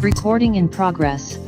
Recording in progress.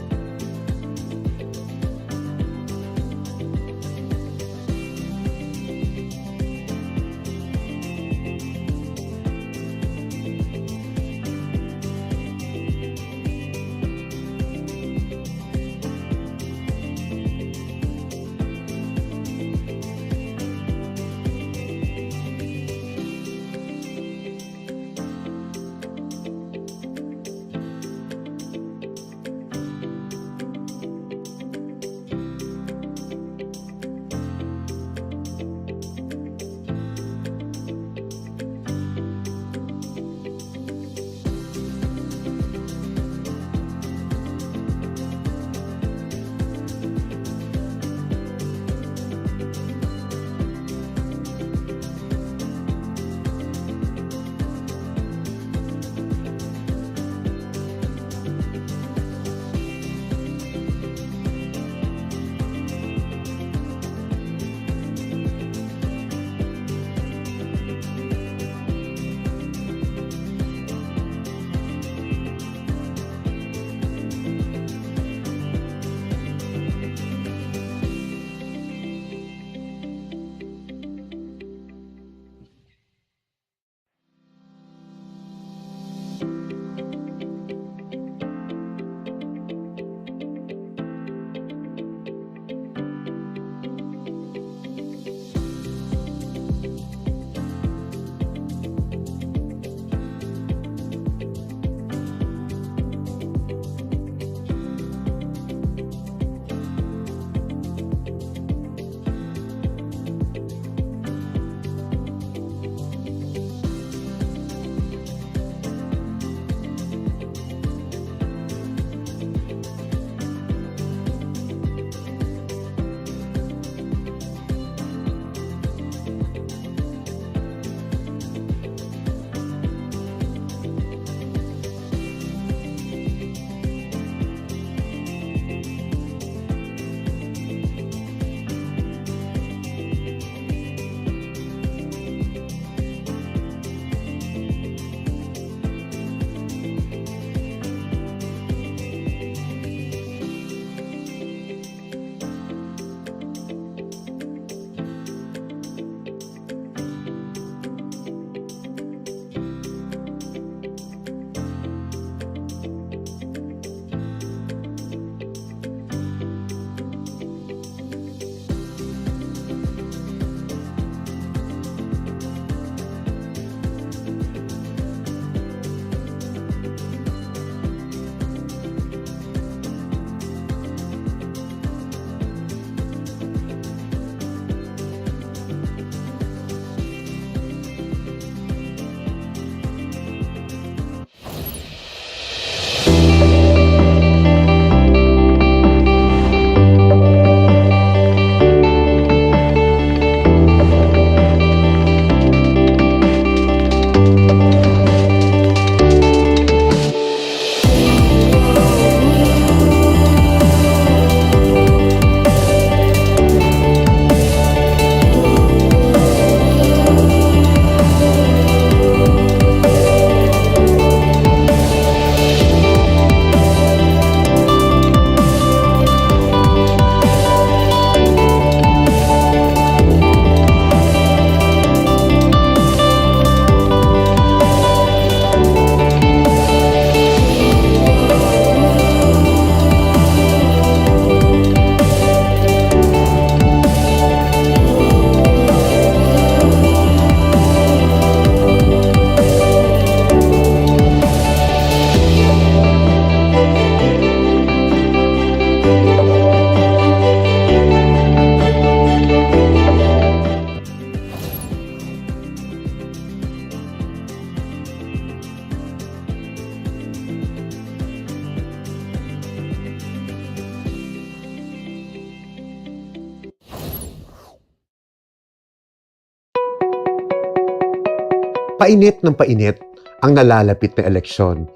Painit ng painit ang nalalapit na eleksyon.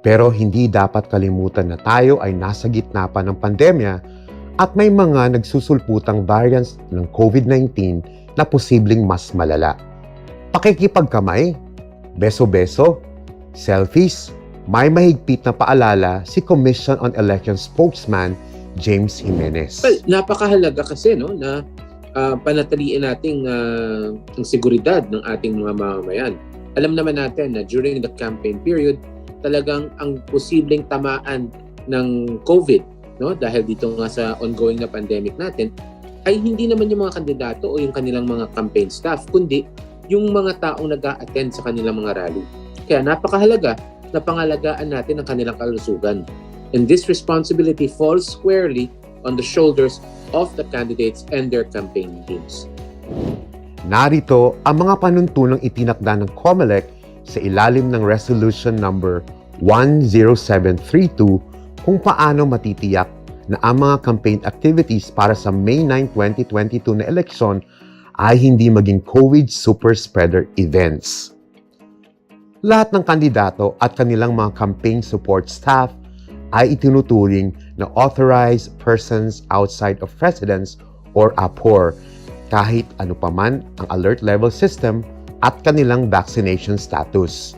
Pero hindi dapat kalimutan na tayo ay nasa gitna pa ng pandemya at may mga nagsusulputang variants ng COVID-19 na posibleng mas malala. Pakikipagkamay, beso-beso, selfies, May mahigpit na paalala si Commission on Election spokesman James Jimenez. Well, napakahalaga kasi na panatiliin nating ang seguridad ng ating mga mamamayan. Alam naman natin na during the campaign period, talagang ang posibleng tamaan ng COVID, dahil dito nga sa ongoing na pandemic natin, ay hindi naman yung mga kandidato o yung kanilang mga campaign staff, kundi yung mga taong nag-a-attend sa kanilang mga rally. Kaya napakahalaga na pangalagaan natin ang kanilang kalusugan. And this responsibility falls squarely on the shoulders of the candidates and their campaign teams. Narito ang mga panuntunang itinakda ng COMELEC sa ilalim ng Resolution number 10732 kung paano matitiyak na ang mga campaign activities para sa May 9, 2022 na eleksyon ay hindi maging COVID super spreader events. Lahat ng kandidato at kanilang mga campaign support staff ay itinuturing na authorized persons outside of residence or APOR kahit ano paman ang alert level system at kanilang vaccination status.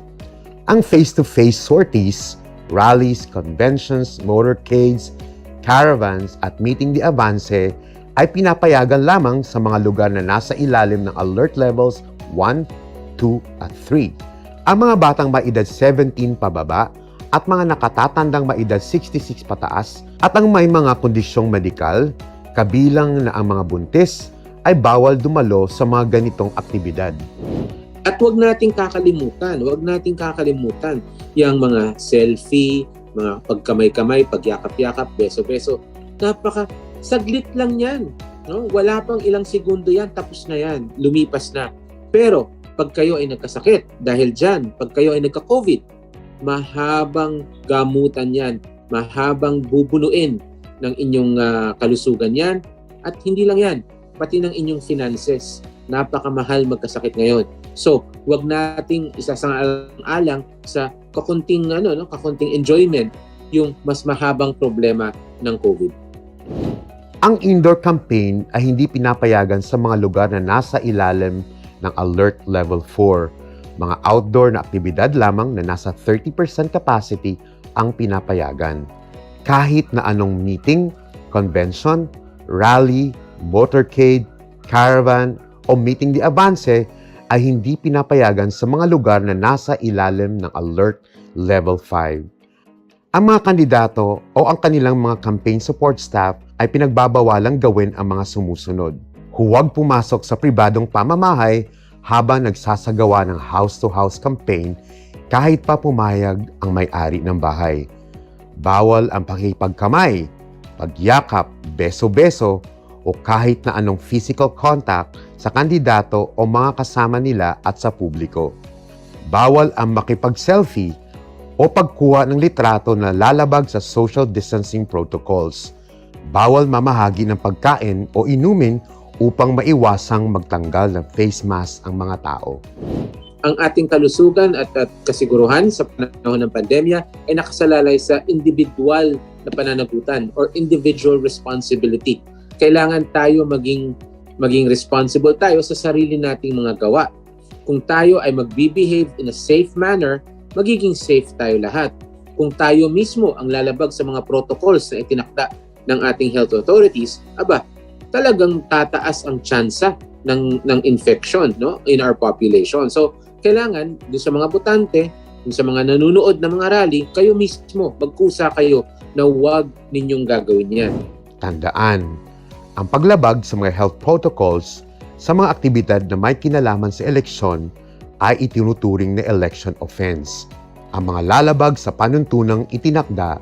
Ang face-to-face sorties, rallies, conventions, motorcades, caravans at meeting de avance ay pinapayagan lamang sa mga lugar na nasa ilalim ng alert levels 1, 2 at 3. Ang mga batang may edad 17 pababa at mga nakatatandang may edad 66 pataas at ang may mga kondisyong medikal, kabilang na ang mga buntis, ay bawal dumalo sa mga ganitong aktibidad. At huwag nating kakalimutan yung mga selfie, mga pagkamay-kamay, pagyakap-yakap, beso-beso. Saglit lang yan. Wala pang ilang segundo yan, tapos na yan, lumipas na. Pero pag kayo ay nagkasakit, dahil dyan, pag kayo ay nagka-COVID, mahabang gamutan yan, mahabang bubunuin ng inyong kalusugan yan, at hindi lang yan, pati ng inyong finances. Napakamahal magkasakit ngayon. So, wag nating isasang-alang sa kakunting enjoyment yung mas mahabang problema ng COVID. Ang indoor campaign ay hindi pinapayagan sa mga lugar na nasa ilalim ng Alert Level 4. Mga outdoor na aktibidad lamang na nasa 30% capacity ang pinapayagan. Kahit na anong meeting, convention, rally, motorcade, caravan o meeting de avance ay hindi pinapayagan sa mga lugar na nasa ilalim ng Alert Level 5. Ang mga kandidato o ang kanilang mga campaign support staff ay pinagbabawalang gawin ang mga sumusunod. Huwag pumasok sa pribadong pamamahay habang nagsasagawa ng house-to-house campaign kahit pa pumayag ang may-ari ng bahay. Bawal ang pakipagkamay, pagyakap, beso-beso o kahit na anong physical contact sa kandidato o mga kasama nila at sa publiko. Bawal ang makipag-selfie o pagkuha ng litrato na lalabag sa social distancing protocols. Bawal mamahagi ng pagkain o inumin upang maiwasang magtanggal ng face mask ang mga tao. Ang ating kalusugan at kasiguruhan sa panahon ng pandemya ay nakasalalay sa individual na pananagutan or individual responsibility. Kailangan tayo maging responsible tayo sa sarili nating mga gawa. Kung tayo ay magbibehave in a safe manner, magiging safe tayo lahat. Kung tayo mismo ang lalabag sa mga protocols na itinakda ng ating health authorities, talagang tataas ang tsansa ng infection in our population. So, kailangan doon sa mga botante, doon sa mga nanonood ng mga rally, kayo mismo, magkusa kayo na huwag ninyong gagawin yan. Tandaan, ang paglabag sa mga health protocols sa mga aktibidad na may kinalaman sa eleksyon ay itinuturing na election offense. Ang mga lalabag sa panuntunang itinakda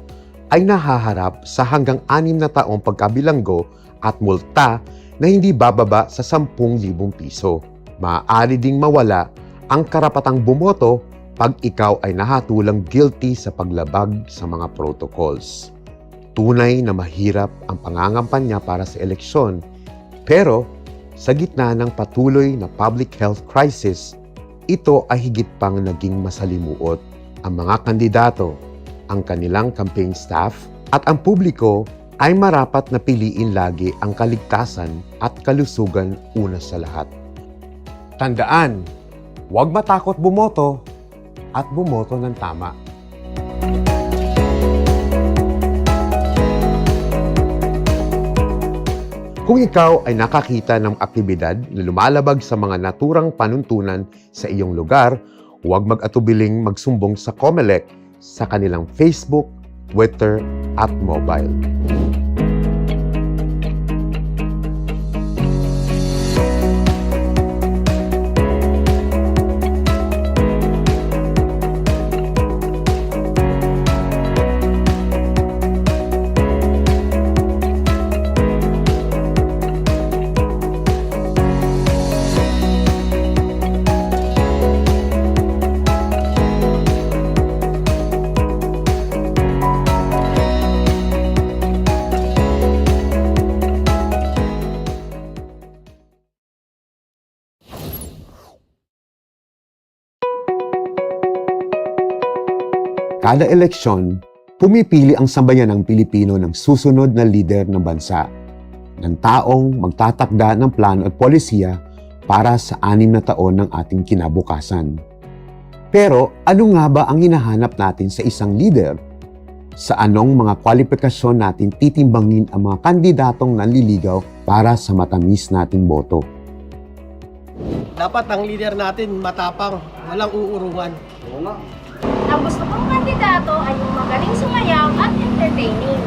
ay nahaharap sa hanggang 6 na taong pagkabilanggo at multa na hindi bababa sa 10,000 piso. Maaari ding mawala ang karapatang bumoto pag ikaw ay nahatulang guilty sa paglabag sa mga protocols. Tunay na mahirap ang pangangampanya para sa eleksyon, pero sa gitna ng patuloy na public health crisis, ito ay higit pang naging masalimuot. Ang mga kandidato, ang kanilang campaign staff at ang publiko ay marapat na piliin lagi ang kaligtasan at kalusugan una sa lahat. Tandaan, huwag matakot bumoto at bumoto ng tama. Kung ikaw ay nakakita ng aktibidad na lumalabag sa mga naturang panuntunan sa iyong lugar, huwag mag-atubiling magsumbong sa COMELEC sa kanilang Facebook, Twitter at mobile. Kada eleksyon, pumipili ang sambayanang Pilipino ng susunod na lider ng bansa, ng taong magtatakda ng plano at polisiya para sa 6 na taon ng ating kinabukasan. Pero ano nga ba ang hinahanap natin sa isang lider? Sa anong mga kwalifikasyon natin titimbangin ang mga kandidatong nanliligaw para sa matamis nating boto? Dapat ang leader natin matapang, walang uurungan. Oo nga. Ang gusto kong kandidato ay yung magaling sumayaw at entertaining.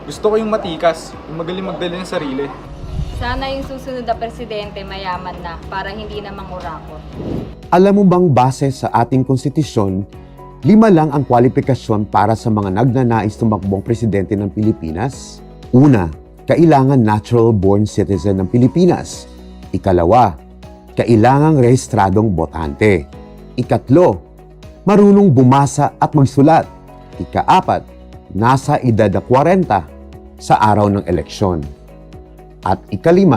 Gusto ko yung matikas, yung magaling magdala ng sarili. Sana yung susunod na presidente mayaman na para hindi na mangurakot. Alam mo bang base sa ating konstitusyon, 5 lang ang kwalifikasyon para sa mga nagnanais tumakbong presidente ng Pilipinas? Una, kailangan natural-born citizen ng Pilipinas. Ikalawa, kailangang rehistradong botante. Ikatlo, marunong bumasa at magsulat. Ika-4, nasa edad na 40 sa araw ng eleksyon. At ika-5,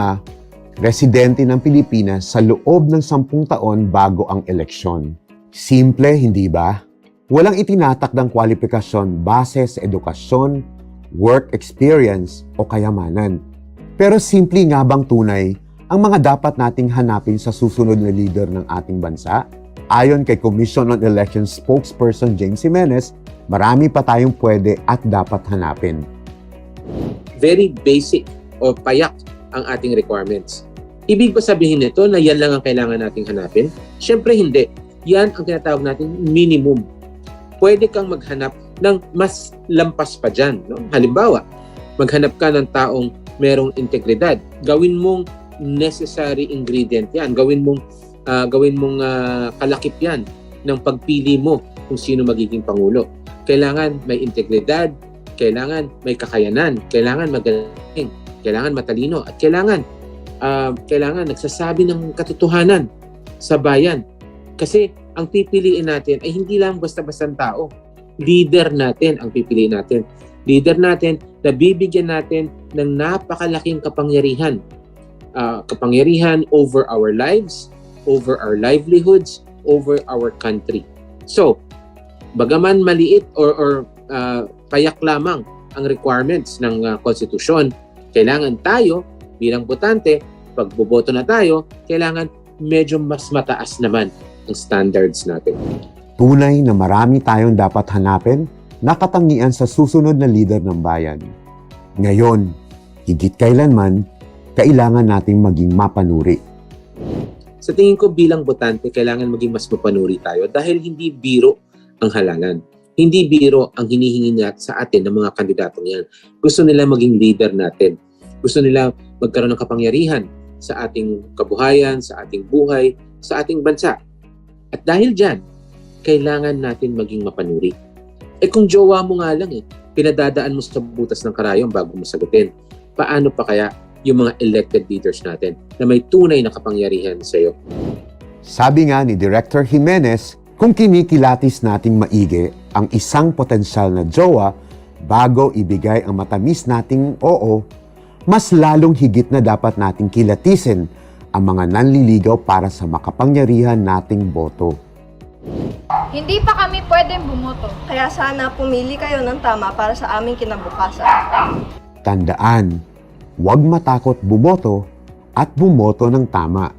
residente ng Pilipinas sa loob ng 10 taon bago ang eleksyon. Simple, hindi ba? Walang itinatakdang kwalifikasyon base sa edukasyon, work experience o kayamanan. Pero simple nga bang tunay ang mga dapat nating hanapin sa susunod na leader ng ating bansa? Ayon kay Commission on Elections spokesperson James Jimenez, marami pa tayong pwede at dapat hanapin. Very basic o payak ang ating requirements. Ibig ba sabihin nito na yan lang ang kailangan nating hanapin? Siyempre hindi. Yan ang tinatawag nating minimum. Pwede kang maghanap ng mas lampas pa dyan. No? Halimbawa, maghanap ka ng taong merong integridad. Gawin mong necessary ingredient yan. Gawin mong kalakip yan ng pagpili mo kung sino magiging pangulo. Kailangan may integridad, kailangan may kakayanan, kailangan magaling, kailangan matalino, at kailangan nagsasabi ng katotohanan sa bayan. Kasi ang pipiliin natin ay hindi lang basta-bastang tao. Leader natin ang pipiliin natin. Leader natin na bibigyan natin ng napakalaking kapangyarihan. Kapangyarihan over our lives, over our livelihoods, over our country. So, bagaman maliit or payak lamang ang requirements ng konstitusyon, kailangan tayo bilang botante, pag boboto na tayo, kailangan medyo mas mataas naman ang standards natin. Tunay na marami tayong dapat hanapin na katangian sa susunod na leader ng bayan. Ngayon, higit kailanman, kailangan nating maging mapanuri. Sa tingin ko bilang botante, kailangan maging mas mapanuri tayo dahil hindi biro ang halalan. Hindi biro ang hinihingi sa atin ng mga kandidatong yan. Gusto nila maging leader natin. Gusto nila magkaroon ng kapangyarihan sa ating kabuhayan, sa ating buhay, sa ating bansa. At dahil dyan, kailangan natin maging mapanuri. Kung jowa mo nga lang pinadadaan mo sa butas ng karayom bago mo sagutin, paano pa kaya yung mga elected leaders natin na may tunay na kapangyarihan sa iyo? Sabi nga ni Director Jimenez, kung kinikilatis nating maigi ang isang potensyal na jowa bago ibigay ang matamis nating oo, mas lalong higit na dapat nating kilatisin ang mga nanliligaw para sa makapangyarihan nating boto. Hindi pa kami pwedeng bumoto. Kaya sana pumili kayo ng tama para sa aming kinabukasan. Tandaan, huwag matakot bumoto at bumoto ng tama.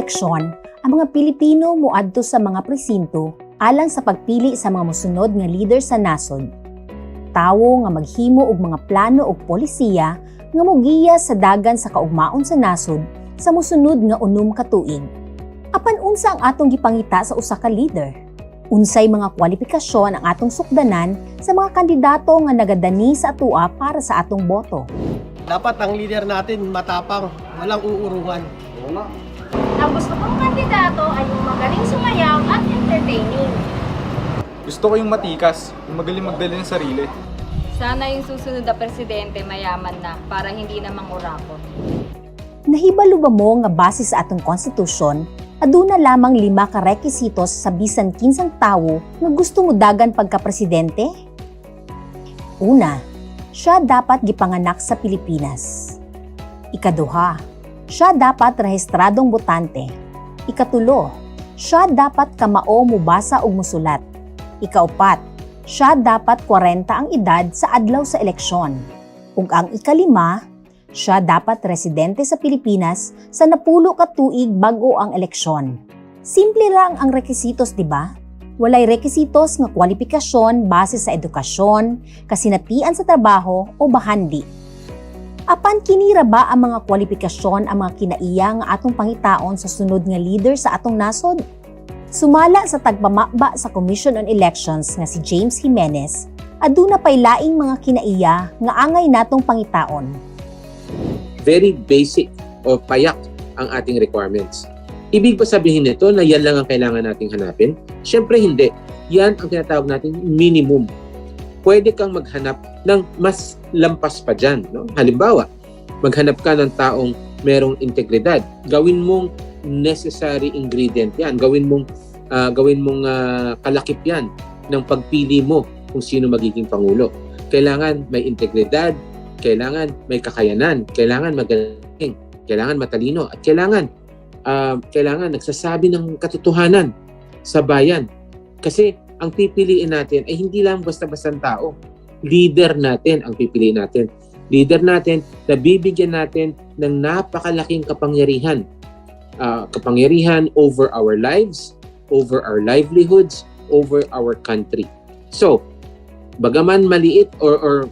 eleksyon, ang mga Pilipino muadto sa mga presinto alang sa pagpili sa mga mosunod nga leader sa nasod. Tawo nga maghimo og mga plano ug polisiya nga mogiya sa dagan sa kaugmaon sa nasod sa mosunod nga 6 ka tuig. Apan unsa ang atong gipangita sa usa ka leader? Unsay mga kwalifikasyon ang atong sukdanan sa mga kandidato nga nagadani sa atua para sa atong boto? Dapat ang leader natin matapang, walang uurungan. Ang gusto kong kandidato ay yung magaling sumayaw at entertaining. Gusto ko yung matikas, yung magaling magdala ng sarili. Sana yung susunod na presidente mayaman na para hindi na mangurakot. Nahibalo ba mo nga base sa atong konstitusyon, aduna lamang 5 ka requisitos sa bisan kinsang tawo nga gusto mo dagan pagka-presidente? Una, siya dapat gipanganak sa Pilipinas. Ikaduha, siya dapat rehistradong botante. Ikatulo, siya dapat kamao mubasa ug musulat. Ikaupat, siya dapat 40 ang edad sa adlaw sa eleksyon. Ug ang ikalima, siya dapat residente sa Pilipinas sa 10 ka tuig bago ang eleksyon. Simple lang ang requisitos, di ba? Walay requisitos nga kwalifikasyon base sa edukasyon, kasinatian sa trabaho o bahandi. Apan kinira ba ang mga kwalifikasyon ang mga kinaiya nga atong pangitaon sa sunod nga leader sa atong nasod? Sumala sa tagpamaba sa Commission on Elections nga si James Jimenez, aduna pay laing mga kinaiya nga angay natong pangitaon. Very basic o payak ang ating requirements. Ibig ba sabihin nito na yan lang ang kailangan nating hanapin? Siyempre hindi. Yan ang tinatawag natin minimum. Pwede kang maghanap ng mas lampas pa dyan. No? Halimbawa, maghanap ka ng taong merong integridad. Gawin mong necessary ingredient yan. Gawin mong kalakip yan ng pagpili mo kung sino magiging pangulo. Kailangan may integridad, kailangan may kakayanan, kailangan magaling, kailangan matalino, at kailangan nagsasabi ng katotohanan sa bayan. Kasi ang pipiliin natin ay hindi lang basta-bastang tao. Leader natin ang pipiliin natin. Leader natin na bibigyan natin ng napakalaking kapangyarihan. Kapangyarihan over our lives, over our livelihoods, over our country. So, bagaman maliit or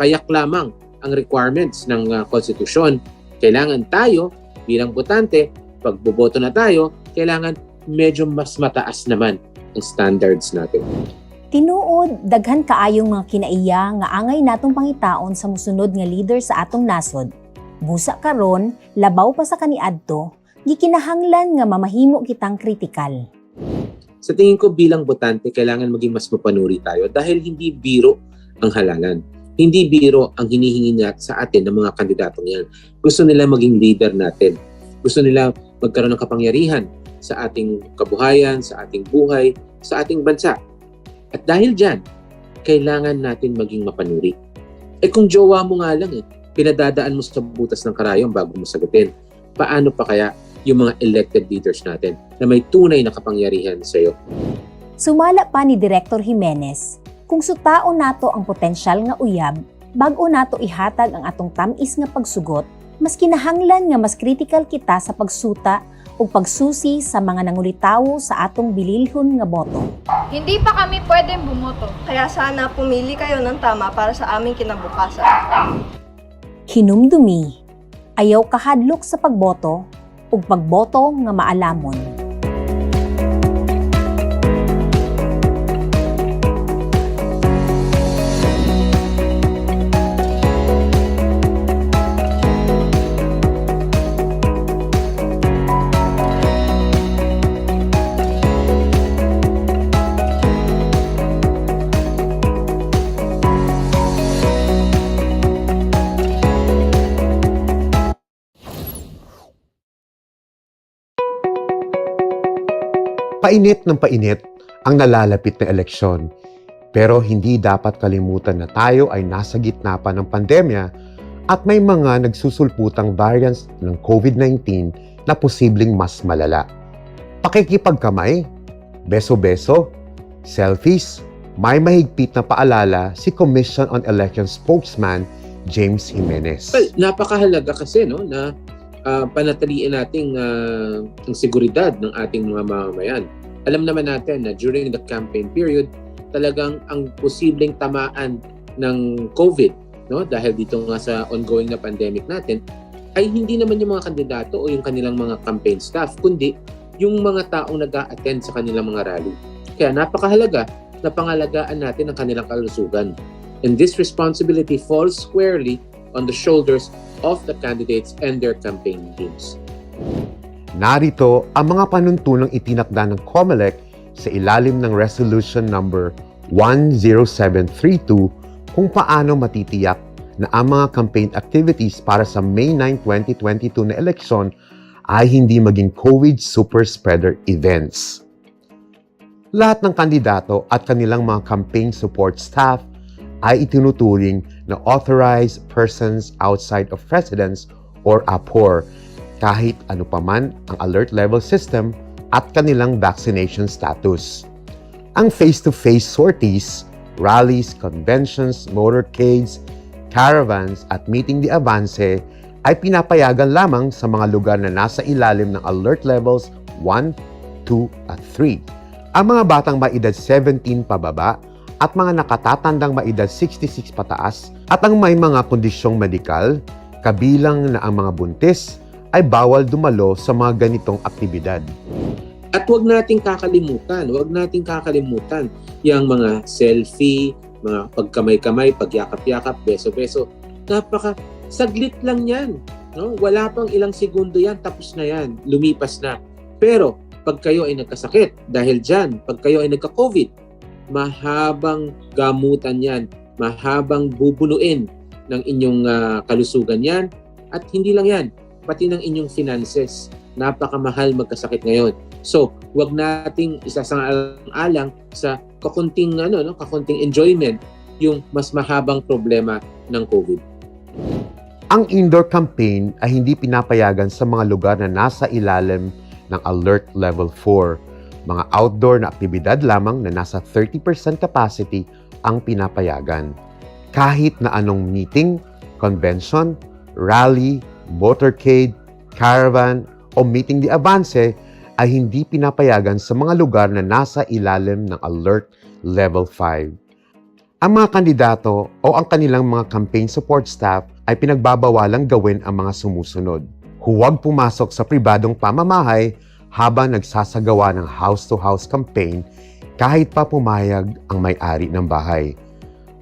payak lamang ang requirements ng konstitusyon, kailangan tayo bilang botante, pag boboto na tayo, kailangan medyo mas mataas naman ang standards natin. Tinuod, daghan kaayong mga kinaiya nga angay natong pangitaon sa musunod nga leader sa atong nasod. Busa karon, labaw pa sa kaniadto, gikinahanglan nga mamahimo kitang kritikal. Sa tingin ko bilang botante, kailangan maging mas mapanuri tayo dahil hindi biro ang halalan. Hindi biro ang hinihingi sa atin ng mga kandidatong yan. Gusto nila maging leader natin. Gusto nila magkaroon ng kapangyarihan sa ating kabuhayan, sa ating buhay, sa ating bansa. At dahil dyan, kailangan natin maging mapanuri. Kung jowa mo nga lang pinadadaan mo sa butas ng karayom bago mo sagutin, paano pa kaya yung mga elected leaders natin na may tunay na kapangyarihan sa iyo? Sumala pa ni Director Jimenez, kung sutaon nato ang potensyal nga uyab, bago nato ihatag ang atong tamis nga pagsugot, mas kinahanglan nga mas critical kita sa pagsuta o pagsusi sa mga nangulitawo sa atong bililhon nga boto. Hindi pa kami pwedeng bumoto. Kaya sana pumili kayo ng tama para sa aming kinabukasan. Hinumdumi, ayaw kahadlok sa pagboto ug pagboto nga maalamon. Painit ng painit ang nalalapit na eleksyon. Pero hindi dapat kalimutan na tayo ay nasa gitna pa ng pandemya at may mga nagsusulputang variants ng COVID-19 na posibleng mas malala. Pakikipagkamay, beso-beso, selfies, may mahigpit na paalala si Commission on Election spokesman James Jimenez. Well, napakahalaga kasi na panatiliin nating ang seguridad ng ating mga mamamayan. Alam naman natin na during the campaign period, talagang ang posibleng tamaan ng COVID, no, dahil dito nga sa ongoing na pandemic natin, ay hindi naman yung mga kandidato o yung kanilang mga campaign staff, kundi yung mga taong nag-a-attend sa kanilang mga rally. Kaya napakahalaga na pangalagaan natin ang kanilang kalusugan. And this responsibility falls squarely on the shoulders of the candidates and their campaign teams. Narito ang mga panuntunang itinakda ng COMELEC sa ilalim ng Resolution number 10732 kung paano matitiyak na ang mga campaign activities para sa May 9, 2022 na eleksyon ay hindi maging COVID super spreader events. Lahat ng kandidato at kanilang mga campaign support staff ay itinuturing na authorized persons outside of residence or APOR kahit ano paman ang alert level system at kanilang vaccination status. Ang face-to-face sorties, rallies, conventions, motorcades, caravans at meeting the avance ay pinapayagan lamang sa mga lugar na nasa ilalim ng alert levels 1, 2 at 3. Ang mga batang maedad 17 pababa at mga nakatatandang maedad 66 pataas at ang may mga kondisyong medikal, kabilang na ang mga buntis, ay bawal dumalo sa mga ganitong aktibidad. At huwag nating kakalimutan yung mga selfie, mga pagkamay-kamay, pagyakap-yakap, beso-beso. Saglit lang yan. No? Wala pang ilang segundo yan, tapos na yan, lumipas na. Pero pag kayo ay nagkasakit, dahil dyan, pag kayo ay nagka-COVID, mahabang gamutan yan, mahabang bubunuin ng inyong kalusugan yan, at hindi lang yan, pati ng inyong finances. Napakamahal magkasakit ngayon. So, wag nating isasang-alang sa kakunting enjoyment yung mas mahabang problema ng COVID. Ang indoor campaign ay hindi pinapayagan sa mga lugar na nasa ilalim ng Alert Level 4. Mga outdoor na aktibidad lamang na nasa 30% capacity ang pinapayagan. Kahit na anong meeting, convention, rally, motorcade, caravan, o meeting the avance ay hindi pinapayagan sa mga lugar na nasa ilalim ng Alert Level 5. Ang mga kandidato o ang kanilang mga campaign support staff ay pinagbabawalang gawin ang mga sumusunod. Huwag pumasok sa pribadong pamamahay habang nagsasagawa ng house-to-house campaign kahit pa pumayag ang may-ari ng bahay.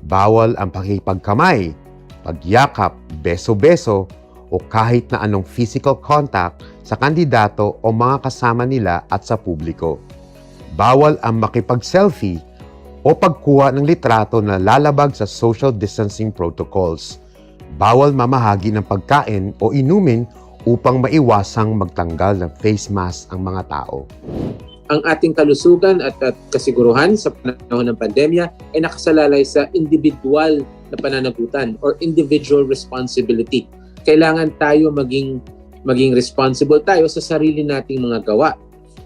Bawal ang pakipagkamay, pagyakap, beso-beso, o kahit na anong physical contact sa kandidato o mga kasama nila at sa publiko. Bawal ang makipag-selfie o pagkuha ng litrato na lalabag sa social distancing protocols. Bawal mamahagi ng pagkain o inumin upang maiwasang magtanggal ng face mask ang mga tao. Ang ating kalusugan at kasiguruhan sa panahon ng pandemya ay nakasalalay sa individual na pananagutan or individual responsibility. Kailangan tayo maging responsible tayo sa sarili nating mga gawa.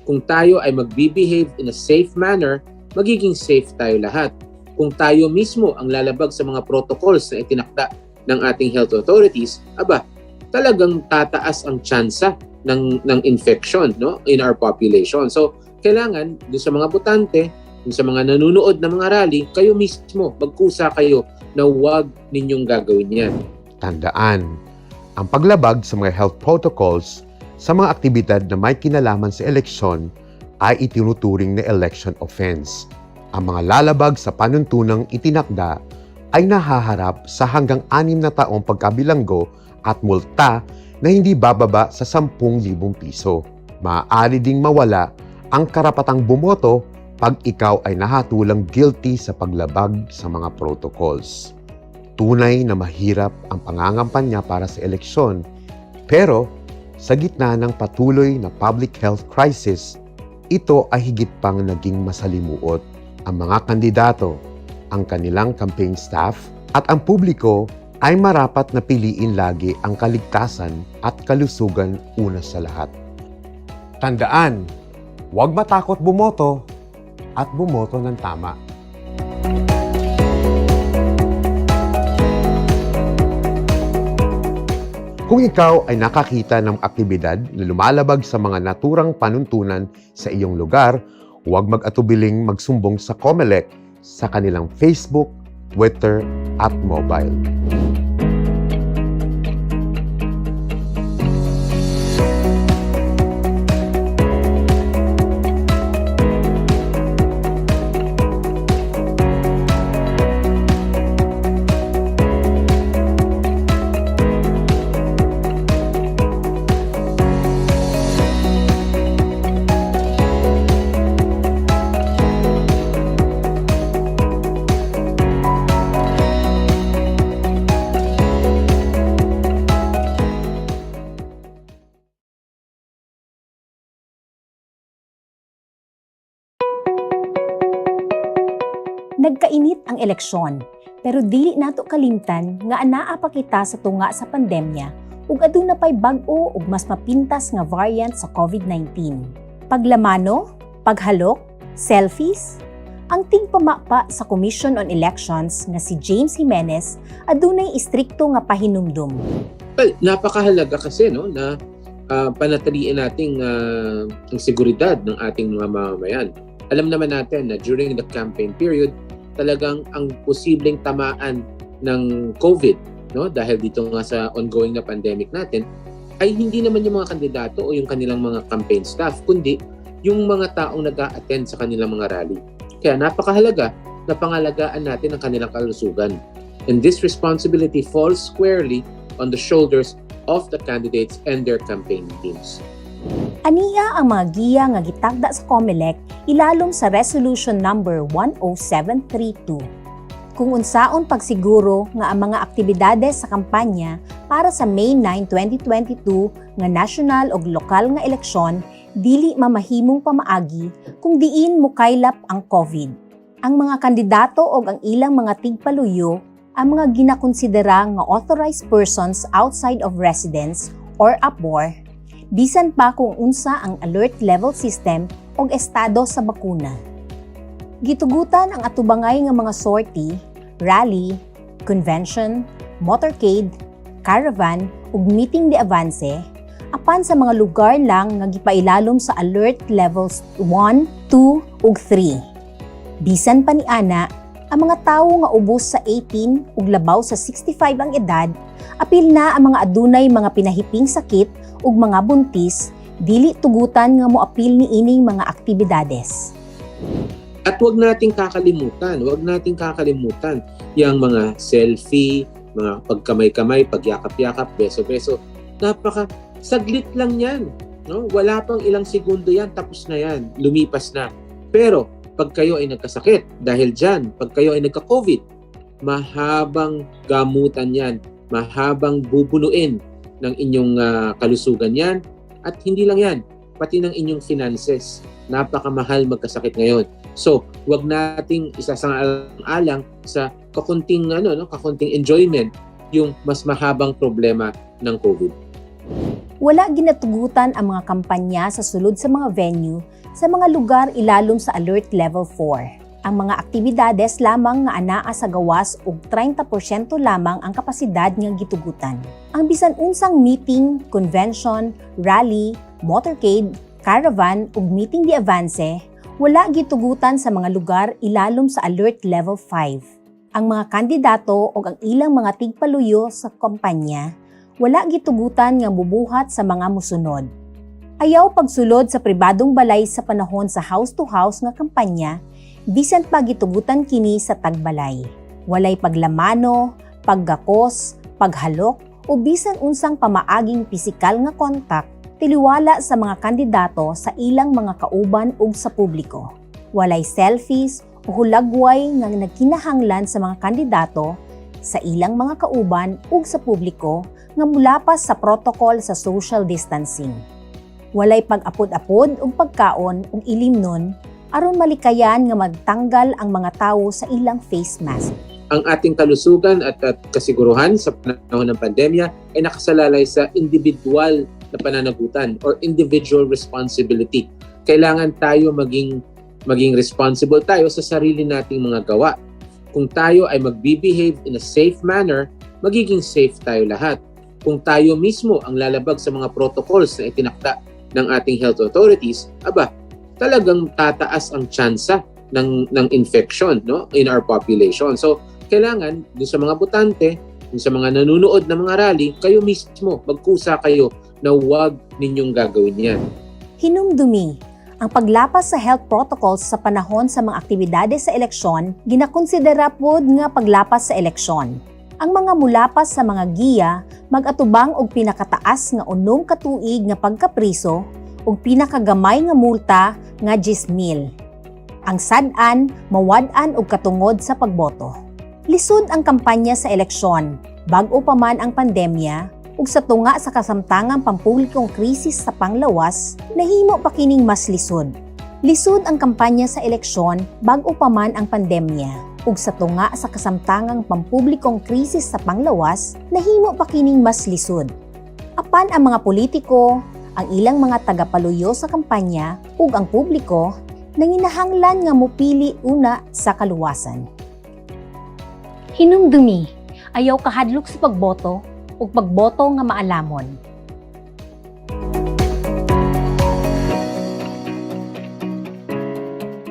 Kung tayo ay magbibehave in a safe manner, magiging safe tayo lahat. Kung tayo mismo ang lalabag sa mga protocols na itinakda ng ating health authorities, talagang tataas ang tsansa ng infection, no, in our population. So, kailangan doon sa mga botante, doon sa mga nanunood ng mga rally, kayo mismo, magkusa kayo na huwag ninyong gagawin yan. Tandaan, ang paglabag sa mga health protocols sa mga aktibidad na may kinalaman sa eleksyon ay itinuturing na election offense. Ang mga lalabag sa panuntunang itinakda ay nahaharap sa hanggang 6 na taong pagkabilanggo at multa na hindi bababa sa 10,000 piso. Maaari ding mawala ang karapatang bumoto pag ikaw ay nahatulang guilty sa paglabag sa mga protocols. Tunay na mahirap ang pangangampanya para sa eleksyon, pero sa gitna ng patuloy na public health crisis, ito ay higit pang naging masalimuot. Ang mga kandidato, ang kanilang campaign staff, at ang publiko ay marapat na piliin lagi ang kaligtasan at kalusugan una sa lahat. Tandaan, huwag matakot bumoto at bumoto ng tama. Kung ikaw ay nakakita ng aktibidad na lumalabag sa mga naturang panuntunan sa iyong lugar, huwag mag-atubiling magsumbong sa COMELEC sa kanilang Facebook, Twitter at mobile. Nagkainit ang eleksyon, pero dili nato kalimtan nga anaa pa kita sa tunga sa pandemya ug aduna pay bag-o ug mas mapintas nga variant sa COVID-19. Paglamano, paghalok, selfies, ang tingpamapa sa Commission on Elections nga si James Jimenez adunay istrikto nga pahinumdum. Well, napakahalaga kasi no na panatiliin nating ang seguridad ng ating mga mamamayan. Alam naman natin na during the campaign period, talagang ang posibleng tamaan ng COVID, no, dahil dito nga sa ongoing na pandemic natin, ay hindi naman yung mga kandidato o yung kanilang mga campaign staff, kundi yung mga taong nag-a-attend sa kanilang mga rally. Kaya napakahalaga na pangalagaan natin ang kanilang kalusugan. And this responsibility falls squarely on the shoulders of the candidates and their campaign teams. Aniya ang mga giya nga gitagda sa COMELEC ilalom sa Resolution number 10732. Kung unsaon pagsiguro nga ang mga aktibidades sa kampanya para sa May 9, 2022 nga national ug lokal nga eleksyon dili mamahimong pamaagi kung diin mukaylap ang COVID. Ang mga kandidato ug ang ilang mga tigpaluyo ang mga ginakonsidera nga authorized persons outside of residence or APOR, bisan pa kung unsa ang alert level system o estado sa bakuna. Gitugutan ang atubangay nga mga sortie, rally, convention, motorcade, caravan ug meeting de avance apan sa mga lugar lang nga gipailalom sa alert levels 1, 2 ug 3. Bisan pa ni ana, ang mga tawo nga ubos sa 18 ug labaw sa 65 ang edad, apil na ang mga adunay mga pinahiping sakit ug mga buntis, dili tugutan nga moapil ni ining mga aktibidades. At huwag nating kakalimutan yung mga selfie, mga pagkamay-kamay, pagyakap-yakap, beso-beso. Saglit lang yan. No? Wala pang ilang segundo yan, tapos na yan, lumipas na. Pero pag kayo ay nagkasakit, dahil dyan, pag kayo ay nagka-COVID, mahabang gamutan yan, mahabang bubunuin ng inyong kalusugan yan. At hindi lang yan, pati ng inyong finances. Napakamahal magkasakit ngayon. So, wag nating isasang-alang sa kakunting enjoyment yung mas mahabang problema ng COVID. Wala ginatugutan ang mga kampanya sa sulod sa mga venue sa mga lugar ilalom sa Alert Level 4. Ang mga aktibidades lamang nga anaa sa gawas ug 30% lamang ang kapasidad nga gitugutan. Ang bisan unsang meeting, convention, rally, motorcade, caravan ug meeting di avance, wala gitugutan sa mga lugar ilalom sa Alert Level 5. Ang mga kandidato ug ang ilang mga tigpaluyo sa kampanya, wala gitugutan nga bubuhat sa mga musunod. Ayaw pagsulod sa pribadong balay sa panahon sa house-to-house nga kampanya, bisan pa gitugutan kini sa tagbalay. Walay paglamano, paggakos, paghalok o bisan unsang pamaaging pisikal nga kontak tiliwala sa mga kandidato sa ilang mga kauban ug sa publiko. Walay selfies o hulagway nga nagkinahanglan sa mga kandidato sa ilang mga kauban ug sa publiko nga mulapas sa protocol sa social distancing. Walay pag-apod-apod ug pagkaon ug ilimnon aron malikayan nga magtanggal ang mga tawo sa ilang face mask. Ang ating kalusugan at kasiguruhan sa panahon ng pandemya ay nakasalalay sa individual na pananagutan or individual responsibility. Kailangan tayo maging responsible tayo sa sarili nating mga gawa. Kung tayo ay magbe-behave in a safe manner, magiging safe tayo lahat. kung tayo mismo ang lalabag sa mga protocols na itinakda ng ating health authorities, talagang tataas ang tsansa ng infection, no, in our population. So, kailangan dun sa mga botante, dun sa mga nanonood ng mga rally, kayo mismo, magkusa kayo na huwag ninyong gagawin yan. Hinumdumi, ang paglapas sa health protocols sa panahon sa mga aktibidades sa eleksyon, ginakonsidera pod nga paglapas sa eleksyon. Ang mga mulapas sa mga giya, mag-atubang og pinakataas nga 6 ka tuig nga pagkapriso ug pinakagamay nga multa nga 10,000. Ang sad-an, mawad-an og katungod sa pagboto. Lisod ang kampanya sa eleksyon, bag-o pa man ang pandemya, ug sa tunga sa kasamtangang pampublikong krisis sa panglawas, nahimo pa kining mas lisod. Lisod ang kampanya sa eleksyon, bag-o pa man ang pandemya, ug sa tunga sa kasamtangang pampublikong krisis sa panglawas, nahimo pa kining mas lisod. Apan ang mga politiko, ang ilang mga tagapaluyo sa kampanya, ug ang publiko, nanginahanglan nga mupili una sa kaluwasan. Hinumdumi, ayaw kahadlok sa pagboto ug pagboto nga maalamon.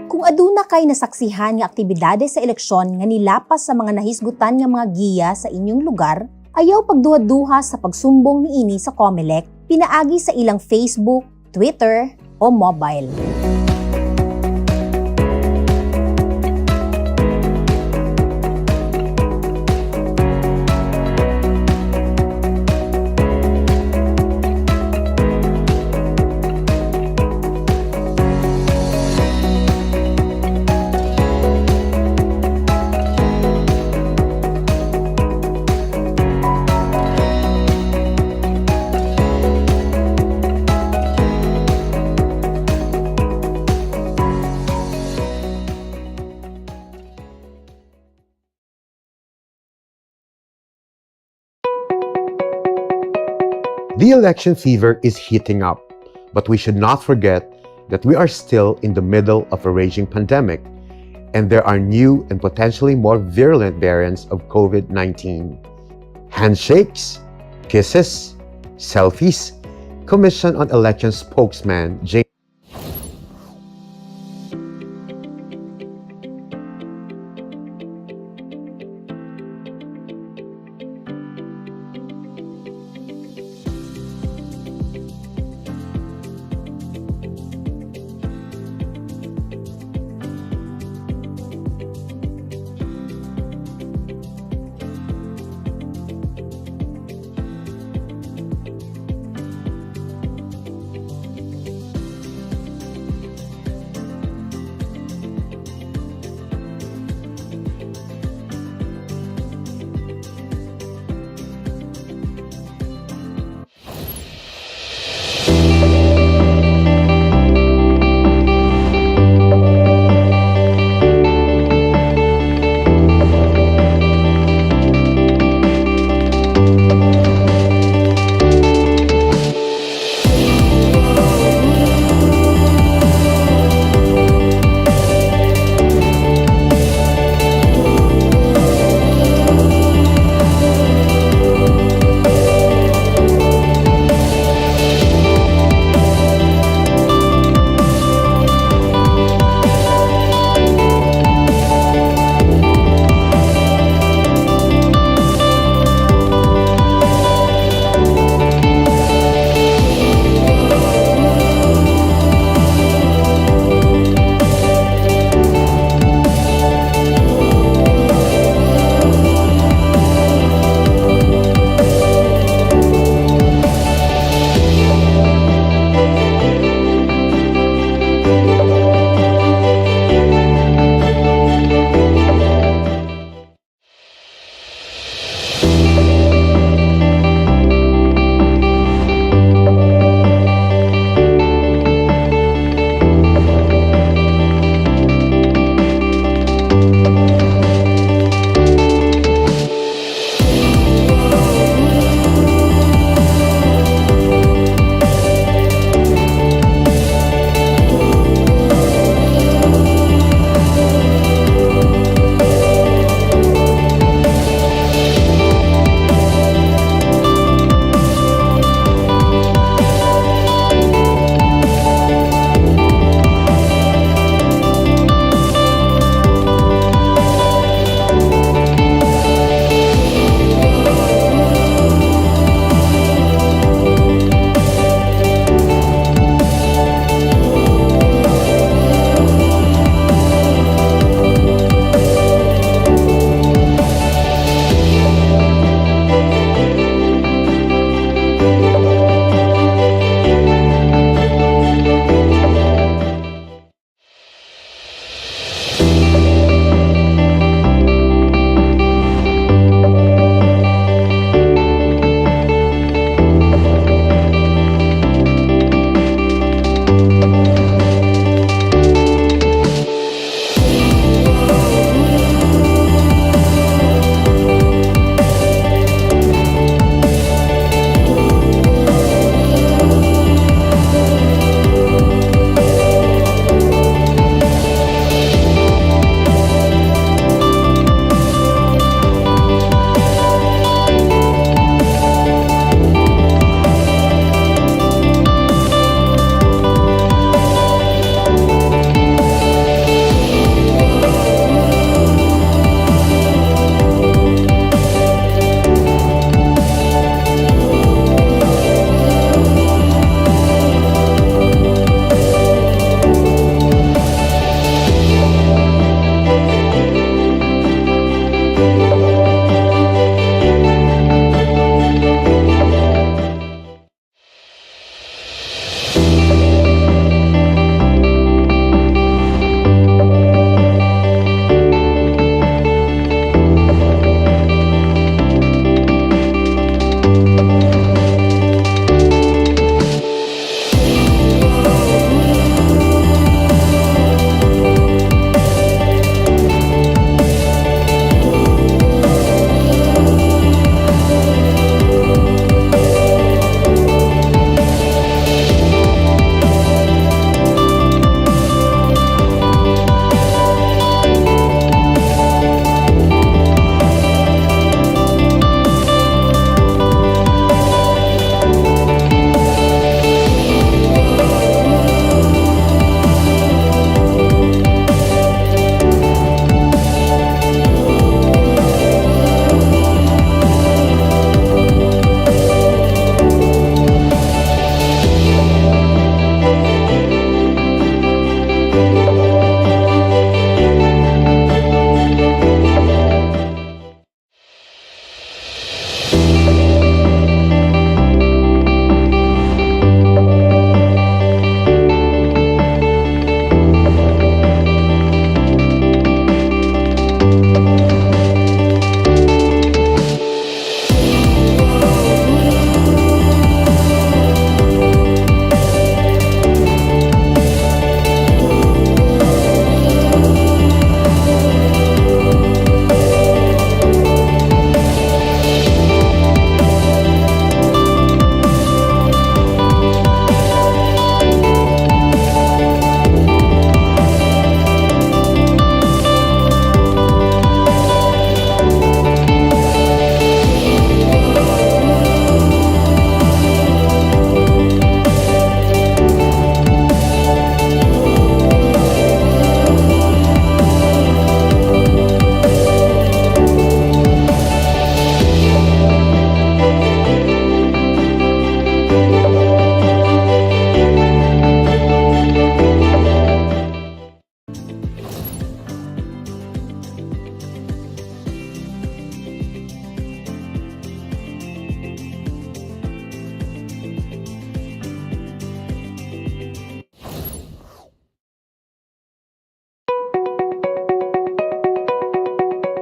Kung aduna kay nasaksihan nga aktibidades sa eleksyon nga nilapas sa mga nahisgutan nga mga giya sa inyong lugar, ayaw pagduha-duha sa pagsumbong niini sa COMELEC, pinaagi sa ilang Facebook, Twitter o mobile. The election fever is heating up, but we should not forget that we are still in the middle of a raging pandemic, and there are new and potentially more virulent variants of COVID-19. Handshakes, kisses, selfies, Commission on Election spokesman James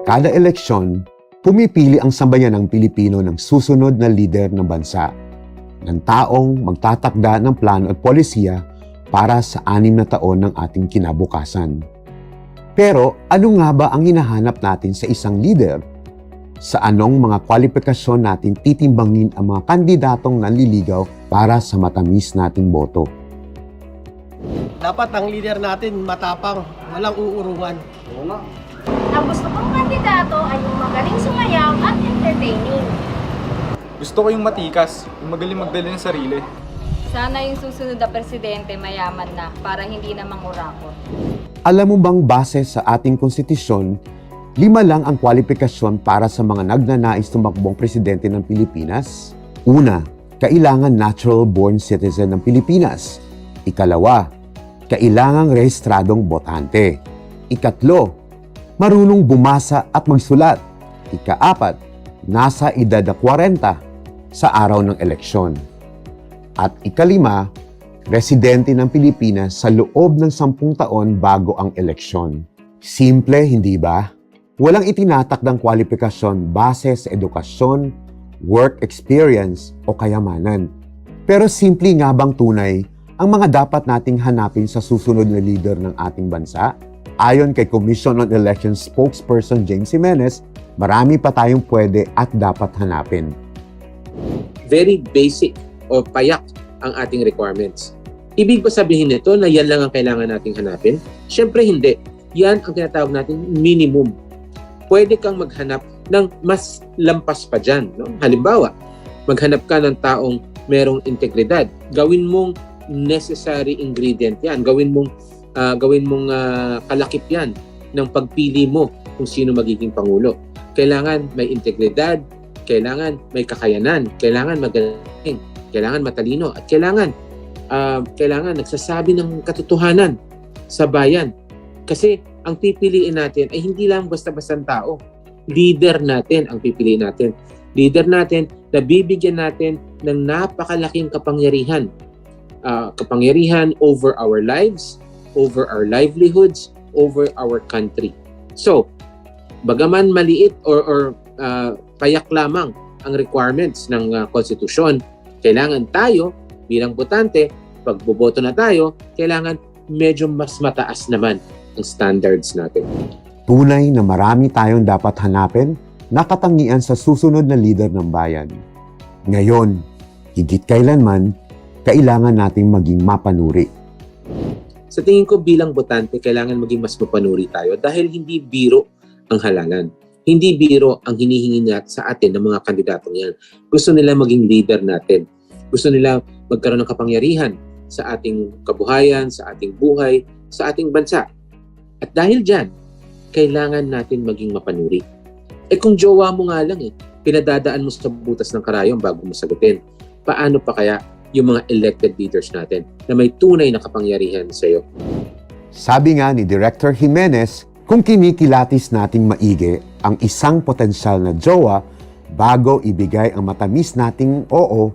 Kada eleksyon, pumipili ang sambayanang Pilipino ng susunod na lider ng bansa, ng taong magtatakda ng plano at polisiya para sa 6 na taon ng ating kinabukasan. Pero ano nga ba ang hinahanap natin sa isang lider? Sa anong mga kwalifikasyon natin titimbangin ang mga kandidatong nanliligaw para sa matamis nating boto? Dapat ang leader natin matapang, walang uurungan. Ang gusto kong kandidato ay yung magaling sumayaw at entertaining. Gusto ko yung matikas, yung magaling magdala ng sarili. Sana yung susunod na presidente mayaman na para hindi na mangurakot. Alam mo bang base sa ating konstitusyon, 5 lang ang kwalifikasyon para sa mga nagnanais tumakbong presidente ng Pilipinas? Una, kailangan natural-born citizen ng Pilipinas. Ikalawa, kailangang rehistradong botante. Ikatlo, marunong bumasa at magsulat. Ika-4, nasa edad na 40 sa araw ng eleksyon. At ika-5, residente ng Pilipinas sa loob ng 10 taon bago ang eleksyon. Simple, hindi ba? Walang itinatakdang kwalifikasyon base sa edukasyon, work experience o kayamanan. Pero simple nga bang tunay ang mga dapat nating hanapin sa susunod na leader ng ating bansa? Ayon kay Commission on Elections spokesperson James Jimenez, marami pa tayong pwede at dapat hanapin. Very basic o payak ang ating requirements. Ibig ba sabihin nito na yan lang ang kailangan nating hanapin? Siyempre hindi. Yan ang tinatawag natin minimum. Pwede kang maghanap ng mas lampas pa dyan. No? Halimbawa, maghanap ka ng taong merong integridad. Gawin mong necessary ingredient yan. Gawin mong kalakip yan ng pagpili mo kung sino magiging pangulo. Kailangan may integridad, kailangan may kakayanan, kailangan magaling, kailangan matalino, at kailangan nagsasabi ng katotohanan sa bayan. Kasi ang pipiliin natin ay hindi lang basta-bastang tao. leader natin ang pipiliin natin. Leader natin na bibigyan natin ng napakalaking kapangyarihan. Kapangyarihan over our lives, over our livelihoods, over our country. So, bagaman maliit or payak lamang ang requirements ng konstitusyon, kailangan tayo bilang botante, pag boboto na tayo, kailangan medyo mas mataas naman ang standards natin. Tunay na marami tayong dapat hanapin na katangian sa susunod na leader ng bayan. Ngayon, higit kailanman, kailangan nating maging mapanuri. Sa tingin ko bilang botante, kailangan maging mas mapanuri tayo dahil hindi biro ang halalan. Hindi biro ang hinihingi sa atin ng mga kandidatong yan. Gusto nila maging leader natin. Gusto nila magkaroon ng kapangyarihan sa ating kabuhayan, sa ating buhay, sa ating bansa. At dahil dyan, kailangan natin maging mapanuri. Kung jowa mo nga lang pinadadaan mo sa butas ng karayom bago mo sagutin, paano pa kaya yung mga elected leaders natin na may tunay na kapangyarihan sa iyo? Sabi nga ni Director Jimenez, kung kinikilatis nating maigi ang isang potensyal na jowa bago ibigay ang matamis nating oo,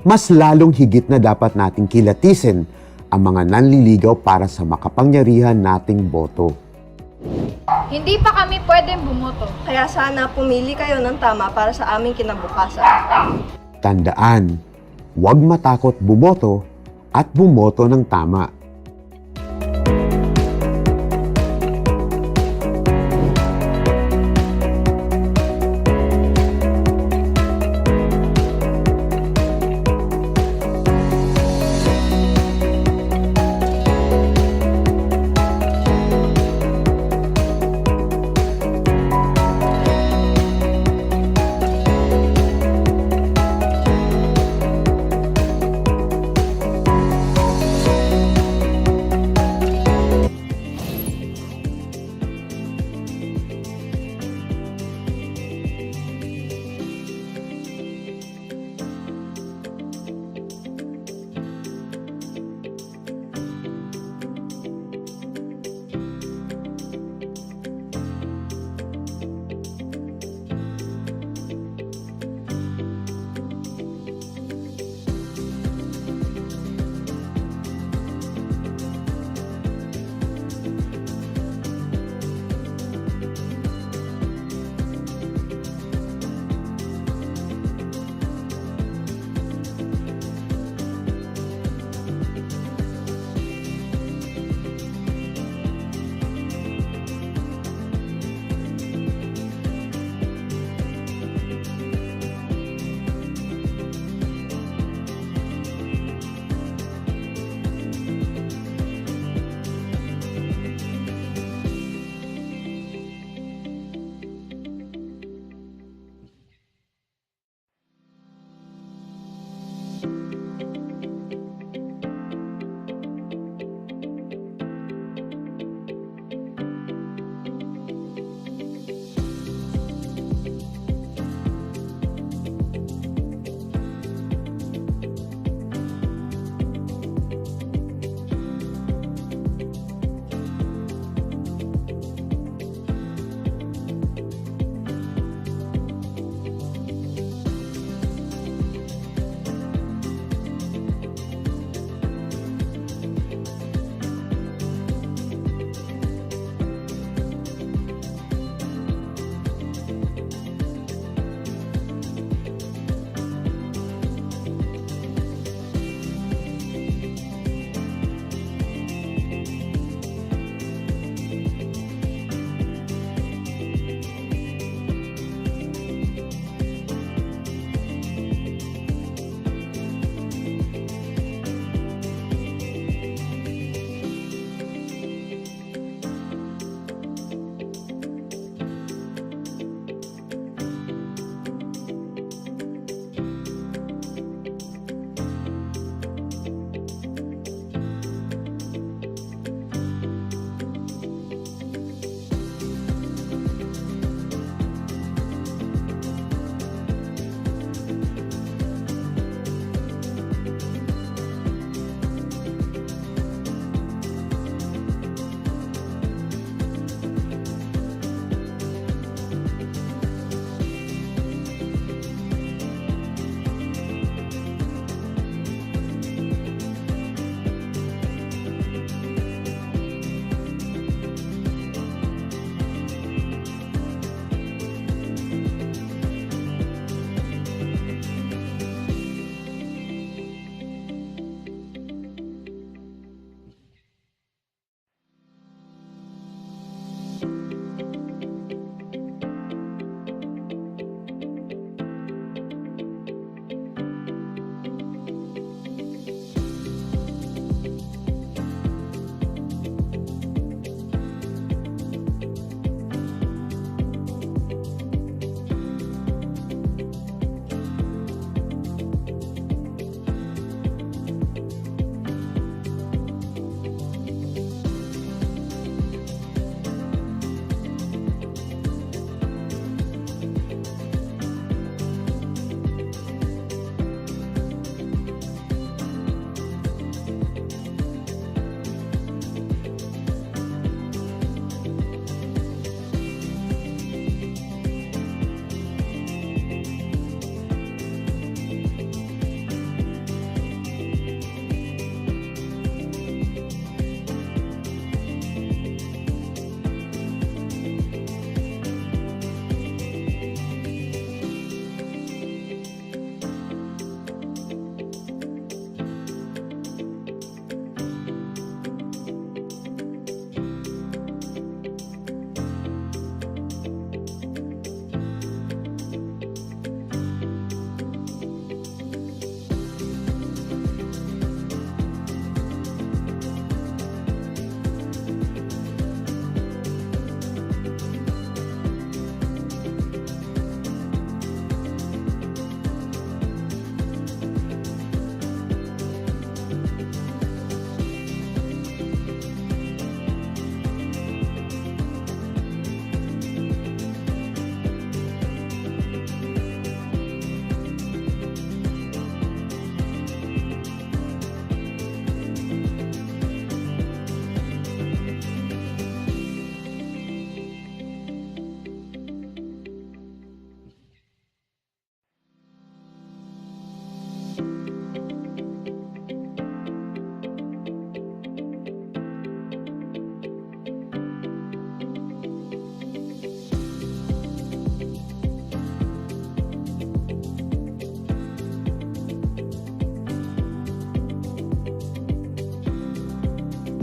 mas lalong higit na dapat nating kilatisin ang mga nanliligaw para sa makapangyarihan nating boto. Hindi pa kami pwedeng bumoto. Kaya sana pumili kayo ng tama para sa aming kinabukasan. Tandaan, huwag matakot bumoto at bumoto ng tama.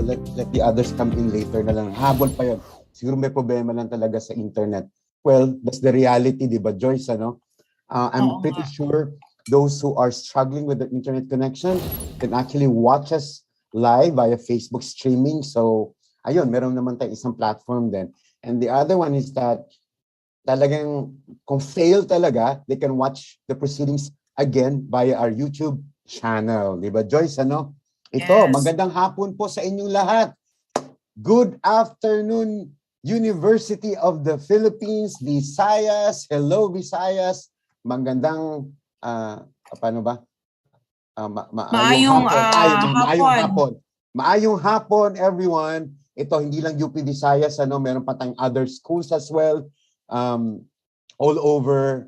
let the others come in later na lang. Habol pa yun. Siguro may problema lang talaga sa internet. Well, that's the reality, di ba, Joyce, ano? I'm pretty sure those who are struggling with the internet connection can actually watch us live via Facebook streaming. So, ayun, meron naman tayong isang platform din. And the other one is that talagang kung fail talaga, they can watch the proceedings again via our YouTube channel. Di ba, Joyce, ano? Ito, magandang hapon po sa inyong lahat. Good afternoon, University of the Philippines, Visayas. Hello, Visayas. Magandang, paano ba? Maayong hapon. Maayong hapon, everyone. Ito, hindi lang UP Visayas, ano, meron pa tayong other schools as well, all over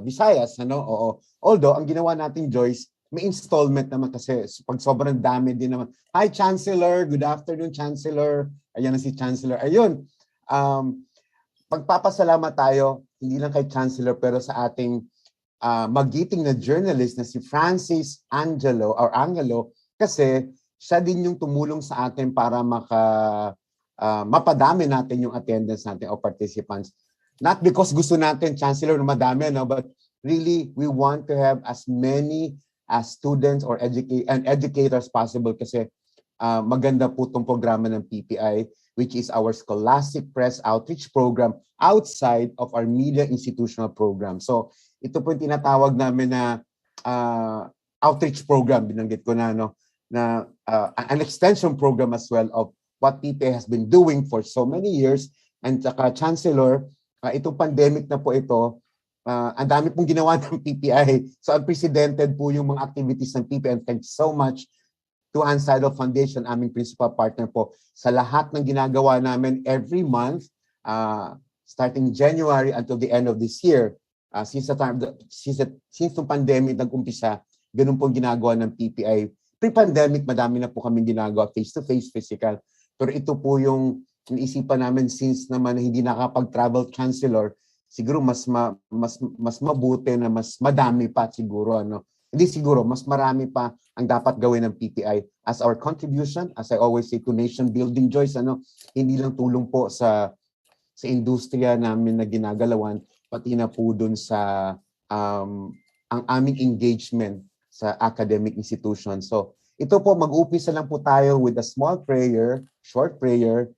Visayas, ano, oo. Although, ang ginawa natin, Joyce, may installment naman kasi pag sobrang dami din naman. Hi, Chancellor. Good afternoon, Chancellor. Ayan na si Chancellor. Ayun. Pagpapasalamat tayo, hindi lang kay Chancellor, pero sa ating magiting na journalist na si Francis Angelo, kasi siya din yung tumulong sa atin para mapadami natin yung attendance natin o participants. Not because gusto natin, Chancellor, na madami, no? But really, we want to have as many as students or educators possible kasi maganda po itong programa ng PPI, which is our Scholastic Press Outreach Program outside of our media institutional program. So ito po yung tinatawag namin na outreach program, binanggit ko na, no, na an extension program as well of what PPI has been doing for so many years. And saka, Chancellor, itong pandemic na po ito, ang dami pong ginawa ng PPI. So unprecedented po yung mga activities ng PPI. And thanks so much to Seidel Foundation, aming principal partner po, sa lahat ng ginagawa namin every month, starting January until the end of this year. Since the pandemic nag-umpisa, ganun pong ginagawa ng PPI. Pre-pandemic, madami na po kami ginagawa, face-to-face, physical. Pero ito po yung iniisipan namin since naman hindi nakapag-travel, Chancellor, siguro mas mabuti na mas madami pa siguro, ano. Hindi siguro, mas marami pa ang dapat gawin ng PPI as our contribution, as I always say, to nation building, Joyce, ano, hindi lang tulong po sa industriya namin na ginagalawan, pati na po dun sa ang aming engagement sa academic institution. So, ito po, mag-upisa lang po tayo with a small prayer, short prayer,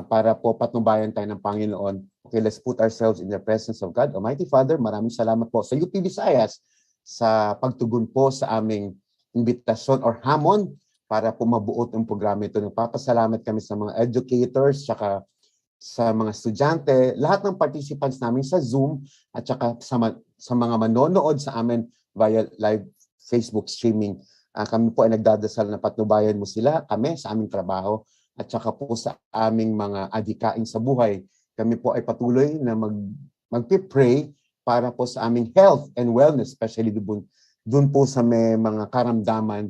para po patnubayan tayo ng Panginoon. Okay, let's put ourselves in the presence of God. Almighty Father, maraming salamat po sa UP Visayas sa pagtugon po sa aming imbitasyon or hamon para po mabuo ang programa ito. Nagpapasalamat kami sa mga educators, tsaka sa mga estudyante, lahat ng participants namin sa Zoom, at tsaka sa mga manonood sa amin via live Facebook streaming. Kami po ay nagdadasal na patnubayan mo sila, kami sa aming trabaho, at saka po sa aming mga adhikain sa buhay. Kami po ay patuloy na mag-pray para po sa aming health and wellness, especially dun po sa may mga karamdaman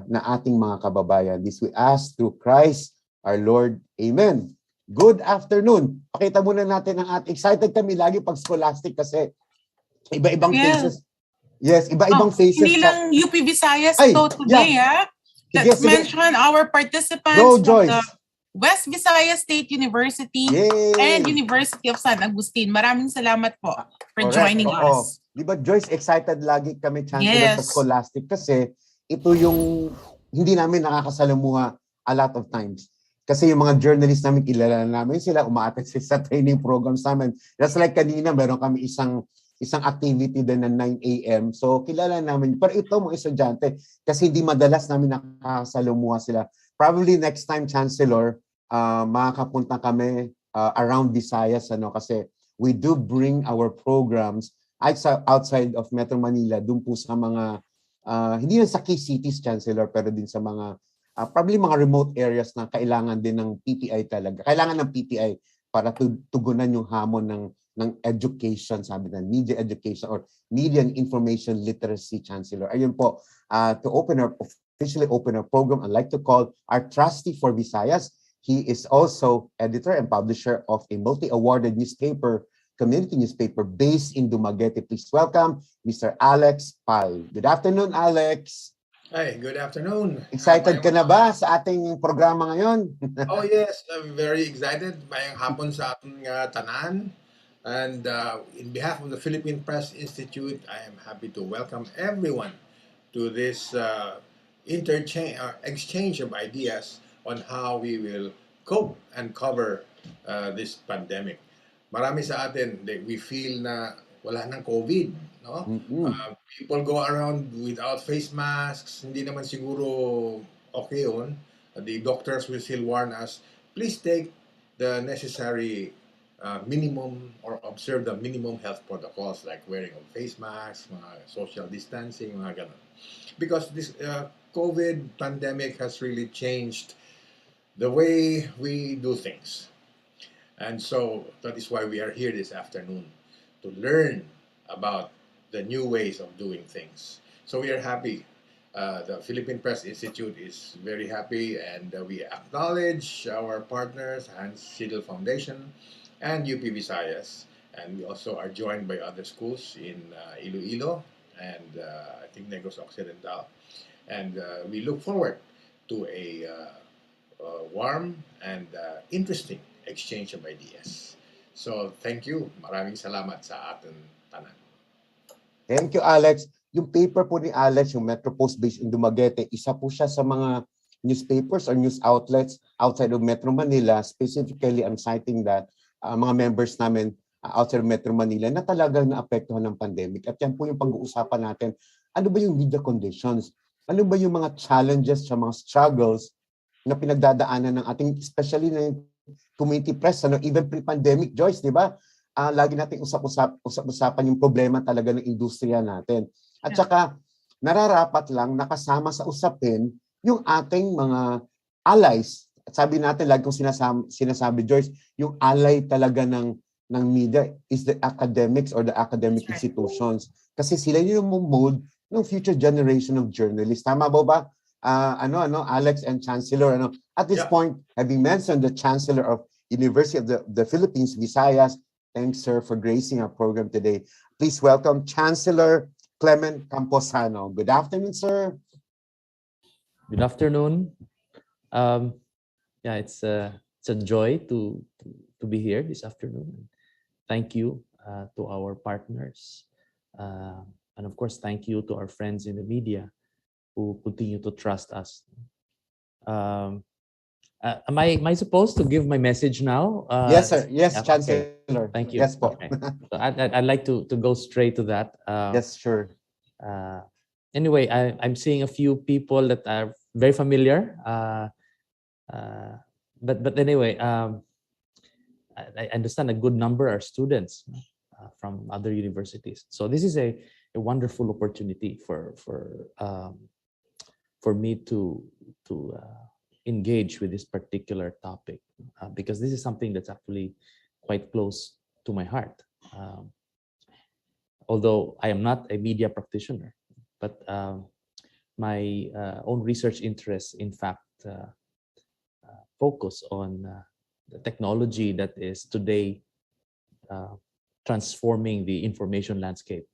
na ating mga kababayan. This we ask through Christ our Lord. Amen. Good afternoon. Pakita muna natin ang ating. Excited kami lagi pag scholastic kasi iba-ibang faces. Yes, iba-ibang faces. Hindi lang UP Visayas today, Let's mention our participants from the West Visayas State University and University of San Agustin. Maraming salamat po for joining us. Di ba, Joyce, excited lagi kami, Chancellor, sa Scholastic kasi ito yung hindi namin nakakasalamuha a lot of times. Kasi yung mga journalists namin, kilala namin sila, umaattend sa training programs namin. Just like kanina, meron kami isang activity din na 9 a.m. So, kilala namin. Pero ito, mga estudyante, kasi hindi madalas namin nakakasalumuha sila. Probably next time, Chancellor, makakapunta kami around Visayas, ano, kasi we do bring our programs outside of Metro Manila, dun po sa mga, hindi na sa key cities, Chancellor, pero din sa mga, probably mga remote areas na kailangan din ng PPI talaga. Kailangan ng PPI para tugunan yung hamon ng education, sabi na media education or media and information literacy, Chancellor. Ayun po, to officially open our program, I'd like to call our trustee for Visayas. He is also editor and publisher of a multi-awarded community newspaper based in Dumaguete. Please welcome Mr. Alex Pal. Good afternoon, Alex. Hi, good afternoon. Excited ka na ba sa ating programa ngayon? Oh yes, I'm very excited. Mayang hapon sa ating tanan. And in behalf of the Philippine Press Institute, I am happy to welcome everyone to this exchange of ideas on how we will cope and cover this pandemic. Marami sa atin, we feel na wala nang COVID, no? People go around without face masks. Hindi naman siguro okay yun. The doctors will still warn us, please take the necessary minimum or observe the minimum health protocols like wearing of face masks, mga social distancing, mga ganun. Because this COVID pandemic has really changed the way we do things. And so that is why we are here this afternoon, to learn about the new ways of doing things. So we are happy. The Philippine Press Institute is very happy, and we acknowledge our partners, Seidel Foundation and UP Visayas. And we also are joined by other schools in Iloilo and I think Negros Occidental. And we look forward to a warm and interesting exchange of ideas. So thank you. Maraming salamat sa ating tanan. Thank you, Alex. Yung paper po ni Alex, yung Metro Post based in Dumaguete, isa po siya sa mga newspapers or news outlets outside of Metro Manila. Specifically, I'm citing that mga members namin outside of Metro Manila na talagang naapektuhan ng pandemic. At yan po yung pag-uusapan natin. Ano ba yung media conditions? Ano ba yung mga challenges sa mga struggles na pinagdadaanan ng ating, especially na community press, even pre-pandemic, Joyce, di ba? Lagi nating usap-usapan yung problema talaga ng industriya natin. At saka, nararapat lang nakasama sa usapin yung ating mga allies. At sabi natin, lagi kong sinasabi, Joyce, yung ally talaga ng media is the academics or the academic institutions. Kasi sila yung mold ng future generation of journalists. Tama ba? Alex and Chancellor, at this point, having mentioned the Chancellor of University of the Philippines, Visayas, thanks, sir, for gracing our program today. Please welcome Chancellor Clement Camposano. Good afternoon, sir. Good afternoon. It's a joy to be here this afternoon. Thank you to our partners. And of course, thank you to our friends in the media who continue to trust us. Am I supposed to give my message now? Yes, sir. Yes, Chancellor. Okay. Thank you. Yes, po. Okay. So I'd like to go straight to that. Yes, sure. Anyway, I'm seeing a few people that are very familiar. But anyway, I understand a good number are students from other universities. So this is a wonderful opportunity for me to engage with this particular topic because this is something that's actually quite close to my heart. Although I am not a media practitioner, but my own research interests, in fact, focus on the technology that is today transforming the information landscape.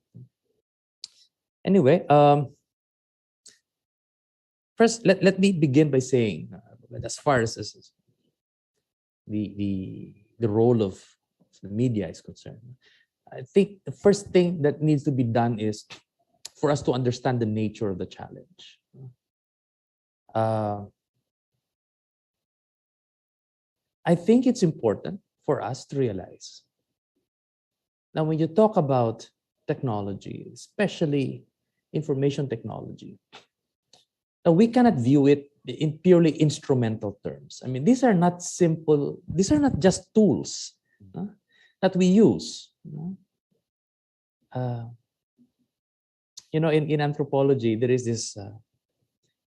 Anyway, first, let me begin by saying, as far as the role of the media is concerned, I think the first thing that needs to be done is for us to understand the nature of the challenge. I think it's important for us to realize now when you talk about technology, especially information technology, we cannot view it in purely instrumental terms. I mean, these are not just tools that we use. In anthropology, there is this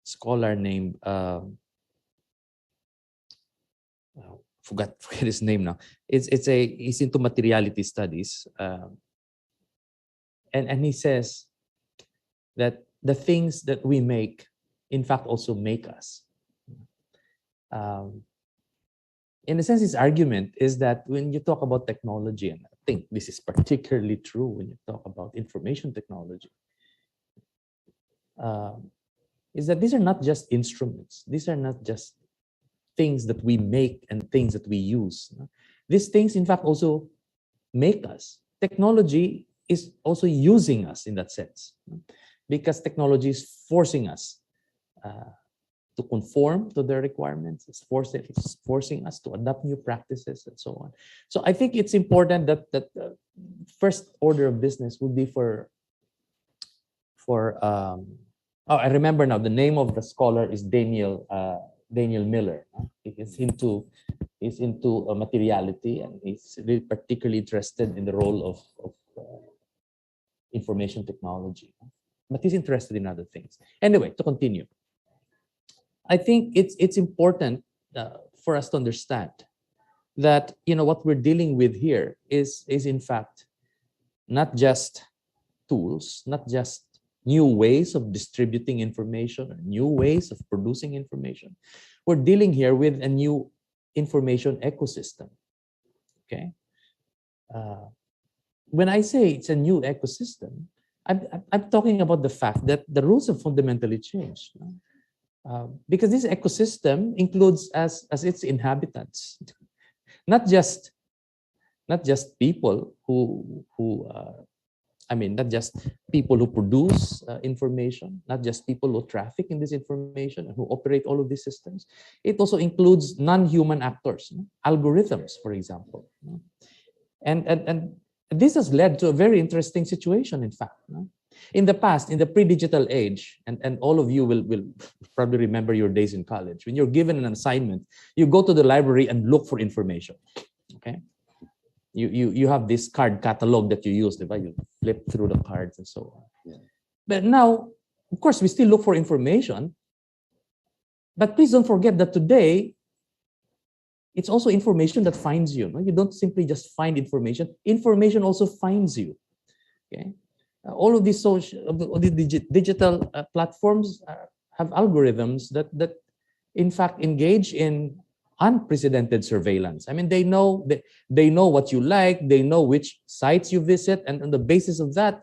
scholar named forget his name now. He's into materiality studies, and he says that the things that we make, in fact, also make us. In a sense, his argument is that when you talk about technology, and I think this is particularly true when you talk about information technology, is that these are not just instruments. These are not just things that we make and things that we use. These things, in fact, also make us. Technology is also using us in that sense, because technology is forcing us to conform to their requirements. It's forcing us to adopt new practices and so on. So I think it's important that first order of business would be for I remember now, the name of the scholar is Daniel Miller. He's into materiality, and he's really particularly interested in the role of information technology. But he's interested in other things. Anyway, to continue, I think it's important for us to understand that what we're dealing with here is in fact not just tools, not just new ways of distributing information or new ways of producing information. We're dealing here with a new information ecosystem. Okay. When I say it's a new ecosystem, I'm talking about the fact that the rules have fundamentally changed. Because this ecosystem includes as its inhabitants, not just people not just people who produce information, not just people who traffic in this information and who operate all of these systems. It also includes non-human actors, algorithms, for example. And this has led to a very interesting situation, in fact. In the past, in the pre-digital age, and all of you will probably remember your days in college, when you're given an assignment, you go to the library and look for information. Okay. You have this card catalog that you use, right? You flip through the cards and so on. Yeah. But now, of course, we still look for information. But please don't forget that today, it's also information that finds you. No? You don't simply just find information. Information also finds you. Okay. All of these digital platforms have algorithms that in fact engage in unprecedented surveillance. They know what you like, they know which sites you visit, and on the basis of that,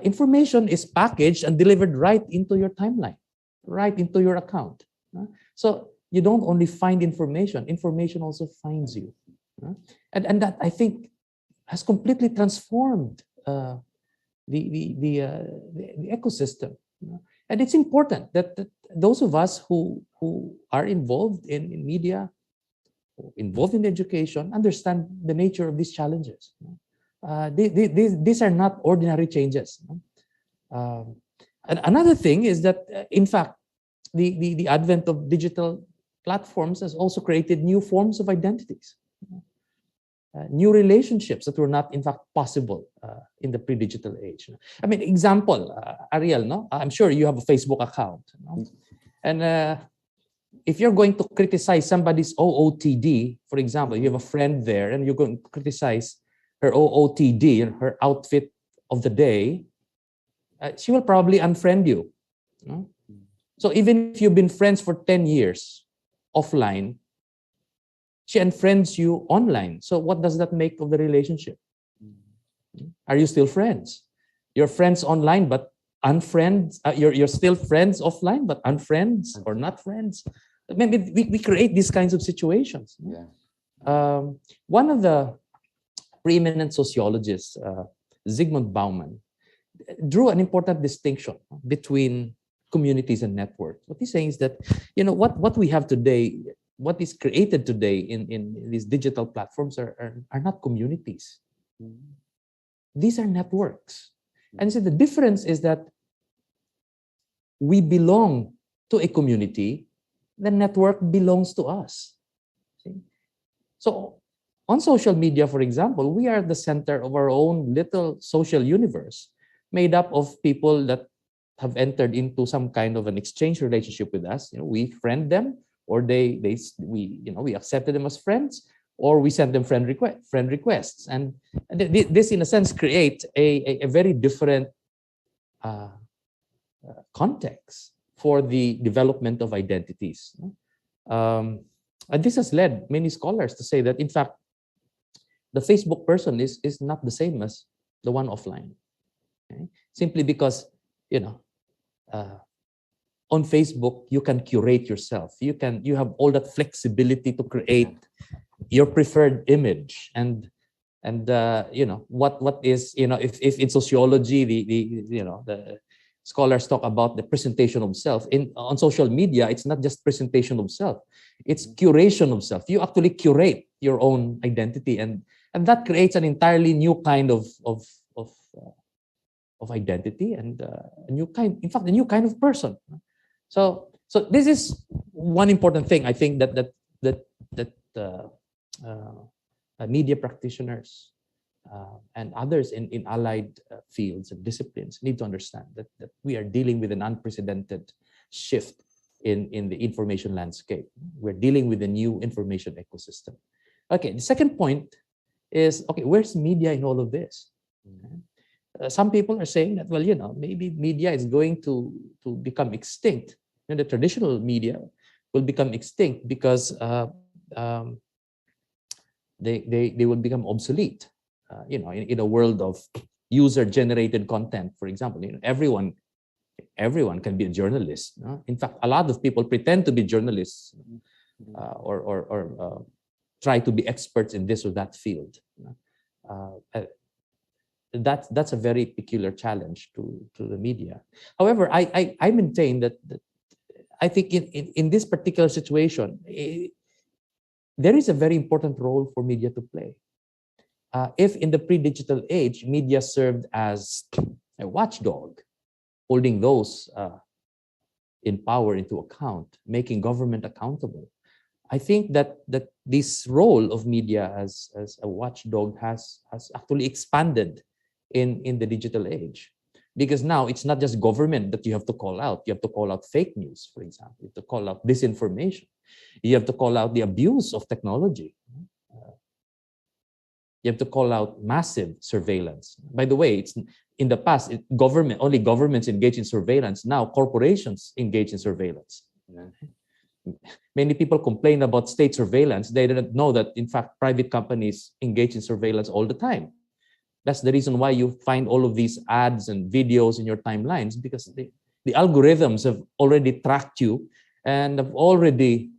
information is packaged and delivered right into your timeline, right into your account. So you don't only find information also finds you. And that, I think, has completely transformed the ecosystem. And it's important that those of us who are involved in media, involved in education, understand the nature of these challenges. These are not ordinary changes. And another thing is that, in fact, the advent of digital platforms has also created new forms of identities, new relationships that were not, in fact, possible in the pre-digital age. Example, Ariel, no? I'm sure you have a Facebook account. No? And if you're going to criticize somebody's OOTD, for example, you have a friend there and you're going to criticize her OOTD, her outfit of the day, she will probably unfriend you. No? So even if you've been friends for 10 years offline, she unfriends you online. So what does that make of the relationship? Are you still friends? You're friends online, but unfriends. You're still friends offline, but unfriends or not friends. Maybe we create these kinds of situations. Yeah. One of the preeminent sociologists, Zygmunt Bauman, drew an important distinction between communities and networks. What he's saying is that, what we have today, what is created today in these digital platforms are not communities. These are networks. And so the difference is that we belong to a community, the network belongs to us. See? So on social media, for example, we are the center of our own little social universe made up of people that have entered into some kind of an exchange relationship with us. We friend them, or we accepted them as friends, or we send them friend requests, and this, in a sense, create a very different context for the development of identities. And this has led many scholars to say that, in fact, the Facebook person is not the same as the one offline. Okay? Simply because, on Facebook, you can curate yourself. You have all that flexibility to create your preferred image. And what is, if in sociology, the scholars talk about the presentation of self. On social media, it's not just presentation of self, it's curation of self. You actually curate your own identity, and that creates an entirely new kind of identity, and a new kind of person. So this is one important thing, I think, that media practitioners and others in allied fields and disciplines need to understand, that we are dealing with an unprecedented shift in the information landscape. We're dealing with a new information ecosystem. Okay, the second point is, okay, where's media in all of this? Some people are saying that, well, maybe media is going to become extinct. The traditional media will become extinct because they will become obsolete. In a world of user-generated content, for example, everyone can be a journalist. In fact, a lot of people pretend to be journalists or try to be experts in this or that field. That's a very peculiar challenge to the media. However, I maintain that I think in this particular situation, there is a very important role for media to play. If in the pre-digital age, media served as a watchdog, holding those in power into account, making government accountable, I think that this role of media as a watchdog has actually expanded in the digital age. Because now it's not just government that you have to call out. You have to call out fake news, for example. You have to call out disinformation. You have to call out the abuse of technology. You have to call out massive surveillance. By the way, it's in the past, only governments engage in surveillance. Now corporations engage in surveillance. Many people complain about state surveillance. They didn't know that, in fact, private companies engage in surveillance all the time. That's the reason why you find all of these ads and videos in your timelines, because the algorithms have already tracked you and have already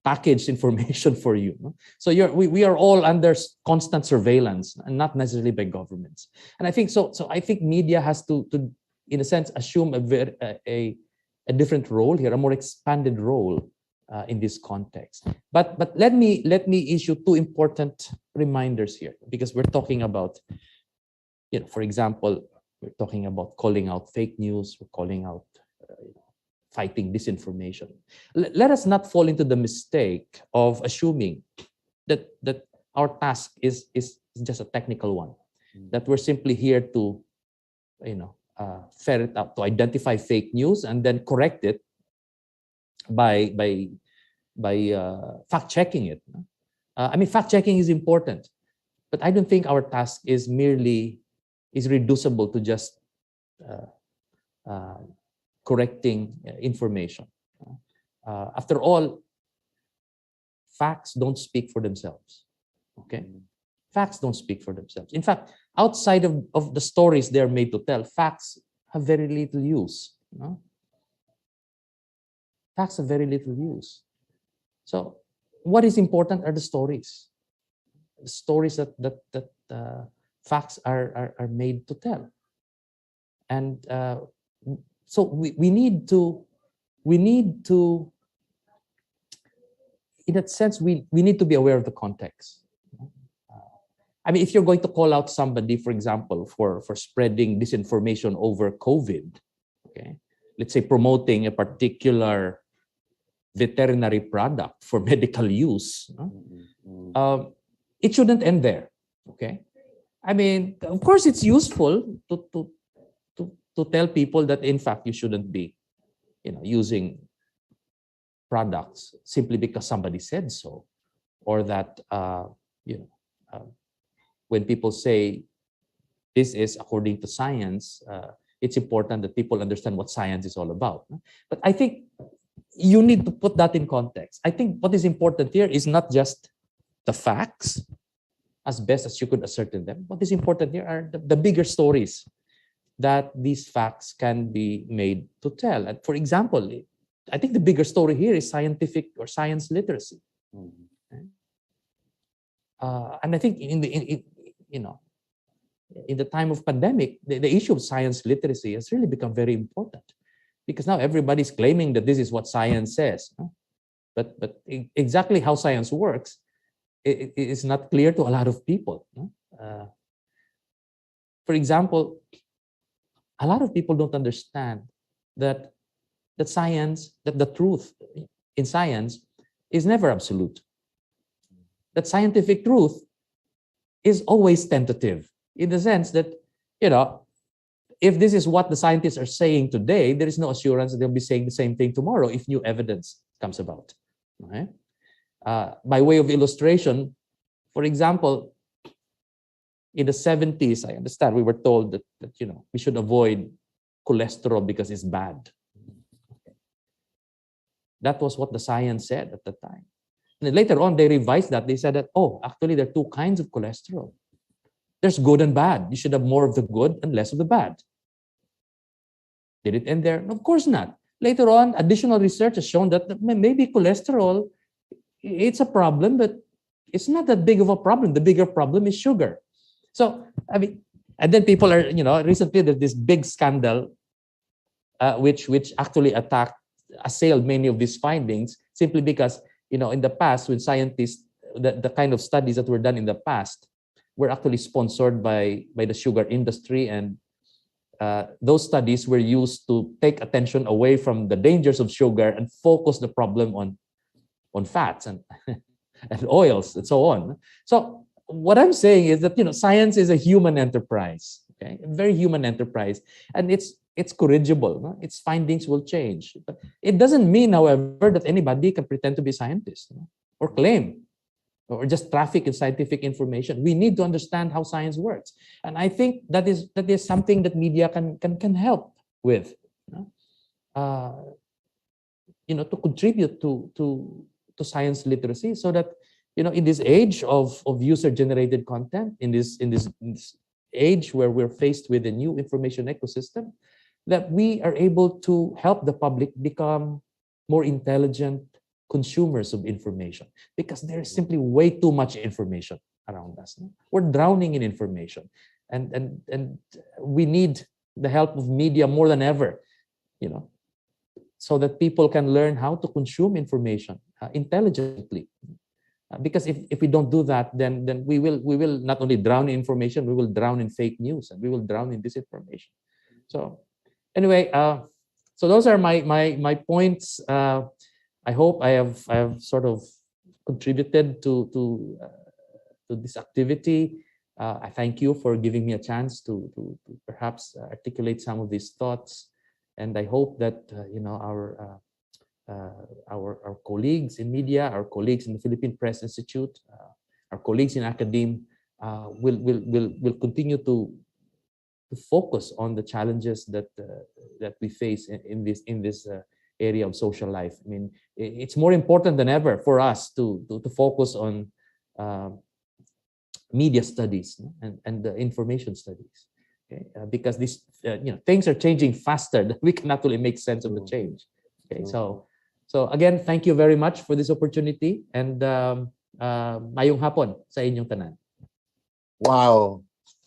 packaged information for you. So we are all under constant surveillance, and not necessarily by governments. And I think so I think media has to in a sense assume a different role here, a more expanded role in this context. But let me issue two important reminders here, because we're talking about, for example, we're talking about calling out fake news, we're calling out fighting disinformation. Let us not fall into the mistake of assuming that our task is just a technical one, that we're simply here to ferret out, to identify fake news and then correct it by fact-checking it. Fact-checking is important, but I don't think our task is reducible to just correcting information. After all, facts don't speak for themselves. Okay, facts don't speak for themselves. In fact, outside of the stories they're made to tell, facts have very little use. Facts have very little use. So, what is important are the stories. The stories that facts are made to tell, and so we need to, in that sense, we need to be aware of the context. If you're going to call out somebody, for example, for spreading disinformation over COVID, okay, let's say promoting a particular veterinary product for medical use, it shouldn't end there. Okay, of course, it's useful to tell people that, in fact, you shouldn't be, using products simply because somebody said so, or that when people say this is according to science, it's important that people understand what science is all about. But I think you need to put that in context. I think what is important here is not just the facts, as best as you could ascertain them. What is important here are the bigger stories that these facts can be made to tell. And for example, I think the bigger story here is scientific or science literacy. And I think in the time of pandemic, the issue of science literacy has really become very important, because now everybody's claiming that this is what science says. But exactly how science works, it is not clear to a lot of people. For example, a lot of people don't understand that the truth in science is never absolute. That scientific truth is always tentative, in the sense that, if this is what the scientists are saying today, there is no assurance that they'll be saying the same thing tomorrow if new evidence comes about. Okay? By way of illustration, for example, in the 70s, I understand we were told that we should avoid cholesterol because it's bad. That was what the science said at the time. And then later on, they revised that. They said that, actually, there are two kinds of cholesterol. There's good and bad. You should have more of the good and less of the bad. Did it end there? No, of course not. Later on, additional research has shown that maybe cholesterol, it's a problem, but it's not that big of a problem. The bigger problem is sugar. So, and then people are, recently there's this big scandal which actually assailed many of these findings, simply because, in the past, when scientists, the kind of studies that were done in the past were actually sponsored by the sugar industry, and those studies were used to take attention away from the dangers of sugar and focus the problem on fats and and oils and so on. So what I'm saying is that science is a human enterprise, okay, a very human enterprise, and it's corrigible. No? Its findings will change, but it doesn't mean, however, that anybody can pretend to be a scientist, or claim, or just traffic in scientific information. We need to understand how science works, and I think that is something that media can help with, to contribute to science literacy, so that in this age of user-generated content, in this age where we're faced with a new information ecosystem, that we are able to help the public become more intelligent consumers of information, because there is simply way too much information around us. We're drowning in information, and we need the help of media more than ever, so that people can learn how to consume information intelligently. Because if we don't do that, then we will not only drown in information, we will drown in fake news, and we will drown in disinformation. So anyway, so those are my points. I hope I have sort of contributed to this activity. I thank you for giving me a chance to perhaps articulate some of these thoughts, and I hope that our colleagues in media, our colleagues in the Philippine Press Institute, our colleagues in academia will continue to focus on the challenges that we face in this area of social life. I mean, it's more important than ever for us to focus on media studies and the information studies, okay? Because these things are changing faster than we can actually make sense of the change. Okay, so again, thank you very much for this opportunity, and mayong hapon sa inyong tanan. Wow.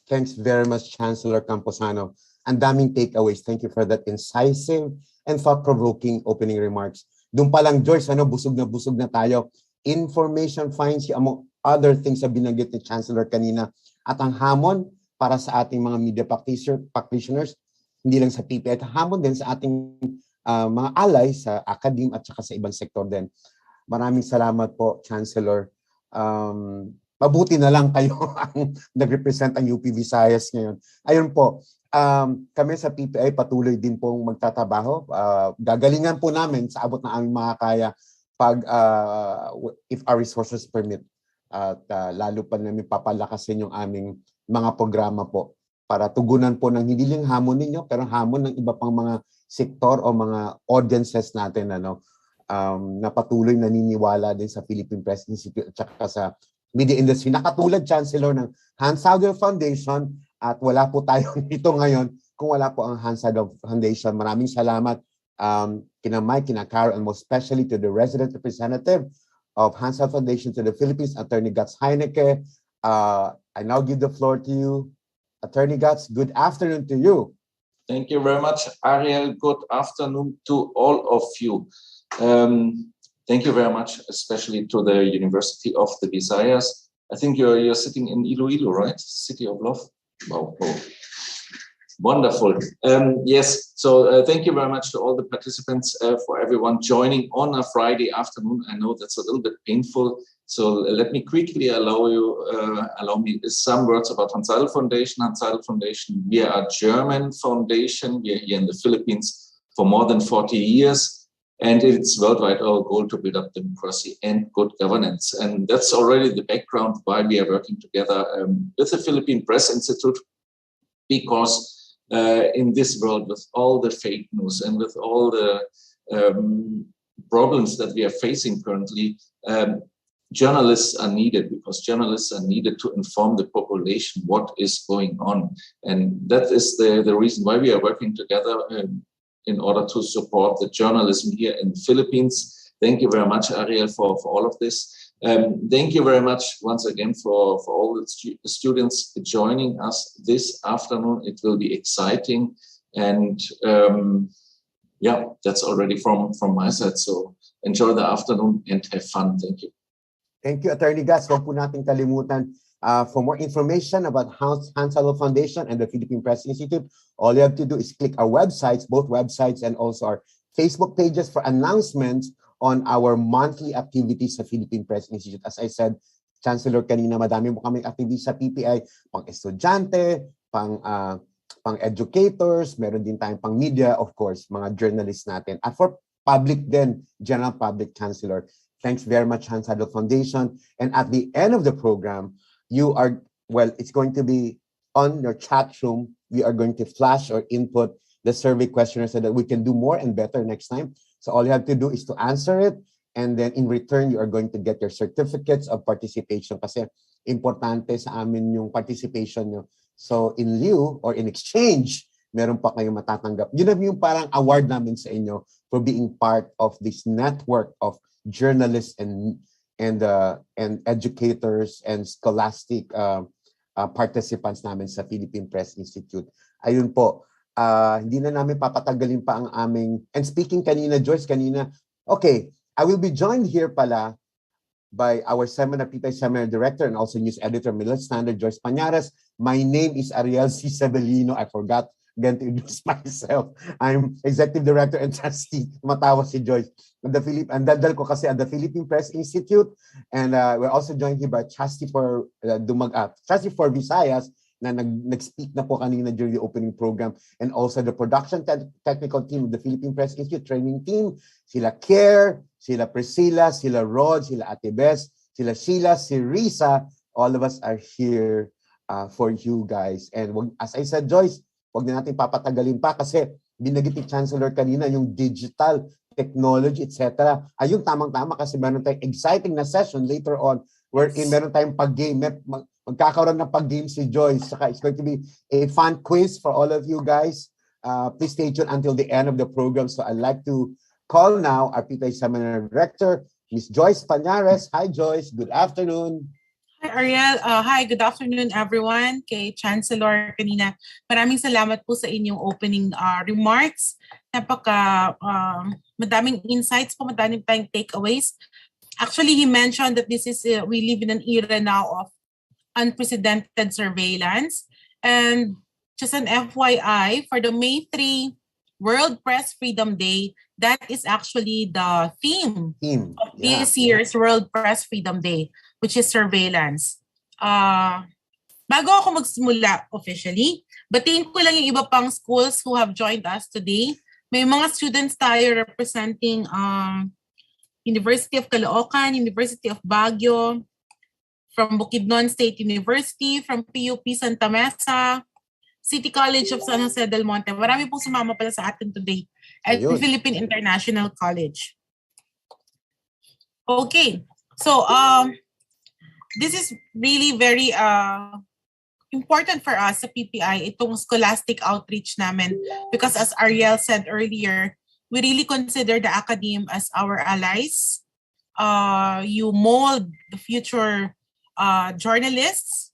Thanks very much, Chancellor Camposano. Ang daming takeaways. Thank you for that incisive and thought-provoking opening remarks. Doon pa lang, Joyce, busog na tayo. Information finds, among other things na binanggit ni Chancellor kanina. At ang hamon para sa ating mga media practitioners, hindi lang sa PPI, hamon din sa ating mga alay sa academe at saka sa ibang sektor din. Maraming salamat po, Chancellor. Mabuti na lang kayo ang nag-represent ang UP Visayas ngayon. Ayun po, kami sa PPI patuloy din pong magtatrabaho. Gagalingan po namin sa abot na aming makakaya if our resources permit. At lalo pa namin papalakasin yung aming mga programa po para tugunan po ng hindi lang hamon ninyo, pero hamon ng iba pang mga sektor o mga audiences natin na patuloy naniniwala din sa Philippine Press Institute at saka sa media industry. Nakatulad, Chancellor, ng Hans Seidel Foundation At wala po tayo nito ngayon kung wala po ang Seidel Foundation. Maraming salamat kina Mike, kina Caro, and most especially to the resident representative of Seidel Foundation to the Philippines, Attorney Guts Heineke. I now give the floor to you, Attorney Guts. Good afternoon to you. Thank you very much, Ariel. Good afternoon to all of you. Thank you very much, especially to the University of the Visayas. I think you're sitting in Iloilo, right? City of Love. Wow. Wonderful. Yes, so thank you very much to all the participants, for everyone joining on a Friday afternoon. I know that's a little bit painful, so let me quickly allow me some words about Seidel Foundation. Seidel Foundation, we are a German foundation. We are here in the Philippines for more than 40 years, and it's worldwide our goal to build up democracy and good governance. And that's already the background why we are working together with the Philippine Press Institute, because in this world, with all the fake news and with all the problems that we are facing currently, journalists are needed, because journalists are needed to inform the population what is going on. And that is the reason why we are working together in order to support the journalism here in the Philippines. Thank you very much, Ariel, for all of this. Thank you very much once again for all the students joining us this afternoon. It will be exciting, and yeah, that's already from my side. So enjoy the afternoon and have fun. Thank you. Thank you, Attorney Gas. Huwag po natin kalimutan, for more information about Seidel Foundation and the Philippine Press Institute, all you have to do is click our websites, both websites, and also our Facebook pages for announcements on our monthly activities sa Philippine Press Institute. As I said, Chancellor, kanina madami mo kaming activities sa PPI, pang estudyante, pang educators, meron din tayong pang media, of course, mga journalists natin. At for public din, general public, Chancellor. Thanks very much, Seidel Foundation. And at the end of the program, it's going to be on your chat room. We are going to flash or input the survey questionnaire so that we can do more and better next time. So all you have to do is to answer it, and then in return, you are going to get your certificates of participation, kasi importante sa amin yung participation nyo. So in lieu or in exchange, meron pa kayong matatanggap. Yun yung parang award namin sa inyo for being part of this network of journalists and educators and scholastic participants namin sa Philippine Press Institute. Ayun po. Hindi na namin papatagalin pa ang aming, and speaking kanina, Joyce, okay, I will be joined here pala by our PPI Seminar Director and also News Editor, Middle Standard, Joyce Pañares. My name is Ariel C. Sebelino. I forgot again to introduce myself. I'm Executive Director and Trustee. Matawa si Joyce. Ang dadal ko kasi at the Philippine Press Institute. And we're also joined here by Trustee for Visayas, na nag-speak na po kanina during the opening program, and also the production technical team of the Philippine Press Institute training team, sila Care, sila Priscilla, sila Rod, sila Ate Bess, sila Sheila, si Risa, all of us are here for you guys. And as I said, Joyce, wag na natin papatagalin pa kasi binagit ni Chancellor kanina yung digital technology, etc. Ayun, tamang-tama kasi meron tayong exciting na session later on wherein meron tayong pag-game. Magkakaroon ng pag-game si Joyce. Saka it's going to be a fun quiz for all of you guys. Please stay tuned until the end of the program. So I'd like to call now our PPI Seminar Director, Ms. Joyce Pañares. Hi, Joyce. Good afternoon. Hi, Ariel. Hi, good afternoon, everyone. Kay Chancellor kanina, maraming salamat po sa inyong opening remarks. Madaming insights po, madaming tayong takeaways. Actually, he mentioned that we live in an era now of unprecedented surveillance. And just an FYI, for the May 3 World Press Freedom Day, that is actually the theme of this year's World Press Freedom Day, which is surveillance. Bago ako magsimula officially, batiin ko lang yung iba pang schools who have joined us today. May mga students tayo representing University of Caloocan, University of Baguio, from Bukidnon State University, from PUP Santa Mesa, City College of San Jose del Monte. Marami pong sumama pala sa atin today at the Philippine International College. Okay, so this is really very important for us sa PPI itong scholastic outreach namin because as Ariel said earlier, we really consider the academe as our allies. You mold the future journalists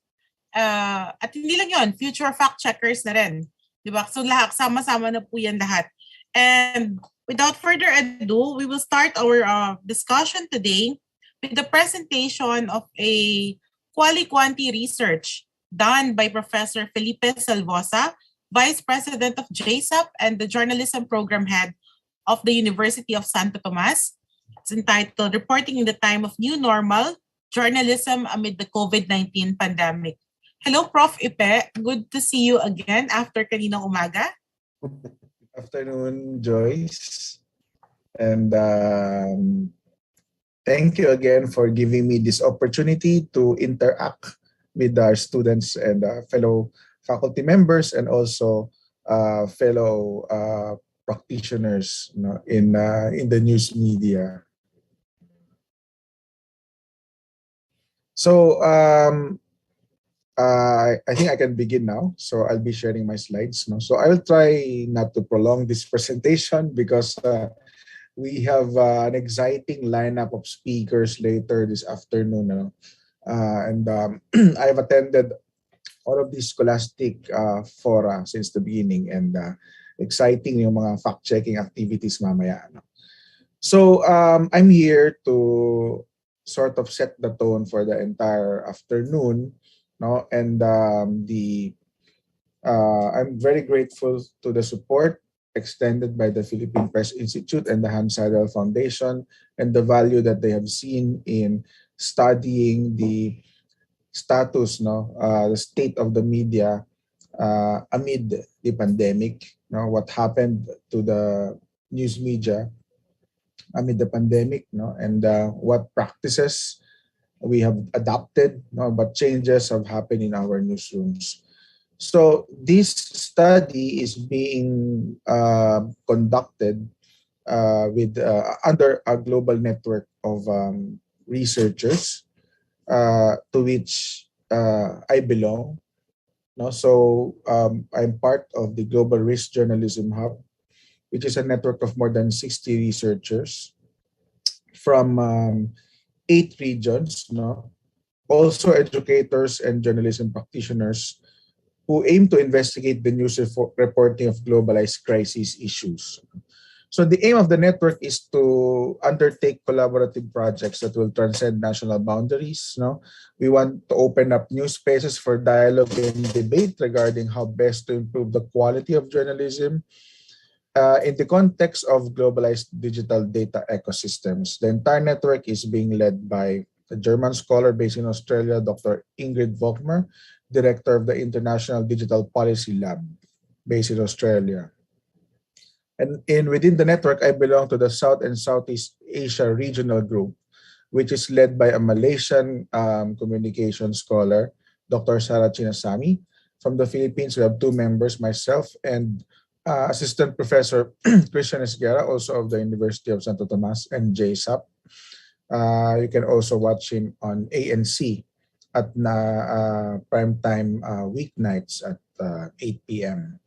at hindi lang yun, future fact checkers na rin. Diba? So lahat, sama-sama na po yan lahat. And without further ado, we will start our discussion today with the presentation of a quali-quanti research done by Professor Felipe Salvosa, Vice President of JSAP and the Journalism Program Head of the University of Santo Tomas. It's entitled Reporting in the Time of New Normal, Journalism Amid the COVID-19 Pandemic. Hello, Prof. Ipe. Good to see you again after kaninang umaga. Afternoon, Joyce. And thank you again for giving me this opportunity to interact with our students and fellow faculty members and also fellow practitioners, you know, in the news media. So I think I can begin now. So I'll be sharing my slides now. So I will try not to prolong this presentation because we have an exciting lineup of speakers later this afternoon. And I've attended all of these scholastic fora since the beginning, and exciting yung mga fact-checking activities mamaya. So I'm here to sort of set the tone for the entire afternoon. And I'm very grateful to the support extended by the Philippine Press Institute and the Seidel Foundation, and the value that they have seen in studying the status, the state of the media amid the pandemic, what happened to the news media amid the pandemic, and what practices we have adopted, what changes have happened in our newsrooms. So this study is being conducted with under a global network of researchers to which I belong. So I'm part of the Global Risk Journalism Hub, which is a network of more than 60 researchers from 8 regions, also educators and journalism practitioners who aim to investigate the news reporting of globalized crisis issues. So the aim of the network is to undertake collaborative projects that will transcend national boundaries. We want to open up new spaces for dialogue and debate regarding how best to improve the quality of journalism in the context of globalized digital data ecosystems. The entire network is being led by a German scholar based in Australia, Dr. Ingrid Volkmer, Director of the International Digital Policy Lab based in Australia. And within the network, I belong to the South and Southeast Asia Regional Group, which is led by a Malaysian communication scholar, Dr. Sarah Chinasamy. From the Philippines, we have 2 members, myself and Assistant Professor Christian Esguerra, also of the University of Santo Tomas and JSAP. You can also watch him on ANC at primetime weeknights at 8 p.m.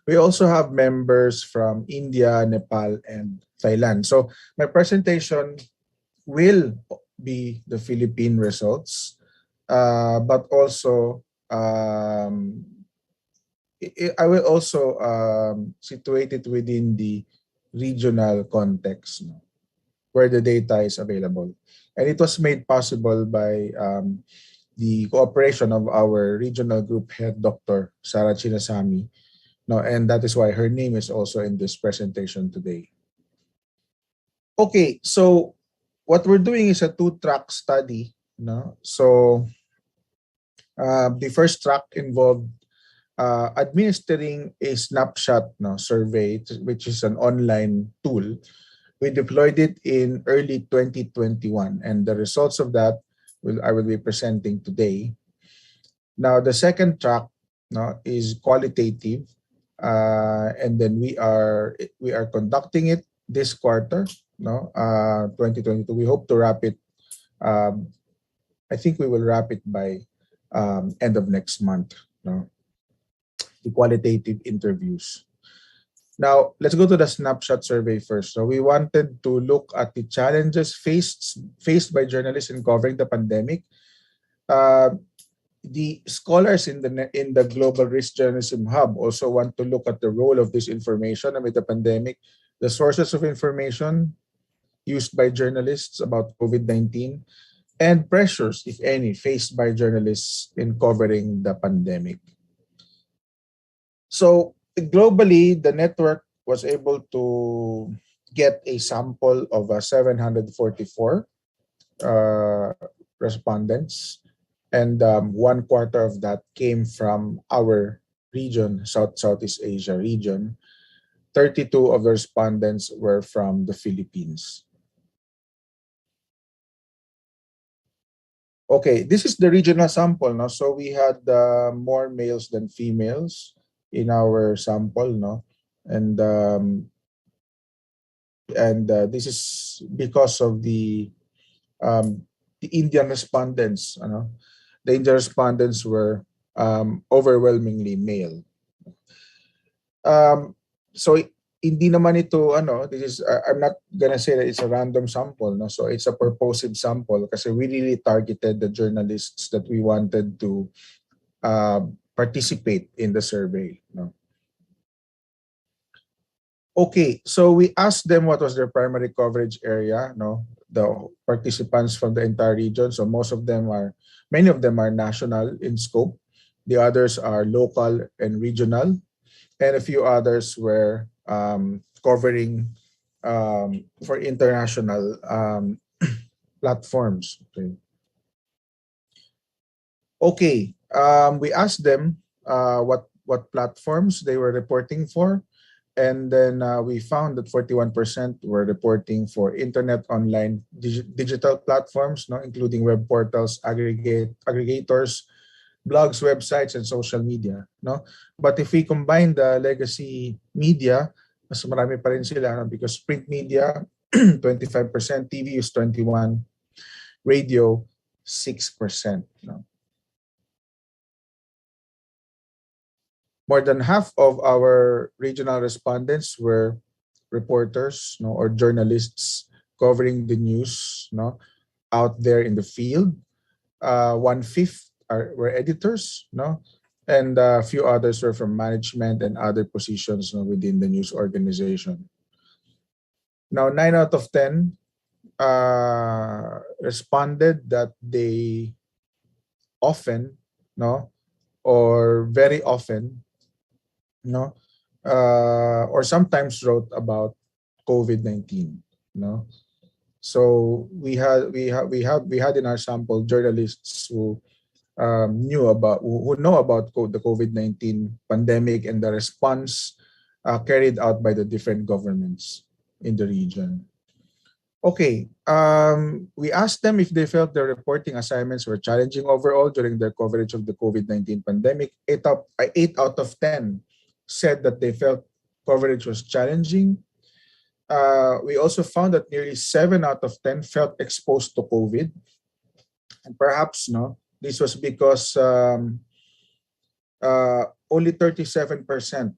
We also have members from India, Nepal, and Thailand. So my presentation will be the Philippine results, but also I will also situate it within the regional context where the data is available. And it was made possible by the cooperation of our regional group head, Dr. Sarah Chinasamy. And that is why her name is also in this presentation today. Okay, so what we're doing is a 2-track study. So the first track involved administering a snapshot survey, which is an online tool. We deployed it in early 2021, and the results of that I will be presenting today. Now, the second track is qualitative, and then we are conducting it this quarter, 2022. We hope to wrap it. I think we will wrap it by end of next month. no? The qualitative interviews. Now, let's go to the snapshot survey first. So we wanted to look at the challenges faced by journalists in covering the pandemic. The scholars in the Global Risk Journalism Hub also want to look at the role of this information amid the pandemic, the sources of information used by journalists about COVID-19, and pressures, if any, faced by journalists in covering the pandemic. So globally, the network was able to get a sample of 744 respondents, and 1/4 of that came from our region, Southeast Asia region. 32 of the respondents were from the Philippines. Okay, this is the regional sample, no? So we had more males than females in our sample, no? And this is because of the Indian respondents, ano? The Indian respondents were overwhelmingly male. So hindi naman ito this is I'm not gonna say that it's a random sample, no? So it's a purposive sample kasi we really targeted the journalists that we wanted to participate in the survey, no? Okay, so we asked them what was their primary coverage area, no? The participants from the entire region. So many of them are national in scope. The others are local and regional, and a few others were covering for international platforms. Okay, we asked them what platforms they were reporting for, and then we found that 41% were reporting for internet online digital platforms, no, including web portals, aggregators, blogs, websites, and social media, no? But if we combine the legacy media, mas marami pa rin sila, no? Because print media 25%, TV is 21%, radio 6%, no? More than half of our regional respondents were reporters, no, or journalists covering the news, no, out there in the field. 1/5 were editors, no, and a few others were from management and other positions, no, within the news organization. Now, 9 out of 10 responded that they often, no, or very often, no, or sometimes wrote about COVID-19, no. So we had in our sample journalists who know about the COVID-19 pandemic and the response carried out by the different governments in the region. Okay, we asked them if they felt their reporting assignments were challenging overall during their coverage of the COVID-19 pandemic. 8 out of 10 said that they felt coverage was challenging. We also found that nearly 7 out of 10 felt exposed to COVID. And perhaps, no, this was because only 37%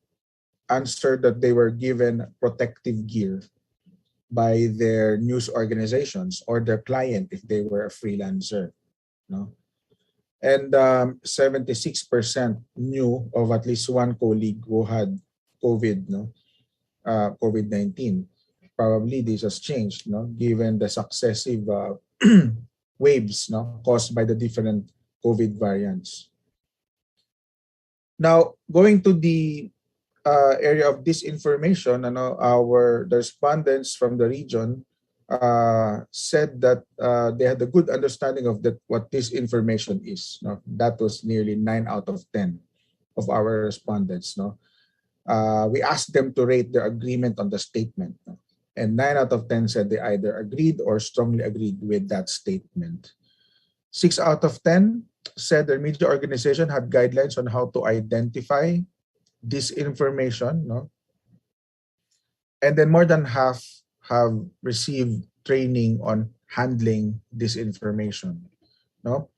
answered that they were given protective gear by their news organizations or their client if they were a freelancer, no? And 76% knew of at least one colleague who had COVID, no, COVID-19. Probably this has changed, no, given the successive waves, no, caused by the different COVID variants. Now, going to the area of disinformation, the respondents from the region said that they had a good understanding of what disinformation is. No? That was nearly 9 out of 10 of our respondents. No? We asked them to rate their agreement on the statement. No? And 9 out of 10 said they either agreed or strongly agreed with that statement. 6 out of 10 said their media organization had guidelines on how to identify disinformation, no? And then more than half have received training on handling disinformation, no?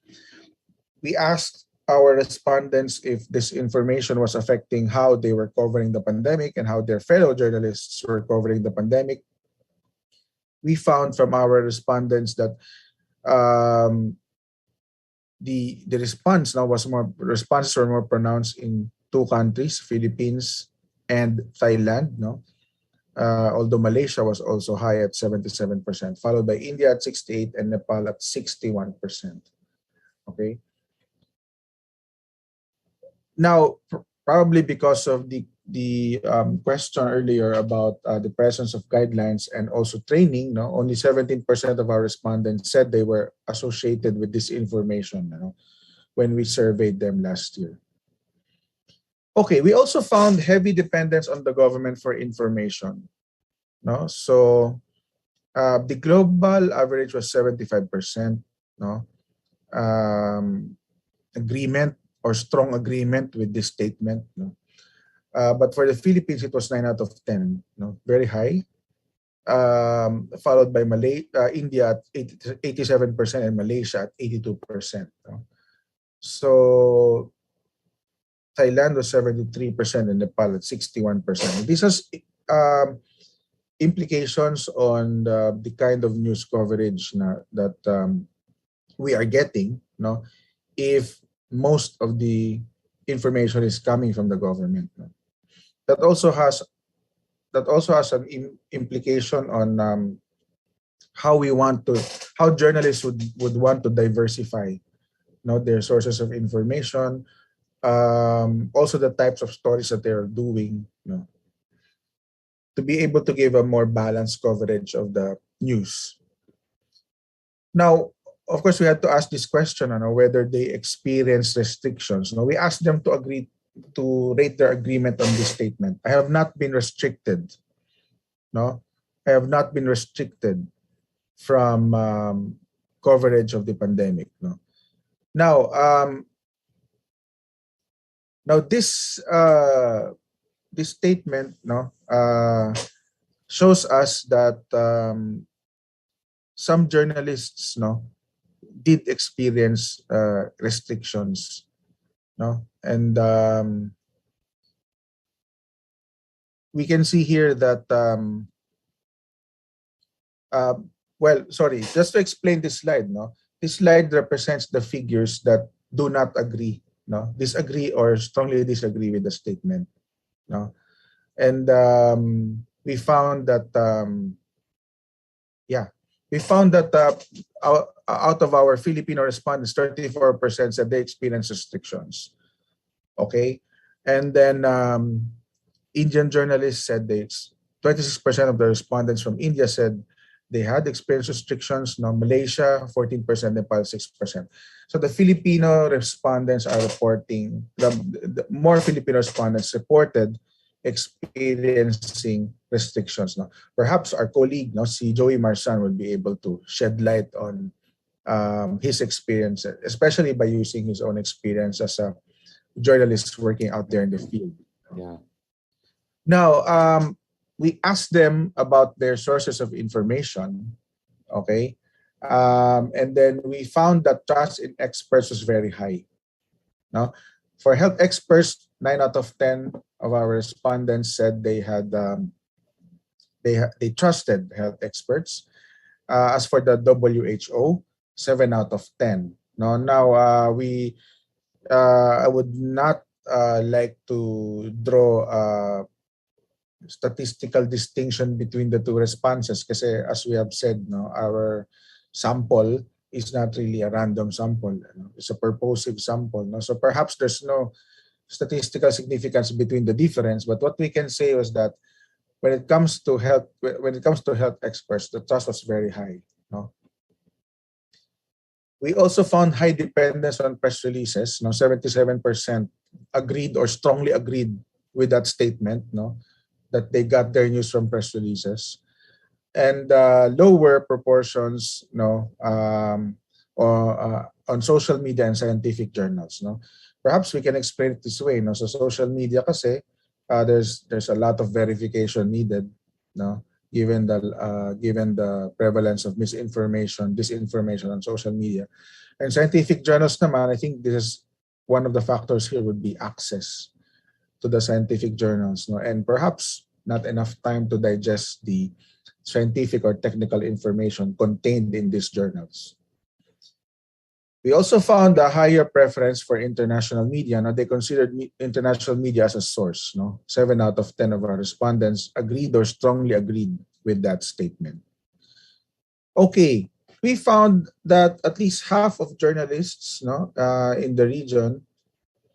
We asked our respondents if this information was affecting how they were covering the pandemic and how their fellow journalists were covering the pandemic. We found from our respondents that the responses were more pronounced in two countries, Philippines and Thailand, no? Although Malaysia was also high at 77%, followed by India at 68% and Nepal at 61%. Okay. Now, probably because of the question earlier about the presence of guidelines and also training, no, only 17% of our respondents said they were associated with this information, you know, when we surveyed them last year. Okay, we also found heavy dependence on the government for information. No, so the global average was 75%. No, agreement or strong agreement with this statement. No? But for the Philippines, it was 9 out of 10. No? Very high. Followed by India at 87% and Malaysia at 82%. No? So Thailand was 73% and Nepal at 61%. This has implications on the kind of news coverage that we are getting. No? If most of the information is coming from the government. That also has an implication on how journalists would want to diversify, their sources of information, also the types of stories that they are doing, to be able to give a more balanced coverage of the news. Now, of course, we had to ask this question, whether they experience restrictions. We asked them to rate their agreement on this statement. I have not been restricted. I have not been restricted from coverage of the pandemic. Now, this statement shows us that some journalists did experience restrictions, and we can see here that just to explain this slide, this slide represents the figures that do not agree, disagree or strongly disagree with the statement, and we found that out of our Filipino respondents, 34% said they experienced restrictions. Okay, and then Indian journalists said 26% of the respondents from India said they had experienced restrictions. Malaysia 14%, Nepal 6%. So the Filipino respondents are reporting, the more Filipino respondents reported experiencing restrictions. Perhaps our colleague, si Joey Marsan, will be able to shed light on his experience, especially by using his own experience as a journalist working out there in the field. Yeah. Now, we asked them about their sources of information, okay? And then we found that trust in experts was very high. Now, for health experts, 9 out of 10 of our respondents said they trusted health experts. As for the WHO, 7 out of 10. Now, I would not like to draw a statistical distinction between the two responses, because as we have said, our sample is not really a random sample. It's a purposive sample. So perhaps there's no statistical significance between the difference, but what we can say was that when it comes to health experts, the trust was very high. We also found high dependence on press releases. 77% agreed or strongly agreed with that statement, that they got their news from press releases, and lower proportions on social media and scientific journals. Perhaps we can explain it this way. So social media kasi, there's a lot of verification needed, given the prevalence of misinformation, disinformation on social media. And scientific journals naman, I think this is one of the factors here would be access to the scientific journals, no? And perhaps not enough time to digest the scientific or technical information contained in these journals. We also found a higher preference for international media. Now, they considered international media as a source. No? 7 out of 10 of our respondents agreed or strongly agreed with that statement. Okay, we found that at least half of journalists, no, in the region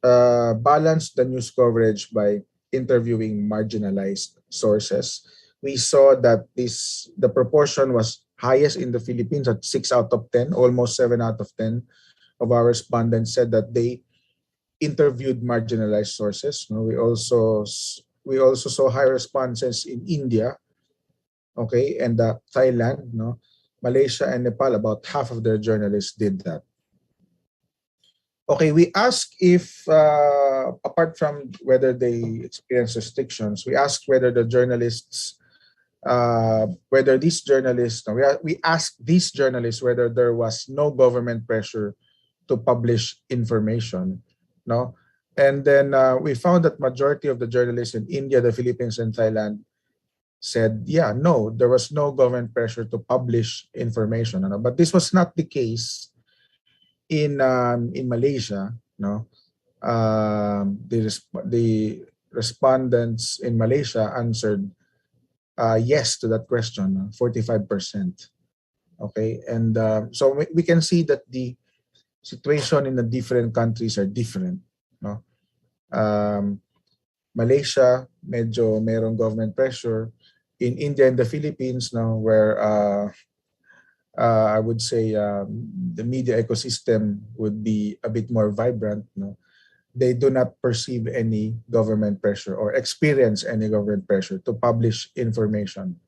balanced the news coverage by interviewing marginalized sources. We saw that the proportion was highest in the Philippines at 6 out of 10, almost 7 out of 10 of our respondents said that they interviewed marginalized sources. We also saw high responses in India, okay, and Thailand, no, Malaysia and Nepal. About half of their journalists did that. Okay, we asked if, apart from whether they experience restrictions, we asked whether the journalists, we asked these journalists whether there was no government pressure to publish information, no? And then we found that majority of the journalists in India, the Philippines, and Thailand said, yeah, no, there was no government pressure to publish information. No? But this was not the case in Malaysia, no? The respondents in Malaysia answered yes to that question, 45%. Okay, and so we can see that the situation in the different countries are different. No? Malaysia, medyo merong government pressure. In India and the Philippines, no, where I would say the media ecosystem would be a bit more vibrant, no? They do not perceive any government pressure or experience any government pressure to publish information.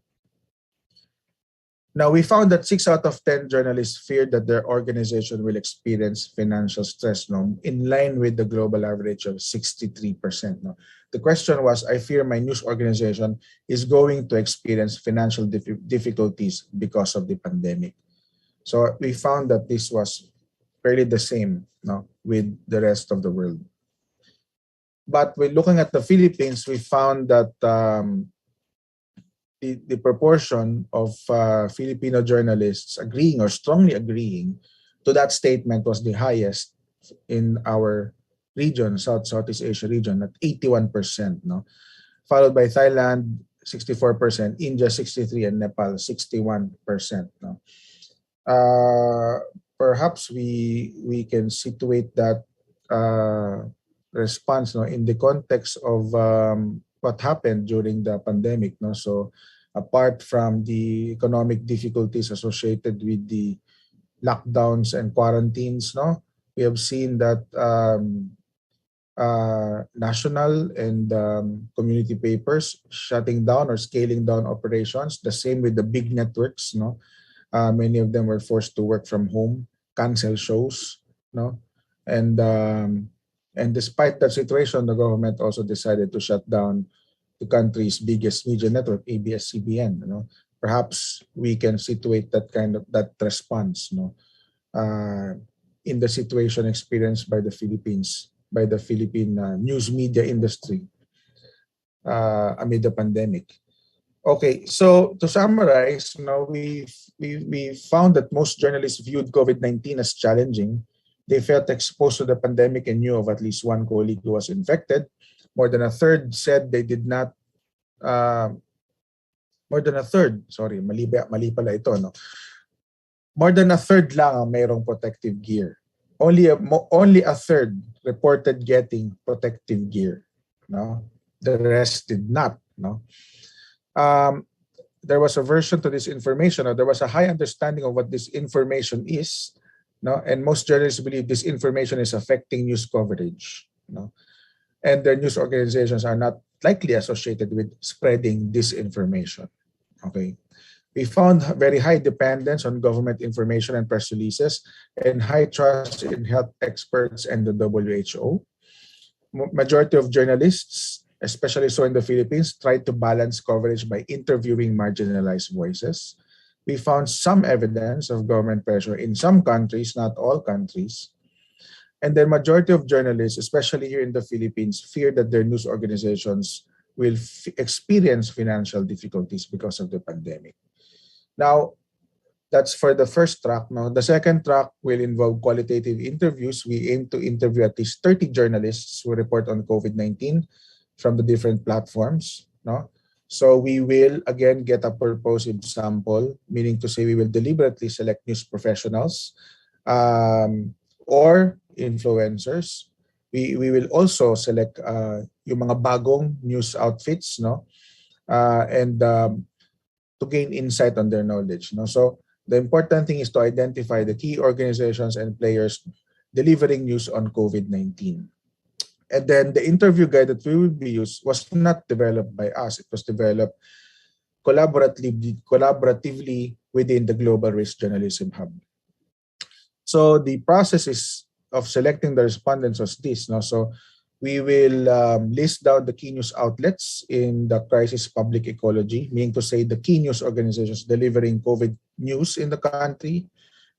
Now, we found that 6 out of 10 journalists feared that their organization will experience financial stress, no, in line with the global average of 63%. No. The question was, I fear my news organization is going to experience financial difficulties because of the pandemic. So we found that this was fairly the same, no, with the rest of the world. But when looking at the Philippines, we found that the proportion of Filipino journalists agreeing or strongly agreeing to that statement was the highest in our region, Southeast Asia region, at 81%, no? Followed by Thailand, 64%, India, 63%, and Nepal, 61%. No? Perhaps we can situate that response, no, in the context of what happened during the pandemic. No? So apart from the economic difficulties associated with the lockdowns and quarantines, no, we have seen that national and community papers shutting down or scaling down operations. The same with the big networks. No, many of them were forced to work from home, cancel shows. No, and despite that situation, the government also decided to shut down the country's biggest media network, ABS-CBN. You know, perhaps we can situate that response, you know, in the situation experienced by the Philippines, by the Philippine news media industry amid the pandemic. Okay, so to summarize, you know, we found that most journalists viewed COVID-19 as challenging. They felt exposed to the pandemic and knew of at least one colleague who was infected. More than a third said they did not. More than a third, sorry, mali pala ito, no? More than a third lang ang mayroong protective gear. Only a third reported getting protective gear. No, the rest did not. No. There was a version to this information, or there was a high understanding of what this information is. No, and most journalists believe this information is affecting news coverage. No, and their news organizations are not likely associated with spreading disinformation. Okay. We found very high dependence on government information and press releases and high trust in health experts and the WHO. Majority of journalists, especially so in the Philippines, tried to balance coverage by interviewing marginalized voices. We found some evidence of government pressure in some countries, not all countries. And then majority of journalists, especially here in the Philippines, fear that their news organizations will experience financial difficulties because of the pandemic. Now, that's for the first track. Now, the second track will involve qualitative interviews. We aim to interview at least 30 journalists who report on COVID-19 from the different platforms. No? So we will, again, get a purposive sample, meaning to say we will deliberately select news professionals or influencers. We will also select yung mga bagong news outfits, no? And to gain insight on their knowledge. No? So the important thing is to identify the key organizations and players delivering news on COVID-19. And then the interview guide that we will be used was not developed by us. It was developed collaboratively within the Global Risk Journalism Hub. So the process of selecting the respondents was this. No? So we will list down the key news outlets in the crisis public ecology, meaning to say the key news organizations delivering COVID news in the country.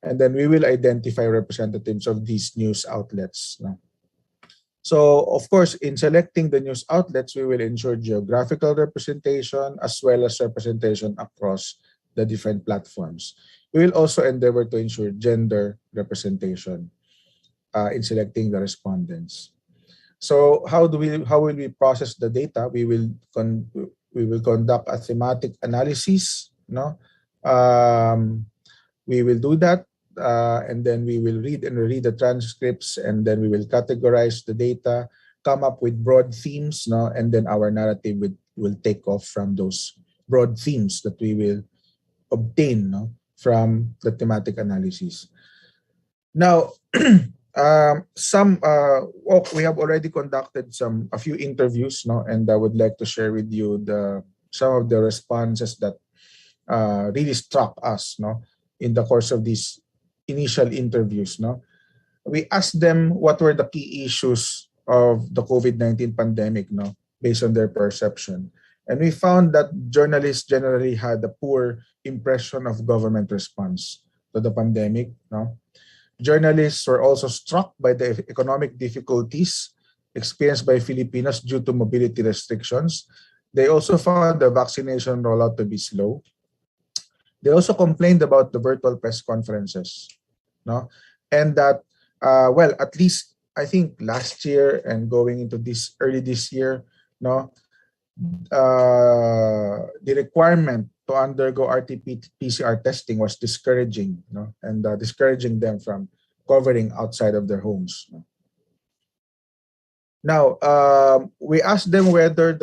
And then we will identify representatives of these news outlets. No? So, of course, in selecting the news outlets, we will ensure geographical representation as well as representation across the different platforms. We will also endeavor to ensure gender representation in selecting the respondents. So, how will we process the data? We will conduct a thematic analysis. No, we will do that. And then we will read the transcripts, and then we will categorize the data, come up with broad themes, no, and then our narrative will take off from those broad themes that we will obtain, no, from the thematic analysis. Now, we have already conducted a few interviews, no, and I would like to share with you some of the responses that really struck us, no, in the course of these initial interviews. No, we asked them what were the key issues of the COVID-19 pandemic, no, based on their perception, and we found that journalists generally had a poor impression of government response to the pandemic. No, journalists were also struck by the economic difficulties experienced by Filipinos due to mobility restrictions. They also found the vaccination rollout to be slow. They also complained about the virtual press conferences, no, and that at least I think last year and going into early this year, no, the requirement to undergo RT-PCR testing was discouraging, no, and discouraging them from covering outside of their homes. No? Now, we asked them whether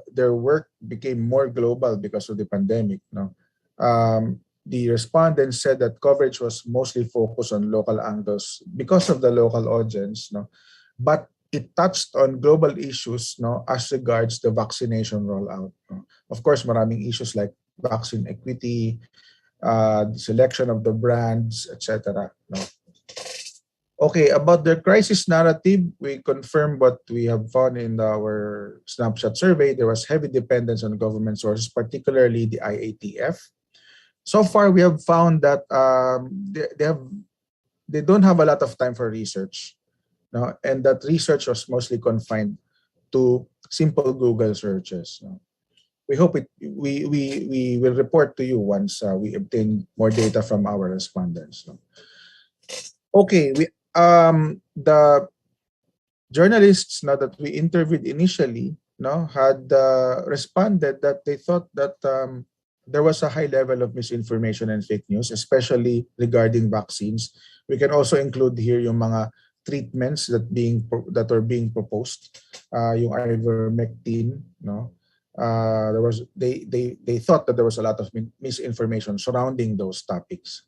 their work became more global because of the pandemic. No. The respondents said that coverage was mostly focused on local angles because of the local audience, no, but it touched on global issues, no, as regards the vaccination rollout. No. Of course, maraming issues like vaccine equity, the selection of the brands, etc. No. Okay, about their crisis narrative, we confirmed what we have found in our snapshot survey. There was heavy dependence on government sources, particularly the IATF. So far, we have found that they don't have a lot of time for research, no? And that research was mostly confined to simple Google searches. No? We hope we will report to you once we obtain more data from our respondents. No? Okay, the journalists now that we interviewed initially, no, had responded that they thought that there was a high level of misinformation and fake news, especially regarding vaccines. We can also include here yung mga treatments that are being proposed, yung ivermectin, no. They thought that there was a lot of misinformation surrounding those topics.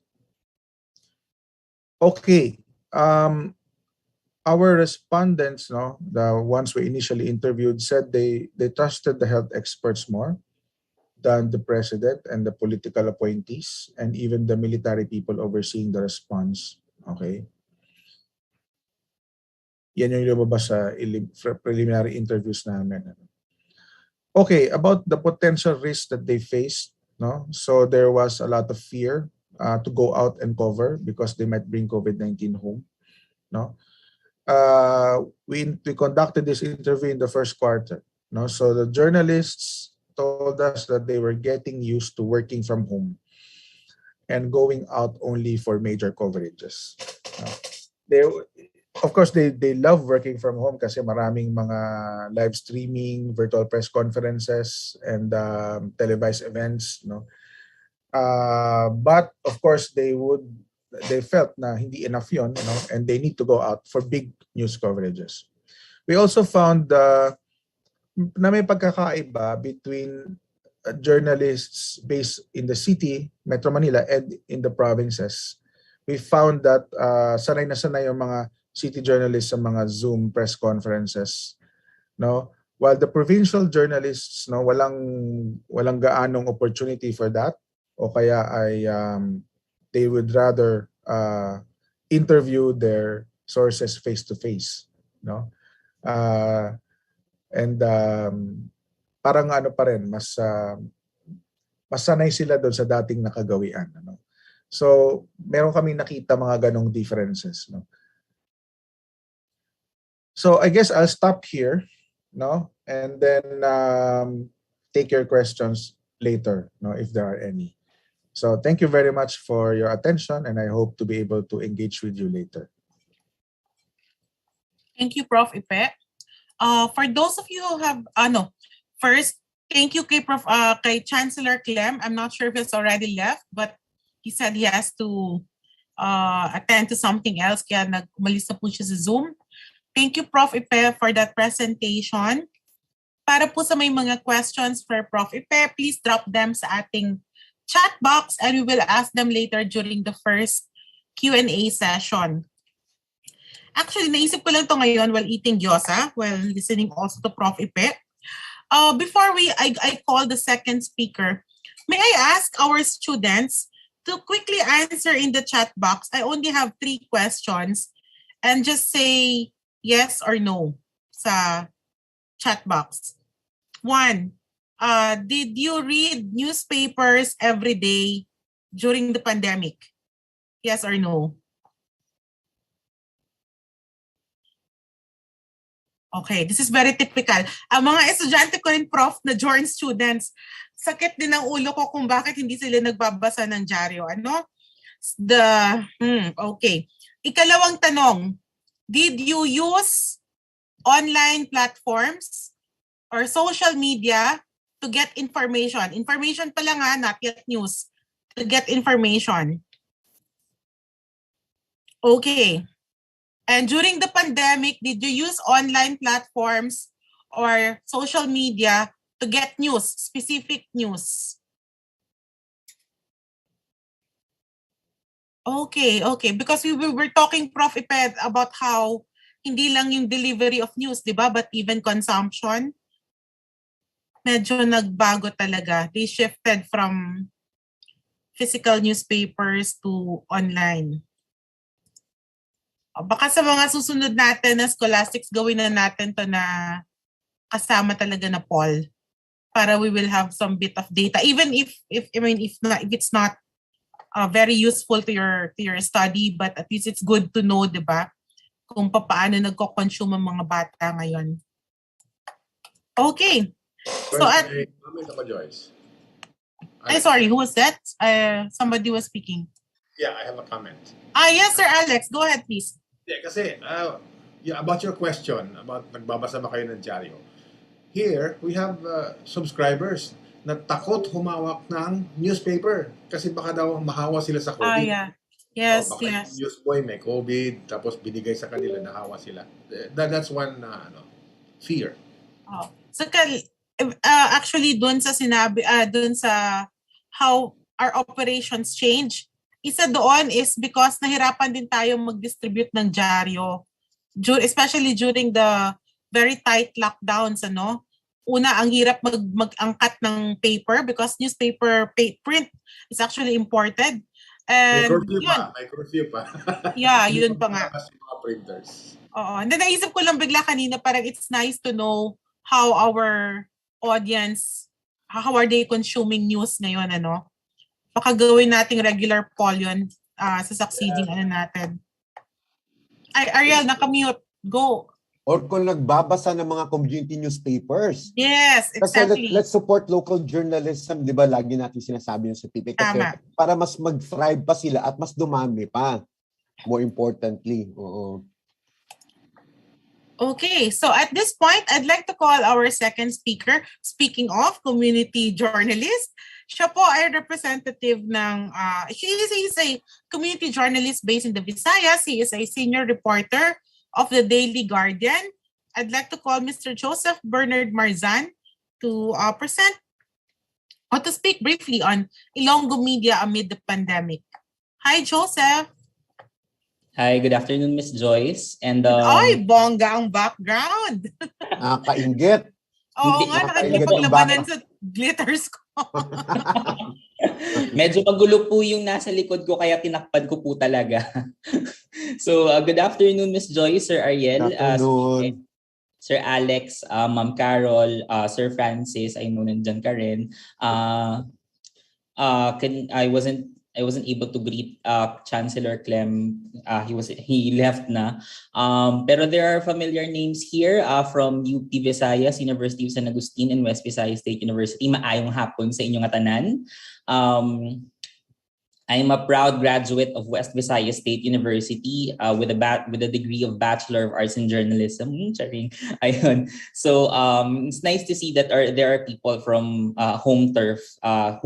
Okay, our respondents, no, the ones we initially interviewed, said they trusted the health experts more than the president and the political appointees and even the military people overseeing the response. Okay. Yan yung lumabas sa preliminary interviews namin. Okay, about the potential risks that they faced, no? So there was a lot of fear to go out and cover because they might bring COVID-19 home. no? We conducted this interview in the first quarter, no? So the journalists told us that they were getting used to working from home and going out only for major coverages. They, of course, they love working from home kasi maraming mga live streaming, virtual press conferences, and televised events, no? But of course, they felt na hindi enough yun, no? And they need to go out for big news coverages. We also found na may pagkakaiba between journalists based in the city, Metro Manila, and in the provinces. We found that sanay na sanay yung mga city journalists sa mga Zoom press conferences, no? While the provincial journalists, no, walang gaanong opportunity for that, o kaya ay they would rather interview their sources face to face, no? And parang ano pa rin, mas sanay sila doon sa dating nakagawian, ano? So, meron kaming nakita mga ganong differences, no? So, I guess I'll stop here, no? And then take your questions later, no, if there are any. So, thank you very much for your attention, and I hope to be able to engage with you later. Thank you, Prof. Ipe. For those of you who have, first, thank you kay Chancellor Clem. I'm not sure if he's already left, but he said he has to attend to something else, kaya umalis na po siya sa Zoom. Thank you, Prof. Ipe, for that presentation. Para po sa may mga questions for Prof. Ipe, please drop them sa ating chat box and we will ask them later during the first Q&A session. Actually, naisip ko lang ito ngayon while eating gyoza, while listening also to Prof. Ipe. Before I call the second speaker, may I ask our students to quickly answer in the chat box? I only have 3 questions and just say yes or no sa chat box. 1, did you read newspapers every day during the pandemic? Yes or no? Okay, this is very typical. Ang mga estudyante ko rin, Prof, na joint students, sakit din ang ulo ko kung bakit hindi sila nagbabasa ng dyaryo. Ano? Okay. Ikalawang tanong, did you use online platforms or social media to get information? Information pa lang, not yet news. To get information. Okay. And during the pandemic, did you use online platforms or social media to get news, specific news? Okay. Because we were talking, Prof. Iped, about how hindi lang yung delivery of news, di ba? But even consumption. Medyo nagbago talaga. They shifted from physical newspapers to online. Baka sa mga susunod natin na scholastics, gawin na natin to na kasama talaga na poll para we will have some bit of data, even if it's not very useful to your study, but at least it's good to know, di ba, kung paano nagko-consume ang mga bata ngayon. Okay. So Joyce. Sorry, who was that? Somebody was speaking. Yeah, I have a comment. Yes, Sir Alex. Go ahead, please. Yeah, kasi about your question about nagbabasa ba kayo ng dyaryo. Here, we have subscribers na takot humawak ng newspaper kasi baka daw mahawa sila sa COVID. Yeah. Yes, baka yes. yung newsboy may COVID, tapos binigay sa kanila, nahawa sila. That's one fear. So, actually, dun sa sinabi, dun sa how our operations change, isa doon is because nahirapan din tayong mag-distribute ng dyaryo, especially during the very tight lockdowns, ano? Una, ang hirap mag-angkat ng paper because newspaper print is actually imported. And may curfew pa. Yeah, yun pa nga. Mga printers. Oo. And then naisip ko lang bigla kanina, parang it's nice to know how our audience, how are they consuming news ngayon, ano? Baka gawin nating regular poll yun sa succeeding natin. Ariel, nakamute. Go. Or kung nagbabasa ng mga community newspapers. Yes, exactly. Kasi let's support local journalism, di ba? Lagi natin sinasabi sa PPI. Kasi para mas mag-thrive pa sila at mas dumami pa. More importantly. Oo. Okay, so at this point, I'd like to call our second speaker. Speaking of community journalist, siya po ay representative ng, he is a community journalist based in the Visayas. He is a senior reporter of the Daily Guardian. I'd like to call Mr. Joseph Bernard Marzan to present or to speak briefly on Ilonggo media amid the pandemic. Hi, Joseph. Hi, good afternoon, Miss Joyce. And Ay, bongga ang background. Nakainggit. Oo nga, nakikipaglabanan sa glitters ko. Medyo magulo po yung nasa likod ko kaya tinakpan ko po talaga. So, good afternoon, Miss Joyce, Sir Ariel, Sir Alex, Ma'am Carol, Sir Francis, I know nandyan ka rin. I wasn't able to greet Chancellor Clem. He left na. Pero there are familiar names here from UP Visayas, University of San Agustin, and West Visayas State University. Maayong hapon sa inyong tanan. I'm a proud graduate of West Visayas State University with a degree of Bachelor of Arts in Journalism. Ayun. So it's nice to see that there are people from home turf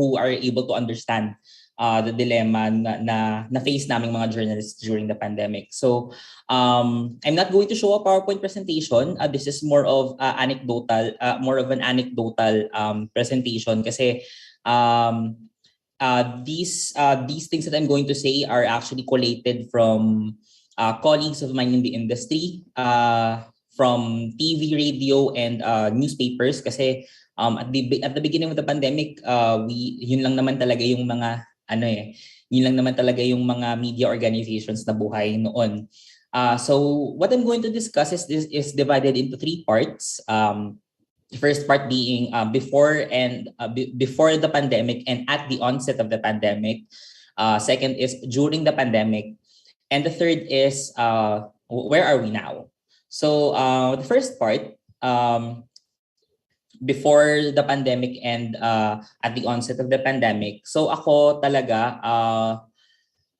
who are able to understand the dilemma na face naming mga journalists during the pandemic. So I'm not going to show a PowerPoint presentation. This is more of an anecdotal presentation kasi these things that I'm going to say are actually collated from colleagues of mine in the industry, from TV, radio, and newspapers. Kasi at the beginning of the pandemic, yun lang naman talaga yung mga media organizations na buhay noon. So what I'm going to discuss is divided into three parts. The first part being before the pandemic and at the onset of the pandemic. Second is during the pandemic. And the third is where are we now? So the first part, before the pandemic and at the onset of the pandemic. So ako talaga,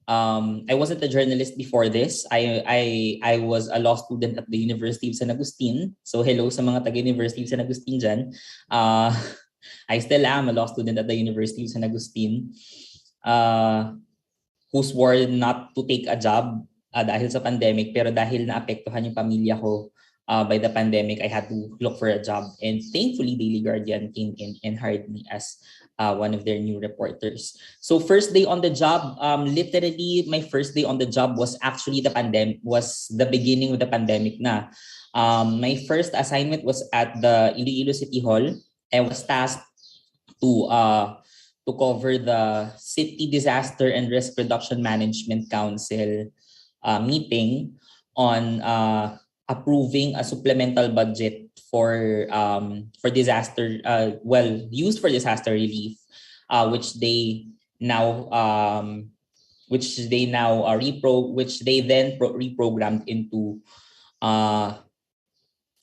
I wasn't a journalist before this. I was a law student at the University of San Agustin. So hello sa mga taga-University of San Agustin dyan. I still am a law student at the University of San Agustin who swore not to take a job dahil sa pandemic. Pero dahil naapektuhan yung pamilya ko by the pandemic, I had to look for a job. And thankfully, Daily Guardian came in and hired me as one of their new reporters. So first day on the job, literally my first day on the job was actually the beginning of the pandemic na. My first assignment was at the Iloilo City Hall. I was tasked to cover the City Disaster and Risk Reduction Management Council meeting on approving a supplemental budget for disaster used for disaster relief, which they then reprogrammed into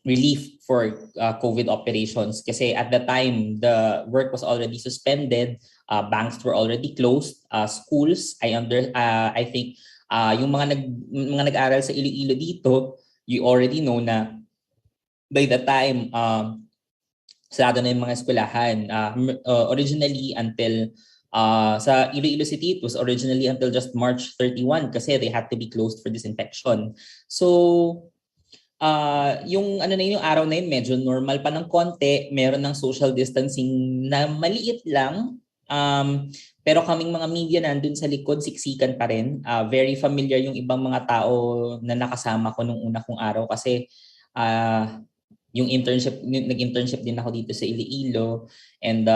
relief for COVID operations. Kasi at the time the work was already suspended, banks were already closed, schools. I think yung mga nag-aral sa Iloilo dito, you already know na by the time sarado na yung mga eskwelahan. Originally until sa Iloilo City, it was originally until just March 31 kasi they had to be closed for disinfection. So yung araw na yun medyo normal pa ng konti, meron ng social distancing na maliit lang. Pero kaming mga media nandun sa likod, siksikan pa rin. Very familiar yung ibang mga tao na nakasama ko nung una kong araw kasi nag-internship din ako dito sa Iloilo, and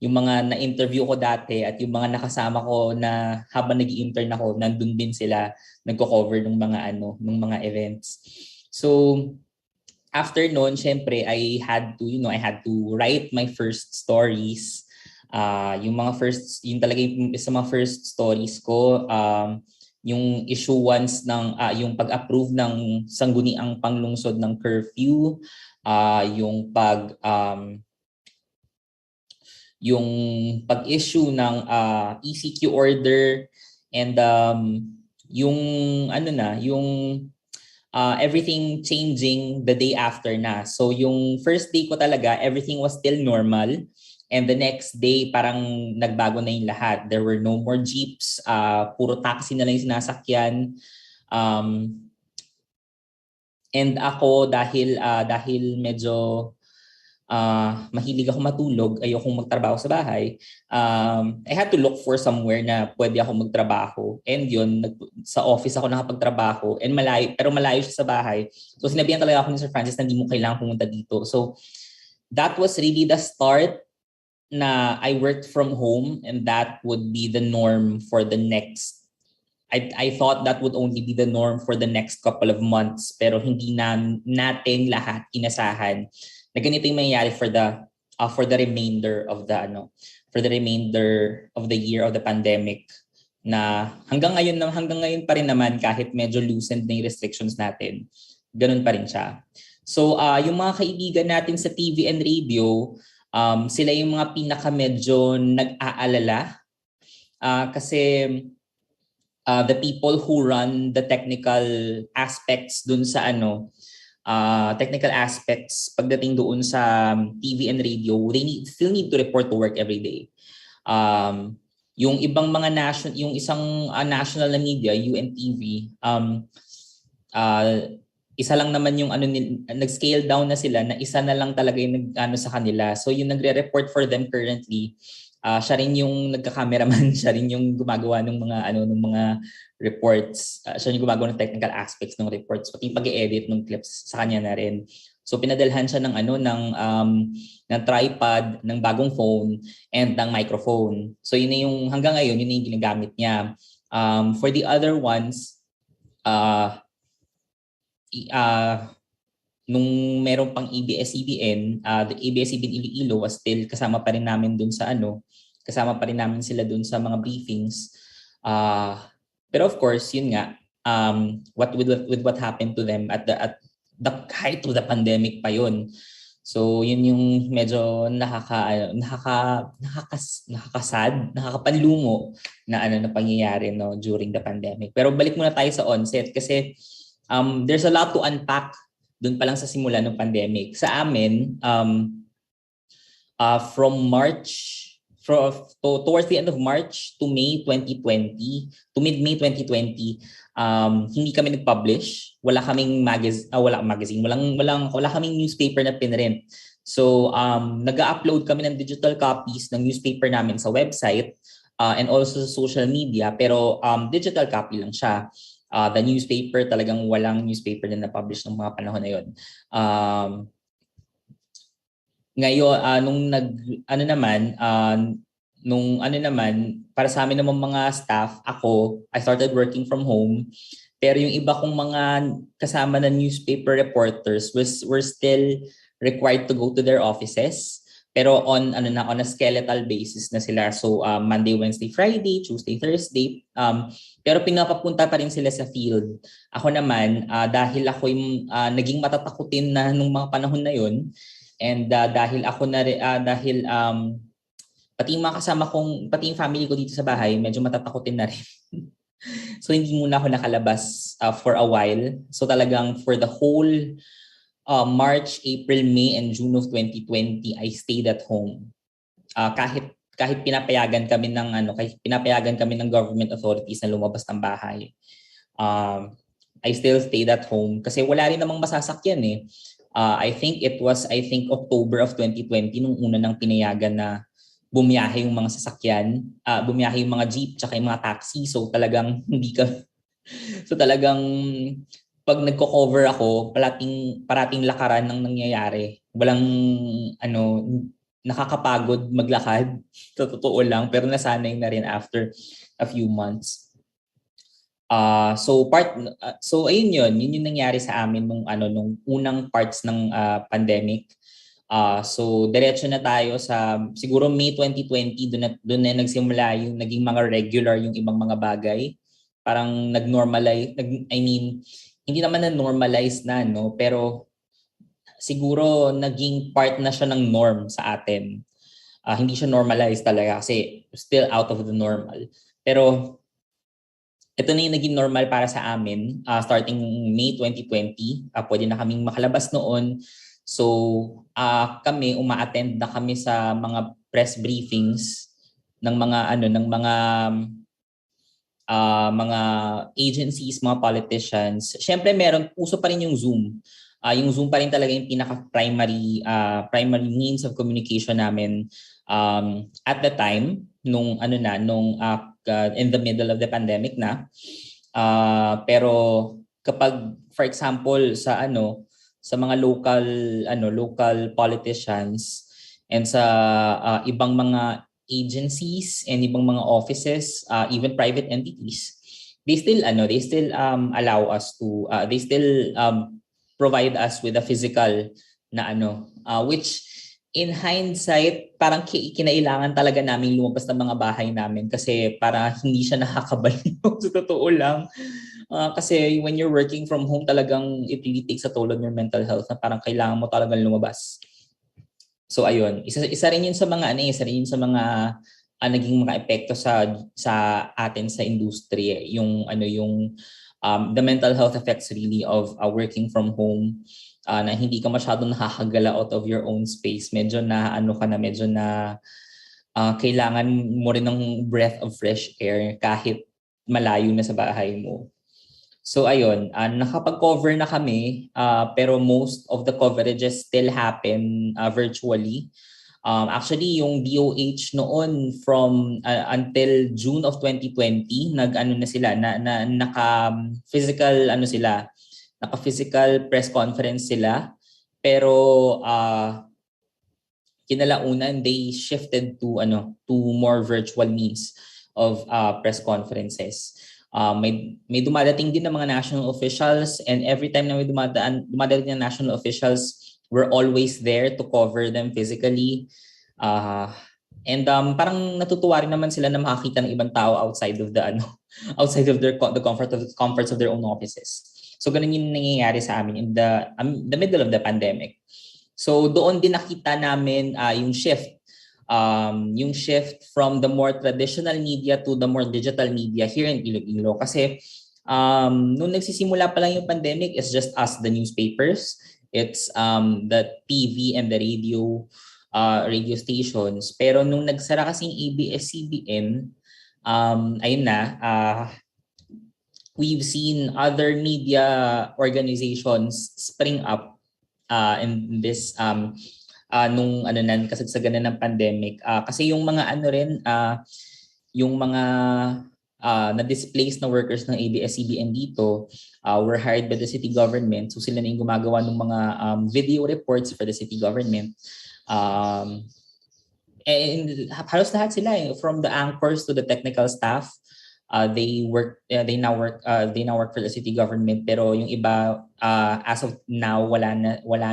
yung mga na-interview ko dati at yung mga nakasama ko na habang nag-i-intern ako, nandun din sila nagko-cover ng mga events. So after noon, syempre I had to write my first stories. Yung talaga yung sa mga first stories ko, yung issuance ng yung pag-approve ng sangguniang panglungsod ng curfew, yung yung pag-issue ng ECQ order, and yung yung everything changing the day after na. So yung first day ko talaga, everything was still normal. And the next day, parang nagbago na yung lahat. There were no more jeeps. Puro taxi na lang yung sinasakyan. And ako, dahil medyo mahilig ako matulog, ayokong magtrabaho sa bahay, I had to look for somewhere na pwede ako magtrabaho. And yun, sa office ako nakapagtrabaho. And pero malayo siya sa bahay. So sinabihan talaga ako ni Sir Francis na hindi mo kailangan pumunta dito. So that was really the start na I worked from home, and that would be the norm for the next. I thought that would only be the norm for the next couple of months, pero hindi natin lahat inasahan na ganito yung mangyayari for the remainder of the year of the pandemic, na hanggang ngayon pa rin naman, kahit medyo loosened na yung restrictions natin, ganun pa rin siya. So yung mga kaibigan natin sa TV and radio, sila yung mga pinaka medyo nag-aalala kasi the people who run the technical aspects dun sa technical aspects pagdating doon sa TV and radio, they still need to report to work every day. Yung ibang mga yung isang national na media, UNTV, isa lang naman yung nag-scale down na sila, na isa na lang talaga yung sa kanila. So yung nagre-report for them currently, siya rin yung nagka-cameraman, siya rin yung gumagawa ng mga reports, siya yung gumagawa ng technical aspects ng reports, pati yung pag-edit ng clips sa kanya na rin. So pinadalhan siya ng ng tripod, ng bagong phone, and ng microphone. So yun na yung hanggang ngayon yun na yung ginagamit niya. For the other ones, nung meron pang ABS-CBN, the ABS-CBN Iloilo was still kasama pa rin namin dun sa kasama pa rin namin sila dun sa mga briefings. Pero of course, yun nga, with what happened to them at the height of the pandemic pa yun. So yun yung medyo nakakasad, nakakapanlumo na na pangyayari during the pandemic. Pero balik muna tayo sa onset kasi there's a lot to unpack doon pa lang sa simula ng pandemic. Sa amin, towards the end of March to May 2020, to mid-May 2020, hindi kami nag-publish. Wala kaming magazine, wala kaming newspaper na pinrint. So, nag-upload kami ng digital copies ng newspaper namin sa website and also sa social media, pero digital copy lang siya. The newspaper, talagang walang newspaper na na-publish ng mga panahon na yun. Ngayon, para sa amin namang mga staff, I started working from home. Pero yung iba kong mga kasama na newspaper reporters were still required to go to their offices. Pero on a skeletal basis na sila. So Monday, Wednesday, Friday, Tuesday, Thursday. Pero pinapapunta pa rin sila sa field. Ako naman, dahil ako yung naging matatakutin na nung mga panahon na yun, and dahil pati yung mga kasama kong, pati yung family ko dito sa bahay, medyo matatakutin na rin. So hindi muna ako nakalabas for a while. So talagang for the whole March, April, May, and June of 2020, I stayed at home. Kahit pinapayagan kami ng government authorities na lumabas ng bahay. I still stayed at home kasi wala rin namang masasakyan eh. I think October of 2020 nung una nang pinayagan na bumiyahe yung mga sasakyan, bumiyahe yung mga jeep tsaka yung mga taxi. So talagang pag nagko-cover ako, parating lakaran ng nangyayari. Walang nakakapagod maglakad. Sa totoo lang, pero nasanay na rin after a few months. So ayun yun yung nangyari sa amin nung unang parts ng pandemic. So diretso na tayo sa siguro May 2020, doon na nagsimula yung naging mga regular yung ibang mga bagay. parang nag-normalize, hindi naman na-normalize na, no? Pero siguro naging part na siya ng norm sa atin. Hindi siya normalized talaga kasi still out of the normal. Pero ito na yung naging normal para sa amin starting May 2020. Pwede na kaming makalabas noon. So kami uma-attend na kami sa mga press briefings ng mga agencies, mga politicians. Syempre uso pa rin yung Zoom. Yung Zoom pa rin talaga yung pinaka-primary means of communication namin at the time nung in the middle of the pandemic na. Pero kapag for example sa mga local politicians and sa ibang mga agencies and ibang mga offices, even private entities, they still allow us to they still provide us with a physical na which in hindsight parang kinailangan talaga namin lumabas ng mga bahay namin kasi para hindi siya nakakabaliw sa totoo lang. Kasi when you're working from home talagang it really takes a toll on your mental health na parang kailangan mo talagang lumabas. So ayun, isa rin yun sa mga naging mga epekto sa atin sa industry, yung the mental health effects really of working from home, na hindi ka masyadong nakakagala out of your own space. Medyo na kailangan mo rin ng breath of fresh air kahit malayo na sa bahay mo. So ayun, nakapag-cover na kami, pero most of the coverages still happen virtually. Actually, yung DOH noon from until June of 2020, naka-physical press conference sila. Pero kinalaunan they shifted to more virtual means of press conferences. May dumadating din ng mga national officials, and every time na may dumadating ng national officials, we're always there to cover them physically. And parang natutuwa rin naman sila na makakita ng ibang tao outside of the comforts of their own offices. So ganun yung nangyayari sa amin in the middle of the pandemic. So doon din nakita namin yung shift from the more traditional media to the more digital media here in Iloilo. Kasi nung nagsisimula pa lang yung pandemic, it's just us, the newspapers. It's the TV and the radio stations. Pero nung nagsara kasing ABS-CBN, ayun na, we've seen other media organizations spring up in this nung kasagsagan na ng pandemic. Kasi yung mga yung mga na-displaced na workers ng ABS-CBN dito were hired by the city government. So sila na yung gumagawa ng mga video reports for the city government. And halos lahat sila from the anchors to the technical staff. They now work for the city government, pero yung iba as of now wala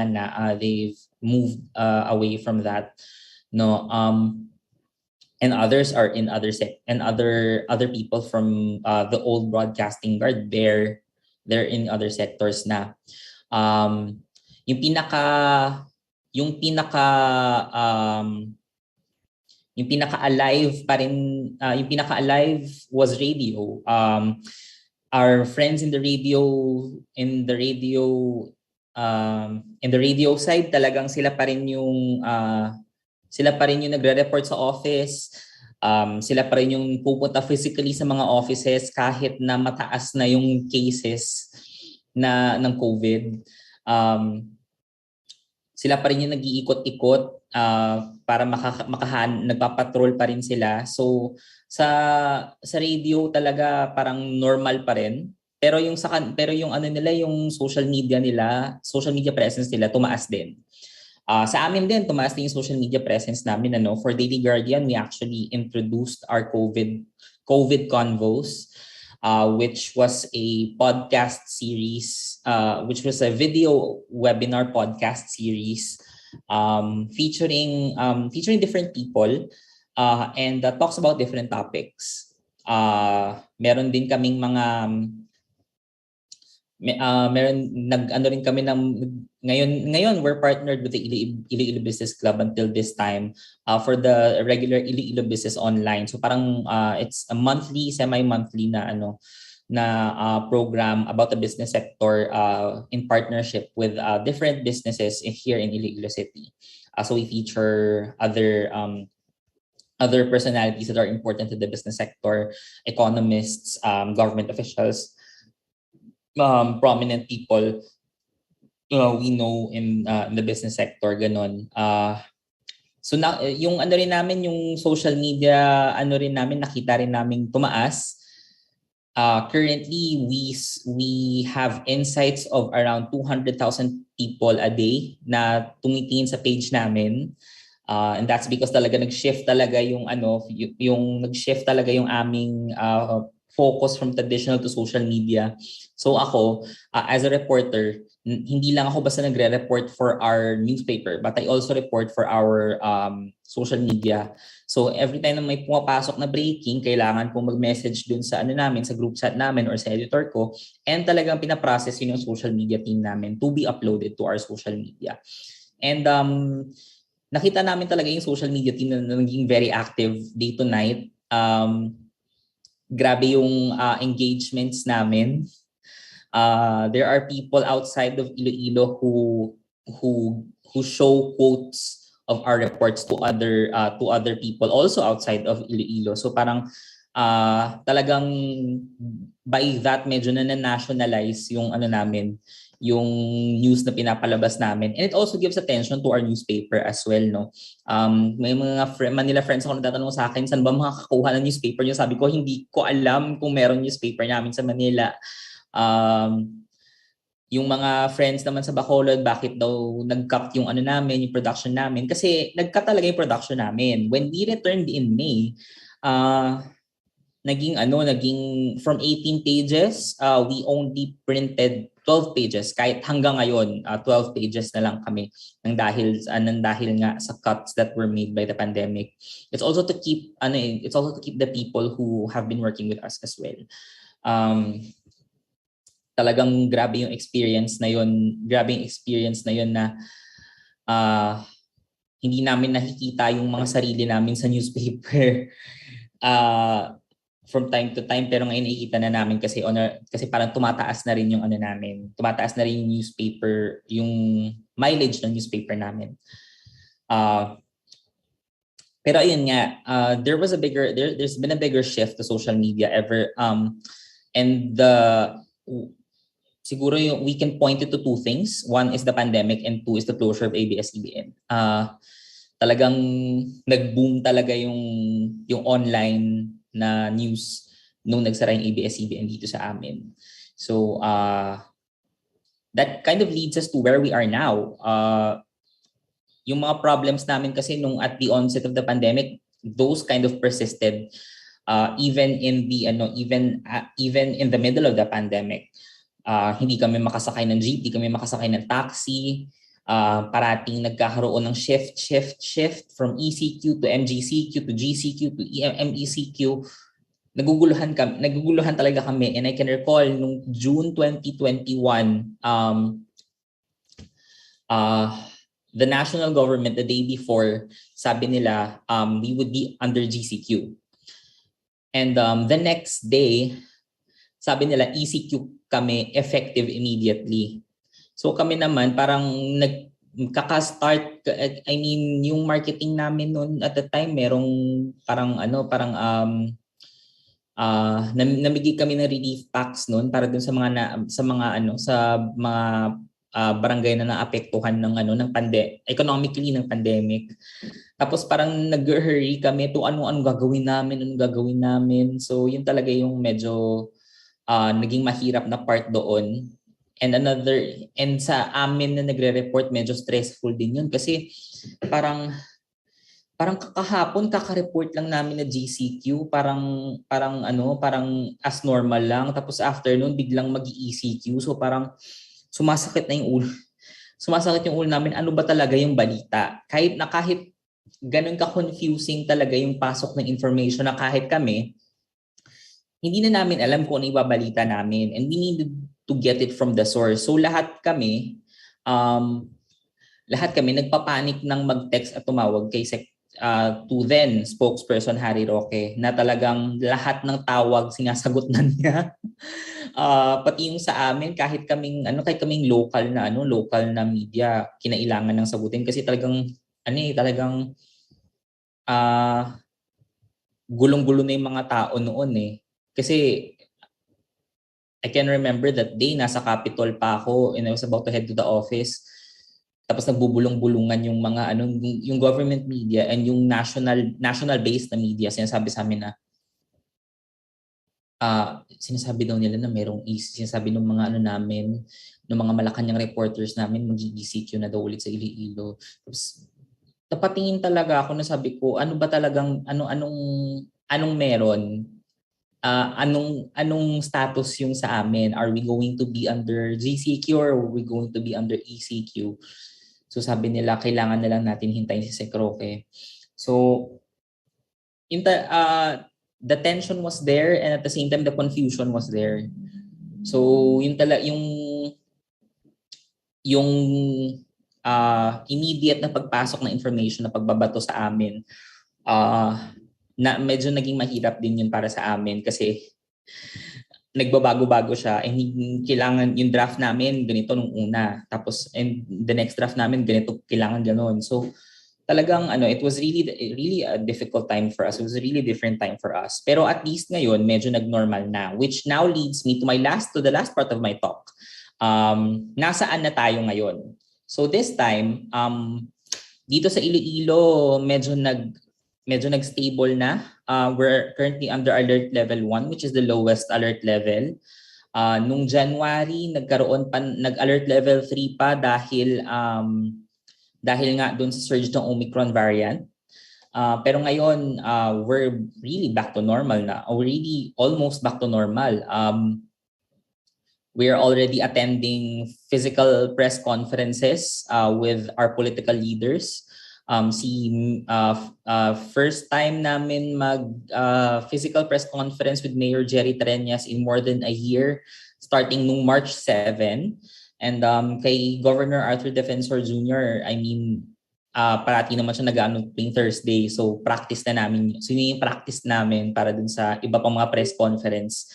na. They've moved away from that, no. And others are in other people from the old broadcasting guard, they're in other sectors na. Yung pinaka-alive pa rin, yung pinaka-alive was radio. Our friends in the radio side, talagang sila pa rin yung nagre-report sa office. Sila pa rin yung pupunta physically sa mga offices kahit na mataas na yung cases ng COVID. Sila pa rin yung nag-iikot-ikot para nagpapatrol pa rin sila. So sa radio talaga parang normal pa rin. Pero yung yung social media presence nila tumaas din. Sa amin din tumaas din yung social media presence namin. For Daily Guardian, we actually introduced our COVID Convos, which was a podcast series, which was a video webinar podcast series featuring different people and talks about different topics. Meron din kaming mga ano rin kami ng ngayon we're partnered with the Iloilo Business Club until this time for the regular Iloilo Business Online. So parang it's a monthly, semi-monthly na program about the business sector in partnership with different businesses here in Iloilo City. So we feature other personalities that are important to the business sector, economists, government officials, prominent people we know in the business sector, ganon. So yung ano rin namin, yung social media, nakita rin namin tumaas. Currently, we have insights of around 200,000 people a day na tumitingin sa page namin. And that's because talaga nag-shift talaga yung nag-shift talaga yung aming focus from traditional to social media. So ako, as a reporter, hindi lang ako basta nagre-report for our newspaper, but I also report for our social media. So every time na may pumapasok na breaking, kailangan kong mag-message dun sa namin, sa group chat namin or sa editor ko, and talagang pinaprocess yun yung social media team namin to be uploaded to our social media. And nakita namin talaga yung social media team na naging very active day to night. Grabe yung engagements namin. There are people outside of Iloilo who show quotes of our reports to other people also outside of Iloilo. So parang talagang by that medyo na-nationalize yung namin, yung news na pinapalabas namin. And it also gives attention to our newspaper as well, no? May mga Manila friends ako nagtatanong sa akin, saan ba makakakuha ng newspaper niyo? Sabi ko, hindi ko alam kung meron newspaper namin sa Manila. Yung mga friends naman sa Bacolod, bakit daw nag-cut yung namin, yung production namin? Kasi nag-cut talaga yung production namin. When we returned in May, naging from 18 pages, we only printed 12 pages. Kahit hanggang ngayon, 12 pages na lang kami nang dahil nga sa cuts that were made by the pandemic. It's also to keep the people who have been working with us as well. Talagang grabe yung experience na yun. Na hindi namin nakikita yung mga sarili namin sa newspaper. From time to time, pero ngayon nakikita na namin kasi parang tumataas na rin yung namin. Tumataas na rin yung newspaper, yung mileage ng newspaper namin. Pero ayun nga, there's been a bigger shift to social media ever. And siguro we can point it to two things. One is the pandemic and two is the closure of ABS-CBN. Talagang nag-boom talaga yung online na news nung nagsara yung ABS-CBN dito sa amin. So that kind of leads us to where we are now. Yung mga problems namin kasi nung at the onset of the pandemic, those kind of persisted even in the middle of the pandemic. Hindi kami makasakay ng jeep, hindi kami makasakay ng taxi. Parating nagkakaroon ng shift from ECQ to MGCQ to GCQ to MECQ. Naguguluhan talaga kami. And I can recall nung June 2021, the national government the day before, sabi nila we would be under GCQ. And the next day, sabi nila ECQ kami effective immediately. So kami naman parang nagkaka-start, yung marketing namin noon at the time merong namigay kami ng relief packs noon para dun sa mga barangay na naapektuhan ng economically ng pandemic. Tapos parang nag-hurry kami to ano gagawin namin. So yun talaga yung medyo naging mahirap na part doon. And sa amin na nagre-report, medyo stressful din yun kasi parang kahapon kaka-report lang namin na GCQ, parang as normal lang, tapos afternoon biglang mag-ECQ, so parang sumasakit yung ulo namin, ano ba talaga yung balita, kahit ganun ka-confusing talaga yung pasok ng information na kahit kami hindi na namin alam kung ano ibabalita namin, and we needed to get it from the source. So lahat kami nagpapanik ng mag-text at tumawag kay to then spokesperson Harry Roque na talagang lahat ng tawag sinasagot na niya. Pati yung sa amin, kahit kaming local na media, kinailangan ng sagutin kasi talagang gulong-gulo na yung mga tao noon eh. Kasi I can remember that day, nasa Capitol pa ako and I was about to head to the office. Tapos nagbubulong-bulungan yung mga yung government media and yung national based na media. Sinasabi sa amin na sinasabi daw nila na merong sinasabi ng mga namin, ng mga Malacanang reporters namin, mag-ECQ na daw ulit sa Iloilo. Tapos napatingin talaga ako na sabi ko, ano ba talagang anong meron? Anong status yung sa amin? Are we going to be under GCQ or are we going to be under ECQ? So sabi nila, kailangan na lang natin hintayin si Sec Roque. So the tension was there and at the same time the confusion was there. So yung immediate na pagpasok ng information na pagbabato sa amin, na medyo naging mahirap din yun para sa amin kasi nagbabago-bago siya and kailangan yung draft namin ganito nung una, tapos and the next draft namin ganito, kailangan ganon. So talagang it was really a difficult time for us. It was a really different time for us. Pero at least ngayon medyo nag-normal na, which now leads me to the last part of my talk. Nasaan na tayo ngayon? So this time dito sa Iloilo medyo nag-stable na. We're currently under alert level 1, which is the lowest alert level. Nung January, nag-alert level 3 pa dahil nga doon sa surge ng Omicron variant. Pero ngayon, we're really back to normal na. Already almost back to normal. We are already attending physical press conferences with our political leaders. First time namin mag physical press conference with Mayor Jerry Treñas in more than a year, starting nung March 7. And kay Governor Arthur Defensor Jr., parati naman siya nag-ano tuwing Thursday. So practice na namin. So yun yung practice namin para dun sa iba pang mga press conference.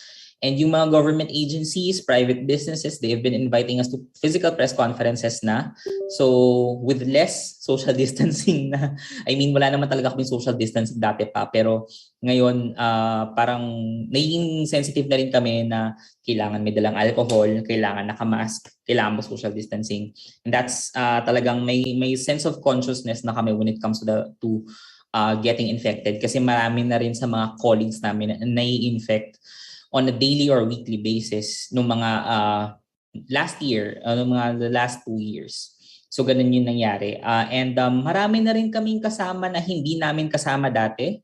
And yung mga government agencies, private businesses, they have been inviting us to physical press conferences na. So with less social distancing na, wala naman talaga kaming social distancing dati pa. Pero ngayon, parang naging sensitive na rin kami na kailangan may dalang alcohol, kailangan nakamask, kailangan mo social distancing. And that's talagang may sense of consciousness na kami when it comes to getting infected. Kasi marami na rin sa mga colleagues namin na nai-infect on a daily or weekly basis nung mga last year, the last 2 years. So ganun yung nangyari. And marami na rin kaming kasama na hindi namin kasama dati.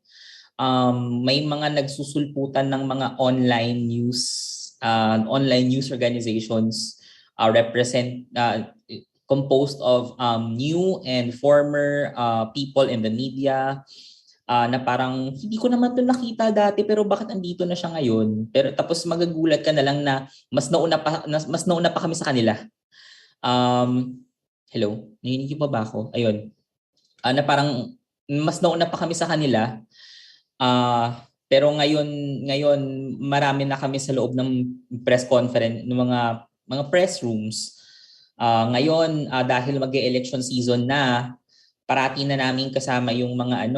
May mga nagsusulputan ng mga online news organizations composed of new and former people in the media. Na parang hindi ko naman ito nakita dati pero bakit andito na siya ngayon? Pero tapos magagulat ka na lang na mas nauna pa kami sa kanila. Hello, narinig pa ba ako? Ayun. Na parang mas nauna pa kami sa kanila. Pero ngayon marami na kami sa loob ng press conference, ng mga press rooms. Ngayon dahil mag-election season na, parati na namin kasama yung mga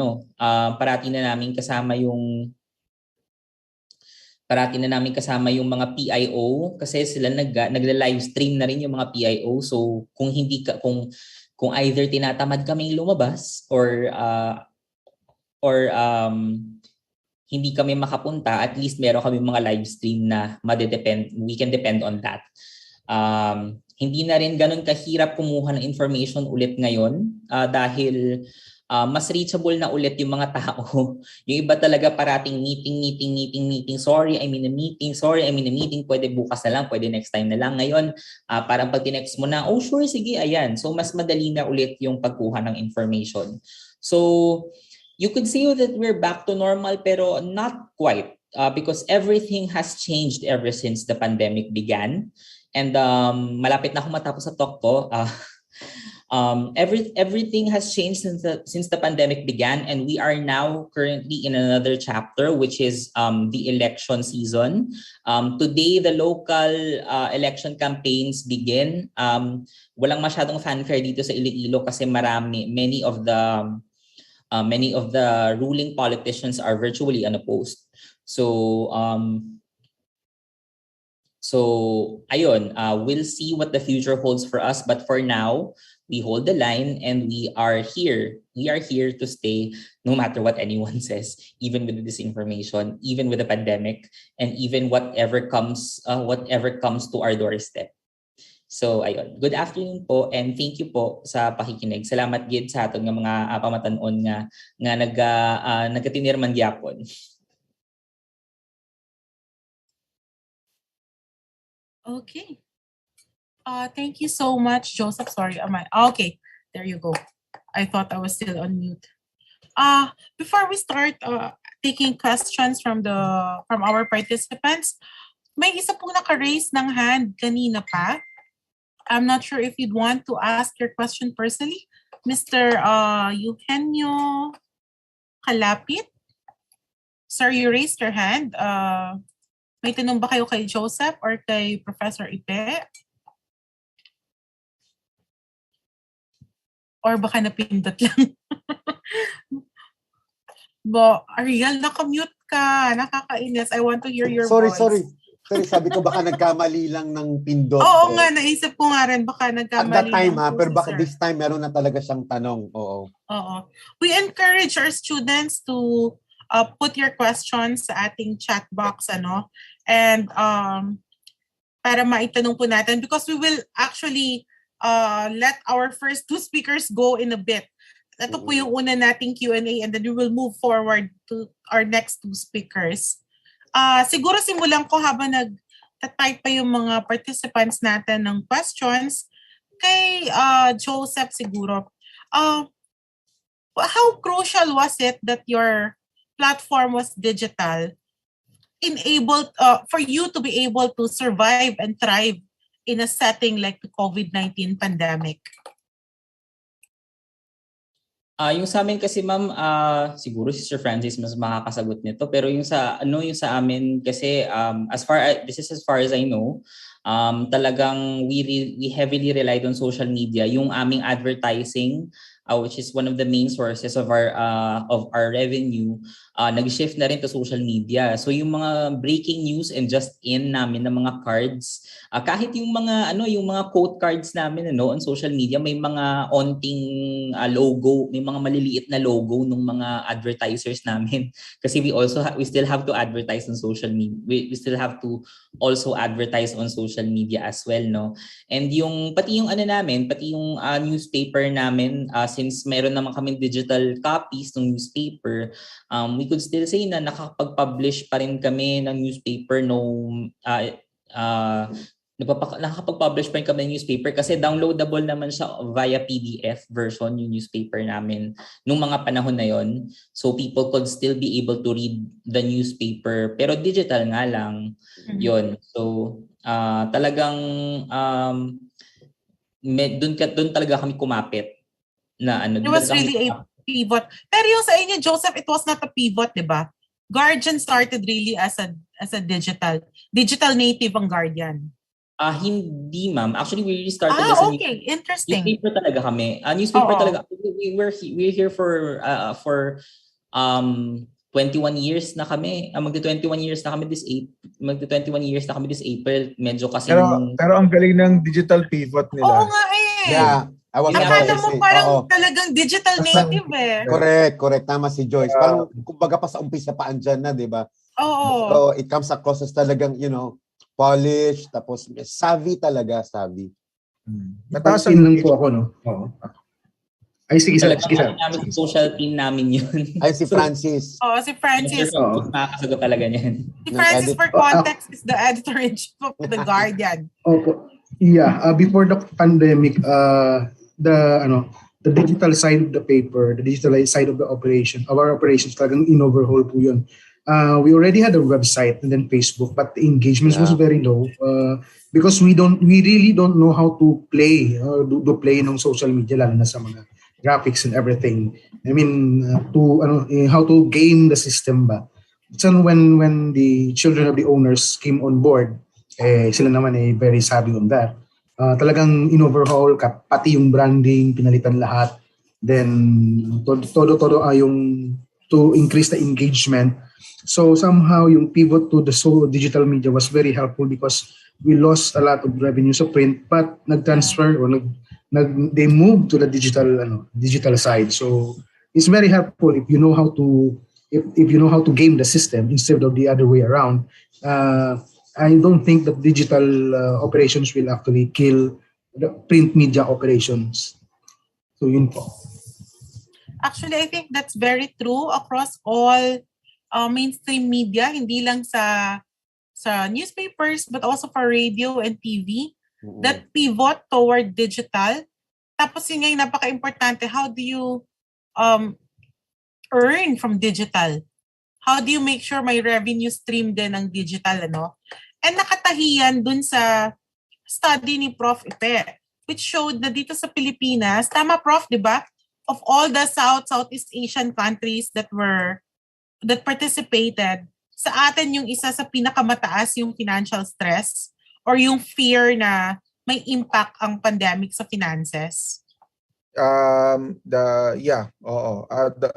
PIO kasi sila nagla-live stream na rin yung mga PIO. So kung either tinatamad kaming lumabas or hindi kami makapunta, at least meron kami mga live stream na we can depend on that. Hindi na rin ganun kahirap kumuha ng information ulit ngayon dahil mas reachable na ulit yung mga tao. Yung iba talaga parating meeting. Sorry, I'm in a meeting. Pwede bukas na lang, pwede next time na lang. Ngayon, parang pag tinext mo na, oh sure, sige, ayan. So mas madali na ulit yung pagkuha ng information. So you could say that we're back to normal pero not quite. because everything has changed ever since the pandemic began. And malapit na akong matapos sa talk ko. Everything has changed since the pandemic began, and we are now currently in another chapter, which is the election season. Today, the local election campaigns begin. Walang masyadong fanfare dito sa Iloilo kasi many of the ruling politicians are virtually unopposed. So ayun, we'll see what the future holds for us. But for now, we hold the line and we are here. We are here to stay no matter what anyone says, even with the disinformation, even with the pandemic, and even whatever comes to our doorstep. So ayun, good afternoon po and thank you po sa pakikinig. Salamat gid sa aton nga mga pamatanon nga nagatinirman gyapon. Okay. Thank you so much, Joseph. Sorry, okay? There you go. I thought I was still on mute. Before we start taking questions from our participants, may isa po naka-raise ng hand kanina pa. I'm not sure if you'd want to ask your question personally, Mr. Eugenio Kalapit. Sir, you raised your hand. May tanong ba kayo kay Joseph or kay Professor Ipe? Or baka napindot lang? Ariel, nakamute ka. Nakakainis. I want to hear your voice. Sorry, sabi ko baka nagkamali lang ng pindot. Oo nga, naisip ko nga rin baka nagkamali. At that time pero baka this time meron na talaga siyang tanong. Oo. We encourage our students to put your questions sa ating chat box, and para maitanong po natin, because we will actually let our first two speakers go in a bit. Ito po yung una nating Q&A and then we will move forward to our next two speakers. Siguro simulan ko habang nag-type pa yung mga participants natin ng questions. Kay Joseph siguro, how crucial was it that your platform was digital, for you to be able to survive and thrive in a setting like the COVID-19 pandemic? Yung sa amin kasi ma'am, siguro si Sir Francis mas makakasagot nito, pero yung sa amin kasi as far as I know, talagang we heavily relied on social media. Yung aming advertising, which is one of the main sources of our revenue, nag-shift na rin to social media. So yung mga breaking news and just in namin na mga cards, kahit yung mga quote cards namin on social media, may mga onting logo, may mga maliliit na logo ng mga advertisers namin kasi we still have to advertise on social media. We still have to also advertise on social media as well, no? And pati yung newspaper namin, since meron naman kaming digital copies ng newspaper, we could still say na nakakapag-publish pa rin kami ng newspaper nakakapag-publish pa rin kami ng newspaper kasi downloadable naman siya via PDF version yung newspaper namin nung mga panahon na yon. So people could still be able to read the newspaper pero digital nga lang yon. So talagang doon talaga kami kumapit na It was really a pivot. Pero yung sa inyo, Joseph, it was not a pivot, di ba? Guardian started really as a digital native ang Guardian. Hindi, ma'am. Actually, we really started as a interesting. Newspaper talaga kami. Newspaper talaga. We're here for 21 years na kami. Magti-21 years na kami this April. Medyo kasi pero ang galing ng digital pivot nila. Oo nga eh. Yeah. Akala mo parang talagang digital native eh. Correct. Tama si Joyce. Parang kumbaga pa sa umpisa pa andyan na, di ba? Oo. So it comes across as talagang, polished, tapos savvy talaga. Mataas lang po ako, no? Oo. Ay, sige. Social team namin yun. Ay, si Francis. Si Francis. Makakasagot talaga niyan. Si Francis, for context, is the editor-in-chief of The Guardian. Opo. Yeah, before the pandemic, the digital side of the paper, the digital side of our operations, talagang in-overhaul po yun. we already had a website and then Facebook, but the engagements was very low because we really don't know how to play play ng social media, lalo na sa mga graphics and everything. I mean, how to game the system ba. So when the children of the owners came on board, sila naman very savvy on that. Talagang in-overhaul pati yung branding, pinalitan lahat. Then todo yung to increase the engagement. So somehow yung pivot to the digital media was very helpful because we lost a lot of revenue sa print, but nag-transfer or they moved to the digital side. So it's very helpful if you know how to if you know how to game the system instead of the other way around. I don't think that digital operations will actually kill the print media operations. So yun po. Actually, I think that's very true across all mainstream media, hindi lang sa newspapers but also for radio and TV. That pivot toward digital. Tapos yun nga yung napaka-importante, how do you earn from digital? How do you make sure may revenue stream din ng digital, ano? And nakatahiyan dun sa study ni Prof. Ipe, which showed na dito sa Pilipinas, tama Prof, di ba? Of all the Southeast Asian countries that participated, sa atin yung isa sa pinakamataas yung financial stress or yung fear na may impact ang pandemic sa finances.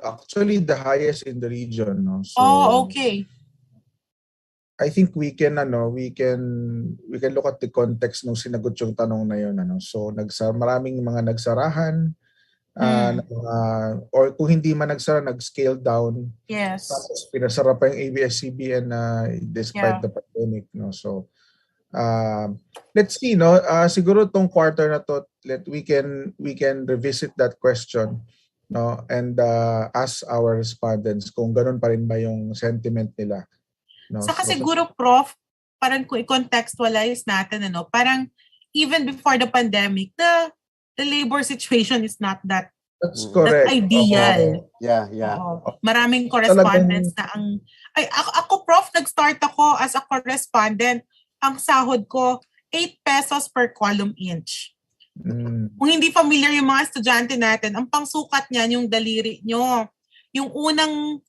Actually the highest in the region, no. So, okay. I think we can look at the context nung sinagot yung tanong na yun, ano. So maraming mga nagsarahan, or kung hindi man nagsara, nag-scale down. Yes. Tapos pinasara pa yung ABS-CBN despite the pandemic, no. So let's see, no. Siguro tong quarter na to, we can revisit that question, no, and ask our respondents kung ganun pa rin ba yung sentiment nila. No? Saka siguro, Prof, parang kung i-contextualize natin, ano, parang even before the pandemic, the labor situation is not that That's correct. That ideal. Yeah. Maraming correspondents na ang... Ako, Prof, nag-start ako as a correspondent. Ang sahod ko, 8 pesos per column inch. Kung hindi familiar yung mga estudyante natin, ang pangsukat niyan yung daliri nyo. Yung unang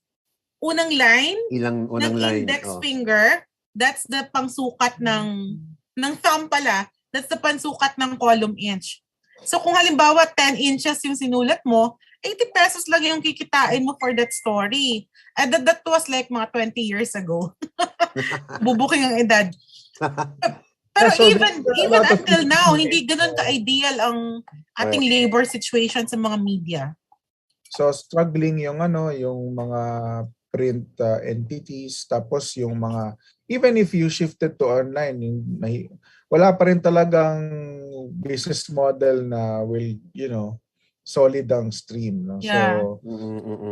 line ng index finger, that's the pangsukat ng thumb pala, that's the pangsukat ng column inch. So kung halimbawa 10 inches yung sinulat mo, 80 pesos lang yung kikitain mo for that story. And that was like mga 20 years ago. Bubuking ang edad. Pero even until now, hindi ganun ka-ideal ang ating labor situation sa mga media. So struggling yung yung mga print entities, tapos yung mga, even if you shifted to online, wala pa rin talagang business model na will, solid ang stream, no? Yeah. So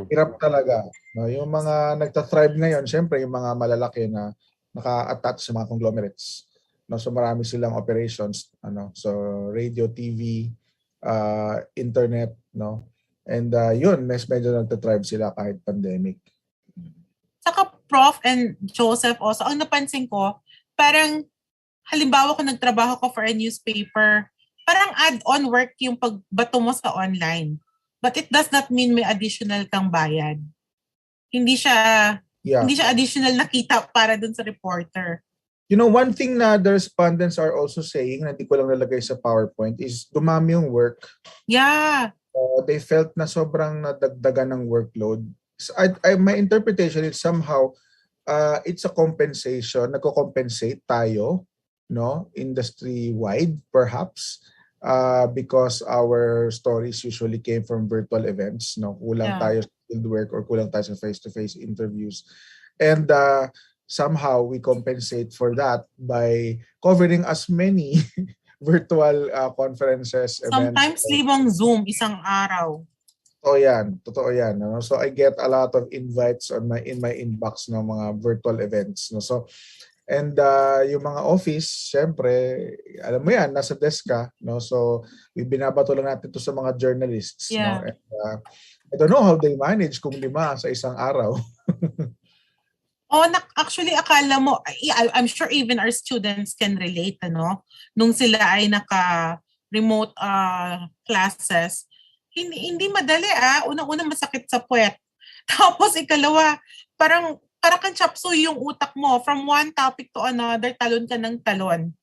hirap talaga, no? Yung mga nagta-thrive ngayon, syempre yung mga malalaki na naka-attach sa mga conglomerates, no? So marami silang operations, so radio, TV, internet, no? And yun, medyo nagta-thrive sila kahit pandemic. Saka Prof and Joseph also, ang napansin ko, parang halimbawa kung nagtrabaho ko for a newspaper, parang add-on work yung pagbato mo sa online. But it does not mean may additional kang bayad. Hindi siya additional na kita para dun sa reporter. You know, one thing na the respondents are also saying, na hindi ko lang nalagay sa PowerPoint, is dumami yung work. Yeah. They felt na sobrang nadagdagan ng workload. So my interpretation is somehow it's a compensation, nagko-compensate tayo, no, industry-wide perhaps, because our stories usually came from virtual events, no, kulang tayo sa field work or kulang tayo sa face-to-face interviews, and somehow we compensate for that by covering as many virtual conferences, sometimes events. libang Zoom isang araw. Totoo yan. No? So I get a lot of invites in my inbox ng mga virtual events. No? So, and yung mga office, syempre, alam mo yan, nasa desk ka. No? So binabato lang natin to sa mga journalists. Yeah. No? And, I don't know how they manage kung 5 sa isang araw. Actually, akala mo, I'm sure even our students can relate, nung sila ay naka-remote classes. Hindi madali, Unang-una masakit sa puwet. Tapos ikalawa, parang kang chapsuy yung utak mo. From one topic to another, talon ka ng talon.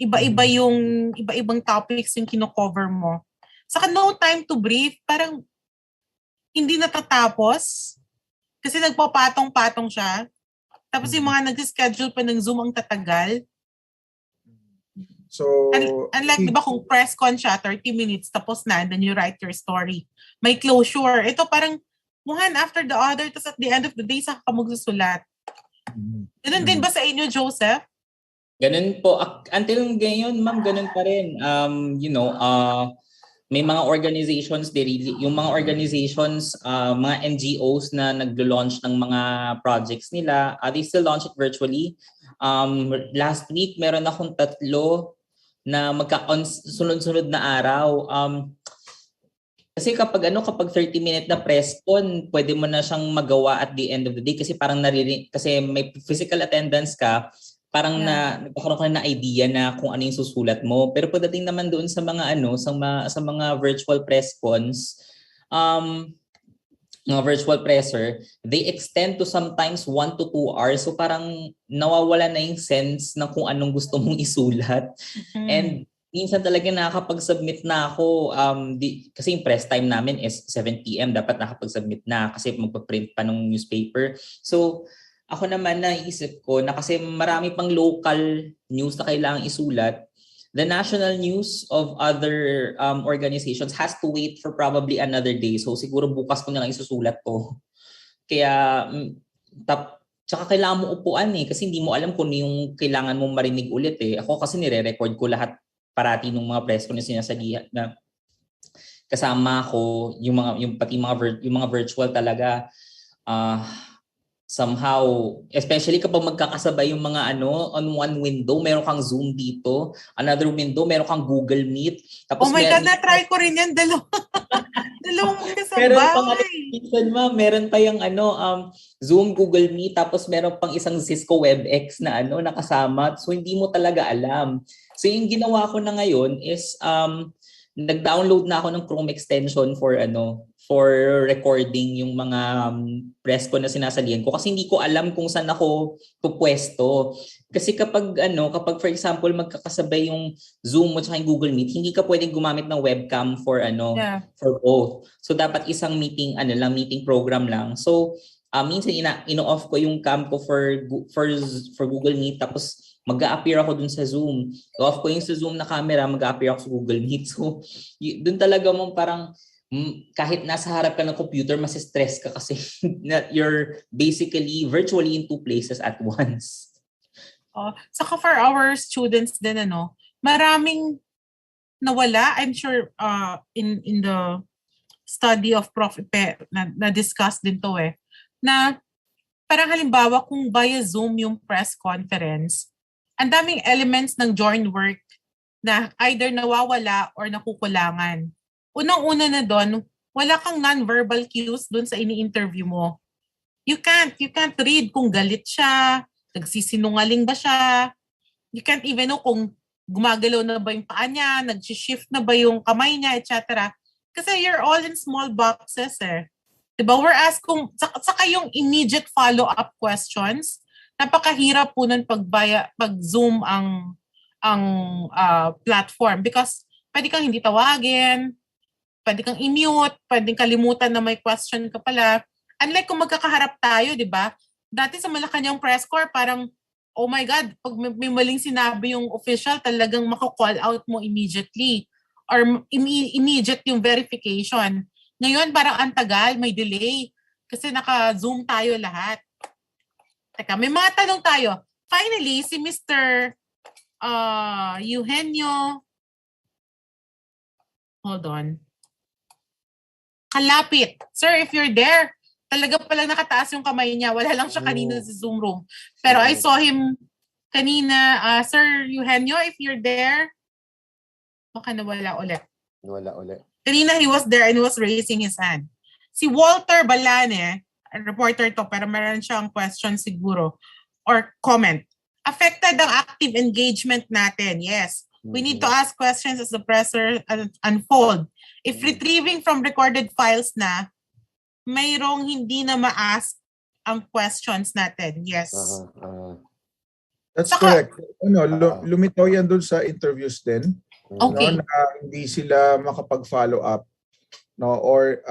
Iba-ibang topics yung kino-cover mo. Saka no time to breathe, parang hindi natatapos. Kasi nagpapatong-patong siya. Tapos yung mga nag-schedule pa ng Zoom ang tatagal. So, unlike, di ba, kung press con siya, 30 minutes, tapos na, and then you write your story. May closure. Ito parang one after the other, tapos at the end of the day, saka ka magsusulat. Ganun din ba sa inyo, Joseph? Ganun po. Until ngayon, ma'am, ganun pa rin. May mga organizations, yung mga organizations, mga NGOs na naglo-launch ng mga projects nila, they still launch it virtually. Last week, meron akong 3 na sunod-sunod na araw. Kasi kapag 30-minute na press con, pwede mo na siyang magawa at the end of the day kasi parang kasi may physical attendance ka, parang nagkakaroon ka na idea na kung ano yung susulat mo. Pero pagdating naman doon sa mga sa mga virtual press cons, mga virtual presser, they extend to sometimes 1 to 2 hours. So parang nawawala na yung sense ng kung anong gusto mong isulat. And minsan talaga nakakapag-submit na ako. Kasi yung press time namin is 7 p.m. Dapat nakapag-submit na kasi magpa-print pa ng newspaper. So ako naman naisip ko na kasi marami pang local news na kailangang isulat, the national news of other organizations has to wait for probably another day. So siguro bukas ko na lang isusulat ko. Kaya, tsaka kailangan mo upuan kasi hindi mo alam kung yung kailangan mong marinig ulit . Ako kasi nire-record ko lahat parati ng mga press ko na sinasalihan na kasama ko, pati yung mga virtual talaga. Somehow, especially kapag magkakasabay yung mga on one window, meron kang Zoom dito, another window, meron kang Google Meet. Tapos God, na-try ko rin yan, dalawang kasabay. Meron pa yung Zoom, Google Meet, tapos meron pang isang Cisco WebEx na nakasama. So hindi mo talaga alam. So yung ginawa ko na ngayon is nag-download na ako ng Chrome extension for recording yung mga press ko na sinasalihan ko kasi hindi ko alam kung saan ako pupwesto. Kasi kapag for example magkakasabay yung Zoom mo at yung Google Meet, hindi ka pwedeng gumamit ng webcam for both. So dapat isang meeting program lang. So minsan ino-off ko yung cam ko for Google Meet tapos mag-a-appear ako dun sa Zoom. Off ko yung sa Zoom na camera, mag-a-appear ako sa Google Meet. So dun talaga mong parang kahit nasa harap ka ng computer, mas-stress ka kasi you're basically virtually in 2 places at once. Saka for our students din, maraming nawala. I'm sure in the study of Prof. na-discuss din to na parang halimbawa kung via Zoom yung press conference, ang daming elements ng joint work na either nawawala or nakukulangan. Unang-una na doon, wala kang non-verbal cues doon sa ini-interview mo. You can't read kung galit siya, nagsisinungaling ba siya. You can't even know kung gumagalaw na ba yung paa niya, nag-shift na ba yung kamay niya, etc. Kasi you're all in small boxes . Diba? We're asking, saka yung immediate follow-up questions, napakahirap po nun pag Zoom ang platform because pwede kang hindi tawagin, pwede kang i-mute, pwede kalimutan na may question ka pala. Unlike kung magkakaharap tayo, di ba? Dati sa Malacanang press corps, parang, oh my God, pag may maling sinabi yung official, talagang mako-call out mo immediately or immediate yung verification. Ngayon, parang ang tagal, may delay kasi naka-Zoom tayo lahat. Teka, may mga tanong tayo. Finally, si Mr. Eugenio, hold on. Kalapit. Sir, if you're there, talaga palang nakataas yung kamay niya. Wala lang siya kanina sa Zoom room. Pero I saw him kanina. Sir Eugenio, if you're there, baka nawala ulit. Nawala ulit. Kanina he was there and he was raising his hand. Si Walter Balane, reporter to, pero meron siyang question siguro or comment. Affected ang active engagement natin. Yes. We need to ask questions as the presser unfold. If retrieving from recorded files na, mayroong hindi na ma-ask ang questions natin. Yes. That's correct. Lumitaw yan dun sa interviews din. Okay. No, na hindi sila makapag-follow up. No, or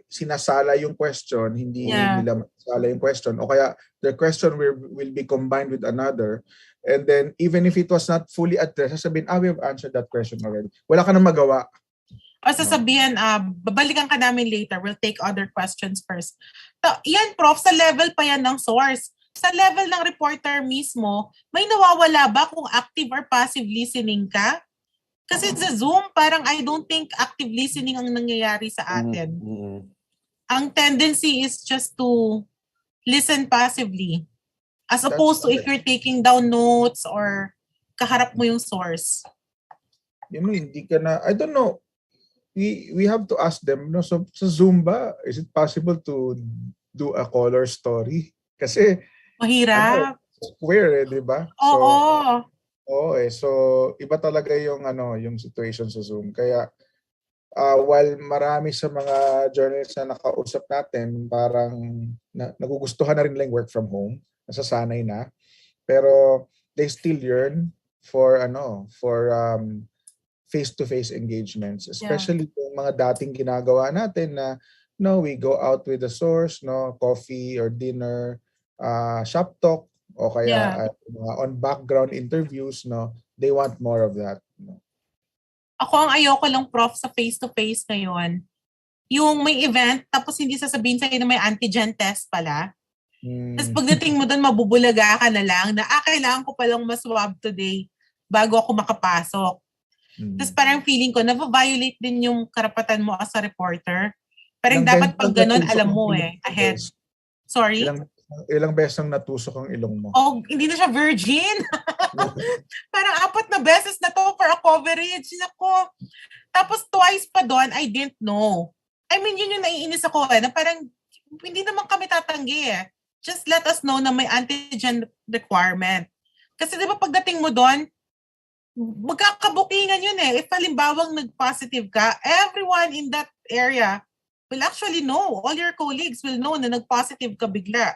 sinasala yung question, hindi nila masala yung question. O kaya the question will be combined with another. And then even if it was not fully addressed, sasabihin, we have answered that question already. Wala ka nang magawa. O sasabihin, babalikan ka namin later. We'll take other questions first. Yan, Prof, sa level pa yan ng source. Sa level ng reporter mismo, may nawawala ba kung active or passive listening ka? Kasi sa Zoom, parang I don't think active listening ang nangyayari sa atin. Ang tendency is just to listen passively. As opposed to if you're taking down notes or kaharap mo yung source. Hindi ka na, I don't know. We have to ask them, no? So sa Zoom ba, is it possible to do a color story? Kasi mahirap. Square, di ba? Oo. So iba talaga yung yung situation sa Zoom. Kaya while marami sa mga journalists na nakausap natin, parang nagugustuhan na rin lang work from home, nasasanay na. Pero they still yearn for face-to-face engagements, especially yung mga dating ginagawa natin na we go out with the source, coffee or dinner, shop talk, o kaya on background interviews, they want more of that. Ako ang ayoko lang, Prof, sa face-to-face ngayon. Yung may event, tapos hindi sasabihin sa'yo na may antigen test pala. Tapos pagdating mo doon, mabubulaga ka na lang na, kailangan ko palang maswab today bago ako makapasok. Tapos parang feeling ko, na-violate din yung karapatan mo as a reporter. Parang dapat pag ganun, alam mo ahead. Sorry? Ilang beses nang natusok ang ilong mo? Hindi na siya virgin. Parang 4 na beses na to for a coverage. Nako. Tapos twice pa doon, I didn't know. I mean, yun yung naiinis ako na parang hindi naman kami tatanggi Just let us know na may antigen requirement. Kasi di ba pagdating mo doon, magkakabukingan yun If halimbawang nag-positive ka, everyone in that area will actually know. All your colleagues will know na nag-positive ka bigla.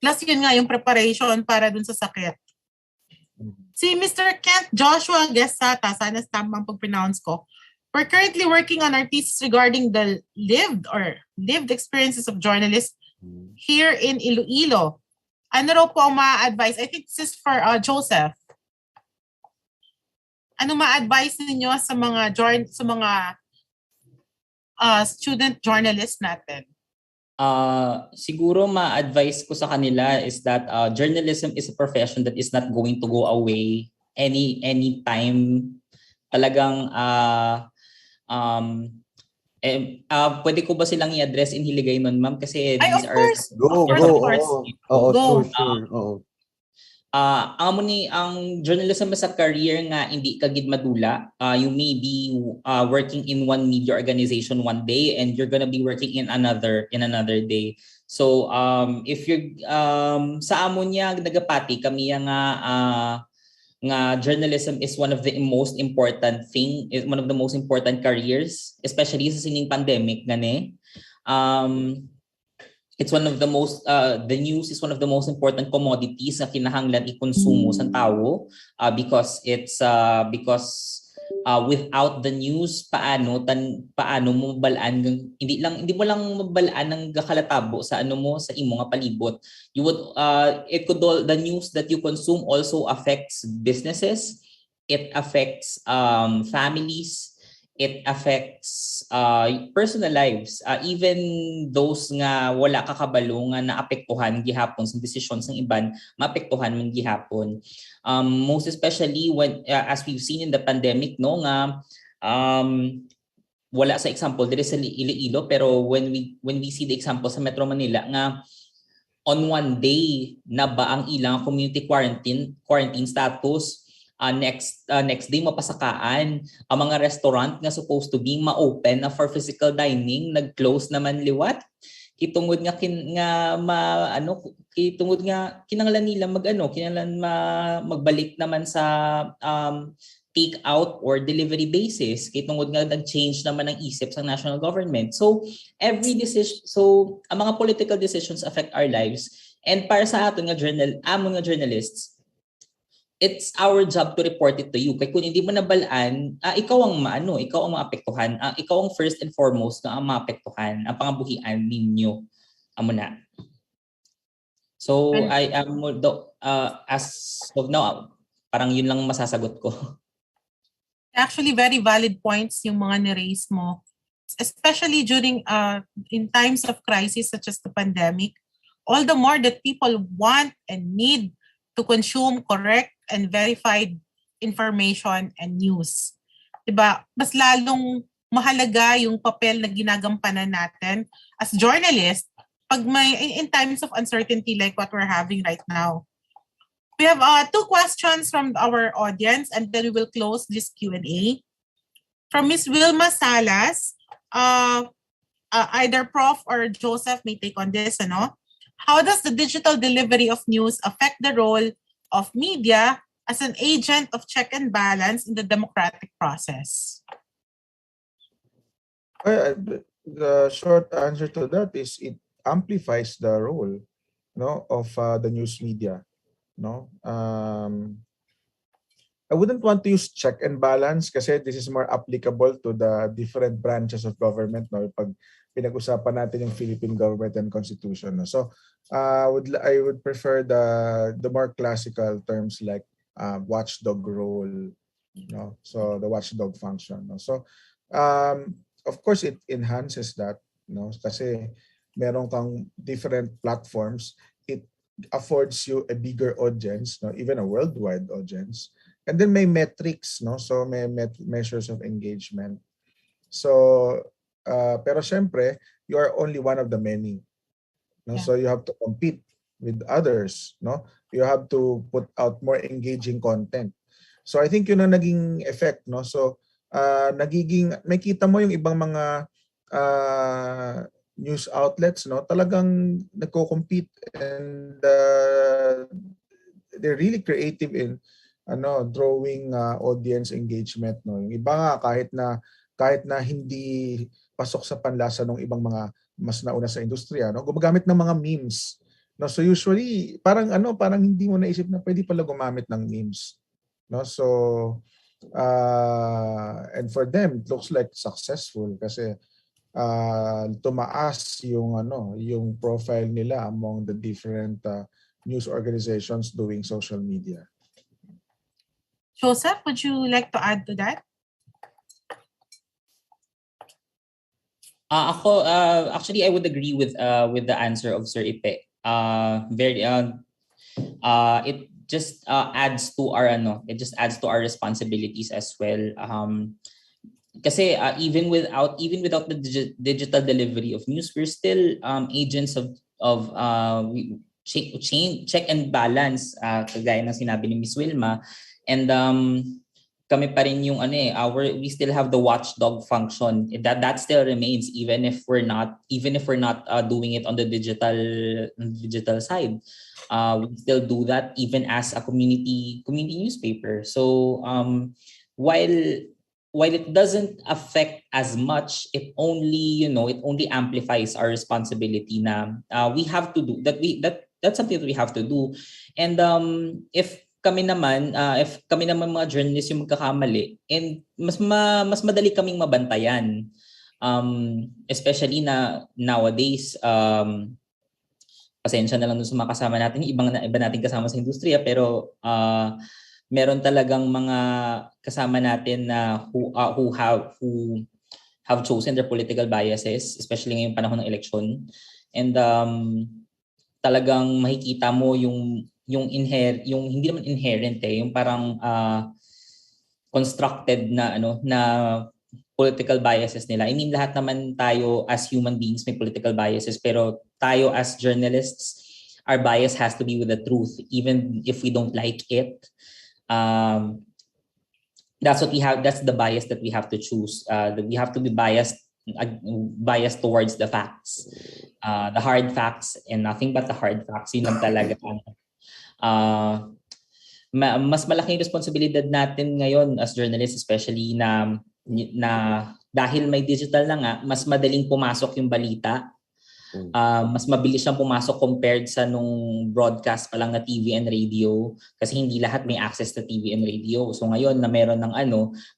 Plus yun nga yung preparation para dun sa sakit. Si Mr. Kent Joshua Gesata, sana tama ang pag-pronounce ko. We're currently working on our thesis regarding the lived experiences of journalists here in Iloilo. Ano raw po ang ma-advise? I think this is for Joseph. Ano ma-advise ninyo sa mga student journalists natin? Siguro ma-advise ko sa kanila is that journalism is a profession that is not going to go away any time. Talagang pwede ko ba silang i-address in Hiligay nun, ma'am? Kasi of course. Sure. Ang journalism sa career nga hindi ka gid madula. You may be working in one media organization one day and you're gonna be working in another day. So if you're sa amon niya nagapati kami nga journalism is one of the most important careers, especially sa sining pandemic gani. It's one of the most the news is one of the most important commodities na kinahanglan i-konsumo sa tao because without the news paano mo mabalaan hindi mo lang mabalaan ng gakalatabo sa sa imo nga palibot. You would the news that you consume also affects businesses, it affects families, it affects personal lives, even those nga wala kakabalo nga naapektuhan gihapon sa decisions ng iban, maapektuhan man gihapon. Most especially when as we've seen in the pandemic nga wala sa example diri sa Iloilo, pero when we see the example sa Metro Manila nga on one day na ba ang ilang community quarantine status, next day mapasakaan. Ang mga restaurant nga supposed to be ma-open na for physical dining, nag-close naman liwat. Kitungod nga kitungod nga kinanglan nila magbalik naman sa take out or delivery basis. Kitungod nga nag-change naman ang isip sa national government. So every decision, ang mga political decisions affect our lives. And para sa aton nga journalists, it's our job to report it to you. Kaya kung hindi mo nabalaan, ikaw ang maapektuhan. Ikaw ang first and foremost na ang maapektuhan, ang pangabuhian ninyo. Amo na. So I am as of now, parang yun lang masasagot ko. Actually, very valid points yung mga ni-raise mo. Especially during in times of crisis such as the pandemic, all the more that people want and need to consume correct and verified information and news. Diba? Mas lalong mahalaga yung papel na ginagampanan natin as journalists pag in times of uncertainty like what we're having right now. We have 2 questions from our audience and then we will close this Q&A. From Ms. Wilma Salas, either Prof or Joseph may take on this. How does the digital delivery of news affect the role of media as an agent of check and balance in the democratic process? The short answer to that is it amplifies the role of the news media. I wouldn't want to use check and balance kasi this is more applicable to the different branches of government. Pag pinag-usapan natin yung Philippine government and constitution. So I would prefer the more classical terms like watchdog role. So the watchdog function. So of course it enhances that. Kasi meron kang different platforms. It affords you a bigger audience, even a worldwide audience. And then may metrics, so may measures of engagement. So, pero syempre, you are only one of the many. So you have to compete with others. You have to put out more engaging content. So I think yun ang naging effect. So may kita mo yung ibang mga news outlets, talagang nagko-compete and they're really creative in drawing audience engagement. Yung iba nga kahit na hindi pasok sa panlasa ng ibang mga mas nauna sa industriya, gumagamit ng mga memes. So usually parang hindi mo naisip na pwede pala gumamit ng memes. So and for them it looks like successful kasi tumaas yung profile nila among the different news organizations doing social media. Joseph, would you like to add to that? Actually I would agree with the answer of Sir Ipe. It just adds to our responsibilities as well. Kasi even without the digital delivery of news, we're still agents of check and balance, kagaya ng sinabi ni Ms. Wilma. And kami pa rin yung we still have the watchdog function. That still remains even if we're not doing it on the digital side. We still do that even as a community newspaper. So while it doesn't affect as much, it only amplifies our responsibility na we have to do that. That's something that we have to do. And if kami naman mga journalists yung magkakamali, and mas madali kaming mabantayan, especially na nowadays, pasensya na lang dun sa mga kasama natin, iba natin kasama sa industriya, pero meron talagang mga kasama natin na who have chosen their political biases, especially ngayong panahon ng election. And talagang makikita mo yung hindi naman inherent yung parang constructed na political biases nila. I mean, lahat naman tayo as human beings may political biases, pero tayo as journalists, our bias has to be with the truth even if we don't like it. That's what we have. That's the bias that we have to choose. We have to be biased towards the facts, the hard facts, and nothing but the hard facts. Yun lang talaga. Mas malaking responsibilidad natin ngayon as journalists, especially na dahil may digital na nga, mas madaling pumasok yung balita. Mas mabilis siyang pumasok compared sa nung broadcast pa lang na TV and radio, kasi hindi lahat may access to TV and radio. So ngayon na meron ng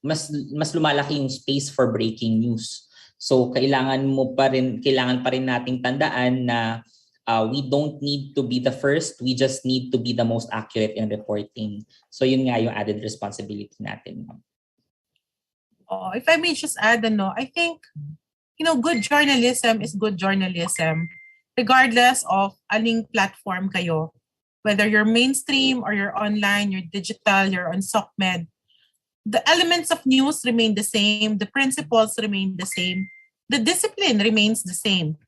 mas lumalaki yung space for breaking news. So kailangan pa rin nating tandaan na we don't need to be the first, we just need to be the most accurate in reporting. So yun nga yung added responsibility natin. If I may just add, I think good journalism is good journalism regardless of aling platform kayo. Whether you're mainstream or you're online, you're digital, you're on SOCMED. The elements of news remain the same. The principles remain the same. The discipline remains the same.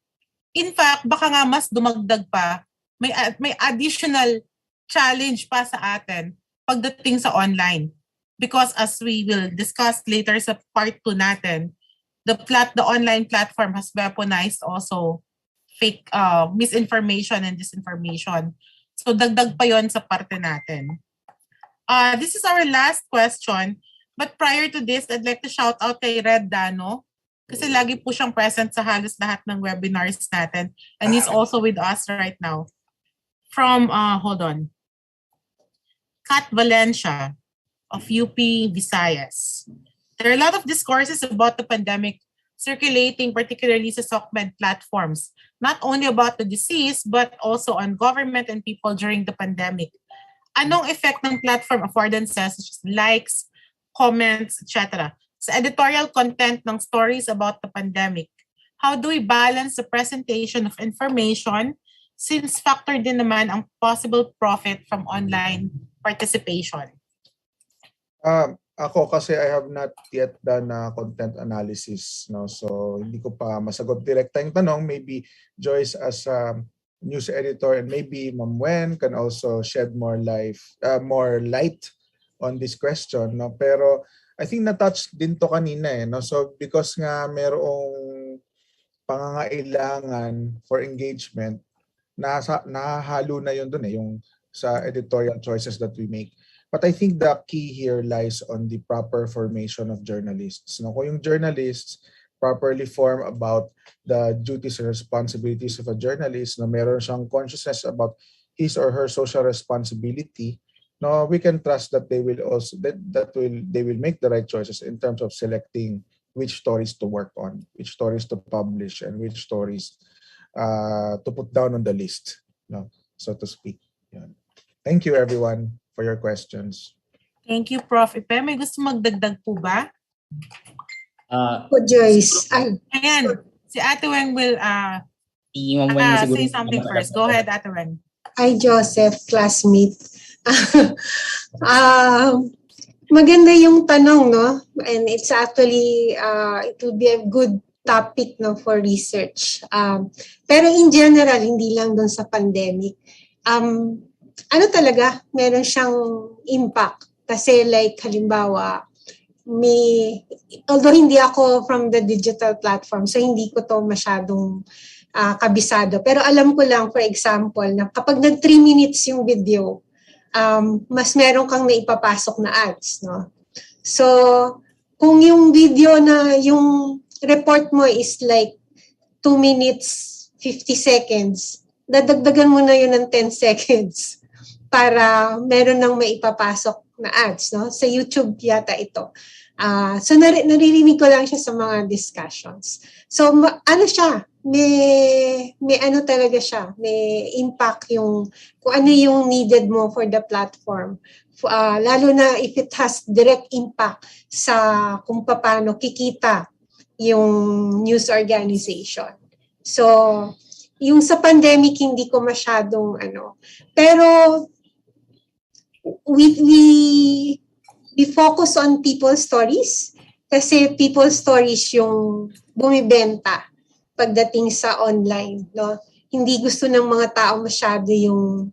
In fact, baka nga mas dumagdag pa, may additional challenge pa sa atin pagdating sa online. Because as we will discuss later sa part 2 natin, the online platform has weaponized also fake misinformation and disinformation. So dagdag pa yon sa parte natin. This is our last question. But prior to this, I'd like to shout out kay Red Dano kasi lagi po siyang present sa halos lahat ng webinars natin. And he's also with us right now. From, Kat Valencia of UP Visayas. There are a lot of discourses about the pandemic circulating, particularly sa SOCMED platforms, not only about the disease, but also on government and people during the pandemic. Anong effect ng platform affordances, such as likes, comments, etc., sa editorial content ng stories about the pandemic? How do we balance the presentation of information since factor din naman ang possible profit from online participation? Ako kasi I have not yet done content analysis, no, so hindi ko pa masagot direkta yung tanong. Maybe Joyce as a news editor and maybe Ma'am Wen can also shed more light on this question, no. Pero I think na-touch din to kanina no. So because nga merong pangangailangan for engagement, nahalo na yun dun yung sa editorial choices that we make. But I think the key here lies on the proper formation of journalists. No, kung yung journalists properly form about the duties and responsibilities of a journalist, no, meron siyang consciousness about his or her social responsibility, no, we can trust that they will also they will make the right choices in terms of selecting which stories to work on, which stories to publish, and which stories to put down on the list, no, so to speak. Yan. Thank you everyone for your questions. Thank you, Prof. Ipe, may gusto magdagdag po ba? Joyce. Ayan, si Ate Weng will say something first. Go ahead, Ate Weng. Hi, Joseph, classmate. Maganda yung tanong, no? And it's actually, it will be a good topic, no, for research. Pero in general, hindi lang dun sa pandemic. Talaga, meron siyang impact. Kasi like, halimbawa, although hindi ako from the digital platform, so hindi ko to masyadong kabisado. Pero alam ko lang, for example, na kapag nag 3 minutes yung video, mas meron kang naipapasok na ads, no? So, kung yung video na yung report mo is like 2 minutes, 50 seconds, dadagdagan mo na yun ng 10 seconds para meron nang maipapasok na ads, no? Sa YouTube yata ito. So naririnig ko lang siya sa mga discussions. So siya, may talaga siya, may impact yung kung ano yung needed mo for the platform. Lalo na if it has direct impact sa kung paano kikita yung news organization. So yung sa pandemic hindi ko masyadong pero we focus on people's stories kasi people's stories yung bumibenta pagdating sa online, no? hindi gusto ng mga tao masyado yung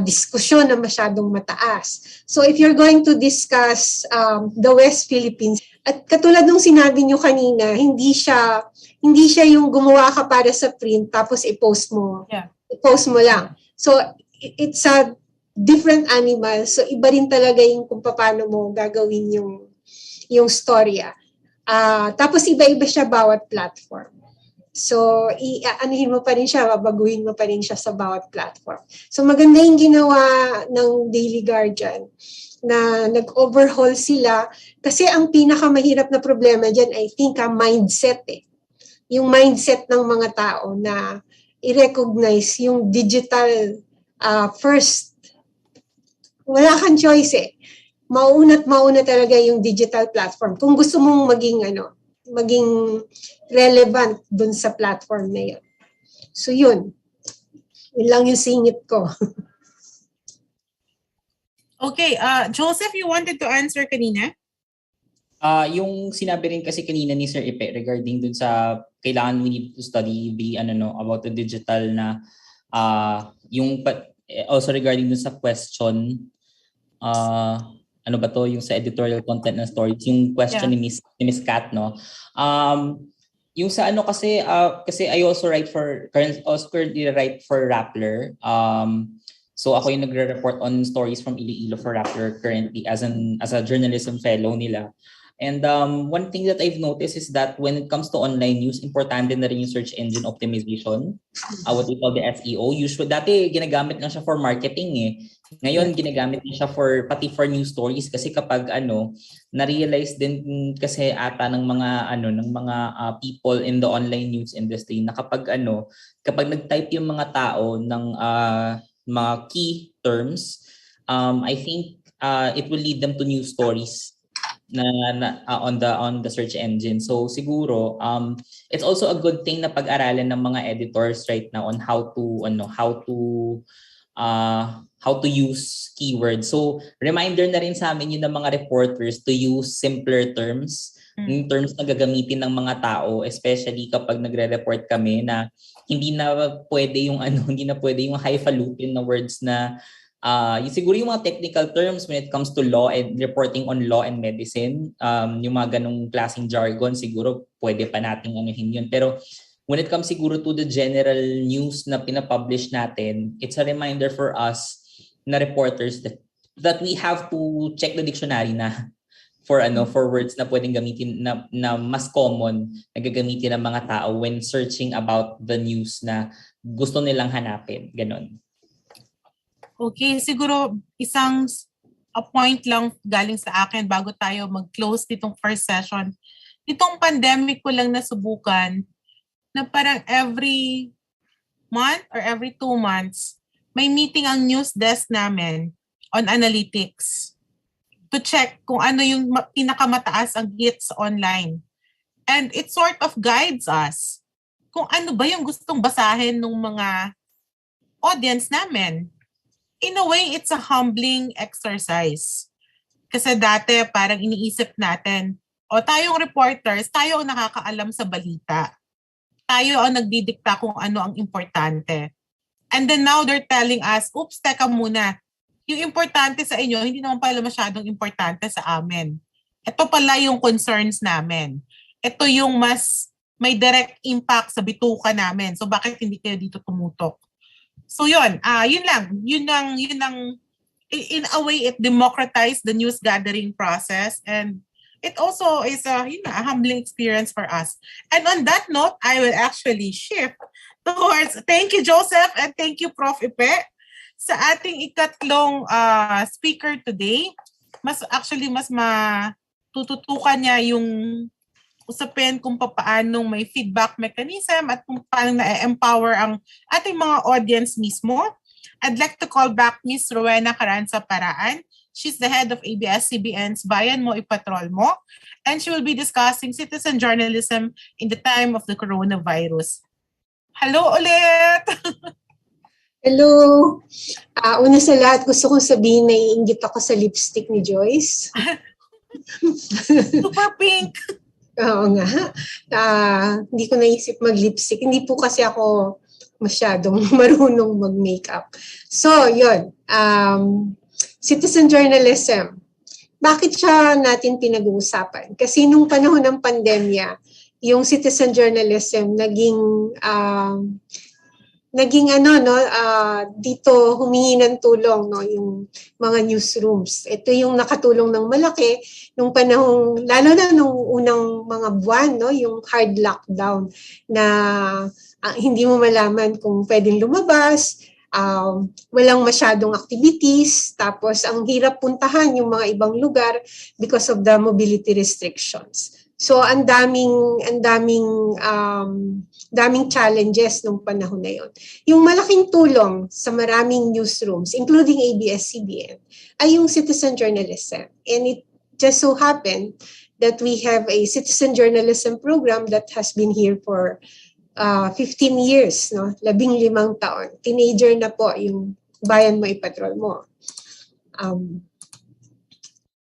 diskusyon na masyadong mataas. So if you're going to discuss the West Philippines, at katulad ng sinabi nyo kanina, hindi siya yung gumawa ka para sa print tapos i-post mo. Yeah. I-post mo lang. So it's a different animal. So iba rin talaga yung kung paano mo gagawin yung storya. Tapos iba-iba siya bawat platform. So, anuhin mo pa rin siya, babaguhin mo pa rin siya sa bawat platform. So, maganda yung ginawa ng Daily Guardian na nag-overhaul sila kasi ang pinakamahirap na problema dyan, I think, mindset eh. Yung mindset ng mga tao na i-recognize yung digital first. Wala kang choice eh. Mauna talaga yung digital platform. Kung gusto mong maging relevant dun sa platform na yun. So yun. Yun lang yung singit ko. Okay, Joseph, you wanted to answer kanina? Yung sinabi rin kasi kanina ni Sir Ipe regarding dun sa kailangan we need to study about the digital na also regarding dun sa question ano ba to yung sa editorial content ng stories, yung question ni Miss Kat, no? Yung sa kasi I also currently write for Rappler. So ako yung nagre-report on stories from Iloilo for Rappler currently as a journalism fellow nila. And one thing that I've noticed is that when it comes to online news, importante na rin yung search engine optimization, what we call the SEO. Usually, dati ginagamit lang siya for marketing eh. Ngayon, ginagamit na siya pati for news stories kasi kapag na-realize din kasi ata ng mga people in the online news industry na kapag nag-type yung mga tao ng mga key terms, I think it will lead them to news stories on the search engine. So siguro it's also a good thing na pag-aralan ng mga editors right now on how to use keywords. So reminder na rin sa amin yun ng mga reporters to use simpler terms, yung terms na gagamitin ng mga tao, especially kapag nagre-report kami na hindi na pwede yung highfalutin na words na siguro yung mga technical terms when it comes to law and reporting on law and medicine, yung mga ganong klaseng jargon, siguro pwede pa nating anuhin yun. Pero when it comes siguro to the general news na pinapublish natin, it's a reminder for us na reporters that we have to check the dictionary na for words na pwedeng gamitin na mas common na gagamitin ng mga tao when searching about the news na gusto nilang hanapin. Ganon. Okay, siguro isang point lang galing sa akin bago tayo mag-close nitong first session. Itong pandemic ko lang nasubukan na parang every month or every 2 months, may meeting ang news desk namin on analytics to check kung ano yung pinakamataas ang hits online. And it sort of guides us kung ano ba yung gustong basahin ng mga audience namin. In a way, it's a humbling exercise. Kasi dati parang iniisip natin, tayong reporters, tayo ang nakakaalam sa balita. Tayo ang nagdidikta kung ano ang importante. And then now they're telling us, oops, teka muna. Yung importante sa inyo, hindi naman pala masyadong importante sa amin. Ito pala yung concerns namin. Ito yung mas may direct impact sa bituka namin. So bakit hindi kayo dito tumutok? So yun lang. Yun ang, in a way, it democratized the news gathering process, and it also is a humbling experience for us. And on that note, I will actually shift towards, thank you Joseph and thank you Prof. Ipe sa ating ikatlong speaker today. Mas matututukan niya yung usapin kung paano may feedback mechanism at kung paano na-empower ang ating mga audience mismo. I'd like to call back Ms. Rowena Caranza Paraan. She's the head of ABS-CBN's Bayan Mo Ipatrol Mo, and she will be discussing citizen journalism in the time of the coronavirus. Hello ulit! Hello! Una sa lahat, gusto kong sabihin na iinggit ako sa lipstick ni Joyce. Super pink! Oo nga. Hindi ko naisip mag-lipstick. Hindi po kasi ako masyadong marunong mag-makeup. So, yun. Citizen journalism. Bakit siya natin pinag-uusapan? Kasi nung panahon ng pandemya, yung citizen journalism naging dito humingi ng tulong, no, yung mga newsrooms. Ito yung nakatulong ng malaki nung panahong, lalo na nung unang mga buwan, no, yung hard lockdown na hindi mo malaman kung pwedeng lumabas, walang masyadong activities, tapos ang hirap puntahan yung mga ibang lugar because of the mobility restrictions. So ang daming challenges nung panahon na yon. Yung malaking tulong sa maraming newsrooms, including ABS-CBN, ay yung citizen journalism. And it just so happened that we have a citizen journalism program that has been here for 15 years, no? 15 taon. Teenager na po yung Bayan Mo Ipatrol Mo.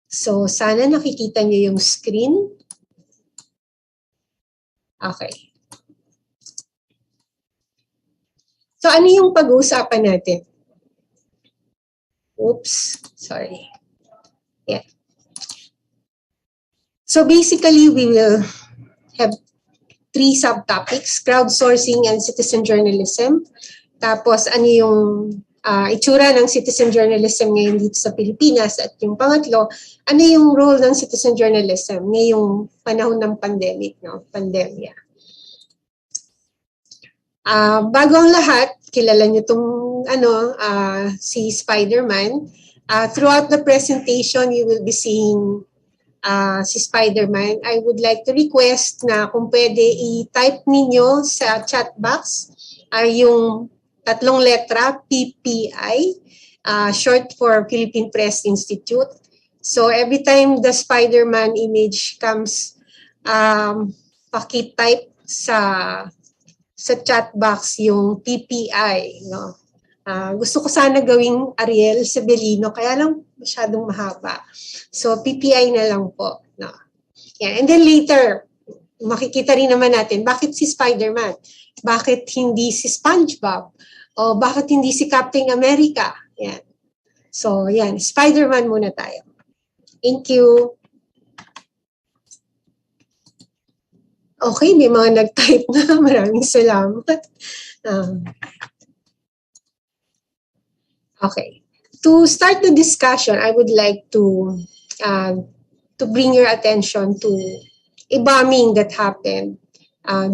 So sana nakikita niyo yung screen. Okay. So ano yung pag-uusapan natin? Oops, sorry. Yeah. So basically, we will have 3 subtopics: crowdsourcing and citizen journalism. Tapos ano yung itsura ng citizen journalism ngayon dito sa Pilipinas. At yung pangatlo, ano yung role ng citizen journalism ngayong panahon ng pandemic, no? Pandemya. Bago ang lahat, kilala niyo itong si Spider-Man. Throughout the presentation, you will be seeing si Spider-Man. I would like to request na kung pwede i-type ninyo sa chat box yung 3 letra, PPI, short for Philippine Press Institute. So every time the Spider-Man image comes, paki-type sa chat box yung PPI, no? Gusto ko sana gawing Ariel Sebelino, kaya lang masyadong mahaba. So PPI na lang po, no? Yeah. And then later, makikita rin naman natin bakit si Spider-Man, bakit hindi si SpongeBob, o bakit hindi si Captain America. Yan. So yan, Spider-Man muna tayo. Thank you. Okay, may mga nag-type na. Maraming salamat. Okay. To start the discussion, I would like to bring your attention to a bombing that happened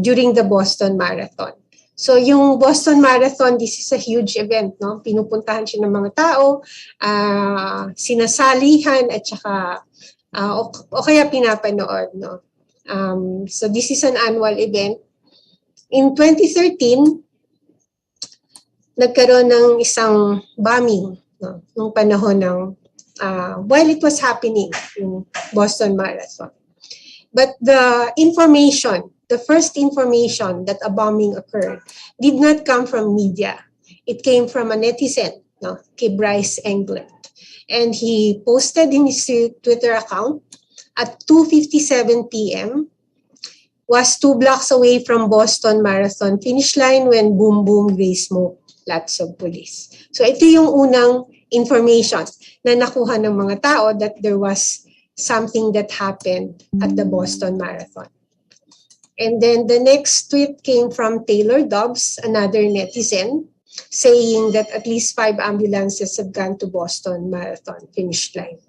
during the Boston Marathon. So yung Boston Marathon, this is a huge event, no? Pinupuntahan siya ng mga tao, sinasalihan at saka o kaya pinapanood, no? So this is an annual event. In 2013, nagkaroon ng isang bombing, no? Nung panahon ng while it was happening yung Boston Marathon. But the first information that a bombing occurred did not come from media. It came from a netizen, no, kay Bryce England. And he posted in his Twitter account at 2:57 p.m. was 2 blocks away from Boston Marathon finish line when boom, boom, gray smoke, lots of police. So ito yung unang information na nakuha ng mga tao that there was something that happened at the Boston Marathon. And then the next tweet came from Taylor Dobbs, another netizen, saying that at least 5 ambulances have gone to Boston Marathon finish line.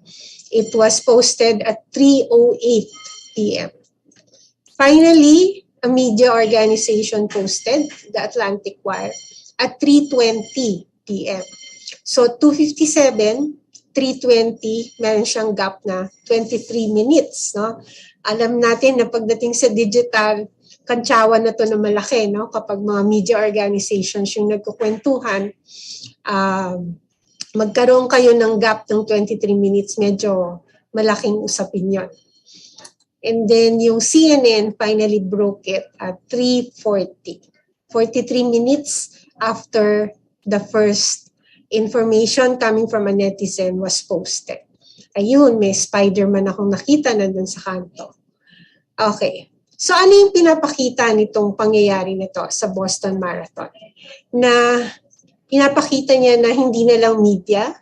It was posted at 3:08 p.m. Finally, a media organization posted, the Atlantic Wire, at 3:20 p.m. So 2:57, 3:20, meron siyang gap na 23 minutes, no? Alam natin na pagdating sa digital, kantsawan na to na malaki, no? Kapag mga media organizations yung nagkukwentuhan, magkaroon kayo ng gap ng 23 minutes, medyo malaking usapin yon. And then yung CNN finally broke it at 3:40. 43 minutes after the first information coming from a netizen was posted. Ayun, may Spider-Man akong nakita na dun sa kanto. Okay. So ano yung pinapakita nitong pangyayari nito sa Boston Marathon? Na pinapakita niya na hindi na lang media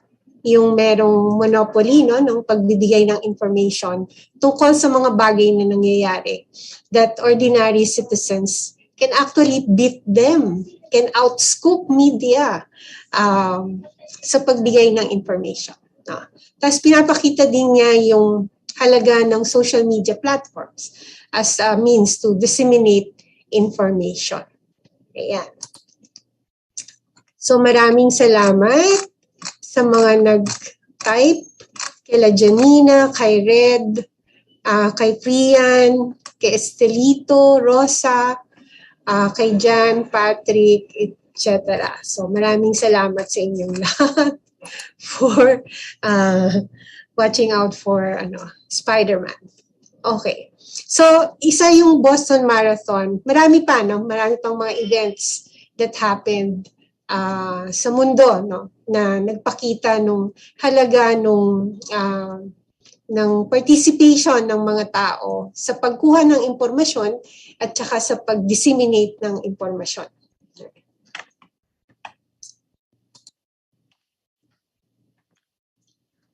yung merong monopoly ng pagbibigay ng information tungkol sa mga bagay na nangyayari, that ordinary citizens can actually beat them, can outscoop media sa pagbigay ng information. Tapos pinapakita din niya yung halaga ng social media platforms as a means to disseminate information. Ayan. So maraming salamat sa mga nag-type, kay Janina, kay Red, kay Priyan, kay Estelito, Rosa, kay Jan, Patrick, etc. So maraming salamat sa inyong lahat for watching out for Spider-Man. Okay. So isa yung Boston Marathon. Marami pa, no? Marami pang mga events that happened sa mundo, no, na nagpakita nung halaga ng participation ng mga tao sa pagkuha ng impormasyon at saka sa pag-disseminate ng impormasyon.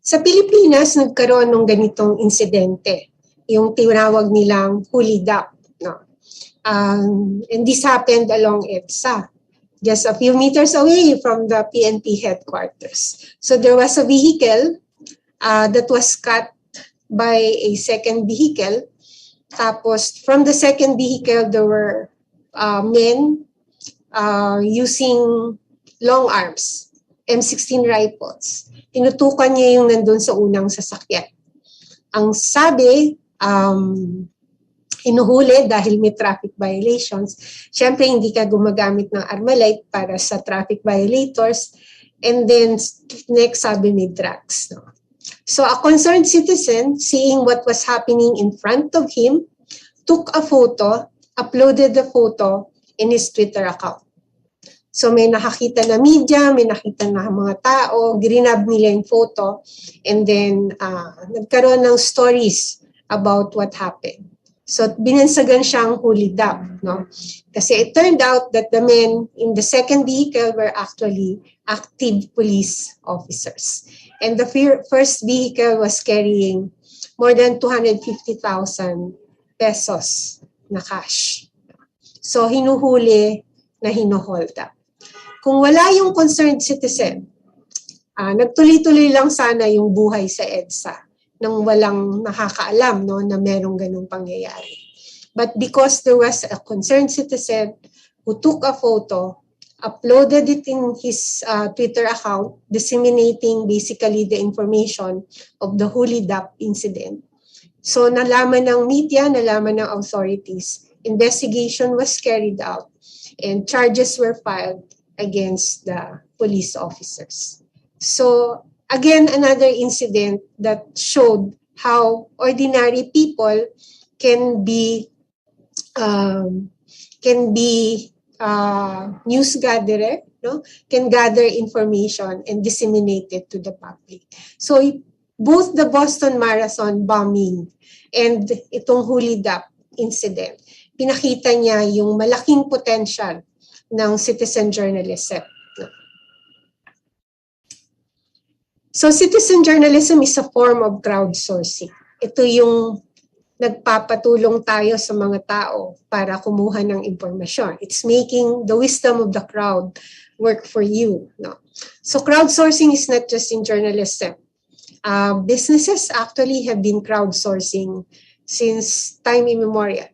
Sa Pilipinas, nagkaroon ng ganitong insidente, yung tinawag nilang hulid up, no? And this happened along EDSA, just a few meters away from the PNP headquarters. So there was a vehicle that was cut by a second vehicle. Tapos from the second vehicle, there were men using long arms, M16 rifles. Tinutukan niya yung nandun sa unang sasakyan. Ang sabi, hinuhuli dahil may traffic violations. Siyempre, hindi ka gumagamit ng Armalite para sa traffic violators. And then, next, sabi may drugs. No? So, a concerned citizen, seeing what was happening in front of him, took a photo, uploaded the photo in his Twitter account. So, may nakakita na media, may nakita na mga tao, grinab nila yung photo, and then, nagkaroon ng stories about what happened. So, binansagan siyang hulid up, no? Kasi it turned out that the men in the second vehicle were actually active police officers. And the first vehicle was carrying more than 250,000 pesos na cash. So, hinuhuli na hinuhold up. Kung wala yung concerned citizen, nagtuloy-tuloy lang sana yung buhay sa EDSA nang walang nakakaalam, no, na merong ganung pangyayari. But because there was a concerned citizen who took a photo, uploaded it in his Twitter account, disseminating basically the information of the hulid up incident. So nalaman ng media, nalaman ng authorities, investigation was carried out, and charges were filed against the police officers. So again, another incident that showed how ordinary people can be news gatherer, no? Can gather information and disseminate it to the public. So both the Boston Marathon bombing and itong hulid up incident, pinakita niya yung malaking potential ng citizen journalism. So citizen journalism is a form of crowdsourcing. Ito yung nagpapatulong tayo sa mga tao para kumuha ng impormasyon. It's making the wisdom of the crowd work for you. No? So crowdsourcing is not just in journalism. Businesses actually have been crowdsourcing since time immemorial.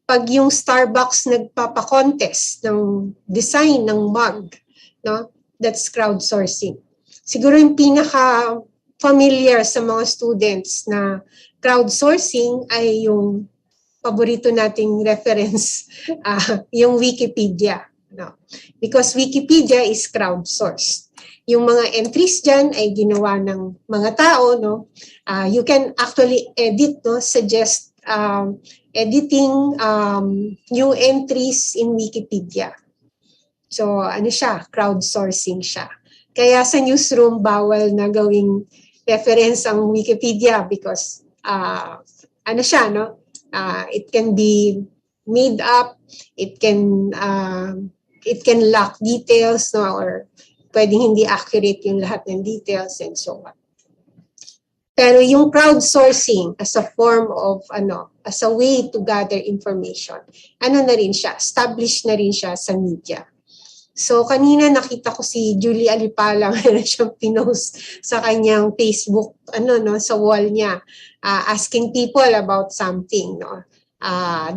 Pag yung Starbucks nagpapakontest ng design ng mug, no? That's crowdsourcing. Siguro yung pinaka-familiar sa mga students na crowdsourcing ay yung paborito nating reference, yung Wikipedia. No? Because Wikipedia is crowdsourced. Yung mga entries dyan ay ginawa ng mga tao. No? You can actually edit, no? Suggest editing new entries in Wikipedia. So ano siya? Crowdsourcing siya. Kaya sa newsroom, bawal na gawing reference ang Wikipedia because ano siya, no? It can be made up, it can lack details, no, or pwedeng hindi accurate yung lahat ng details and so on. Pero yung crowdsourcing as a form of as a way to gather information, na rin siya, established na rin siya sa media. So kanina nakita ko si Julie Alipala na siyang pinost sa kanyang Facebook sa wall niya, asking people about something, no,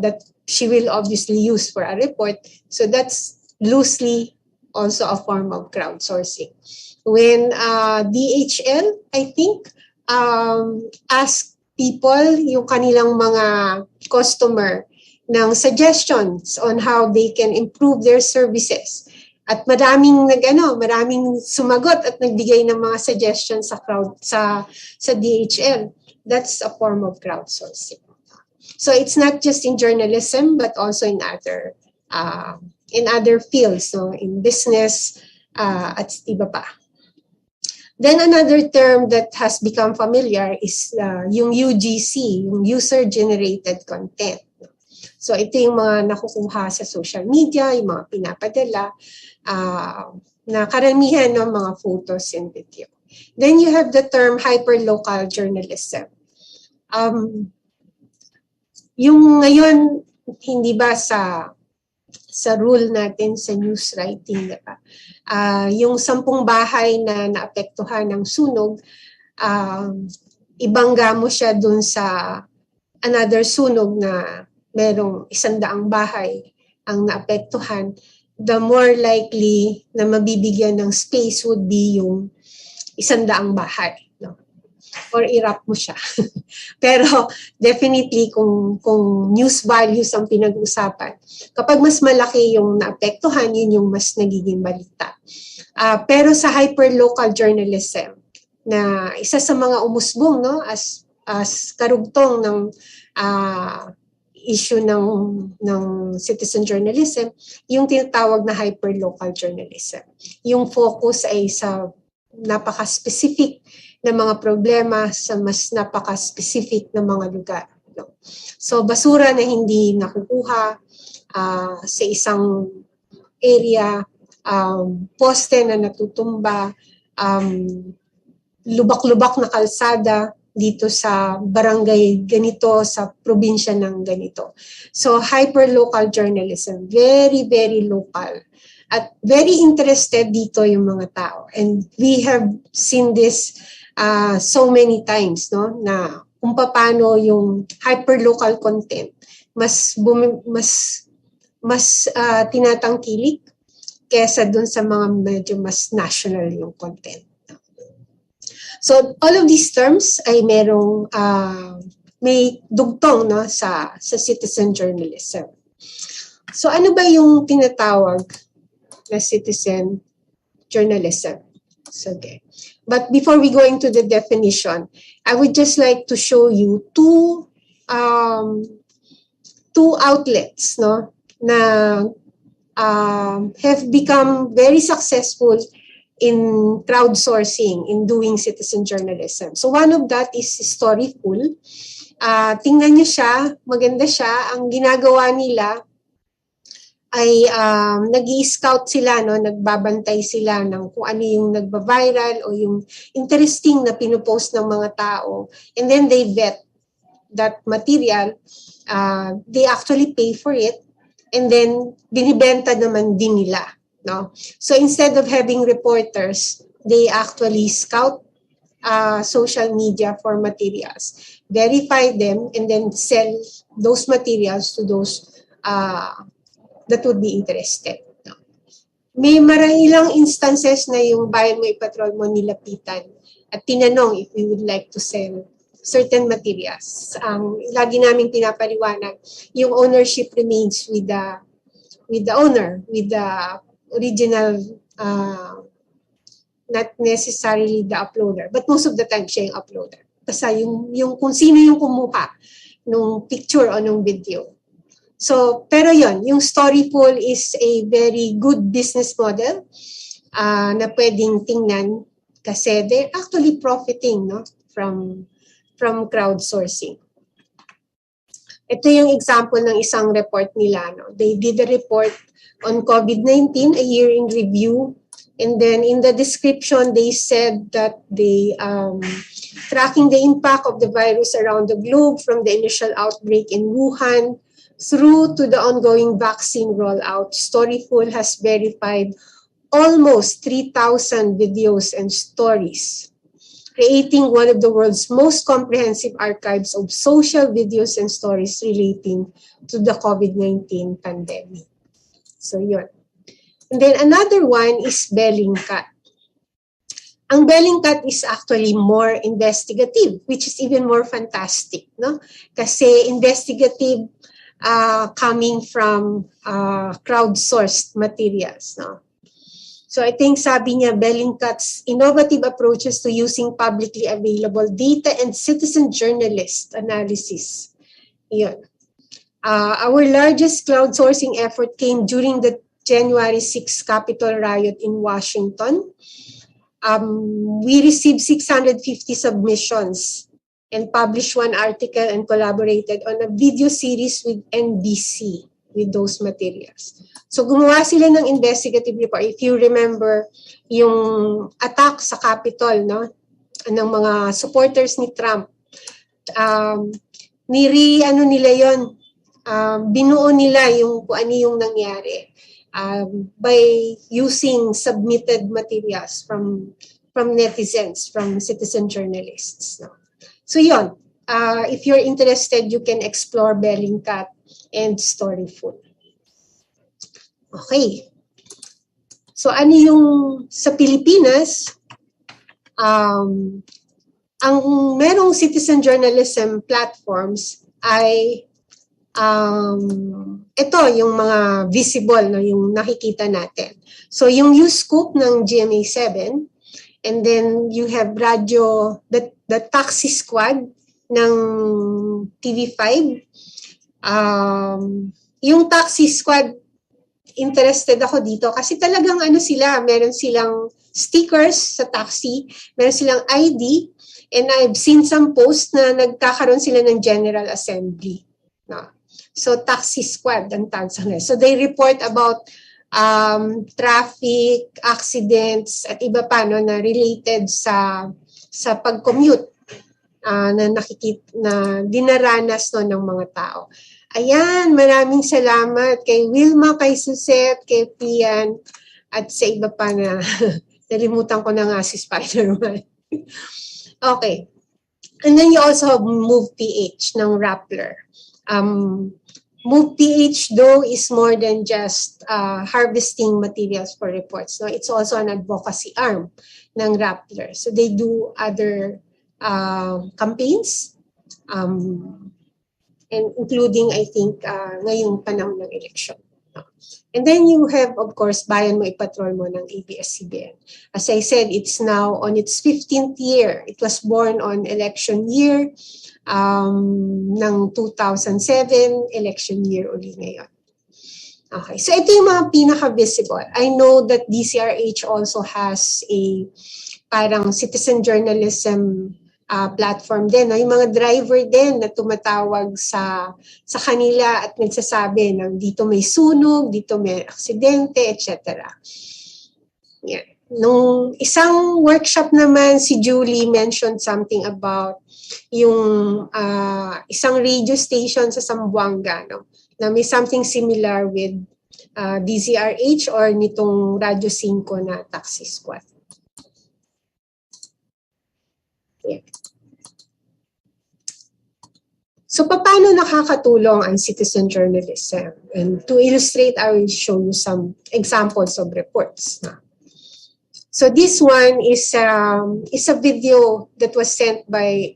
that she will obviously use for a report. So that's loosely also a form of crowdsourcing. When DHL, I think, ask people, yung kanilang mga customer, ng suggestions on how they can improve their services. At maraming sumagot at nagbigay ng mga suggestions sa DHL. That's a form of crowdsourcing. So it's not just in journalism, but also in other fields, so in business at iba pa. Then another term that has become familiar is yung UGC, yung user-generated content. So ito yung mga nakukuha sa social media, yung mga pinapadala, na karamihan ng mga photos and video. Then you have the term hyperlocal journalism. Yung ngayon, hindi ba sa rule natin sa news writing, diba? Yung 10 bahay na naapektuhan ng sunog, ibangga mo siya dun sa another sunog na merong 100 bahay ang naapektuhan, the more likely na mabibigyan ng space would be yung 100 bahay. Or i-wrap mo siya. Pero definitely kung news values ang pinag-usapan, kapag mas malaki yung naapektuhan, yun yung mas nagiging balita. Pero sa hyperlocal journalism, na isa sa mga umusbong, no, as karugtong ng issue ng citizen journalism, yung tinatawag na hyperlocal journalism. Yung focus ay sa napaka-specific na mga problema sa mas napaka-specific na mga lugar. No? So basura na hindi nakukuha sa isang area, poste na natutumba, lubak-lubak na kalsada dito sa barangay ganito, sa probinsya ng ganito. So hyperlocal journalism, very, very local. At very interested dito yung mga tao. And we have seen this so many times, no, na kung paano yung hyperlocal content mas tinatangkilik kesa dun sa mga medyo mas national yung content. So all of these terms ay merong may dugtong, no, sa citizen journalism. So ano ba yung tinatawag na citizen journalism? So, okay. But before we go into the definition, I would just like to show you two outlets, no, na have become very successful in crowdsourcing, in doing citizen journalism. So one of that is Storyful. Tingnan niyo siya, maganda siya. Ang ginagawa nila ay nag-i-scout sila, no, nagbabantay sila ng kung ano yung nagba-viral o yung interesting na pinupost ng mga tao. And then they vet that material. They actually pay for it. And then binibenta naman din nila. No? So instead of having reporters, they actually scout social media for materials, verify them, and then sell those materials to those that would be interested. No? May ilang instances na yung bayan mo ipatrol mo nilapitan at tinanong if we would like to sell certain materials. Lagi namin pinapaliwanag, yung ownership remains with the owner, with the original, not necessarily the uploader, but most of the time siya yung uploader. Basta yung kung sino yung kumuha nung picture o nung video. So, pero yon, yung Storyful is a very good business model na pwedeng tingnan kasi they're actually profiting, no, from crowdsourcing. Ito yung example ng isang report nila. No? They did a report on COVID-19, a year in review. And then in the description, they said that they tracking the impact of the virus around the globe from the initial outbreak in Wuhan through to the ongoing vaccine rollout. Storyful has verified almost 3,000 videos and stories, creating one of the world's most comprehensive archives of social videos and stories relating to the COVID-19 pandemic. So yun. And then another one is Bellingcat. Ang Bellingcat is actually more investigative, which is even more fantastic, no? Kasi investigative coming from crowdsourced materials, no? So I think sabi niya, Bellingcat's innovative approaches to using publicly available data and citizen journalist analysis. Yun. Our largest crowdsourcing effort came during the January 6 Capitol riot in Washington. We received 650 submissions and published one article and collaborated on a video series with NBC with those materials. So gumawa sila ng investigative report. If you remember yung attack sa Capitol, no, ng mga supporters ni Trump, nila yon, binuo nila yung kung ano yung nangyari. By using submitted materials from netizens, from citizen journalists. No? So yun, if you're interested, you can explore Bellingcat and Storyful. Okay. So ano yung sa Pilipinas, ang merong citizen journalism platforms ay ito yung mga visible, no, yung nakikita natin. So yung Scoop ng GMA7, and then you have the Taxi Squad ng TV5. Yung Taxi Squad, interested ako dito kasi talagang ano sila, meron silang stickers sa taxi, meron silang ID, and I've seen some posts na nagkakaroon sila ng General Assembly. No? So Taxi Squad ang tawag sa kanila. So they report about traffic, accidents, at iba pa no, na related sa pag-commute na dinaranas no, ng mga tao. Ayan, maraming salamat kay Wilma, kay Suzette, kay Pian, at sa iba pa na nalimutan ko na nga si Spider-Man. Okay. And then you also have Move PH ng Rappler. Move PH though is more than just harvesting materials for reports. No? It's also an advocacy arm ng Rappler. So they do other campaigns, and including, I think, ngayong panahon ng election. And then you have, of course, Bayan Mo Ipatrol Mo ng ABS-CBN. As I said, it's now on its 15th year. It was born on election year ng 2007, election year uli ngayon. Okay, so ito yung mga pinaka-visible. I know that DCRH also has a parang citizen journalism platform din. No? Yung mga driver din na tumatawag sa kanila at nagsasabi na dito may sunog, dito may aksidente, etc. Yeah. Nung isang workshop naman, si Julie mentioned something about yung isang radio station sa Zamboanga, no? Na may something similar with DZRH or nitong Radyo 5 na Taxi Squad. Yeah. So, paano nakakatulong ang citizen journalism? And to illustrate, I will show you some examples of reports. So, this one is a video that was sent by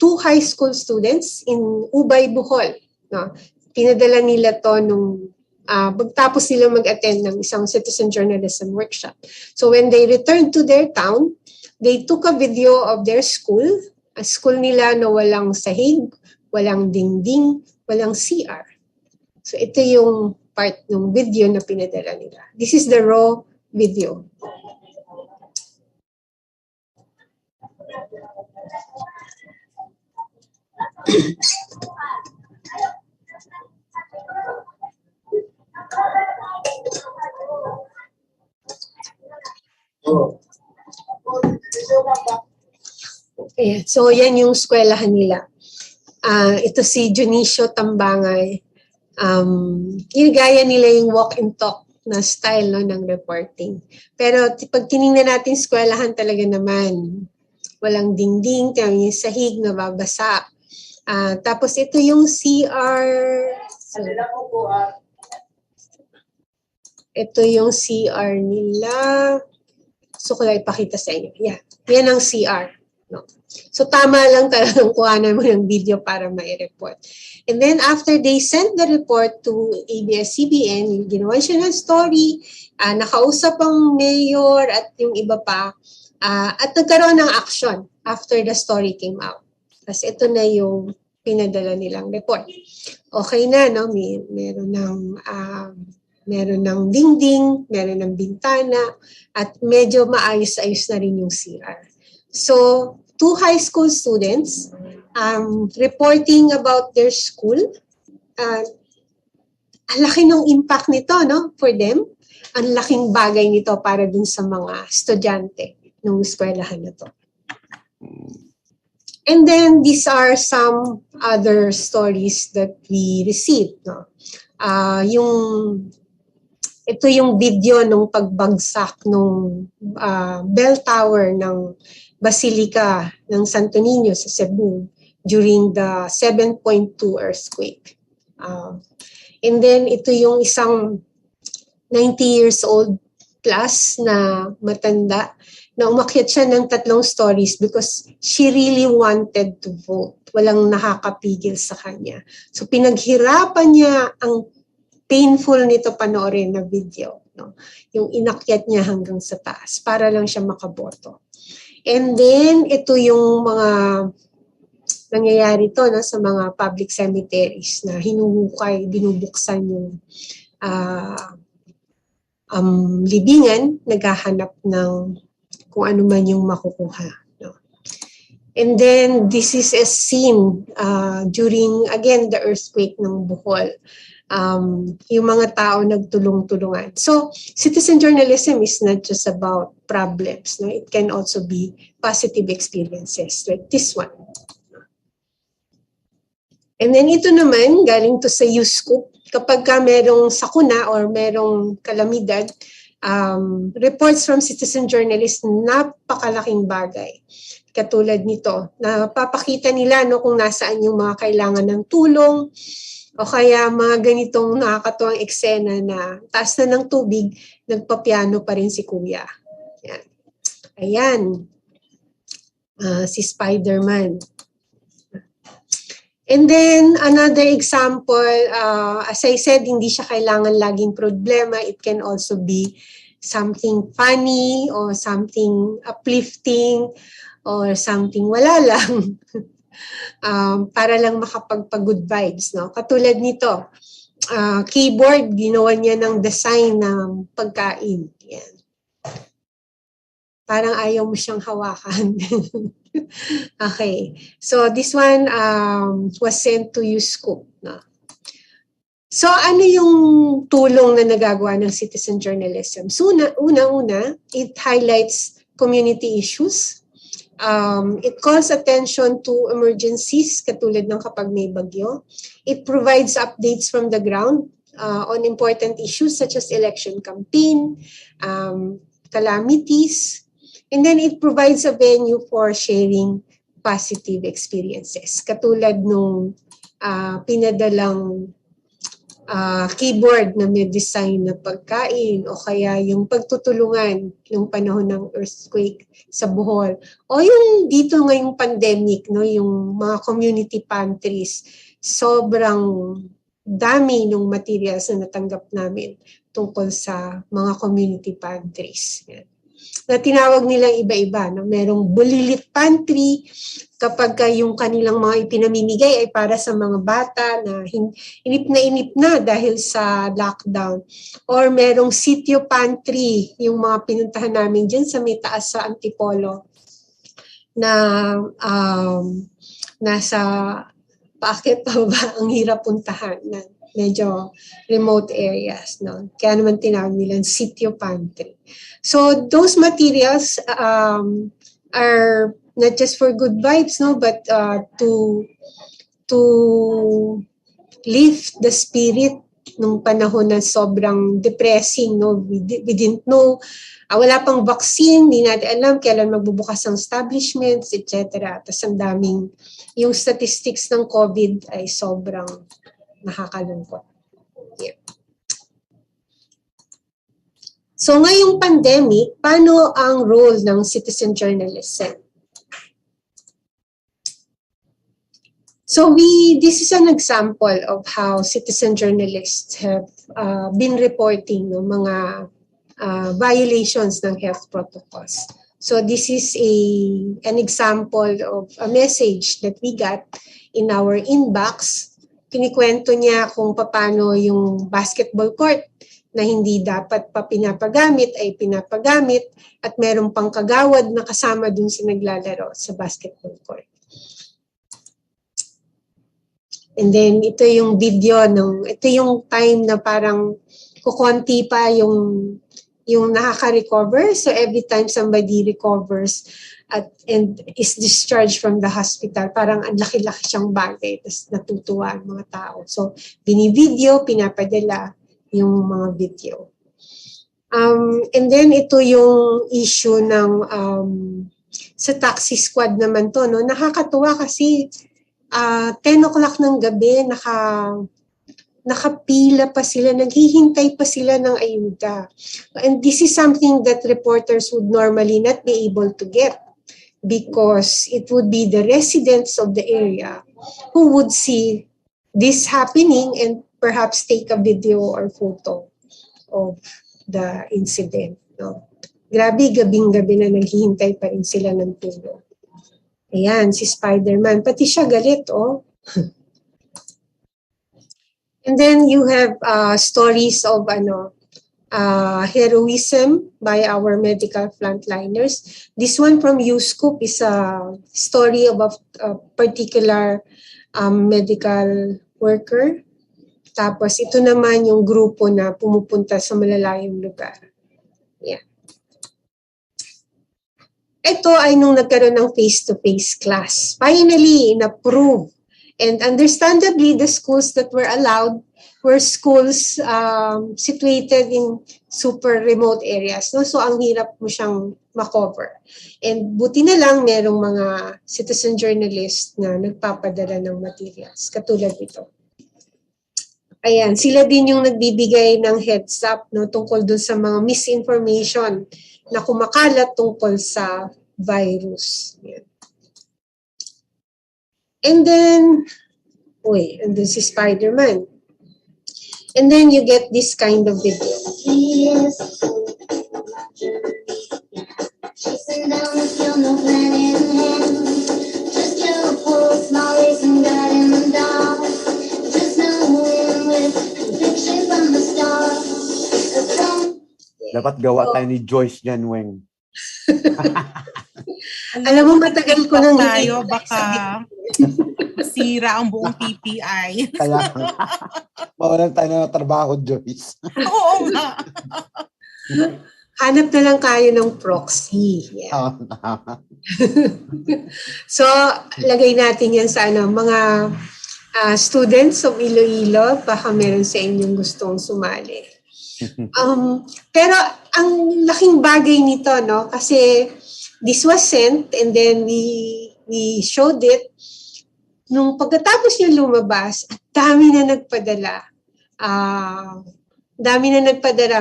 two high school students in Ubay, Bohol. No? Pinadala nila to nung pagtapos nila mag-attend ng isang citizen journalism workshop. So, when they returned to their town, they took a video of their school, a school nila na walang sahig, walang dingding, walang CR. So ito yung part ng video na pinadala nila. This is the raw video. Ayan. So, yan yung eskwelahan nila. Ito si Junicio Tambangay. Ginagaya nila yung walk and talk na style, no, ng reporting. Pero pag tinignan natin eskwelahan talaga naman, walang dingding, yung sahig na babasa. Tapos ito yung CR. Ito yung CR nila. So, ko lang ipakita sa inyo. Yeah. Yan ang CR. No? So, tama lang talagang kuhanan mo ng video para mai-report. And then, after they sent the report to ABS-CBN, ginawa siya ng story, nakausap ang mayor at yung iba pa, at nagkaroon ng action after the story came out. Tapos, ito na yung pinadala nilang report. Okay na, no? Meron ng dingding, meron ng bintana, at medyo maayos-ayos na rin yung CR. So, 2 high school students reporting about their school. Ang laki ng impact nito, no, for them. Ang laking bagay nito para dun sa mga estudyante ng eskwelahan na to. And then, these are some other stories that we received. No? Ito yung video nung pagbagsak nung bell tower ng Basilica ng Santo Niño sa Cebu during the 7.2 earthquake. And then ito yung isang 90 years old plus na matanda na umakyat siya ng 3 stories because she really wanted to vote. Walang nakakapigil sa kanya. So pinaghirapan niya, ang painful nito panoorin na video. No? Yung inakyat niya hanggang sa taas para lang siya makaboto. And then, ito yung mga nangyayari to, no, sa mga public cemeteries na hinuhukay, binubuksan yung libingan, naghahanap ng kung ano man yung makukuha. No? And then, this is a scene during, again, the earthquake ng Bohol. Yung mga tao nagtulong-tulungan. So, citizen journalism is not just about problems. No? It can also be positive experiences like this one. And then ito naman, galing to sa U-Scoop. Kapag ka merong sakuna or merong kalamidad, reports from citizen journalists, napakalaking bagay. Katulad nito, napapakita nila, no, kung nasaan yung mga kailangan ng tulong, o kaya mga ganitong nakakatuwang eksena na taas na ng tubig, nagpapiano pa rin si Kuya. Yan. Ayan. Si Spider-Man. And then, another example, as I said, hindi siya kailangan laging problema. It can also be something funny or something uplifting or something wala lang. Para lang makapagpa-good vibes. No? Katulad nito, keyboard, ginawa niya ng design ng pagkain. Yan. Parang ayaw mo siyang hawakan. Okay. So, this one was sent to U-Scoop. No? So, ano yung tulong na nagagawa ng citizen journalism? So, una-una, it highlights community issues. It calls attention to emergencies, katulad ng kapag may bagyo. It provides updates from the ground on important issues such as election campaign, calamities, and then it provides a venue for sharing positive experiences. Katulad nung pinadalang keyboard na may design na pagkain o kaya yung pagtutulungan yung panahon ng earthquake sa Bohol o yung dito ngayong pandemic, no, yung mga community pantries, sobrang dami ng materials na natanggap namin tungkol sa mga community pantries. Yan. Na tinawag nilang iba-iba. No? Merong bulilit pantry kapag yung kanilang mga ipinamimigay ay para sa mga bata na inip na dahil sa lockdown. Or merong sitio pantry, yung mga pinuntahan namin dyan sa may taas sa Antipolo na nasa paakyat pa ba, ang hirap puntahan na medyo remote areas, no? Kaya naman tinawag nilang sitio pantry. So those materials are not just for good vibes, no, but to lift the spirit nung panahon na sobrang depressing, no? We didn't know, wala pang vaccine, hindi natin alam kailan magbubukas ang establishments, etc. Tapos ang daming, yung statistics ng COVID ay sobrang nakakalungkot. Yeah. So ngayong pandemic, paano ang role ng citizen journalism? So this is an example of how citizen journalists have been reporting mga violations ng health protocols. So this is an example of a message that we got in our inbox. Kinikwento niya kung paano yung basketball court na hindi dapat pa pinapagamit ay pinapagamit at meron pang kagawad na kasama dun sa naglalaro sa basketball court. And then ito yung video ito yung time na parang kukonti pa yung nakaka-recover. So every time somebody recovers and is discharged from the hospital, parang ang laki-laki siyang bagay, tapos natutuwa ang mga tao. So bini-video, pinapadala yung mga video. And then ito yung issue ng sa taxi squad naman to, no? Nakakatuwa kasi 10 o'clock ng gabi, nakapila pa sila, naghihintay pa sila ng ayuda. And this is something that reporters would normally not be able to get because it would be the residents of the area who would see this happening and perhaps take a video or photo of the incident. No? Grabe, gabing-gabi na naghihintay pa rin sila ng tulong. Ayan, si Spider-Man. Pati siya galit, oh. And then you have stories of heroism by our medical frontliners. This one from USCOOP is a story of a particular medical worker. Tapos ito naman yung grupo na pumupunta sa malalayong lugar. Yeah. Ito ay nung nagkaroon ng face-to-face class. Finally, na-prove. And understandably, the schools that were allowed were schools situated in super remote areas. No? So, ang hirap mo siyang makover. And buti na lang, merong mga citizen journalists na nagpapadala ng materials. Katulad nito. Ayan, sila din yung nagbibigay ng heads up, no, tungkol dun sa mga misinformation na kumakalat tungkol sa virus. Yan. And then, and this is Spider-Man. And then you get this kind of video. Dapat gawa tayo ni Joyce niyan, Weng. Alam mo, matagal ko nang tayo, baka masira ang buong PPI. Kaya, mawalan tayo ng trabaho, Joyce. Oo nga. Hanap na lang kayo ng proxy. Yeah. So, lagay natin yan sa mga students of Iloilo, baka meron sa inyong gustong sumali. Pero ang laking bagay nito, no? Kasi this was sent and then we showed it. Nung pagkatapos niya lumabas, dami na nagpadala.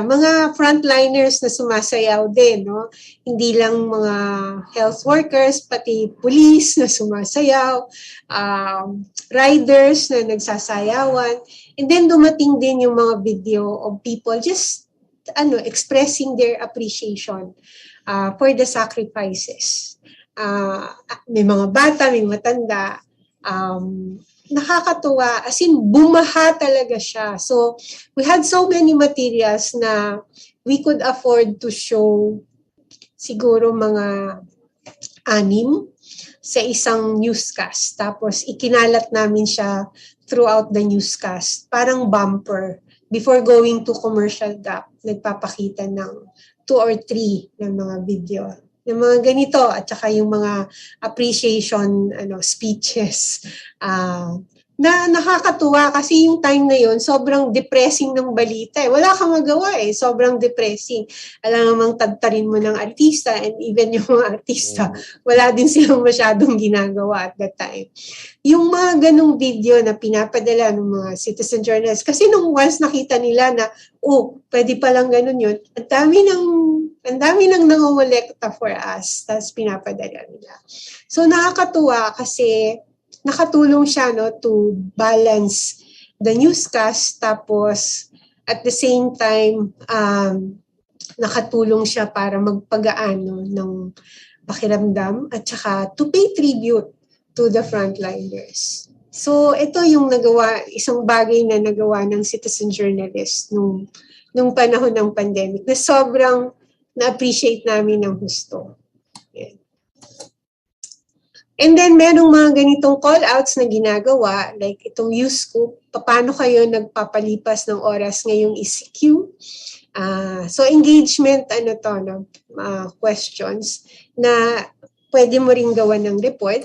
Mga frontliners na sumasayaw din, no? Hindi lang mga health workers, pati police na sumasayaw, riders na nagsasayawan. And then dumating din yung mga video of people just expressing their appreciation for the sacrifices. May mga bata, may matanda. Nakakatuwa, as in bumaha talaga siya. So we had so many materials na we could afford to show siguro mga 6 sa isang newscast. Tapos ikinalat namin siya throughout the newscast. Parang bumper. Before going to commercial gap, nagpapakita ng 2 or 3 ng mga video. Yung mga ganito at saka yung mga appreciation speeches. Na nakakatuwa kasi yung time na yun, sobrang depressing ng balita. Wala kang magawa sobrang depressing. Alam namang tadtarin mo ng artista and even yung mga artista, wala din silang masyadong ginagawa at that time. Yung mga ganong video na pinapadala ng mga citizen journalists, kasi nung once nakita nila na, pwede palang ganon yun, ang dami nang nangongolekta for us, tapos pinapadala nila. So nakakatuwa kasi nakatulong siya to balance the newscast, tapos at the same time nakatulong siya para magpagaan ng pakiramdam at saka to pay tribute to the frontliners. So ito yung isang bagay na nagawa ng citizen journalist nung panahon ng pandemic na sobrang na-appreciate namin ng husto. Yeah. And then, merong mga ganitong call-outs na ginagawa, like itong U-Scoop, paano kayo nagpapalipas ng oras ngayong ECQ? So, engagement, questions na pwede mo ring gawan ng report.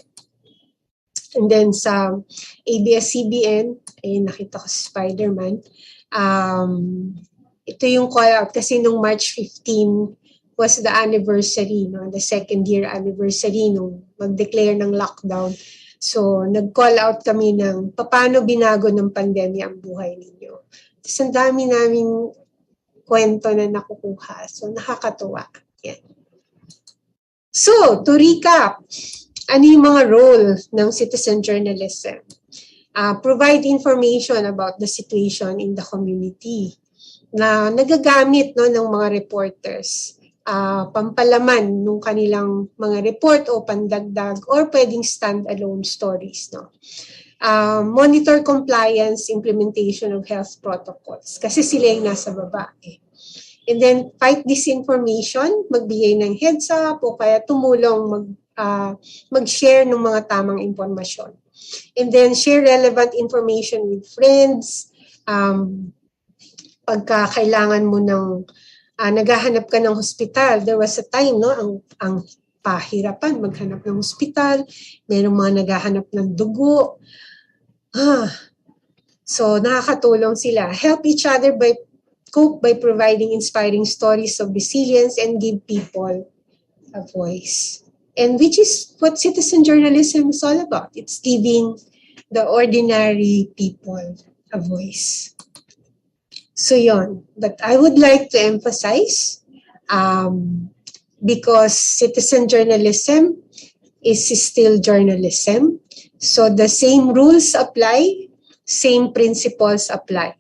And then, sa ABS-CBN, nakita ko si Spider-Man, ito yung call-out kasi nung March 15, was the anniversary, the second year anniversary nung mag-declare ng lockdown. So, nag-call out kami ng paano binago ng pandemya ang buhay ninyo. Tapos ang dami naming kwento na nakukuha. So, nakakatuwa. Yan. So, to recap, ano yung mga role ng citizen journalism? Provide information about the situation in the community na nagagamit ng mga reporters. Pampalaman nung kanilang mga report o pandagdag or pwedeng stand-alone stories. Monitor compliance, implementation of health protocols kasi sila yung nasa baba. And then fight disinformation, magbigay ng heads up o kaya tumulong mag-share ng mga tamang impormasyon. And then share relevant information with friends. Pagka kailangan mo ng naghahanap ka ng hospital. There was a time, ang pahirapan maghanap ng hospital. Merong mga naghahanap ng dugo. So, nakakatulong sila. Help each other cope by providing inspiring stories of resilience and give people a voice. And which is what citizen journalism is all about. It's giving the ordinary people a voice. So yon, but I would like to emphasize, because citizen journalism is still journalism, so the same rules apply, same principles apply.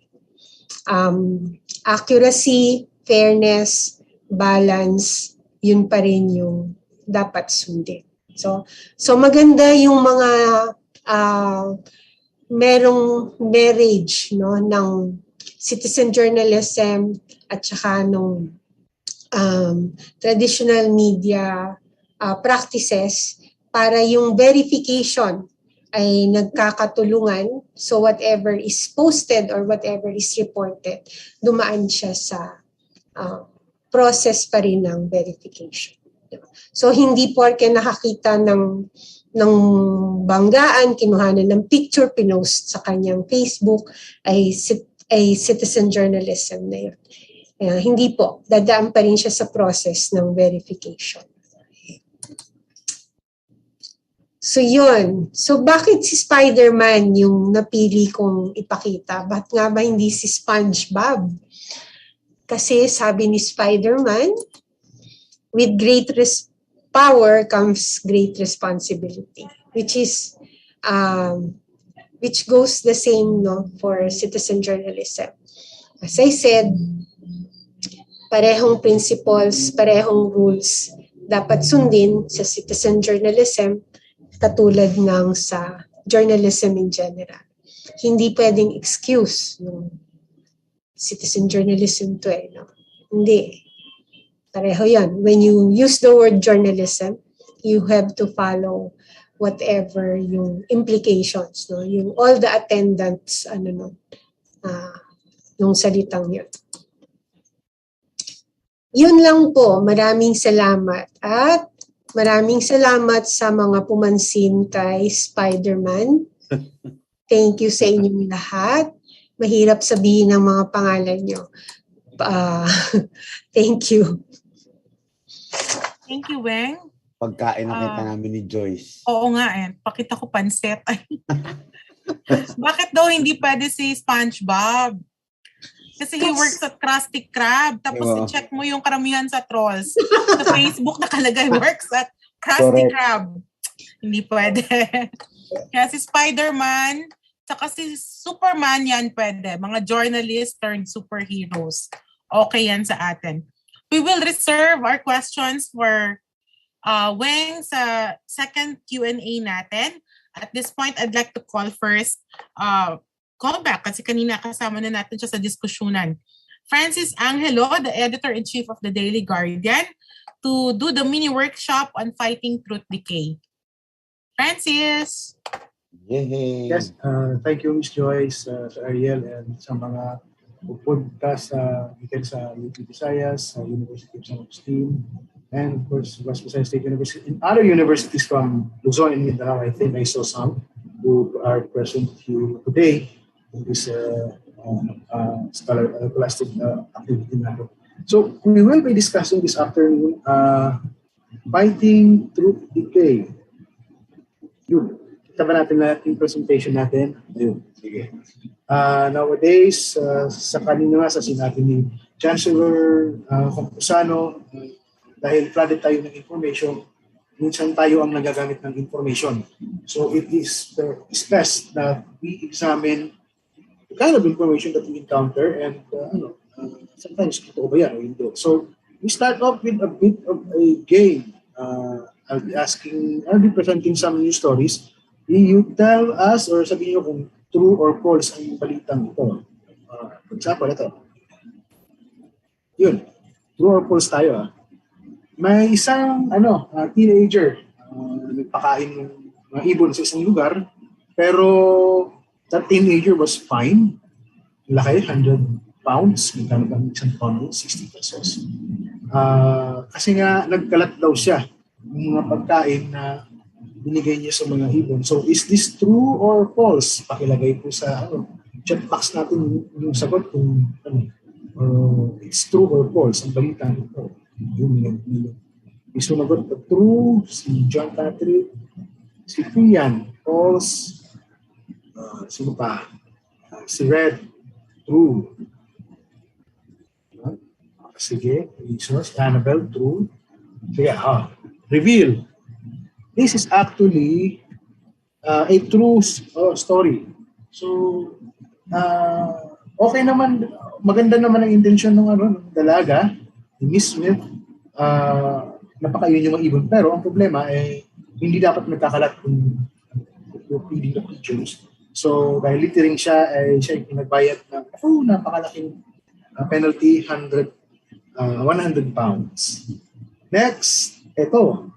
Accuracy, fairness, balance, yun pa rin yung dapat sundin. So maganda yung mga merong marriage ng citizen journalism at saka nung traditional media practices para yung verification ay nagkakatulungan. So whatever is posted or whatever is reported, dumaan siya sa process pa rin ng verification. So hindi porke nakakita ng banggaan, kinuhanan ng picture, pinost sa kanyang Facebook, ay citizen journalism na yun. Hindi po, dadaan pa rin siya sa process ng verification. So yun. So bakit si Spider-Man yung napili kong ipakita? Ba't nga ba hindi si SpongeBob? Kasi sabi ni Spider-Man, with great power comes great responsibility, which goes the same for citizen journalism. As I said, parehong principles, parehong rules dapat sundin sa citizen journalism katulad ng sa journalism in general. Hindi pwedeng excuse yung citizen journalism to Hindi. Pareho yan. When you use the word journalism, you have to follow whatever yung implications, no? Yung all the attendants, nung salitang yun. Yun lang po. Maraming salamat. At maraming salamat sa mga pumansin kay Spider-Man. Thank you sa inyong lahat. Mahirap sabihin ang mga pangalan nyo. Thank you. Thank you, Weng. Pagkain nakita namin ni Joyce. Oo nga pakita ko pansit. Bakit daw hindi pwede si SpongeBob? Kasi he works at Krusty Krab. Tapos i-check mo yung karamihan sa trolls. Sa Facebook nakalagay works at Krusty Krab. Hindi pwede. Kaya si Spider-Man, saka si Superman yan pwede. Mga journalists turned superheroes. Okay yan sa atin. We will reserve our questions for Weng sa second Q&A natin. At this point, I'd like to call first callback kasi kanina kasama na natin siya sa diskusyonan. Francis Angelo, the editor-in-chief of the Daily Guardian, to do the mini workshop on fighting truth decay. Francis! Yay! Yes, thank you, Ms. Joyce, sa Ariel, and sa mga pupunta sa UP Visayas, sa University of San Agustin, and of course, West Visayas State University, and other universities from Luzon and Mindanao. I think I saw some who are present here today in this scholastic activity natin. So we will be discussing this afternoon fighting truth decay. Yun. Kita ba natin yung presentation natin? Yun. Sige. Nowadays, sa kanina nga sa sinabi ni Chancellor Campusano, dahil flooded tayo ng information, minsan tayo ang nagagamit ng information. So it is best that we examine the kind of information that we encounter and sometimes totoo ba yan o hindi. So we start off with a bit of a game. I'll be presenting some news stories. You tell us or sabihin nyo kung true or false ang balitang ito. For example, ito. Yun. True or false tayo. May isang teenager nagpakain ng mga ibon sa isang lugar, pero that teenager was fined. Laki, 100 pounds. Magkano ba isang pound? 60 pesos. Kasi nga nagkalat daw siya ng mga pagkain na binigay niya sa mga ibon. So is this true or false? Pakilagay po sa chat box natin yung sagot kung it's true or false ang balita nito. Yung sumagot na true, si John Patrick, si Pian, false, sino pa? Si Red, true. Sige, resource, Annabelle, true. Sige, reveal. This is actually a true story. So, okay naman, maganda naman ang intensyon ng dalaga, ni Miss Smith, napakain yung mga ibon. Pero ang problema ay hindi dapat nagkakalat kung feeding the pigeons. So, dahil littering siya, ay siya yung pinagbayad ng napakalaking penalty, 100 pounds. Next, ito.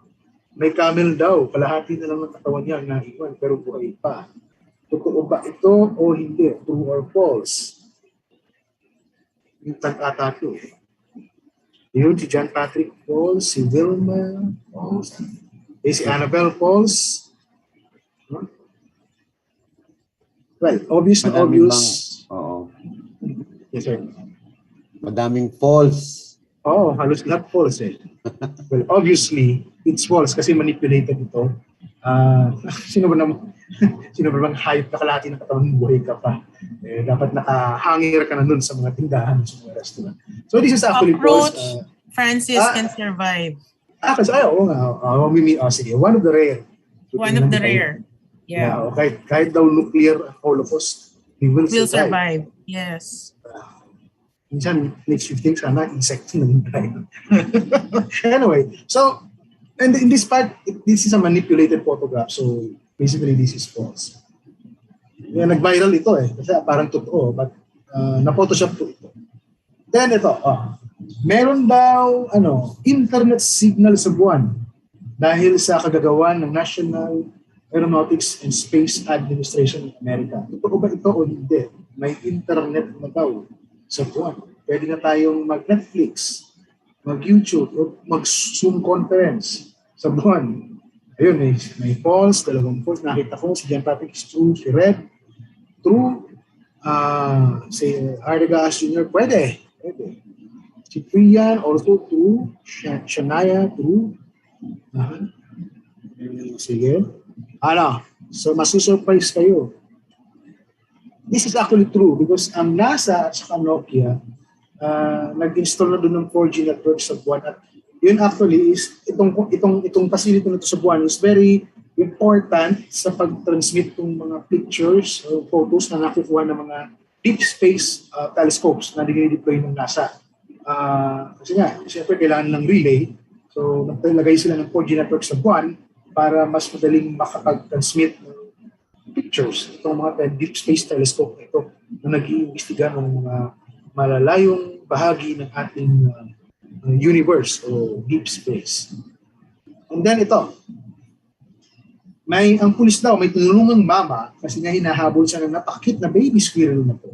May camel daw, kalahati na lang ng katawan niya na iwan, pero buhay pa. Totoo ba ito o hindi? True or false? Yung tag-ata ito. Yun, si John Patrick, false. Si Wilma, false. Si Annabelle, false. Well, obvious na obvious. Oo. Yes, sir. Madaming false. Oo, halos lahat false eh. Well, obviously, it's false kasi manipulated ito. Sino ba bang hype na kalahati ng katawan ng buhay ka pa? Dapat nakahangir ka na nun sa mga tindahan, sa mga restaurant. So this is actually false. Francis can survive. Kasi oo nga. Sige, one of the rare. One of the rare. Yeah. Okay. Kahit daw nuclear holocaust, we will survive. Yes. Minsan, next 15 sana, insect na tayo. Anyway, so, and in this part, this is a manipulated photograph. So, basically, this is false. Nag-viral ito kasi parang totoo, but na-photoshop po ito. Then ito, meron daw, internet signal sa buwan. dahil sa kagagawan ng National Aeronautics and Space Administration of America. Totoo ba ito o hindi? May internet na daw sa buwan. Pwede na tayong mag-Netflix, mag-YouTube, o mag-Zoom conference sa buwan. Ayun, may false, 2 false. Nakita ko si John Patrick is true, si Red, true. Si Ardegas Jr., pwede. Si Priyan, also true. Shania, true. Sige. So masusurprise kayo. This is actually true because ang NASA at saka Nokia nag-install na doon ng 4G network sa buwan at yun actually is itong facility na ito sa buwan is very important sa pag-transmit ng mga pictures o photos na nakukuha ng mga deep space telescopes na dinideploy ng NASA. Kasi nga, siyempre kailangan ng relay. So, naglagay sila ng 4G network sa buwan para mas madaling makapag-transmit ng pictures. Itong mga deep space telescope na ito na nag-iimbestiga ng mga malalayong bahagi ng ating universe o deep space. And then ito, ang pulis daw, may tinulungang mama kasi nga hinahabol siya ng napakit na baby squirrel na to.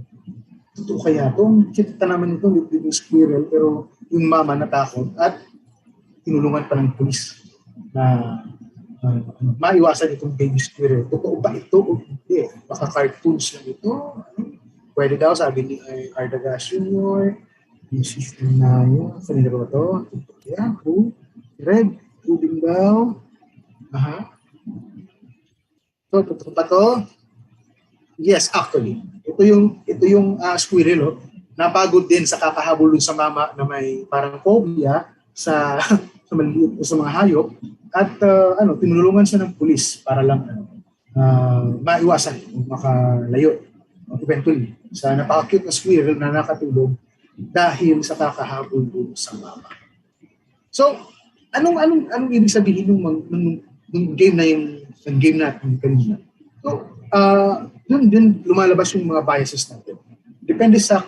Ito kaya ito, kita naman ito, little squirrel, pero yung mama natakot at tinulungan pa ng pulis na maiwasan itong baby squirrel. Totoo ba ito o hindi? Baka cartoons lang ito. Pwede daw, sabi ni Ardegas Jr., yung system na yun. Sanila ba ito? Yeah, who? Red, tubing daw. So, totoo ba ito? Yes, actually. Ito yung squirrel. Napagod din sa kakahabol sa mama na may parang phobia sa maliliit sa mga hayop at tinulungan siya ng pulis para lang maiwasan makalayo eventually sa napaka-cute na squirrel na nakatulog dahil sa kakahabol sa mama. So, anong ibig sabihin ng game na yung game natin kanina? So, dun din lumalabas yung mga biases natin. Depende sa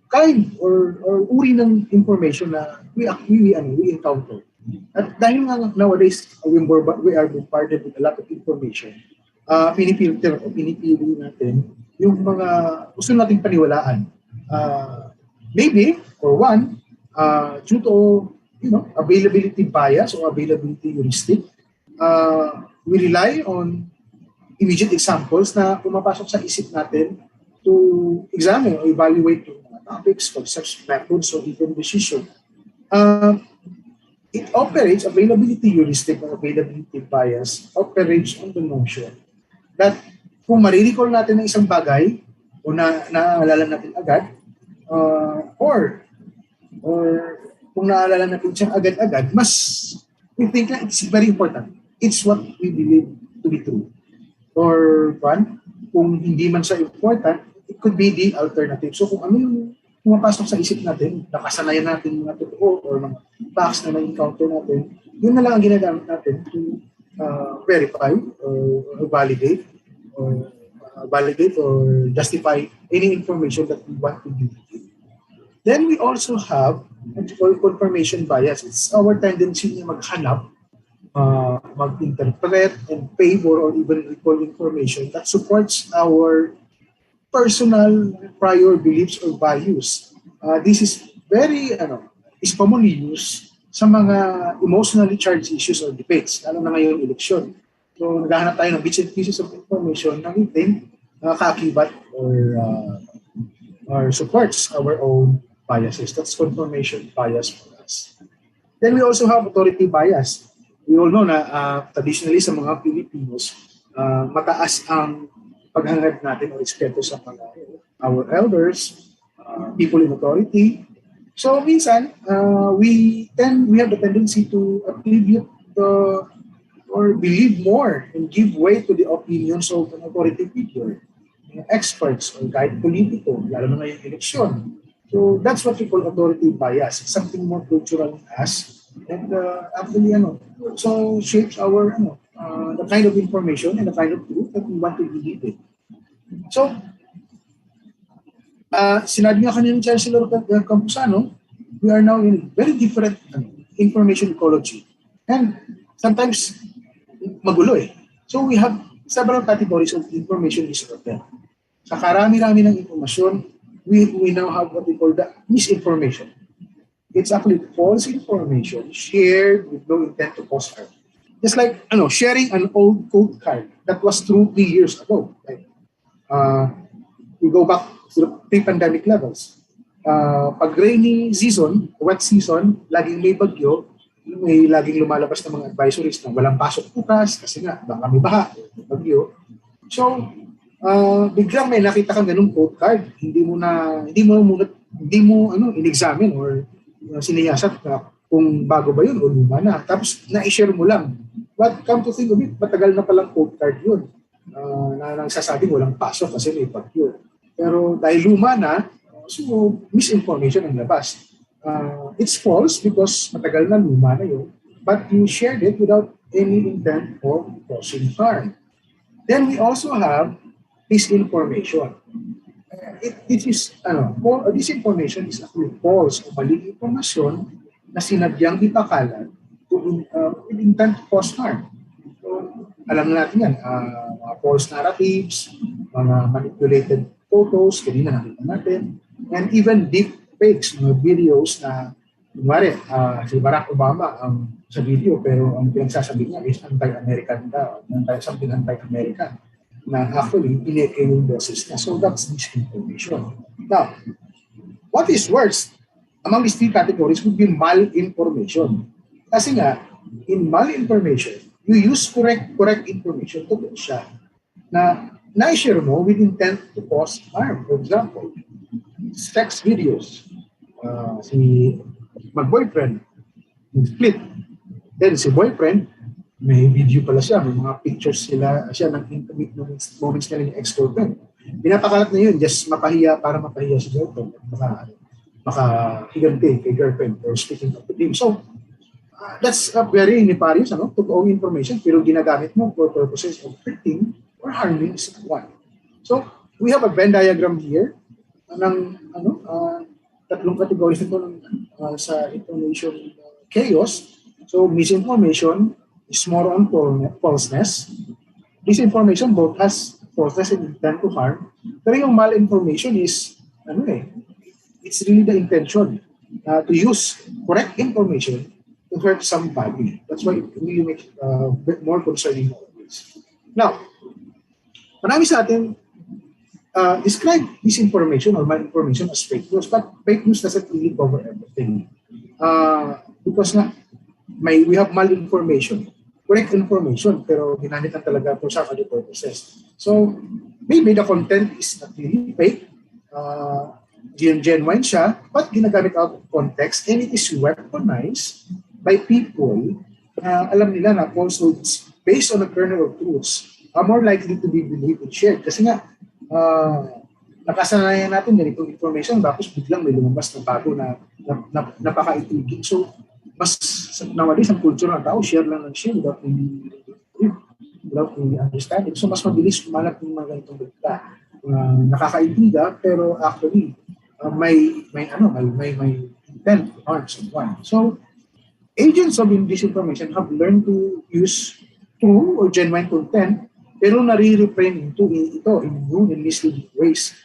kind or uri ng information na we encounter. At dahil nga nowadays we are bombarded with a lot of information, pinipili natin yung mga gusto nating paniwalaan. Maybe, or one, due to availability bias or availability heuristic, we rely on immediate examples na pumapasok sa isip natin to examine or evaluate yung mga topics, concepts, methods, or even decision. It operates, availability heuristic or availability bias operates on the notion that kung marirecall natin ng isang bagay o naaalala natin agad, or kung naaalala natin siyang agad-agad, mas we think na it's very important. It's what we believe to be true. Or kung hindi man siya important, it could be the alternative. So kung ano yung pumapasok sa isip natin, nakasanayan natin mga totoo or mga facts na na-encounter natin, yun na lang ang ginagamit natin to verify or validate or justify any information that we want to believe. Then we also have confirmation bias. It's our tendency na maghanap, mag-interpret and favor or even recall information that supports our personal prior beliefs or values. This is is commonly used sa mga emotionally charged issues or debates, lalo na ngayon eleksyon. So naghahanap tayo ng bits and pieces of information na we think kaakibat or supports our own biases. That's confirmation bias for us. Then we also have authority bias. We all know na traditionally sa mga Filipinos, mataas ang paghangad natin o respeto sa our elders, people in authority. So minsan, we have the tendency to attribute or believe more and give way to the opinions of an authority figure, experts or kahit politiko, lalo na ngayong eleksyon. So that's what we call authority bias. It's something more cultural in us, and actually, so shapes our the kind of information and the kind of truth that we want to believe in. So, sinabi nga kanina ni Chancellor Campuzano, we are now in very different information ecology. And sometimes magulo eh. So we have several categories of information disorder. Sa karami-rami ng informasyon, we now have what we call the misinformation. It's actually false information shared with no intent to cause harm. Just like sharing an old code card that was true 3 years ago. Right? We go back to the pre-pandemic levels. Pag rainy season, wet season, laging may bagyo, may laging lumalabas ng mga advisories na walang pasok bukas kasi nga baka may baha, may bagyo. So, biglang may nakita kang ganung code card, hindi mo in-examine or siniyasat ka kung bago ba yun o luma na. Tapos na-share mo lang. But come to think of it, matagal na palang code card yun. Na nagsasabing walang pasok kasi may bagyo. Pero dahil luma na, so misinformation ang labas. It's false because matagal na luma na yun, but you shared it without any intent of causing harm. Then we also have disinformation. Disinformation is actually false o maling informasyon na sinadyang ipakalat with intent to cause harm. So, alam na natin yan, mga false narratives, mga manipulated photos, kanina nakita natin, and even deep fakes, mga videos na, kunwari, si Barack Obama sa video, pero ang pinagsasabi niya is anti-American daw, something anti-American, na actually, ineke yung boses niya. So that's disinformation. Now, what is worse among these three categories would be malinformation. Kasi nga, in malinformation, you use correct information to push siya na na-share mo with intent to cause harm. For example, sex videos. Si mag-boyfriend, split. Then si boyfriend, may video pala siya, may mga pictures siya ng intimate moments niya ng ex-girlfriend. Pinapakalat na yun, just mapahiya para mapahiya si girlfriend. Makahiganti kay girlfriend or speaking of the team. So, that's very nefarious, totoong information, pero ginagamit mo for purposes of hurting or harming someone. So, we have a Venn diagram here ng tatlong categories nito sa information chaos. So, misinformation is more on falseness. Disinformation both has falseness and intent to harm. Pero yung malinformation is, it's really the intention to use correct information to hurt somebody. That's why it really makes it a bit more concerning always. Now, marami sa atin describe disinformation or malinformation as fake news, but fake news doesn't really cover everything. Because we have malinformation, correct information, pero ginamit lang talaga for some other purposes. So, maybe the content is not really fake, genuine siya, but ginagamit out of context, and it is weaponized by people na alam nila na falsehoods based on a kernel of truths are more likely to be believed and shared. Kasi nga, nakasanayan natin ganitong information, tapos biglang may lumabas na bago na napaka-intriguing. So, mas nowadays ang culture ng tao, share lang ng share without really understanding. So, mas mabilis kumalat ng mga ganitong balita. Nakaka-intriga, pero actually, may intent to harm someone. So, agents of disinformation have learned to use true or genuine content, pero nare-reframe ito in rude and misleading ways,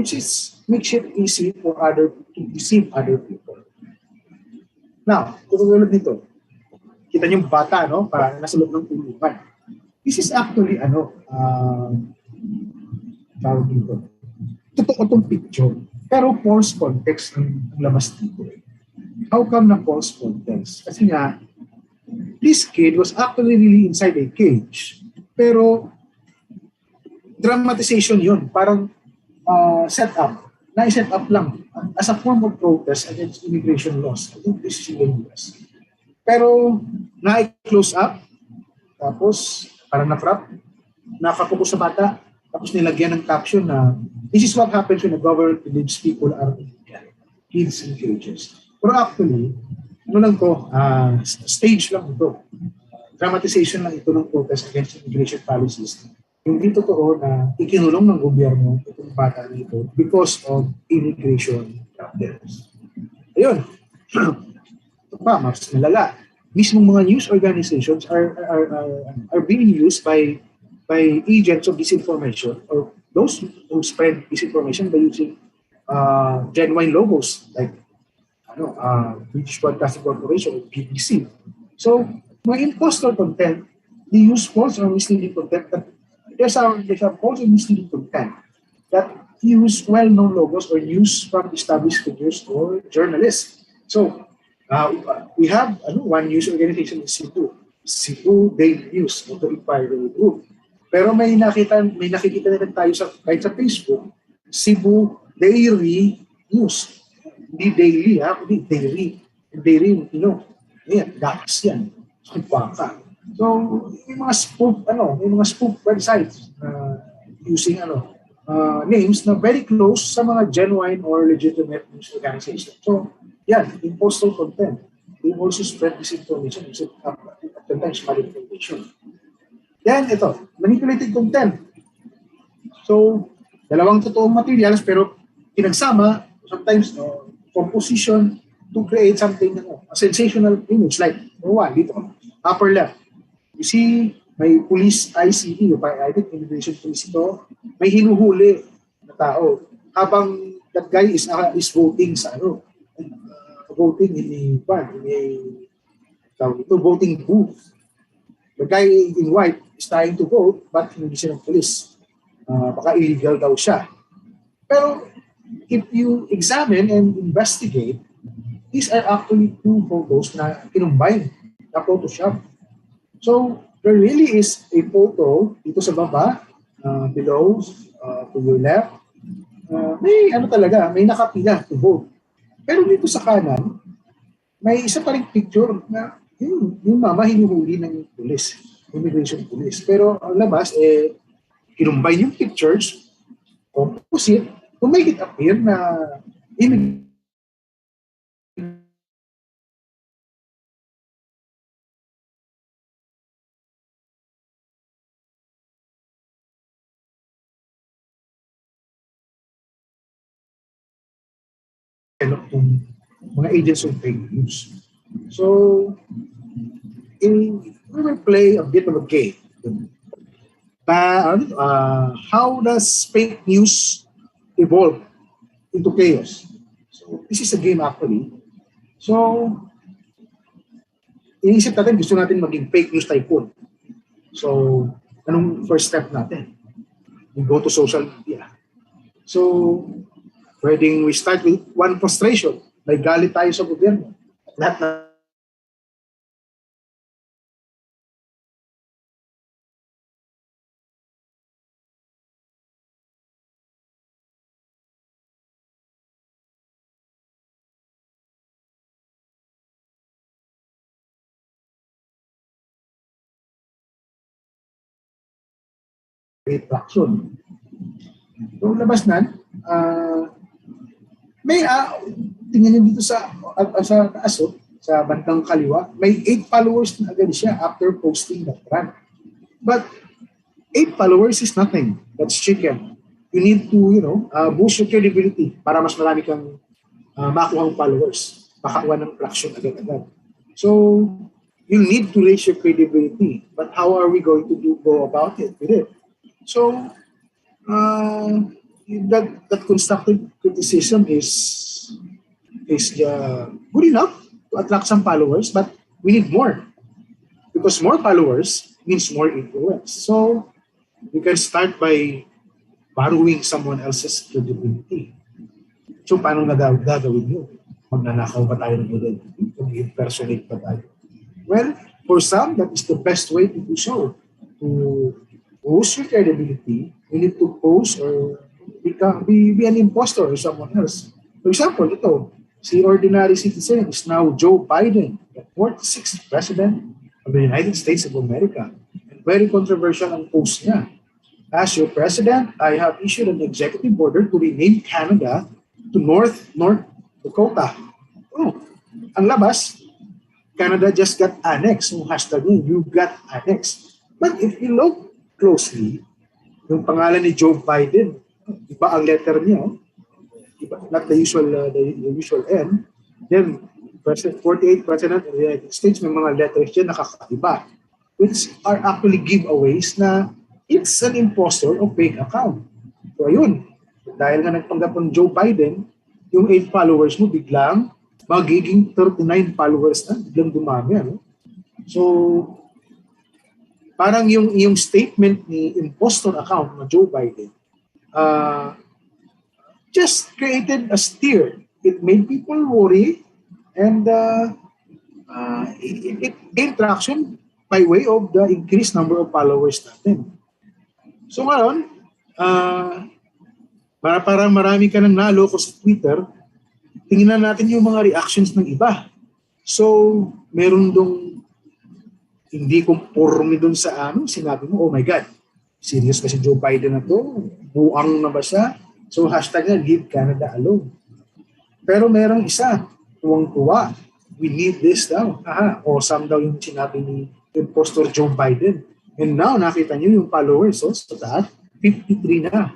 which makes it easy for to deceive other people. Now, tutulad nito, kita niyo yung bata, nasa loob ng tulungan. This is actually, tawag dito. Totoo itong picture, pero false context ang labas dito. How come na false context? Kasi nga, this kid was actually really inside a cage. Pero, dramatization yun. Parang set up. Na-set up lang as a form of protest against immigration laws. I think this is in the US. Pero, na-close up. Tapos, parang na-crop. Nakapokus sa bata. Tapos nilagyan ng caption na, this is what happens when the government believes people are kids in cages. Pero actually, stage lang ito. Dramatization lang ito ng protest against immigration policies. Hindi totoo na ikinulong ng gobyerno itong bata na ito because of immigration problems. Ayun. Ito pa, mas nalala. mismong mga news organizations are being used by agents of disinformation or those who spread disinformation by using genuine logos like British Broadcasting Corporation, BBC. So, mga impostor content, they use false or misleading content. There's a false and misleading content that use well-known logos or news from established figures or journalists. So, we have one news organization in Cebu Daily News, of the Empire Group. Pero may nakikita na rin tayo kahit sa Facebook, Cebu Daily News. Hindi daily, kundi daily. Daily, yan, gakas yan. Baka. So, yung mga spoof websites using names na very close sa mga genuine or legitimate news organizations. So, yan, impostor content. They also spread disinformation using sometimes malinformation. Yan, ito, manipulated content. So, dalawang totoong materials pero pinagsama, sometimes composition to create something, a sensational image. Like, dito, upper left, you see, may police ICE, I think immigration police ito, may hinuhuli na tao. Habang that guy is voting sa voting in a voting booth. The guy in white is trying to vote, but hindi siya ng police. Baka illegal daw siya. Pero, if you examine and investigate, these are actually two photos na kinumbine, na Photoshop. So, there really is a photo dito sa baba, below, to your left. May may nakapila to vote. Pero dito sa kanan, may isa pa ring picture na yung mama hinuhuli ng police, immigration police. Pero ang labas, kinumbine yung pictures, composite, to make it appear na mga agents of fake news. So, we will play a bit of a game. How does fake news evolve into chaos? So, this is a game actually. So, iniisip natin, gusto natin maging fake news tycoon. So, anong first step natin? We go to social media. So, pwedeng we start with one frustration. May galit tayo sa gobyerno. Lahat na retraction. So, labas na, may tingnan nyo dito sa taas, sa bandang kaliwa, may 8 followers na agad siya after posting that rant. But 8 followers is nothing. That's chicken. You need to, boost your credibility para mas marami kang makuhang followers. Makakuha ng traction agad-agad. So, you need to raise your credibility. But how are we going to go about it with it? So, that constructive criticism is good enough to attract some followers, but we need more. Because more followers means more influence. So, we can start by borrowing someone else's credibility. So, paano gagawin yun? Magnanakaw ba tayo ng identity? Mag-impersonate ba tayo? Well, for some, that is the best way to do so. To boost your credibility, you need to pose or be an impostor or someone else. For example, si ordinary citizen is now Joe Biden, the 46th president of the United States of America. And very controversial ang post niya. As your president, I have issued an executive order to rename Canada to North Dakota. Ang labas, Canada just got annexed. So hashtag you got annexed. But if you look closely, yung pangalan ni Joe Biden, iba ang letter niya, iba, not the usual N. Then 48 President of the United States, may mga letters dyan nakakaiba, which are actually giveaways na it's an imposter o fake account. So ayun, dahil nga nagpanggap ng Joe Biden, yung 8 followers mo biglang magiging 39 followers na, biglang dumami. Ano? So, parang yung statement ni impostor account na Joe Biden just created a stir. It made people worry and it gained traction by way of the increased number of followers natin. So ngayon, parang marami ka nang naloko sa Twitter, tingnan natin yung mga reactions ng iba. So, meron dong hindi conforme dun sa sinabi mo, oh my God, serious kasi Joe Biden na to, buang na ba siya? So, hashtag na, leave Canada alone. Pero merong isa, tuwang-tuwa, we need this daw. Awesome daw yung sinabi ni impostor Joe Biden. And now, nakita niyo yung followers, so sa taas, 53 na.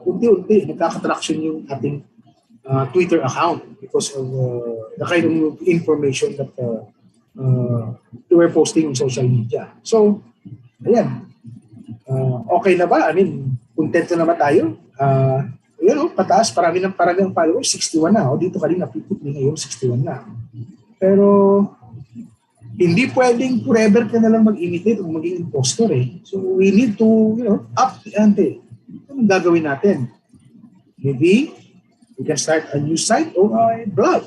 Unti-unti, nagkakatraction yung ating Twitter account because of the kind of information that we're posting on social media. So, ayan. Okay na ba? I mean, kontento na ba tayo? Pataas, parami ng followers, 61 na. Dito kanina, 53 ngayon, 61 na. Pero, hindi pwedeng forever ka na lang mag-imitate o maging impostor eh. So, we need to, up the ante. Ano gagawin natin? Maybe, we can start a news site or a blog.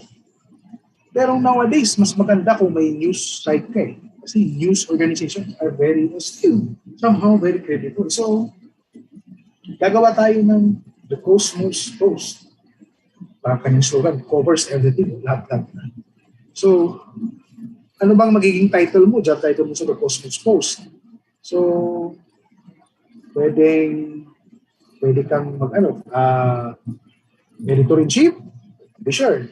Pero nowadays, mas maganda kung may news site ka eh. Kasi news organizations are still somehow very credible. So, gagawa tayo ng The Cosmos Post. Parang kanyang slogan, covers everything, lahat. So, ano bang magiging title mo? Job title mo sa The Cosmos Post. So, pwede kang editor-in-chief, be sure.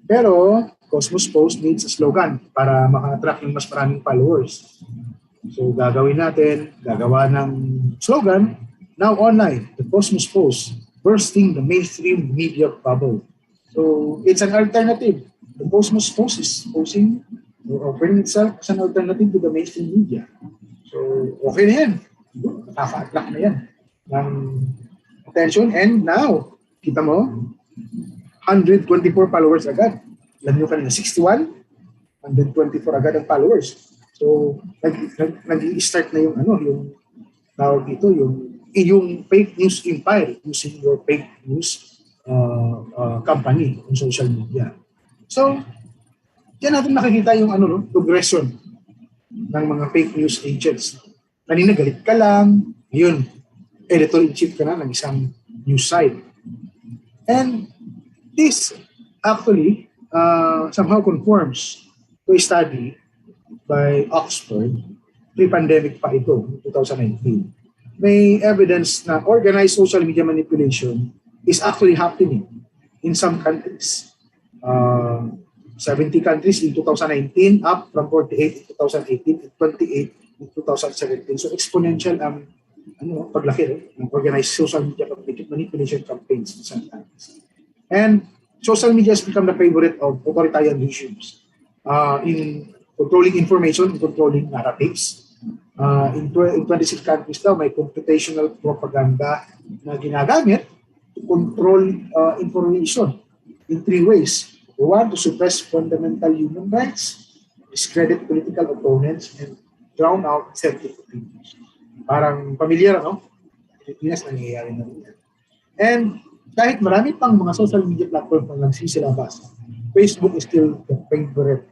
Pero, Cosmos Post needs a slogan para maka-attract ng mas maraming followers. So, gagawa ng slogan, now online, The Cosmos Post, bursting the mainstream media bubble. So, it's an alternative. The Cosmos Post is offering itself as an alternative to the mainstream media. So, okay na yan. Nakaka-attract na yan ng attention. And now, kita mo, 124 followers agad. Alam nyo kanina, 61, 124 agad ang followers. So, nag-i-start na yung tawag dito, yung fake news empire using your fake news company on social media. So, diyan natin makikita yung progression ng mga fake news agents. Kanina galit ka lang, ngayon, editor-in-chief ka na ng isang news site. And this actually somehow conforms to a study by Oxford, pre-pandemic pa ito, 2019. May evidence na organized social media manipulation is actually happening in some countries. 70 countries in 2019, up from 48 in 2018 and 28 in 2017. So exponential ang paglaki ng organized social media manipulation campaigns in some countries. And social media has become the favorite of authoritarian regimes in controlling information, in controlling narratives. In 26 countries daw, may computational propaganda na ginagamit to control information in 3 ways. We want to suppress fundamental human rights, discredit political opponents, and drown out scientific opinions. Parang pamilyar, Pilipinas nangyayari na rin. And kahit marami pang mga social media platform na nagsisilabas, Facebook is still the favorite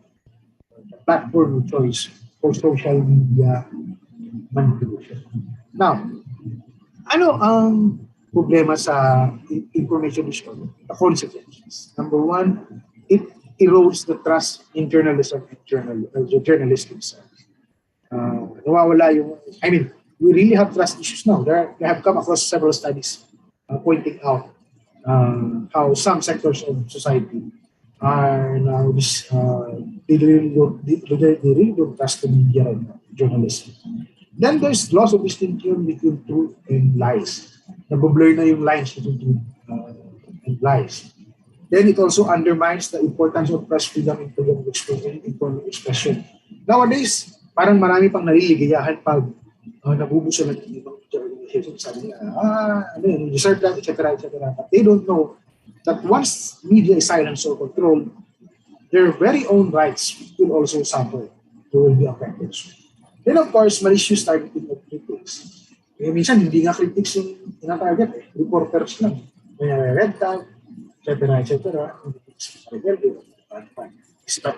platform of choice for social media manipulation. Now, ano ang problema sa information disclosure? The consequences. Number 1, it erodes the trust in journalism and journalists themselves. Nawawala yung, we really have trust issues now. They have come across several studies pointing out how some sectors of society are now they really don't trust the media and journalism. Then there's loss of distinction between truth and lies. Nabublur na yung lines between truth and lies. Then it also undermines the importance of press freedom and freedom of expression. Nowadays, parang marami pang naliligayahan pag nabubuso ng ibang organization. Sabi nila, you deserve that, etc., etc. But they don't know that once media is silenced or controlled, their very own rights will also suffer. They will be affected. Then of course, malicious targeting of critics. Minsan, hindi nga critics yung tina-target, reporters lang. May red tag, etc., etc.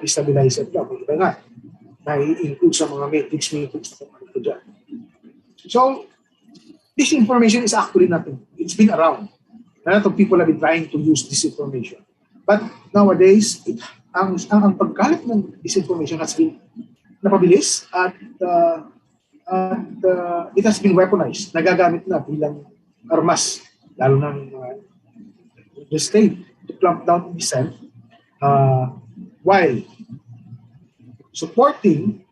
Stabilizer lang. Iba nga, na-include sa mga matrix na ito dyan. So, this information is actually nothing. It's been around. A lot of people have been trying to use this information. But nowadays, ang pagkalat ng disinformation has been napabilis at it has been weaponized. Nagagamit na bilang armas, lalo ng the state to clamp down on dissent while supporting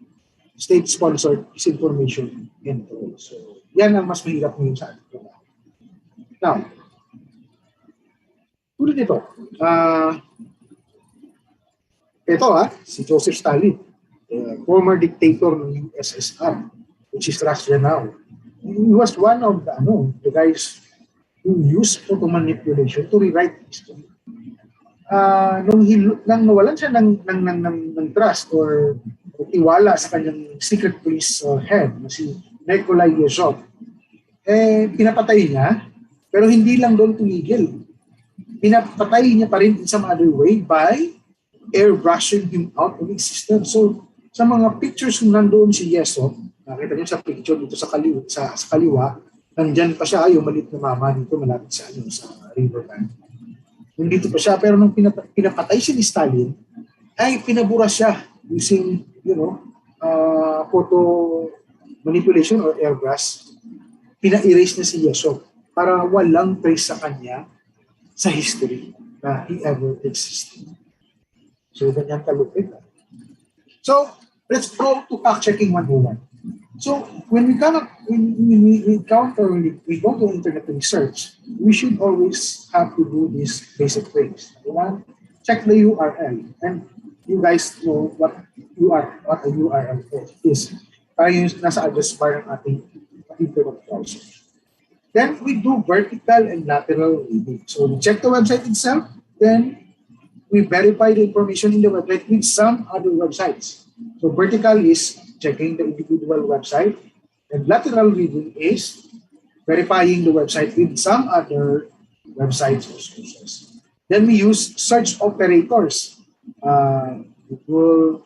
state-sponsored disinformation and all. So, yan ang mas mahirap ngayon sa atin. Now, tulad ito, si Joseph Stalin, former dictator ng USSR, which is Russia now. He was one of the guys who used photo manipulation to rewrite history. Nang nawalan siya ng trust or tiwala sa kanyang secret police head na si Nikolai Yezhov, pinapatay niya, pero hindi lang doon tumigil. Pinapatay niya pa rin in some other way by airbrushing him out of existence. So, sa mga pictures kung nandoon si Yezhov, nakita niyo sa picture dito sa kaliwa, nandyan pa siya, yung malit na mama dito, malapit sa riverbank. Nandito pa siya, pero nung pinapatay si Stalin, ay pinabura siya using, photo manipulation or airbrush. Pina-erase niya si Yezhov para walang trace sa kanya sa history na he ever existed. So, ganyan kalupit. So, let's go to fact-checking 101. So, when we go to internet research, we should always have to do these basic things. Check the URL, and you guys know what a URL is. Para yung nasa address bar ng ating internet browser. Then we do vertical and lateral reading. So we check the website itself, then we verify the information in the website with some other websites. So vertical is checking the individual website, and lateral reading is verifying the website with some other websites or sources. Then we use search operators, Google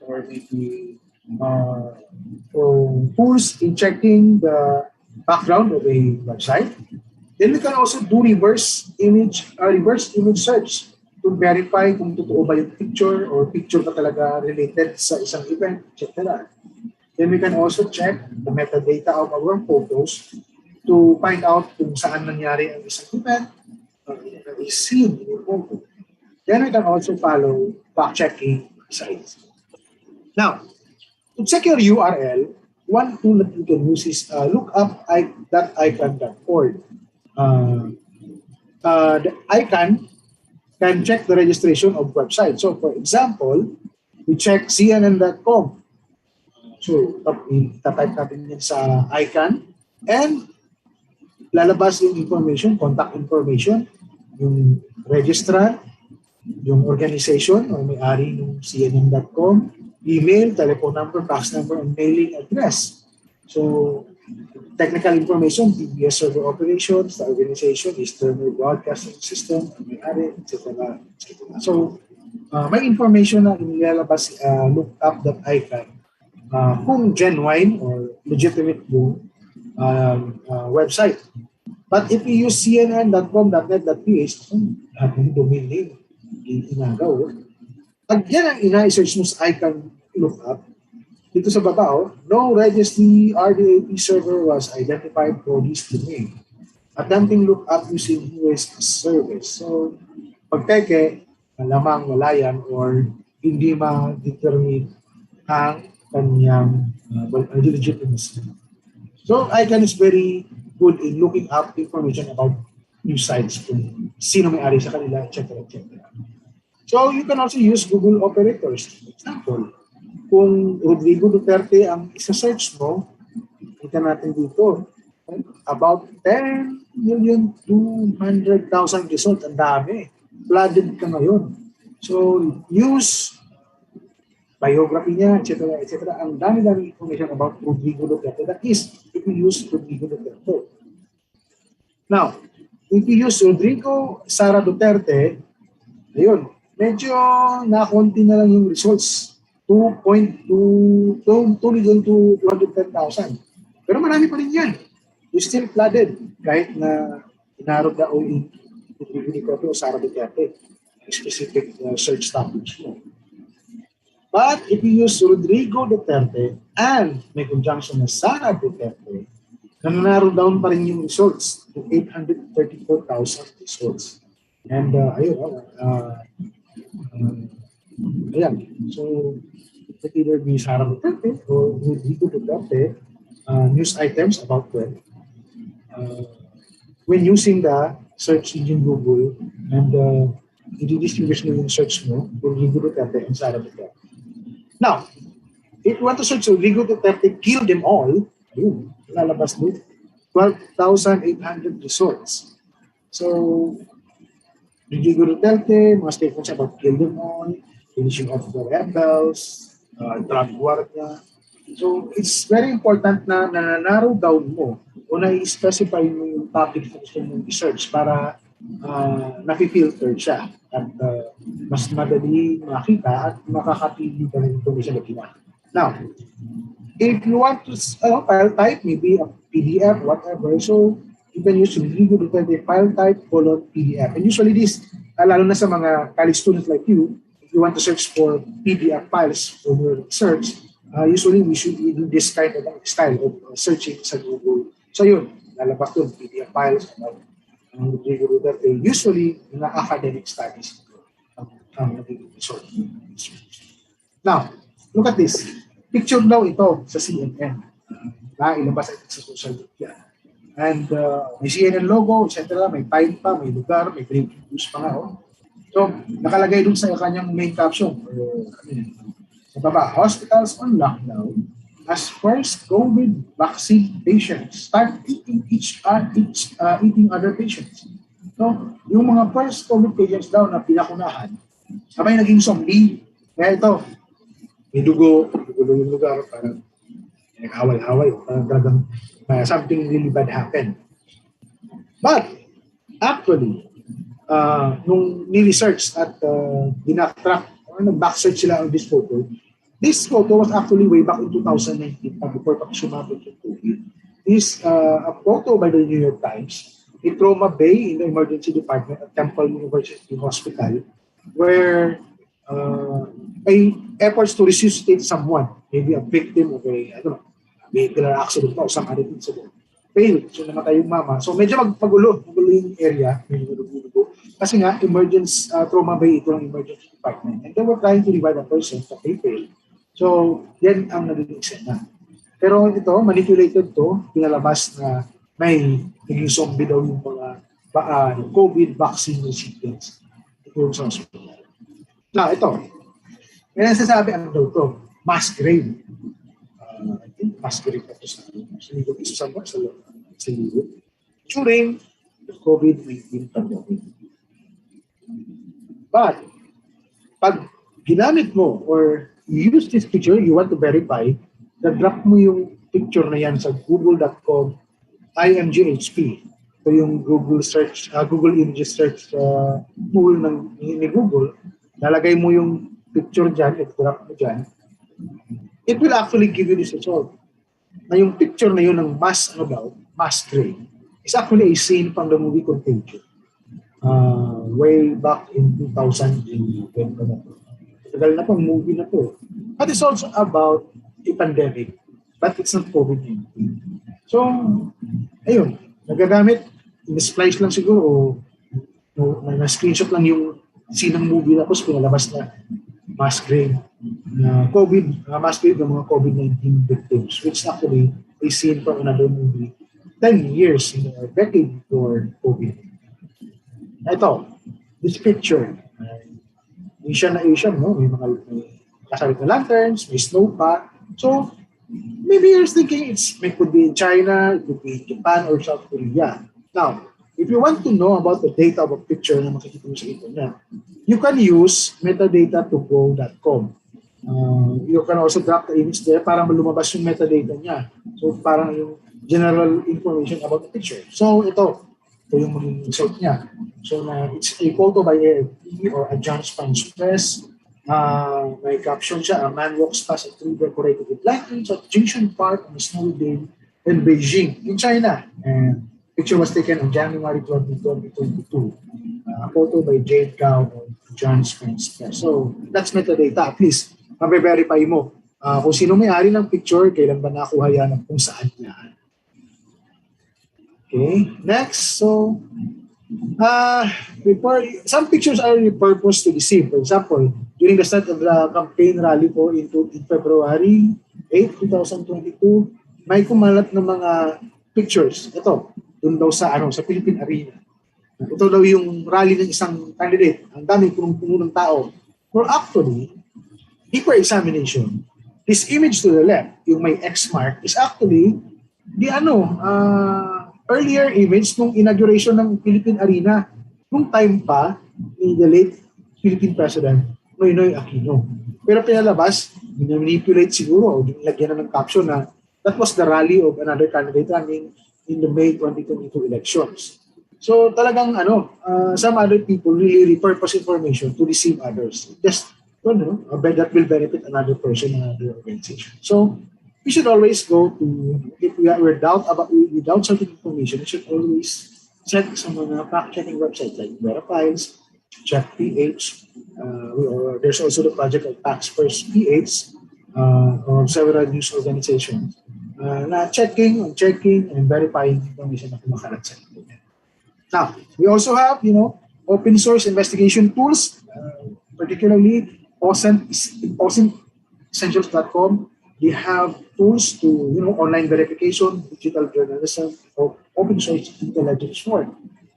or maybe tools in checking the background of a website. Then we can also do reverse image search to verify kung totoo ba yung picture or picture ba talaga related sa isang event, etc. Then we can also check the metadata of our photos to find out kung saan nangyari ang isang event or is seen in your photo. Then we can also follow fact-checking sites. Now, to check your URL, one tool that you can use is lookup.icon.org. The icon can check the registration of websites. So, for example, we check CNN.com. So, tatype natin yan sa icon and lalabas yung information, contact information, yung registrar, yung organization o may-ari ng CNN.com, email, telephone number, fax number, and mailing address. So, technical information, PBS server operations, the organization, external broadcasting system, may-ari, etc. So, may information na inilalabas lookup.icon kung genuine or legitimate yung website. But if you use cnn.com.net.ph, lahat ng domain name, inagaw. Pag yan ang ina-search mo sa icon lookup, dito sa baba, no registry RDAP server was identified for this domain. Attempting lookup using US service. So, pag teke, malamang wala yan or hindi ma-determine ang kanyang legitimacy. So, icon is very good in looking up information about new sites. sino may-ari sa kanila, etc. etc. So you can also use Google operators. For example, kung Rodrigo Duterte ang isa-search mo, kita natin dito, about 10,200,000 results. Ang dami. Flooded ka ngayon. So use biography niya, etc. etc. Ang dami-dami information about Rodrigo Duterte. That is, if you use Rodrigo Duterte. Now, if you use Rodrigo Sara Duterte, ayun, medyo nakonti na lang yung results. 2,210,000. Pero marami pa rin yan. You still flooded kahit na inarod na o Rodrigo o Sara Duterte, specific search topics mo. But if you use Rodrigo Duterte and may conjunction na Sara Duterte, nanaro down pa rin yung results to 834,000 results. And ayun, ayan. So, it could either be Sara Duterte or Rodrigo Duterte news items about them. When using the search engine Google and i-distinguish mo yung search mo, Rodrigo Duterte and Sara Duterte. Now, if you want to search Rodrigo Duterte, kill them all, ayun, lalabas dito. 12,800 results. So, Rodrigo Duterte, mga statements about kill them all, finishing off the rebels, drug war niya. So, it's very important na narrow down mo o na-specify mo yung topic na gusto mong i-search para napi-filter siya at mas madali makita at makakapili ka ng information na ginagawa. Now, if you want to file type, maybe a PDF, whatever, so you can use Rodrigo Duterte file type :PDF. And usually this, lalo na sa mga college students like you, if you want to search for PDF files for your search, usually we should do this kind of style of searching sa Google. So yun, lalabas doon, PDF files, Rodrigo Duterte, usually na academic studies ang nagiging result. Now, look at this. Picture daw ito sa CNN. Ilabas ito sa social media. And may CNN logo, etc. May time pa, may lugar, may breaking news pa nga. Oh. So, nakalagay dun sa kanyang main caption. Sa baba, hospitals on lockdown as first COVID vaccine patients start eating eating other patients. So, yung mga first COVID patients daw na pinakunahan, sabay naging zombie. Kaya ito, may dugo yung lugar, parang nag-away-away, parang talagang something really bad happened. But, actually, nung ni-research at dinatrack, nag-backsearch sila on this photo was actually way back in 2019, before pa sumabot yung COVID. This a photo by the New York Times in Trauma Bay in the emergency department at Temple University Hospital, where may efforts to resuscitate someone, maybe a victim of a vehicular accident or some other incident. Failed. So namatay yung mama. So medyo magulo yung area. Kasi nga, emergency Trauma Bay ito ang emergency department. And they were trying to revive a person but they failed. So, yan ang naging eksena. Pero ito, manipulated to, pinalabas na may naging zombie daw yung mga COVID vaccine recipients. Ito sa hospital. Now, ito. May nasasabi ano daw ito? Mass grave. I think mass grave ito sa ligot. Isa sa ligot. During the COVID-19 pandemic. But, pag ginamit mo or you use this picture, you want to verify, na-drop mo yung picture na yan sa google.com IMGHP. So yung Google search, Google Image search tool ni Google, nalagay mo yung picture dyan, i-drop mo dyan, it will actually give you this result. Na yung picture na yun ng mass grave, is actually a scene from the movie Contagion. Way back in 2011. Tagal na pang movie na to. But it's also about a pandemic, but it's not COVID-19. So, ayun, nagagamit, in-splice lang siguro, o na-screenshot lang yung scene ng movie tapos pinalabas na mass grave na mass grave ng mga COVID-19 victims, which is actually a scene from another movie 10 years, a decade before COVID. Ito, this picture. Asian na Asian, no? May mga kasalit na lanterns, may snow pa. So, maybe you're thinking it could be in China, it could be in Japan or South Korea. Now, if you want to know about the data of a picture na makikita mo sa internet, you can use metadata2go.com. You can also drop the image there para lumabas yung metadata niya. So, parang yung general information about the picture. So, ito yung maging result niya. So, it's a photo by AFP or Agence France-Presse. May caption siya, a man walks past a tree decorated with lanterns at Jingshan Park on a snowy day in Beijing, in China. And picture was taken on January 20, 2022. A photo by Jade Gao of Agence France-Presse. So, that's metadata. At least, mabe-verify mo kung sino may-ari ng picture, kailan ba nakuha yan, at kung saan yan. Okay, next. So, some pictures are repurposed to deceive. For example, during the start of the campaign rally po in February 8, 2022, may kumalat ng mga pictures. Ito, doon daw sa Philippine Arena. Ito daw yung rally ng isang candidate. Ang daming punong-puno ng tao. Or actually, deeper examination, this image to the left, yung may X mark, is actually the earlier image nung inauguration ng Philippine Arena nung time pa ni the late Philippine President Noynoy Aquino. Pero pinalabas, manipulate siguro o nilagyan na ng caption na that was the rally of another candidate running in the May 2022 elections. So talagang some other people really repurpose information to deceive others. Just that will benefit another person, another organization. So we should always go to, if we doubt certain information, we should always check some fact-checking websites like Verifiles, Check PH. There's also the project of Tax First PH or several news organizations na checking and verifying information na kumakalat sa internet. Now, we also have, open source investigation tools, particularly awesome.essentials.com. They have tools to, online verification, digital journalism, or open source intelligence work.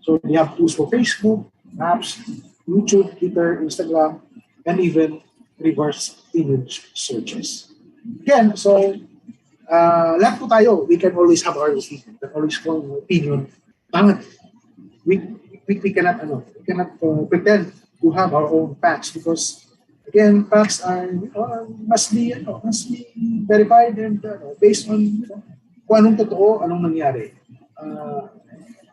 So they have tools for Facebook, apps, YouTube, Twitter, Instagram, and even reverse image searches. Again, so lahat po tayo, we can always have our opinion, we can always form an opinion. We cannot pretend to have our own facts because again, facts must be verified and based on kung anong totoo, anong nangyari.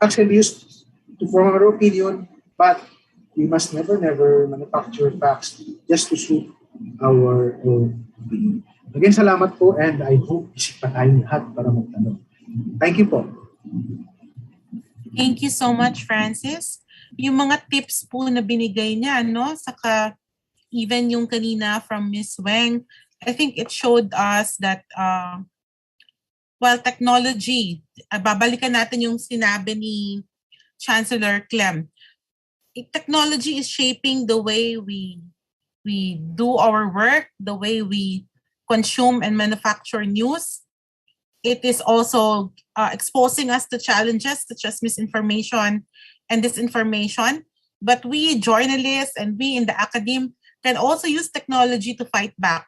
Facts can be used to form our opinion, but we must never manufacture facts just to suit our own opinion. Again, salamat po and I hope isip pa tayong lahat para magtanong. Thank you po. Thank you so much, Francis. Yung mga tips po na binigay niya, saka even yung kanina from Ms. Weng, I think it showed us that technology, babalikan natin yung sinabi ni Chancellor Clem. Technology is shaping the way we do our work, the way we consume and manufacture news. It is also exposing us to challenges such as misinformation and disinformation. But we journalists and we in the academe can also use technology to fight back.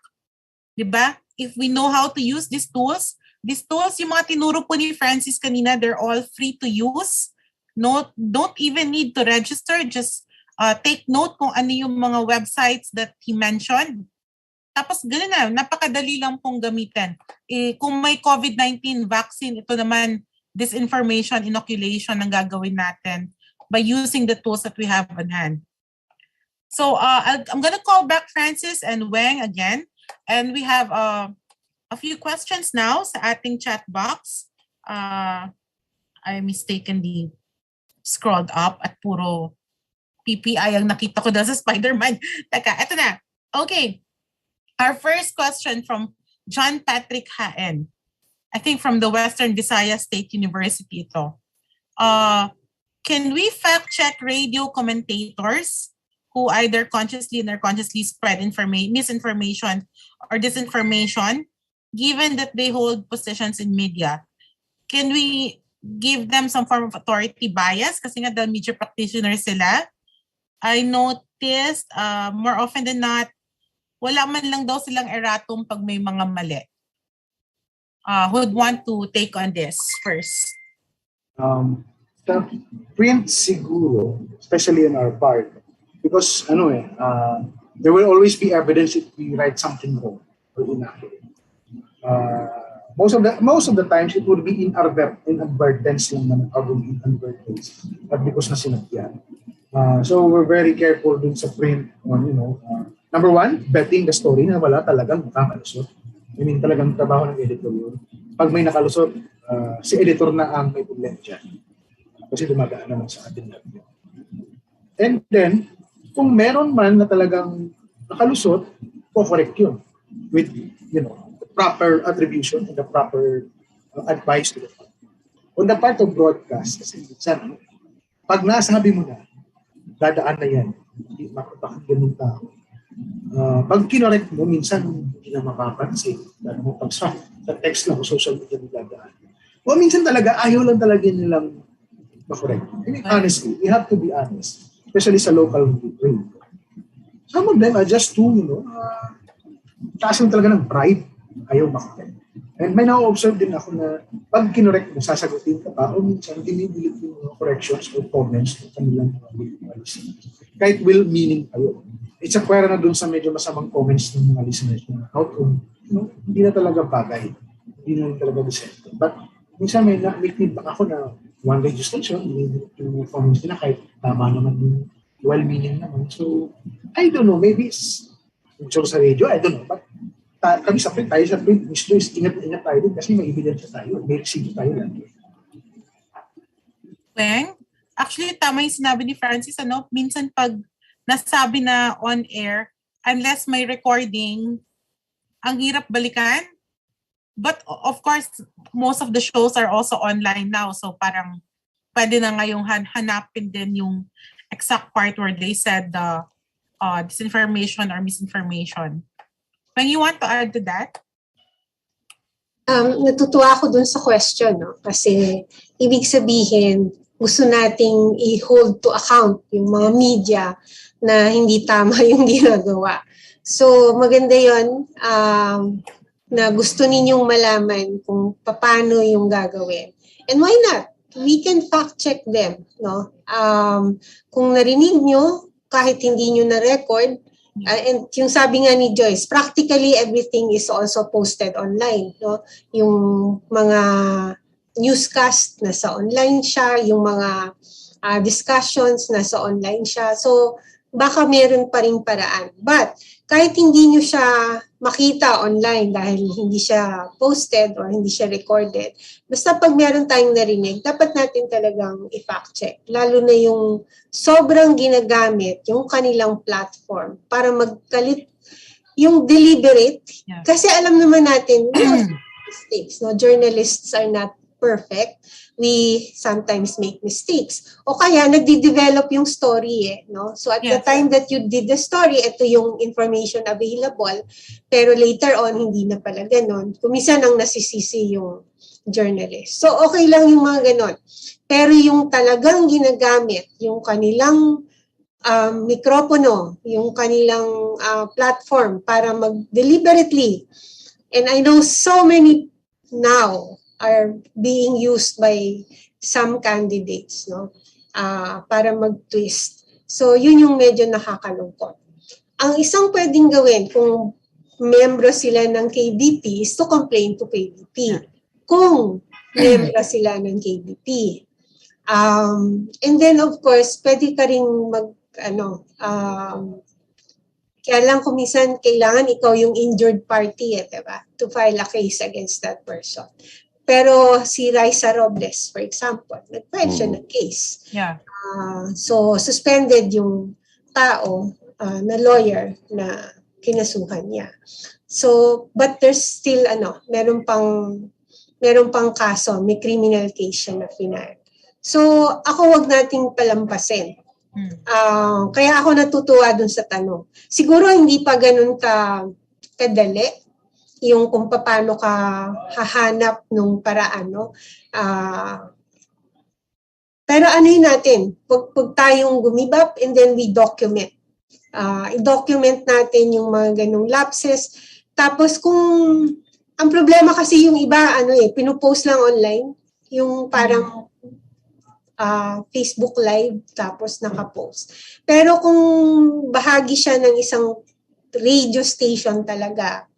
Diba? If we know how to use these tools, yung mga tinuro po ni Francis kanina, they're all free to use. Don't even need to register. Just take note kung ano yung mga websites that he mentioned. Tapos ganun na, napakadali lang pong gamitin. Kung may COVID-19 vaccine, ito naman, disinformation, inoculation ang gagawin natin by using the tools that we have on hand. So I'm going to call back Francis and Weng again. And we have a few questions now sa ating chat box. I mistakenly scrolled up at puro PPI ang nakita ko dahil sa Spider-Man. Teka, eto na. Okay. Our first question from John Patrick Haen. I think from the Western Visayas State University ito. Can we fact-check radio commentators who either consciously or unconsciously spread misinformation or disinformation, given that they hold positions in media? Can we give them some form of authority bias kasi nga the media practitioner sila. I noticed more often than not, wala man lang daw silang erratum pag may mga mali. Who would want to take on this first? The print siguro, especially in our part, because there will always be evidence if we write something wrong or inaccurate. Most of the times it will be inadvertence lang naman or inadvertence, but because na sinadyan. So we're very careful dun sa print on, number one, betting the story na wala talagang makakalusot. I mean, talagang trabaho ng editor yun. Pag may nakalusot, si editor na ang may problema dyan. Kasi dumagaan naman sa atin natin. And then, kung meron man na talagang nakalusot, correct yun. With, the proper attribution and the proper advice to the public. On the part of broadcast, kasi minsan, pag nasabi mo na, dadaan na yan, hindi makapakinggan ng tao. Pag kinorek mo, minsan hindi na mapapansin. Dahil mo pag sa text lang o social media dadaan. O minsan talaga, ayaw lang talaga nilang makorek. I mean, honestly, we have to be honest. Especially sa local radio. Some of them are just too, taas lang talaga ng pride. Ayaw makorek. And may na-observe din ako na pag kinorek mo, sasagutin ka pa, o minsan dinidilit yung mga corrections or comments ng kanilang mga listeners. Kahit well-meaning kayo. It's a kwera na dun sa medyo masamang comments ng mga listeners na outcome, hindi na talaga bagay. Hindi na talaga decent. But minsan may feedback ako na one radio station, yung comments nila kahit tama naman yung well-meaning naman. So, I don't know, maybe it's sa radio, I don't know. But kami sa print, tayo sa print, mismo is ingat-ingat tayo din kasi may evidence tayo, may receipt tayo lagi. Weng, actually tama yung sinabi ni Francis, minsan pag nasabi na on air, unless may recording, ang hirap balikan. But of course, most of the shows are also online now. So parang pwede na ngayong hanapin din yung exact part where they said the disinformation or misinformation. When you want to add to that? Natutuwa ako dun sa question, kasi ibig sabihin, gusto nating i-hold to account yung mga media na hindi tama yung ginagawa. So maganda yun na gusto ninyong malaman kung paano yung gagawin. And why not? We can fact check them. Kung narinig nyo, kahit hindi nyo na-record, and yung sabi nga ni Joyce, practically everything is also posted online. Yung mga newscast nasa online siya, yung mga discussions nasa online siya. So baka meron pa ring paraan. But kahit hindi nyo siya makita online dahil hindi siya posted or hindi siya recorded, basta pag meron tayong narinig, dapat natin talagang i-fact check. Lalo na yung sobrang ginagamit yung kanilang platform para magkalit yung deliberate. Yeah. Kasi alam naman natin, mistakes. Journalists are not perfect. We sometimes make mistakes. O kaya, nagde-develop yung story So at the time that you did the story, ito yung information available. Pero later on, hindi na pala ganon. Kumisan ang nasisisi yung journalist. So okay lang yung mga ganon. Pero yung talagang ginagamit, yung kanilang mikropono, yung kanilang platform para mag-deliberately. And I know so many now are being used by some candidates para mag-twist. So, yun yung medyo nakakalungkot. Ang isang pwedeng gawin kung membro sila ng KBP is to complain to KBP. Kung membro sila ng KBP. And then, of course, pwede ka rin kaya lang kumisan kailangan ikaw yung injured party, diba? To file a case against that person. Pero si Raisa Robles, for example, nag-file siya ng case. Yeah. So, suspended yung tao na lawyer na kinasuhan niya. So, but there's still, meron pang kaso, may criminal case siya na final. So, ako wag nating palampasin. Kaya ako natutuwa dun sa tanong. Siguro hindi pa ganun kadali yung kung paano ka hahanap nung paraan, Pero anuhin natin, pag tayong gumibap and then we document. I-document natin yung mga ganong lapses. Tapos kung, ang problema kasi yung iba, pinupost lang online, yung parang Facebook Live, tapos nakapost. Pero kung bahagi siya ng isang radio station talaga,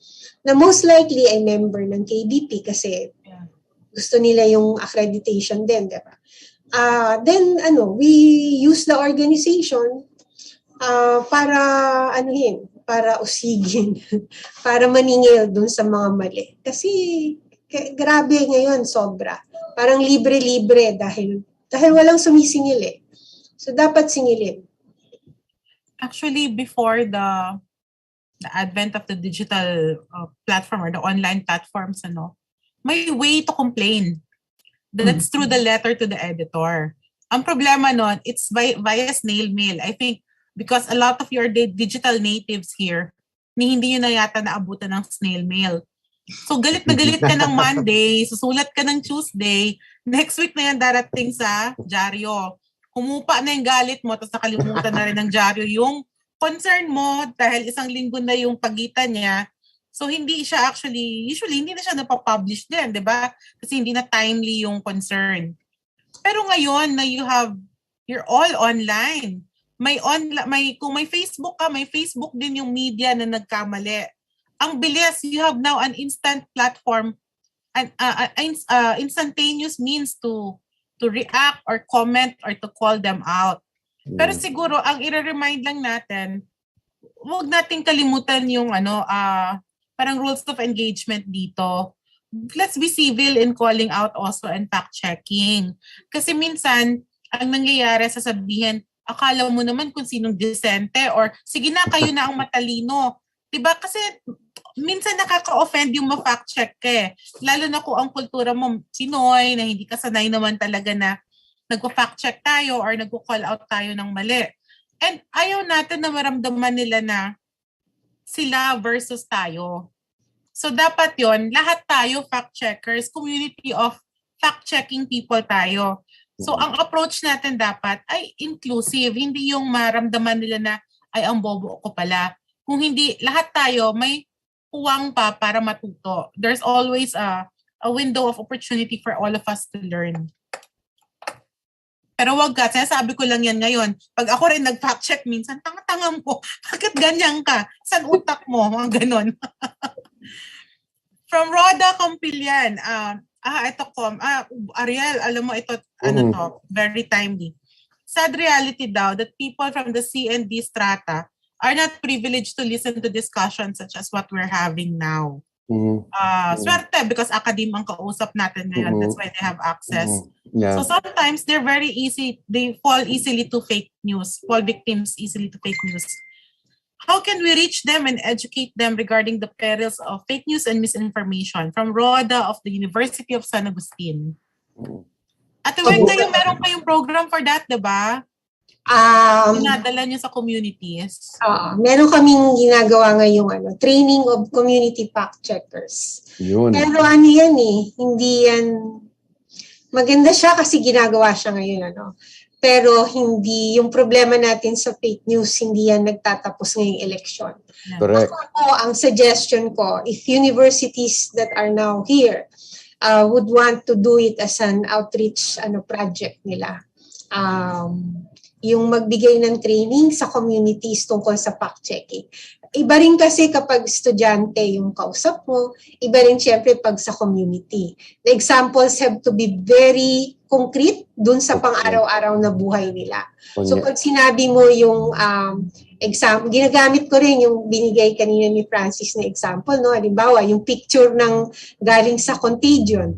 na most likely ay member ng KBP kasi gusto nila yung accreditation din, di ba? Then, we use the organization para para usigin, para maningil dun sa mga mali. Kasi grabe ngayon, sobra. Parang libre-libre dahil walang sumisingil eh. So dapat singilin. Actually, before the advent of the digital platform or the online platforms, may way to complain. That's through the letter to the editor. Ang problema nun, it's via snail mail. I think because a lot of your digital natives here, hindi nyo na yata naabutan ng snail mail. So galit na galit ka ng Monday, susulat ka ng Tuesday, next week na yan darating sa dyaryo. Humupa na yung galit mo, tapos nakalimutan na rin ng dyaryo yung concern mo dahil isang linggo na yung pagitan niya. So hindi siya usually hindi na siya napapublish din, di ba? Kasi hindi na timely yung concern. Pero ngayon na you're all online. Kung may Facebook ka, may Facebook din yung media na nagkamali. Ang bilis, you have now an instant platform, instantaneous means to react or comment or to call them out. Pero siguro, ang i-remind lang natin, huwag nating kalimutan yung parang rules of engagement dito. Let's be civil in calling out also and fact-checking. Kasi minsan, ang nangyayari, sasabihin, akala mo naman kung sinong disente or sige na, kayo na ang matalino. Diba? Kasi minsan nakaka-offend yung ma-fact check eh. Lalo na kung ang kultura mo Pinoy na hindi ka sanay naman talaga na nagpa-fact check tayo or nagpo-call out tayo ng mali. And ayaw natin na maramdaman nila na sila versus tayo. So dapat yon, lahat tayo fact checkers, community of fact-checking people tayo. So ang approach natin dapat ay inclusive, hindi yung maramdaman nila na ay ang bobo ko pala. Kung hindi, lahat tayo may puwang pa para matuto. There's always a window of opportunity for all of us to learn. Pero wag ka, sinasabi ko lang yan ngayon. Pag ako rin nag-fact check minsan, tanga-tanga mo. Bakit ganyan ka? San utak mo? Mga ganon. From Roda Campillan, Ariel, alam mo ito, very timely. Sad reality daw that people from the C and D strata are not privileged to listen to discussions such as what we're having now. Swerte because academe ang kausap natin ngayon. That's why they have access. So sometimes they fall easily to fake news, fall victims easily to fake news. How can we reach them and educate them regarding the perils of fake news and misinformation? From Roda of the University of San Agustin. Ate Weng, meron kayong program for that, diba? Dinadala nyo sa communities. Meron kaming ginagawa ngayong training of community fact checkers. Yun. Pero yan hindi yan, maganda siya kasi ginagawa siya ngayon Pero hindi, yung problema natin sa fake news, hindi yan nagtatapos ngayong election. Correct. Ako, ang suggestion ko, if universities that are now here would want to do it as an outreach project nila, yung magbigay ng training sa communities tungkol sa fact-checking. Iba rin kasi kapag estudyante yung kausap mo, iba rin syempre pag sa community. The examples have to be very concrete dun sa pang-araw-araw na buhay nila. So pag sinabi mo yung ginagamit ko rin yung binigay kanina ni Francis na example, halimbawa yung picture ng galing sa Contagion.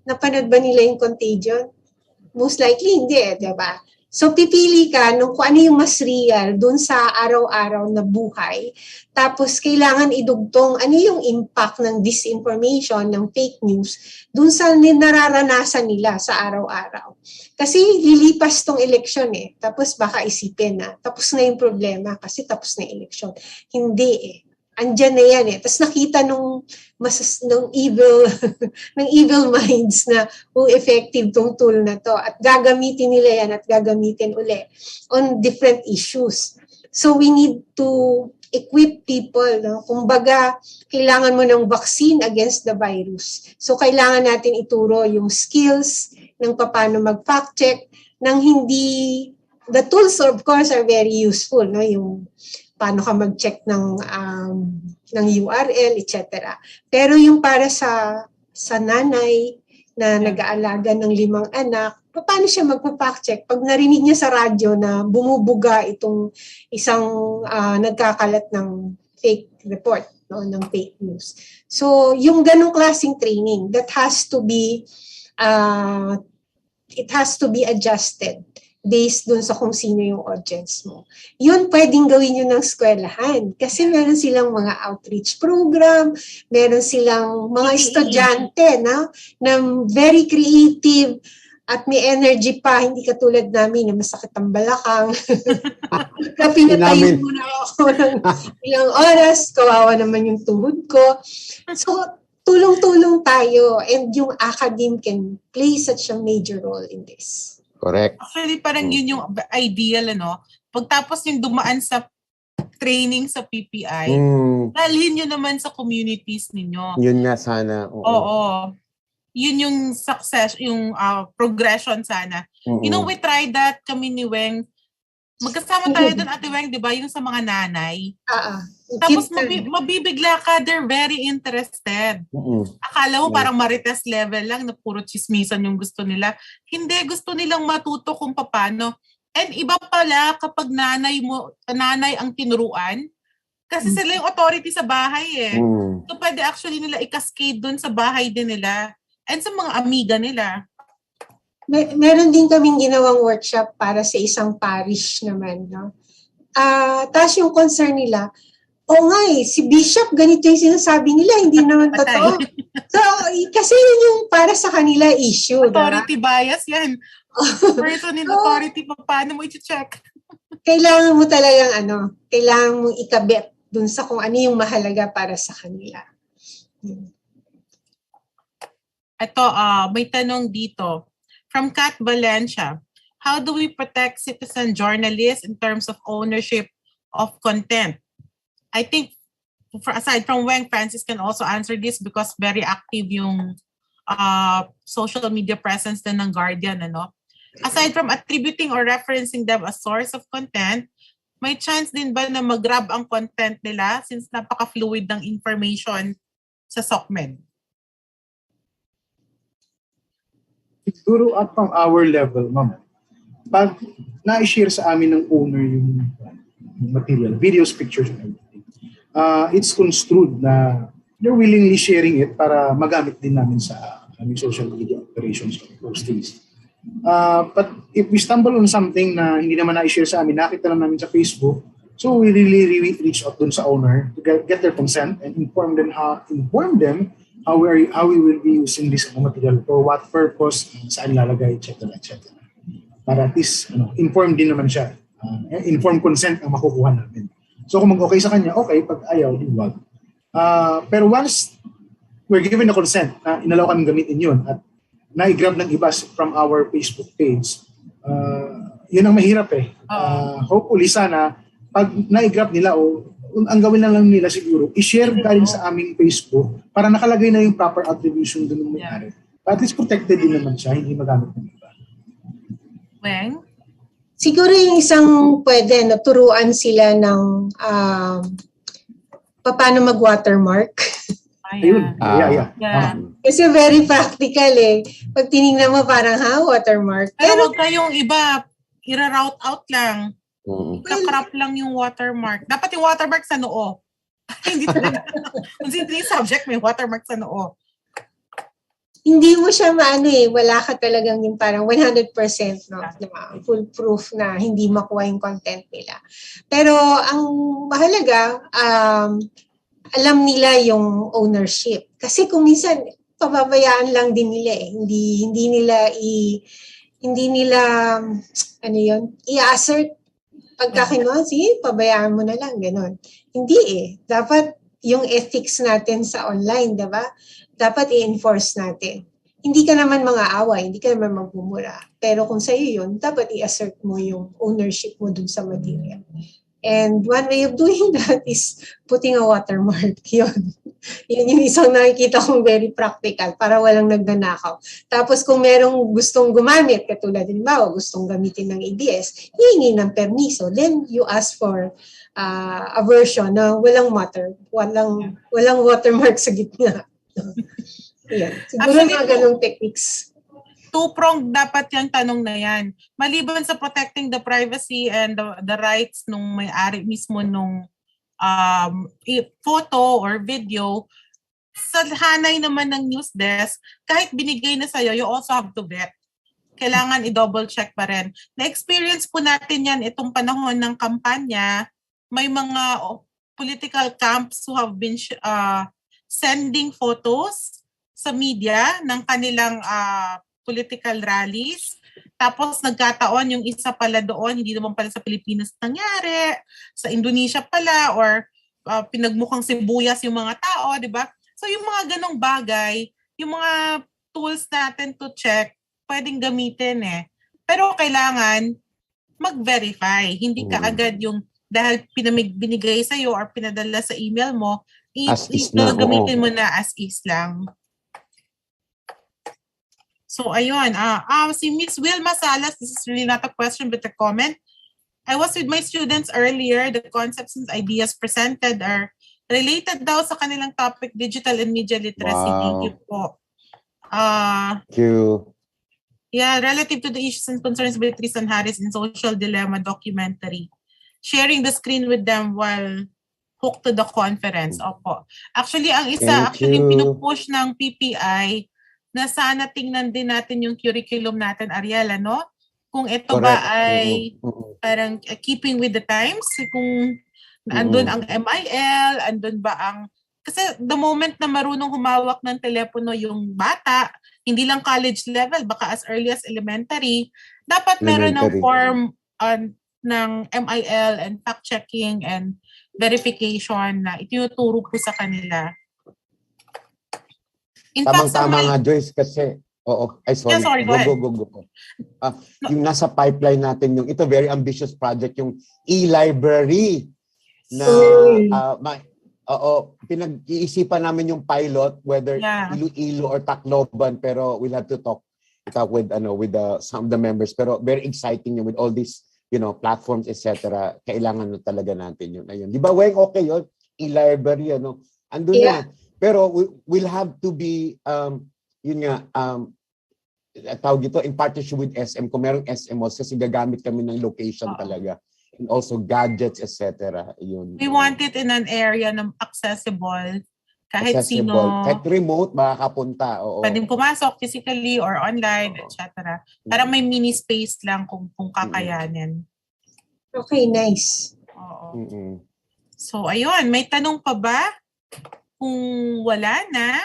Napanood ba nila yung Contagion? Most likely hindi diba? So pipili ka kung ano yung mas real dun sa araw-araw na buhay. Tapos kailangan idugtong ano yung impact ng disinformation, ng fake news dun sa nararanasan nila sa araw-araw. Kasi lilipas tong eleksyon Tapos baka isipin na tapos na yung problema kasi tapos na yung eleksyon. Hindi andyan na yan eh. Tapos nakita nung evil ng evil minds na effective tong tool na to at gagamitin nila yan at gagamitin uli on different issues. So we need to equip people, no? Kumbaga, kailangan mo ng vaccine against the virus. So kailangan natin ituro yung skills ng paano mag-fact check nang hindi, the tools of course are very useful, no? Yung paano ka mag-check ng URL, etc. Pero yung para sa nanay na nag-aalaga ng 5 anak, paano siya magpa-fact check? Pag narinig niya sa radyo na bumubuga itong isang nagkakalat ng fake report, no, ng fake news. So, yung ganong klaseng training, that has to be, it has to be adjusted based dun sa kung sino yung audience mo. Yun pwedeng gawin yun ng eskwelahan kasi meron silang mga outreach program, meron silang mga estudyante na very creative at may energy pa, hindi katulad namin na masakit ang balakang. Pinatayin mo na ako ng ilang oras, kawawa naman yung tuhod ko. So, tulong-tulong tayo and yung academe can play such a major role in this. Correct. Actually, parang yun yung ideal, ano? Pagtapos yung dumaan sa training sa PPI, dalhin nyo naman sa communities ninyo. Yun nga sana. Oo. Yun yung success, yung progression sana. You know, we tried that kami ni Weng. Magkasama tayo doon, Ate Weng, di ba? Yung sa mga nanay. Tapos mabibigla ka, they're very interested. Akala mo parang marites level lang na puro chismisan yung gusto nila. Hindi, gusto nilang matuto kung paano. And iba pala kapag nanay ang tinuruan, kasi sila yung authority sa bahay eh. So pwede actually nila i-cascade dun sa bahay din nila and sa mga amiga nila. Meron din kaming ginawang workshop para sa isang parish naman, no? Tapos yung concern nila, nga si Bishop, ganito yung sinasabi nila, hindi naman totoo. So, kasi yun yung para sa kanila issue. Authority bias yan. Person in authority, paano mo i-check? Kailangan mo talagang kailangan mong ikabit dun sa kung ano yung mahalaga para sa kanila. Ito, may tanong dito. From Kat Valencia, how do we protect citizen journalists in terms of ownership of content? I think, aside from Weng, Francis can also answer this because very active yung social media presence din ng Guardian. Ano? Aside from attributing or referencing them as source of content, may chance din ba na mag-grab ang content nila since napaka-fluid ng information sa SOCMED? Siguro at from our level, ma'am, pag na-share sa amin ng owner yung material, videos, pictures, and everything, it's construed na they're willingly sharing it para magamit din namin sa aming social media operations or postings. But if we stumble on something na hindi naman na-share sa amin, nakita lang namin sa Facebook, so we really reach out dun sa owner to get their consent and inform them how we will be using this material, for what purpose, saan lalagay, etc. Para at least inform din naman siya. Informed consent ang makukuha namin. So kung mag-okay sa kanya, okay. Pag ayaw, di wag. Pero once we're given the consent na inalaw kami gamitin yun at na-grab ng iba from our Facebook page, yun ang mahirap eh. Hopefully sana, pag na-grab nila ang gawin na lang nila siguro, i-share galing sa aming Facebook para nakalagay na yung proper attribution doon ng may-ari. At least protected din naman siya, hindi magamit ng iba. Weng? Siguro yung isang pwede, turuan sila ng paano mag-watermark. Ayun. Yeah. Kasi very practical eh. Pag tinignan mo parang watermark. Pero huwag kayong iba, i-route out lang. Kakrap lang yung watermark. Dapat yung watermark sa noo. Hindi talaga. Kung sino yung subject, may watermark sa noo. Hindi mo siya wala ka talagang yung parang 100% no, na full proof na hindi makuha yung content nila. Pero ang mahalaga, alam nila yung ownership. Kasi kung minsan, pababayaan lang din nila eh. Hindi nila i-assert pagka kinuha, sige, pabayaan mo na lang, gano'n. Hindi eh. Dapat yung ethics natin sa online, di ba? Dapat i-enforce natin. Hindi ka naman mga-away, hindi ka naman magbumura. Pero kung sa'yo yun, dapat i-assert mo yung ownership mo dun sa material. And one way of doing that is putting a watermark. Yun. Yun yung isang nakikita kong very practical para walang nagnanakaw. Tapos kung merong gustong gumamit, katulad din ba, gustong gamitin ng ABS, hihingi ng permiso. Then you ask for a version na walang watermark sa gitna. Yeah. Siguro mga ganong techniques. Two-pronged dapat yung tanong na yan. Maliban sa protecting the privacy and the rights nung may-ari mismo nung photo or video, sa hanay naman ng news desk, kahit binigay na sa'yo, you also have to vet. Kailangan i-double check pa rin. Na-experience po natin yan itong panahon ng kampanya. May mga political camps who have been sending photos sa media ng kanilang political rallies. Tapos nagkataon yung isa pala doon, hindi naman pala sa Pilipinas nangyari, sa Indonesia pala, or pinagmukhang sibuyas yung mga tao, di ba? So yung mga ganong bagay, yung mga tools natin to check, pwedeng gamitin eh. Pero kailangan mag-verify. Hindi ka agad yung dahil binigay sa'yo or pinadala sa email mo, gamitin mo na as is lang. So, ayun. Si Miss Wilma Salas, this is really not a question but a comment. I was with my students earlier. The concepts and ideas presented are related daw sa kanilang topic, digital and media literacy. Wow. Thank you po. Thank you. Yeah, relative to the issues and concerns by Tristan Harris in Social Dilemma documentary. Sharing the screen with them while hooked to the conference. Opo. Actually, ang isa, pinupush ng PPI na sana tingnan din natin yung curriculum natin, Ariel, ano? Kung ito ba ay parang keeping with the times, kung andun ang MIL, andun ba ang... Kasi the moment na marunong humawak ng telepono yung bata, hindi lang college level, baka as early as elementary, dapat meron ng form ng MIL and fact-checking and verification na itinuturo po sa kanila. Tamang-tama nga, Joyce, kasi sorry. Yeah, sorry, go ahead. Go. Yung nasa pipeline natin, yung ito very ambitious project, yung e-library na pinag-iisipan namin yung pilot, whether Iloilo or Tacloban, pero we'll have to talk with some of the members. Pero very exciting yun with all these platforms, etc. Kailangan talaga natin yun. Ayun. Di ba, Weng, okay yun? E-library, andun na. Pero we'll have to be, tawag ito, in partnership with SM. Kung merong SMOs, kasi gagamit kami ng location talaga. And also gadgets, etc. Yun. We want it in an area na accessible. Kahit sino. Kahit remote, makakapunta. Pwedeng pumasok physically or online, etc. Para may mini space lang kung kakayanin. Okay, nice. Oo. So, ayun. May tanong pa ba? Kung wala na,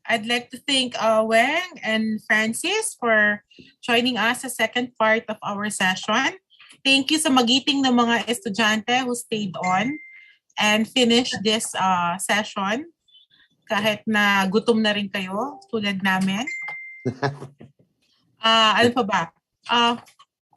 I'd like to thank Weng and Francis for joining us sa second part of our session. Thank you sa magiting ng mga estudyante who stayed on and finished this session. Kahit na gutom na rin kayo, tulad namin. Ano pa ba?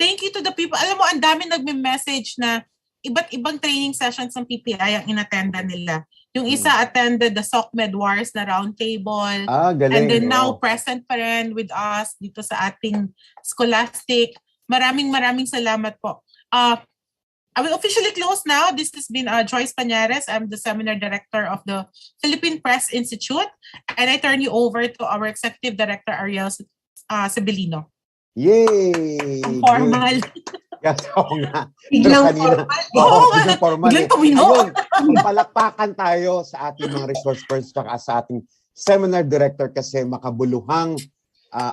Thank you to the people. Alam mo, ang dami nagme-message na iba't ibang training sessions ng PPI ang inattenda nila. Yung isa attended the SOCMED Wars na roundtable. Galing. And then now present pa rin with us dito sa ating Scholastic. Maraming salamat po. I will officially close now. This has been Joyce Pañares. I'm the Seminar Director of the Philippine Press Institute. And I turn you over to our Executive Director, Ariel Sibilino. Yay! Formal. Biglang formal. Biglang tumino. Ayun, palakpakan tayo sa ating mga resource persons at sa ating Seminar Director kasi makabuluhang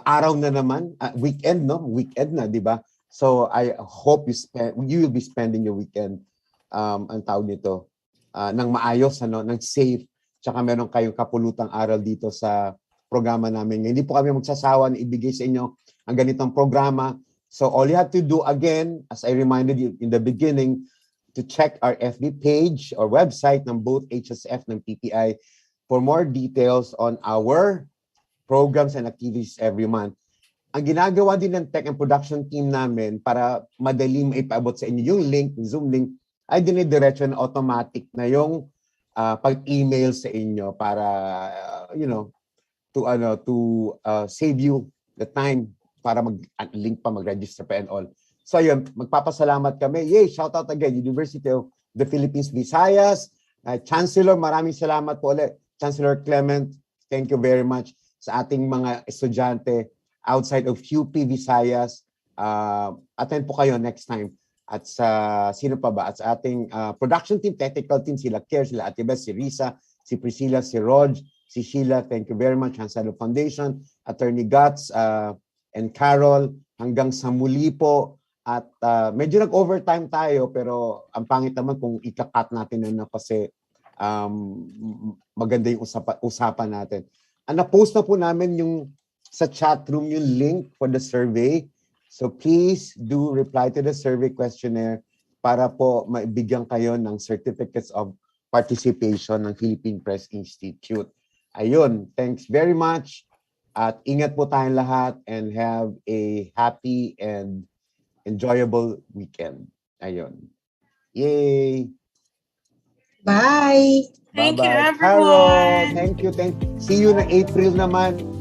araw na naman. Weekend, no? Weekend na, di ba? So I hope you will be spending your weekend, ang tawag nito, ng maayos, ng safe, tsaka meron kayong kapulutang aral dito sa programa namin. Hindi po kami magsasawa na ibigay sa inyo ang ganitong programa. So all you have to do again, as I reminded you in the beginning, to check our FB page or website ng both HSF ng PPI for more details on our programs and activities every month. Ang ginagawa din ng tech and production team namin para madali maipaabot sa inyo yung link, yung Zoom link, ay dinidiretso na automatic na yung pag-email sa inyo para, to save you the time para mag-link pa, mag-register pa and all. So yun, magpapasalamat kami. Yay, shout out again, University of the Philippines, Visayas. Chancellor, maraming salamat po ulit. Chancellor Clement, thank you very much sa ating mga estudyante outside of UP Visayas. Attend po kayo next time. At sa sino pa ba? At sa ating production team, technical team, sila Care, sila Ate Beth, si Risa, si Priscilla, si Rog, si Sheila, thank you very much. Seidel Foundation, Attorney Guts, and Carol, hanggang sa muli po. At medyo nag-overtime tayo, pero ang pangit naman kung ika-cut natin na kasi maganda yung usapan natin. Na-post na po namin yung sa chat room yung link for the survey. So please do reply to the survey questionnaire para po maibigyan kayo ng certificates of participation ng Philippine Press Institute. Ayun, thanks very much. At ingat po tayong lahat and have a happy and enjoyable weekend. Ayun. Yay! Bye! Thank you, Bye-bye. everyone. Carol, thank you. See you na April naman.